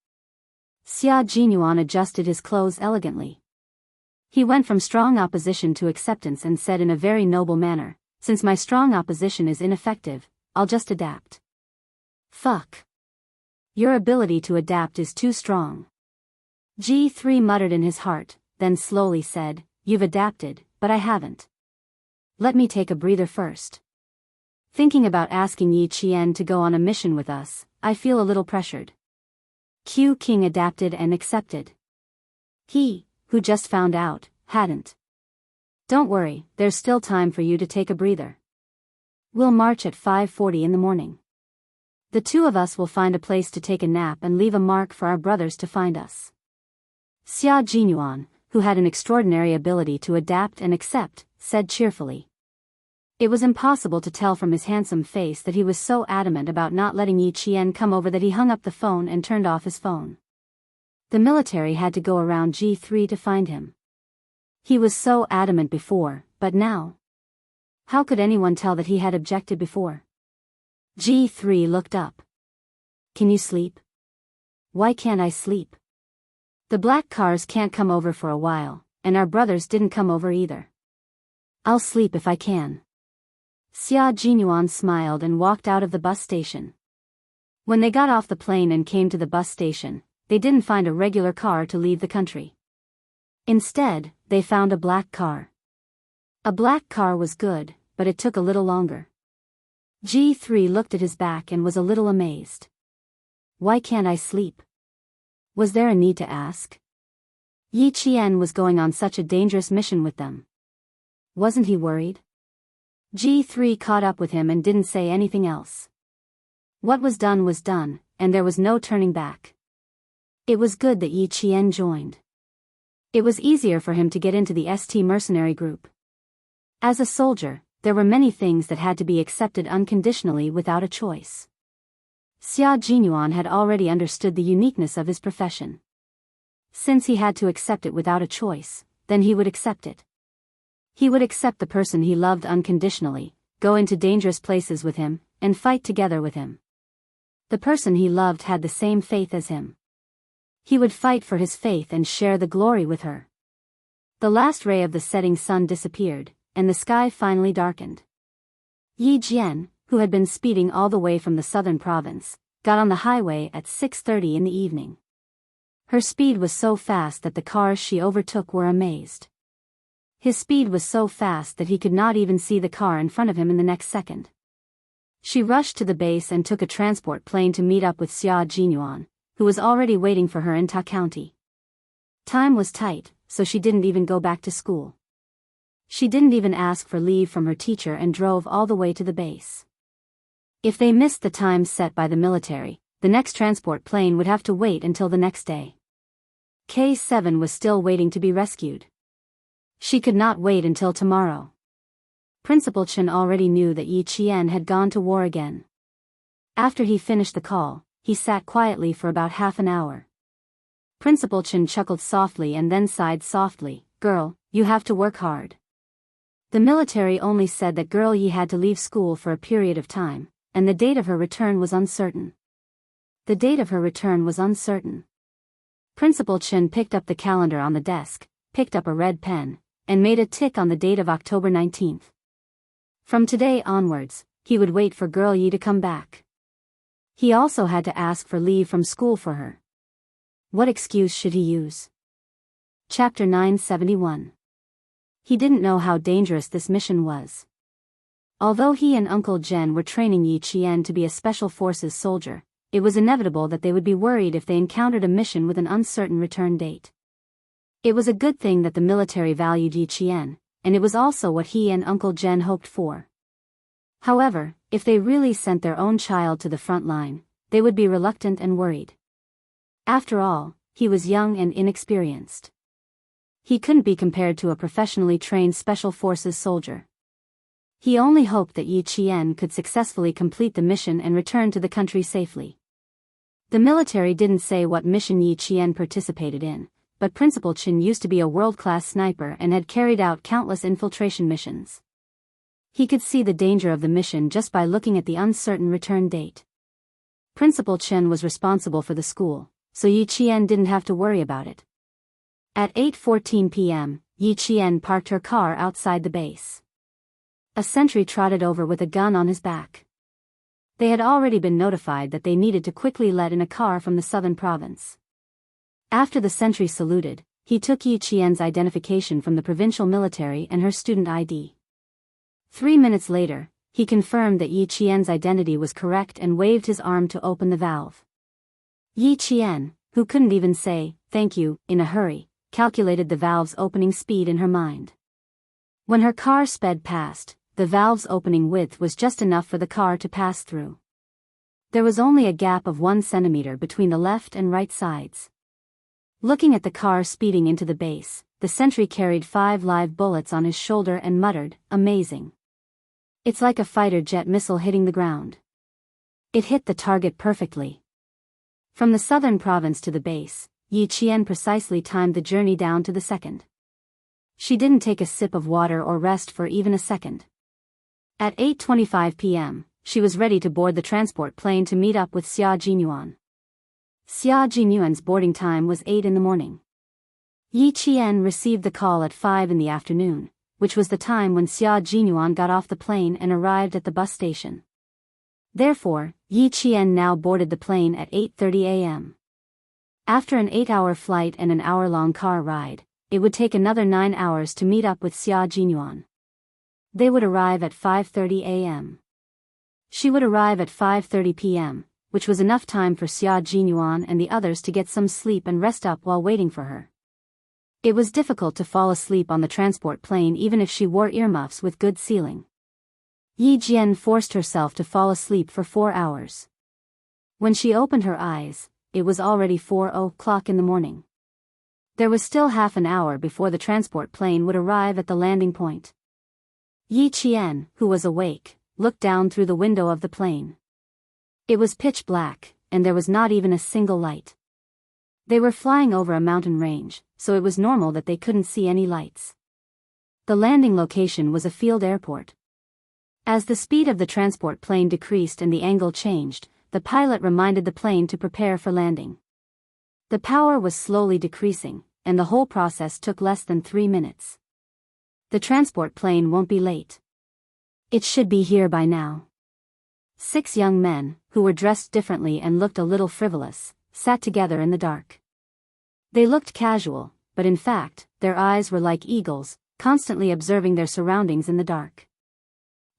Xia Jinyuan adjusted his clothes elegantly. He went from strong opposition to acceptance and said in a very noble manner, Since my strong opposition is ineffective, I'll just adapt. Fuck. Your ability to adapt is too strong. G3 muttered in his heart, then slowly said, You've adapted, but I haven't. Let me take a breather first. Thinking about asking Yi Qian to go on a mission with us, I feel a little pressured. Q King adapted and accepted. He, who just found out, hadn't. Don't worry, there's still time for you to take a breather. We'll march at 5:40 in the morning. The two of us will find a place to take a nap and leave a mark for our brothers to find us. Xia Jinyuan, who had an extraordinary ability to adapt and accept, said cheerfully. It was impossible to tell from his handsome face that he was so adamant about not letting Yi Qian come over that he hung up the phone and turned off his phone. The military had to go around G3 to find him. He was so adamant before, but now? How could anyone tell that he had objected before? G3 looked up. Can you sleep? Why can't I sleep? The black cars can't come over for a while, and our brothers didn't come over either. I'll sleep if I can. Xia Jinyuan smiled and walked out of the bus station. When they got off the plane and came to the bus station, they didn't find a regular car to leave the country. Instead, they found a black car. A black car was good, but it took a little longer. G3 looked at his back and was a little amazed. Why can't I sleep? Was there a need to ask? Yi Qian was going on such a dangerous mission with them. Wasn't he worried? G3 caught up with him and didn't say anything else. What was done, and there was no turning back. It was good that Yi Qian joined. It was easier for him to get into the ST mercenary group. As a soldier, there were many things that had to be accepted unconditionally without a choice. Xia Jinyuan had already understood the uniqueness of his profession. Since he had to accept it without a choice, then he would accept it. He would accept the person he loved unconditionally, go into dangerous places with him, and fight together with him. The person he loved had the same faith as him. He would fight for his faith and share the glory with her. The last ray of the setting sun disappeared, and the sky finally darkened. Yi Jian, who had been speeding all the way from the southern province, got on the highway at 6:30 in the evening. Her speed was so fast that the cars she overtook were amazed. His speed was so fast that he could not even see the car in front of him in the next second. She rushed to the base and took a transport plane to meet up with Xia Jinyuan, who was already waiting for her in Ta County. Time was tight, so she didn't even go back to school. She didn't even ask for leave from her teacher and drove all the way to the base. If they missed the time set by the military, the next transport plane would have to wait until the next day. K7 was still waiting to be rescued. She could not wait until tomorrow. Principal Chen already knew that Yi Qian had gone to war again. After he finished the call, he sat quietly for about half an hour. Principal Chen chuckled softly and then sighed softly, "Girl, you have to work hard." The military only said that girl Yi had to leave school for a period of time, and the date of her return was uncertain. The date of her return was uncertain. Principal Chen picked up the calendar on the desk, picked up a red pen, and made a tick on the date of October 19th. From today onwards, he would wait for girl Yi to come back. He also had to ask for leave from school for her. What excuse should he use? Chapter 971. He didn't know how dangerous this mission was. Although he and Uncle Jen were training Yi Qian to be a special forces soldier, it was inevitable that they would be worried if they encountered a mission with an uncertain return date. It was a good thing that the military valued Yi Qian, and it was also what he and Uncle Jen hoped for. However, if they really sent their own child to the front line, they would be reluctant and worried. After all, he was young and inexperienced. He couldn't be compared to a professionally trained special forces soldier. He only hoped that Yi Qian could successfully complete the mission and return to the country safely. The military didn't say what mission Yi Qian participated in, but Principal Chen used to be a world-class sniper and had carried out countless infiltration missions. He could see the danger of the mission just by looking at the uncertain return date. Principal Chen was responsible for the school, so Yi Qian didn't have to worry about it. At 8:14 p.m., Yi Qian parked her car outside the base. A sentry trotted over with a gun on his back. They had already been notified that they needed to quickly let in a car from the southern province. After the sentry saluted, he took Yi Qian's identification from the provincial military and her student ID. 3 minutes later, he confirmed that Yi Qian's identity was correct and waved his arm to open the valve. Yi Qian, who couldn't even say, "Thank you," in a hurry, calculated the valve's opening speed in her mind. When her car sped past, the valve's opening width was just enough for the car to pass through. There was only a gap of 1 centimeter between the left and right sides. Looking at the car speeding into the base, the sentry carried 5 live bullets on his shoulder and muttered, "Amazing. It's like a fighter jet missile hitting the ground." It hit the target perfectly. From the southern province to the base, Yi Qian precisely timed the journey down to the second. She didn't take a sip of water or rest for even a second. At 8:25 p.m., she was ready to board the transport plane to meet up with Xia Jinyuan. Xia Jinyuan's boarding time was 8 in the morning. Yi Qian received the call at 5 in the afternoon, which was the time when Xia Jinyuan got off the plane and arrived at the bus station. Therefore, Yi Qian now boarded the plane at 8:30 a.m. After an 8-hour flight and an hour-long car ride, it would take another 9 hours to meet up with Xia Jinyuan. They would arrive at 5:30 a.m. She would arrive at 5:30 p.m., which was enough time for Xia Jinyuan and the others to get some sleep and rest up while waiting for her. It was difficult to fall asleep on the transport plane even if she wore earmuffs with good sealing. Yi Jian forced herself to fall asleep for 4 hours. When she opened her eyes, it was already 4:00 in the morning. There was still half an hour before the transport plane would arrive at the landing point. Yi Qian, who was awake, looked down through the window of the plane. It was pitch black, and there was not even a single light. They were flying over a mountain range, so it was normal that they couldn't see any lights. The landing location was a field airport. As the speed of the transport plane decreased and the angle changed, the pilot reminded the plane to prepare for landing. The power was slowly decreasing, and the whole process took less than 3 minutes. The transport plane won't be late. It should be here by now. 6 young men, who were dressed differently and looked a little frivolous, sat together in the dark. They looked casual, but in fact, their eyes were like eagles, constantly observing their surroundings in the dark.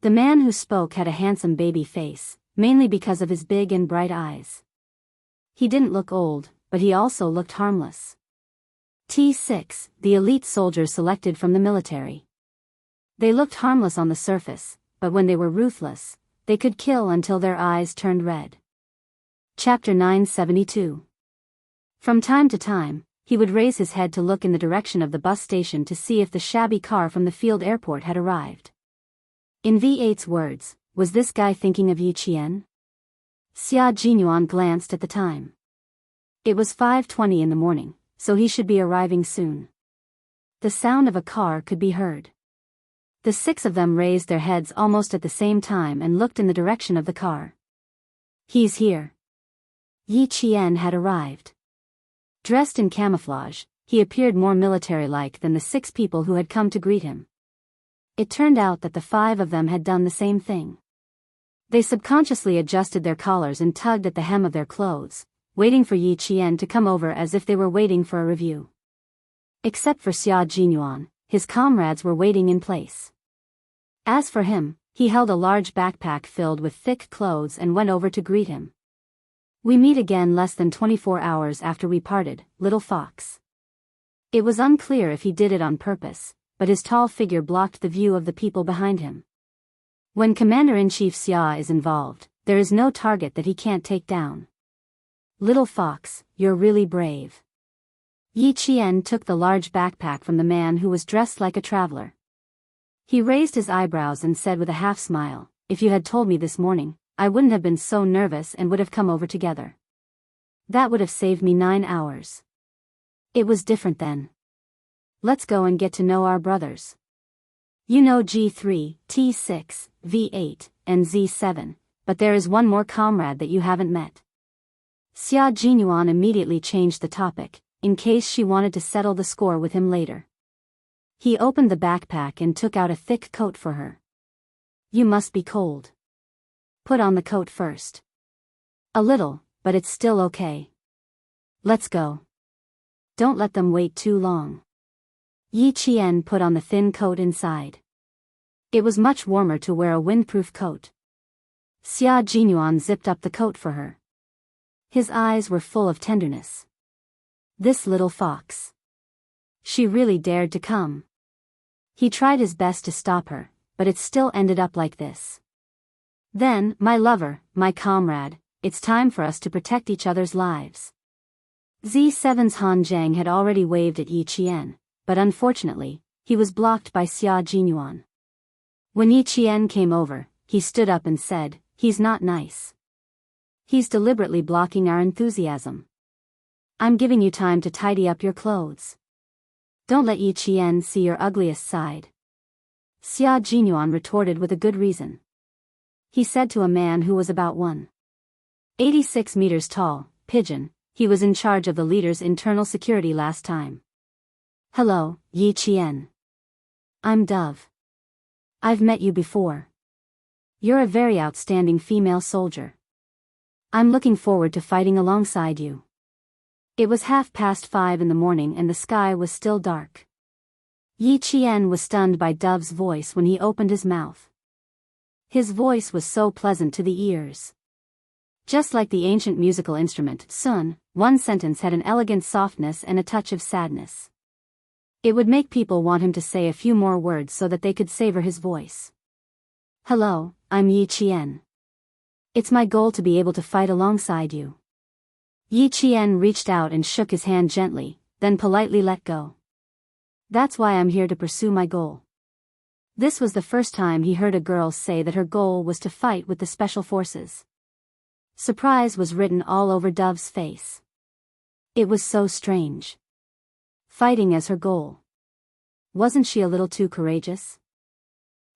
The man who spoke had a handsome baby face, mainly because of his big and bright eyes. He didn't look old, but he also looked harmless. T6, the elite soldiers selected from the military. They looked harmless on the surface, but when they were ruthless, they could kill until their eyes turned red. Chapter 972. From time to time, he would raise his head to look in the direction of the bus station to see if the shabby car from the field airport had arrived. In V8's words, was this guy thinking of Yi Qian? Xia Jinyuan glanced at the time. It was 5:20 in the morning, so he should be arriving soon. The sound of a car could be heard. The 6 of them raised their heads almost at the same time and looked in the direction of the car. He's here. Yi Qian had arrived. Dressed in camouflage, he appeared more military-like than the 6 people who had come to greet him. It turned out that the 5 of them had done the same thing. They subconsciously adjusted their collars and tugged at the hem of their clothes, waiting for Yi Qian to come over as if they were waiting for a review. Except for Xia Jinyuan, his comrades were waiting in place. As for him, he held a large backpack filled with thick clothes and went over to greet him. We meet again less than 24 hours after we parted, little fox. It was unclear if he did it on purpose, but his tall figure blocked the view of the people behind him. When Commander-in-Chief Xia is involved, there is no target that he can't take down. Little fox, you're really brave. Yi Qian took the large backpack from the man who was dressed like a traveler. He raised his eyebrows and said with a half-smile, if you had told me this morning, I wouldn't have been so nervous and would have come over together. That would have saved me 9 hours. It was different then. Let's go and get to know our brothers. You know G3, T6, V8, and Z7, but there is one more comrade that you haven't met. Xia Jinyuan immediately changed the topic, in case she wanted to settle the score with him later. He opened the backpack and took out a thick coat for her. You must be cold. Put on the coat first. A little, but it's still okay. Let's go. Don't let them wait too long. Yi Qian put on the thin coat inside. It was much warmer to wear a windproof coat. Xia Jinyuan zipped up the coat for her. His eyes were full of tenderness. This little fox. She really dared to come. He tried his best to stop her, but it still ended up like this. Then, my lover, my comrade, it's time for us to protect each other's lives. Z7's Han Zhang had already waved at Yi Qian, but unfortunately, he was blocked by Xia Jinyuan. When Yi Qian came over, he stood up and said, he's not nice. He's deliberately blocking our enthusiasm. I'm giving you time to tidy up your clothes. Don't let Yi Qian see your ugliest side. Xia Jinyuan retorted with a good reason. He said to a man who was about 1.86 meters tall, Pigeon, he was in charge of the leader's internal security last time. Hello, Yi Qian. I'm Dove. I've met you before. You're a very outstanding female soldier. I'm looking forward to fighting alongside you. It was 5:30 in the morning and the sky was still dark. Yi Qian was stunned by Dove's voice when he opened his mouth. His voice was so pleasant to the ears. Just like the ancient musical instrument, sun, one sentence had an elegant softness and a touch of sadness. It would make people want him to say a few more words so that they could savor his voice. Hello, I'm Yi Qian. It's my goal to be able to fight alongside you. Yi Qian reached out and shook his hand gently, then politely let go. That's why I'm here to pursue my goal. This was the first time he heard a girl say that her goal was to fight with the special forces. Surprise was written all over Dove's face. It was so strange. Fighting as her goal. Wasn't she a little too courageous?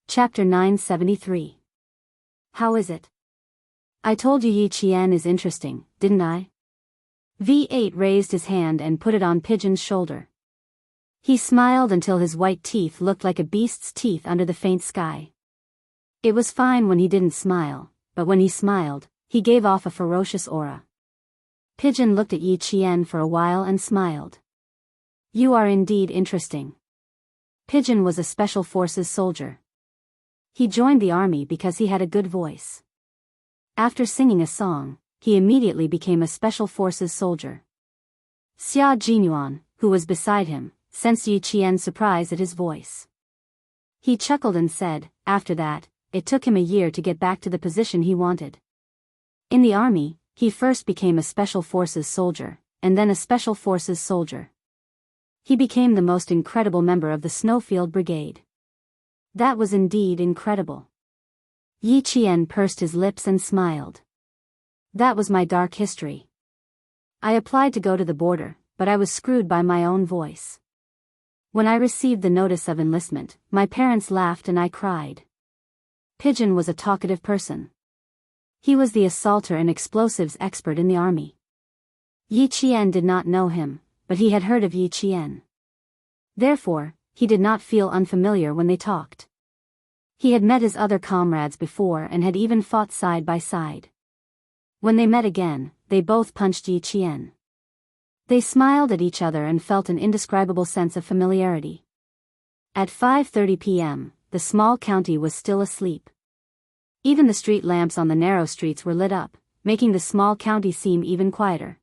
Chapter 973. How is it? I told you Yi Qian is interesting, didn't I? V8 raised his hand and put it on Pigeon's shoulder. He smiled until his white teeth looked like a beast's teeth under the faint sky. It was fine when he didn't smile, but when he smiled, he gave off a ferocious aura. Pigeon looked at Yi Qian for a while and smiled. You are indeed interesting. Pigeon was a Special Forces soldier. He joined the army because he had a good voice. After singing a song, he immediately became a Special Forces soldier. Xia Jinyuan, who was beside him, sensed Yi Qian's surprise at his voice. He chuckled and said, after that, it took him a year to get back to the position he wanted. In the army, he first became a Special Forces soldier, and then a Special Forces soldier. He became the most incredible member of the Snowfield Brigade. That was indeed incredible. Yi Qian pursed his lips and smiled. That was my dark history. I applied to go to the border, but I was screwed by my own voice. When I received the notice of enlistment, my parents laughed and I cried. Pigeon was a talkative person. He was the assaulter and explosives expert in the army. Yi Qian did not know him, but he had heard of Yi Qian. Therefore, he did not feel unfamiliar when they talked. He had met his other comrades before and had even fought side by side. When they met again, they both punched Yi Qian. They smiled at each other and felt an indescribable sense of familiarity. At 5:30 p.m., the small county was still asleep. Even the street lamps on the narrow streets were lit up, making the small county seem even quieter.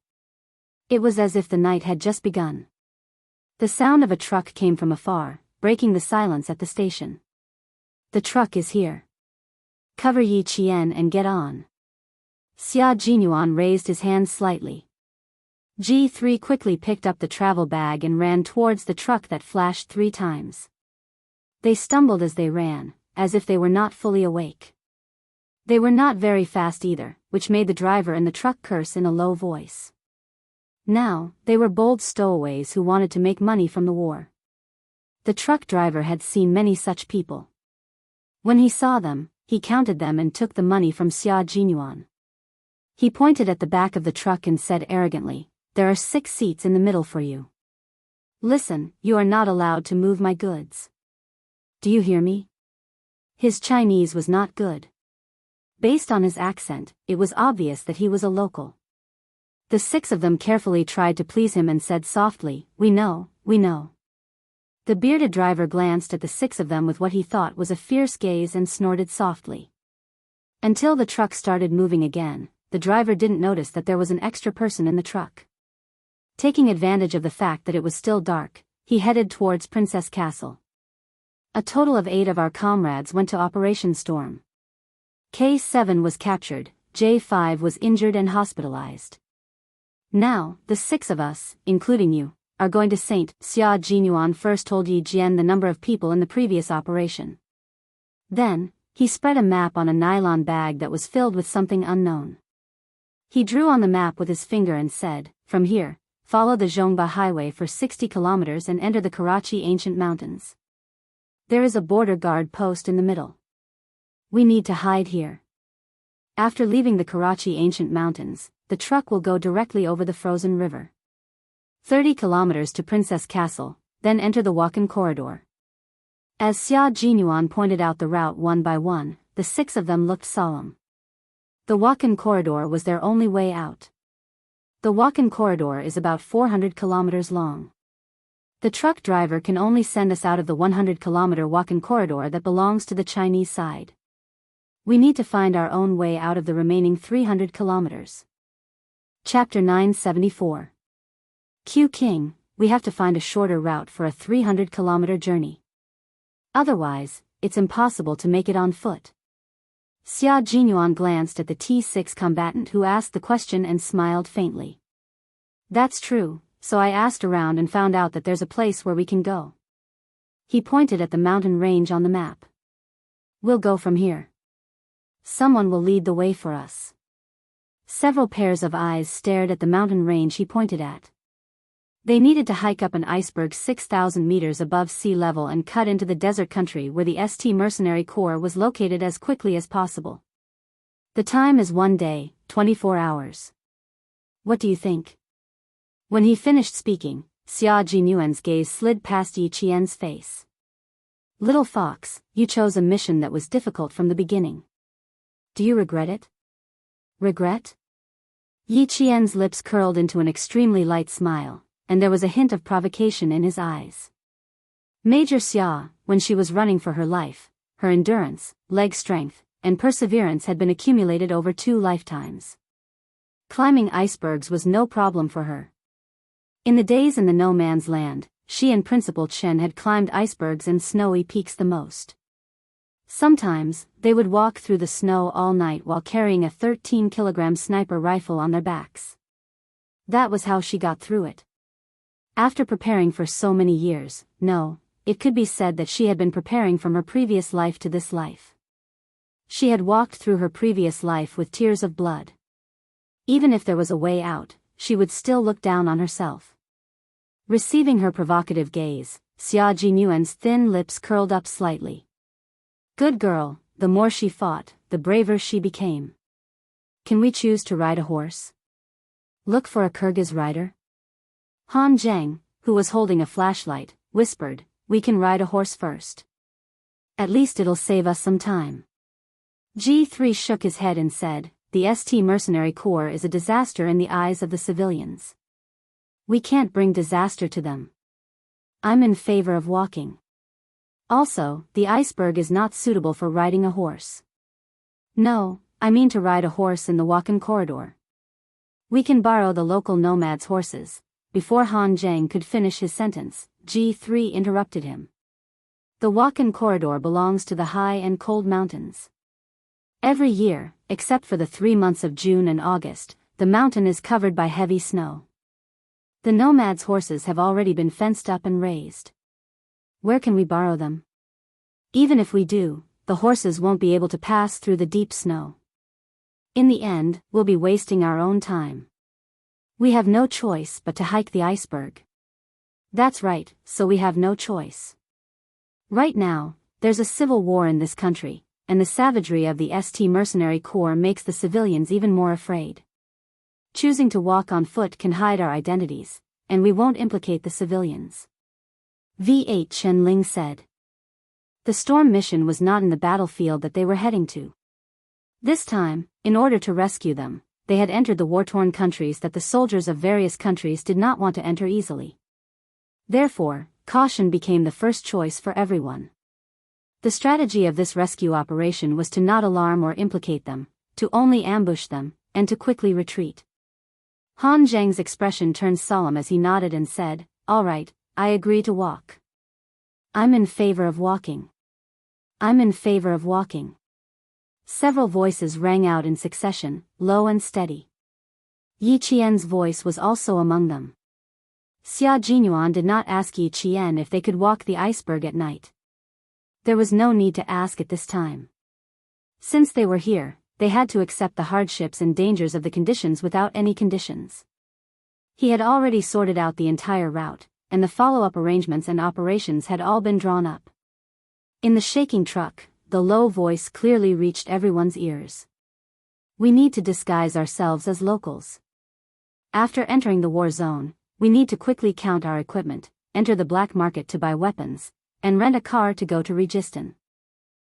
It was as if the night had just begun. The sound of a truck came from afar, breaking the silence at the station. The truck is here. Cover Yi Qian and get on. Xia Jinyuan raised his hand slightly. G3 quickly picked up the travel bag and ran towards the truck that flashed 3 times. They stumbled as they ran, as if they were not fully awake. They were not very fast either, which made the driver in the truck curse in a low voice. Now, they were bold stowaways who wanted to make money from the war. The truck driver had seen many such people. When he saw them, he counted them and took the money from Xia Jinyuan. He pointed at the back of the truck and said arrogantly, "There are 6 seats in the middle for you. Listen, you are not allowed to move my goods. Do you hear me?" His Chinese was not good. Based on his accent, it was obvious that he was a local. The 6 of them carefully tried to please him and said softly, we know. The bearded driver glanced at the 6 of them with what he thought was a fierce gaze and snorted softly. Until the truck started moving again, the driver didn't notice that there was an extra person in the truck. Taking advantage of the fact that it was still dark, he headed towards Princess Castle. A total of 8 of our comrades went to Operation Storm. K7 was captured, J5 was injured and hospitalized. Now, the 6 of us, including you, are going to St. Xia Jinyuan first told Yi Jian the number of people in the previous operation. Then, he spread a map on a nylon bag that was filled with something unknown. He drew on the map with his finger and said, from here, follow the Zhongba Highway for 60 kilometers and enter the Karachi Ancient Mountains. There is a border guard post in the middle. We need to hide here. After leaving the Karachi Ancient Mountains, the truck will go directly over the frozen river. 30 kilometers to Princess Castle, then enter the walk-in corridor. As Xia Jinyuan pointed out the route one by one, the 6 of them looked solemn. The walk-in corridor was their only way out. The walk-in corridor is about 400 kilometers long. The truck driver can only send us out of the 100-kilometer walk-in corridor that belongs to the Chinese side. We need to find our own way out of the remaining 300 kilometers. Chapter 974. Q King, we have to find a shorter route for a 300-kilometer journey. Otherwise, it's impossible to make it on foot. Xia Jinyuan glanced at the T6 combatant who asked the question and smiled faintly. That's true, so I asked around and found out that there's a place where we can go. He pointed at the mountain range on the map. We'll go from here. Someone will lead the way for us. Several pairs of eyes stared at the mountain range he pointed at. They needed to hike up an iceberg 6,000 meters above sea level and cut into the desert country where the ST Mercenary Corps was located as quickly as possible. The time is 1 day, 24 hours. What do you think? When he finished speaking, Xia Jinyuan's gaze slid past Yi Qian's face. Little fox, you chose a mission that was difficult from the beginning. Do you regret it? Regret? Yi Qian's lips curled into an extremely light smile, and there was a hint of provocation in his eyes. Major Xia, when she was running for her life, her endurance, leg strength, and perseverance had been accumulated over 2 lifetimes. Climbing icebergs was no problem for her. In the days in the no man's land, she and Principal Chen had climbed icebergs and snowy peaks the most. Sometimes, they would walk through the snow all night while carrying a 13-kilogram sniper rifle on their backs. That was how she got through it. After preparing for so many years, it could be said that she had been preparing from her previous life to this life. She had walked through her previous life with tears of blood. Even if there was a way out, she would still look down on herself. Receiving her provocative gaze, Xia Jinyuan's thin lips curled up slightly. Good girl, the more she fought, the braver she became. Can we choose to ride a horse? Look for a Kyrgyz rider? Han Zheng, who was holding a flashlight, whispered, we can ride a horse first. At least it'll save us some time. G3 shook his head and said, the ST Mercenary Corps is a disaster in the eyes of the civilians. We can't bring disaster to them. I'm in favor of walking. Also, the iceberg is not suitable for riding a horse. No, I mean to ride a horse in the walk-in corridor. We can borrow the local nomads' horses. Before Han Zheng could finish his sentence, G3 interrupted him. The walk-in corridor belongs to the high and cold mountains. Every year, except for the 3 months of June and August, the mountain is covered by heavy snow. The nomads' horses have already been fenced up and raised. Where can we borrow them? Even if we do, the horses won't be able to pass through the deep snow. In the end, we'll be wasting our own time. We have no choice but to hike the iceberg. That's right, so we have no choice. Right now, there's a civil war in this country, and the savagery of the ST Mercenary Corps makes the civilians even more afraid. Choosing to walk on foot can hide our identities, and we won't implicate the civilians. V.H. Chenling said. The storm mission was not in the battlefield that they were heading to. This time, in order to rescue them, they had entered the war-torn countries that the soldiers of various countries did not want to enter easily. Therefore, caution became the first choice for everyone. The strategy of this rescue operation was to not alarm or implicate them, to only ambush them, and to quickly retreat. Han Zheng's expression turned solemn as he nodded and said, all right, I agree to walk. I'm in favor of walking. I'm in favor of walking. Several voices rang out in succession, low and steady. Yi Qian's voice was also among them. Xia Jinyuan did not ask Yi Qian if they could walk the iceberg at night. There was no need to ask at this time. Since they were here, they had to accept the hardships and dangers of the conditions without any conditions. He had already sorted out the entire route, and the follow-up arrangements and operations had all been drawn up. In the shaking truck, the low voice clearly reached everyone's ears. We need to disguise ourselves as locals. After entering the war zone, we need to quickly count our equipment, enter the black market to buy weapons, and rent a car to go to Registan.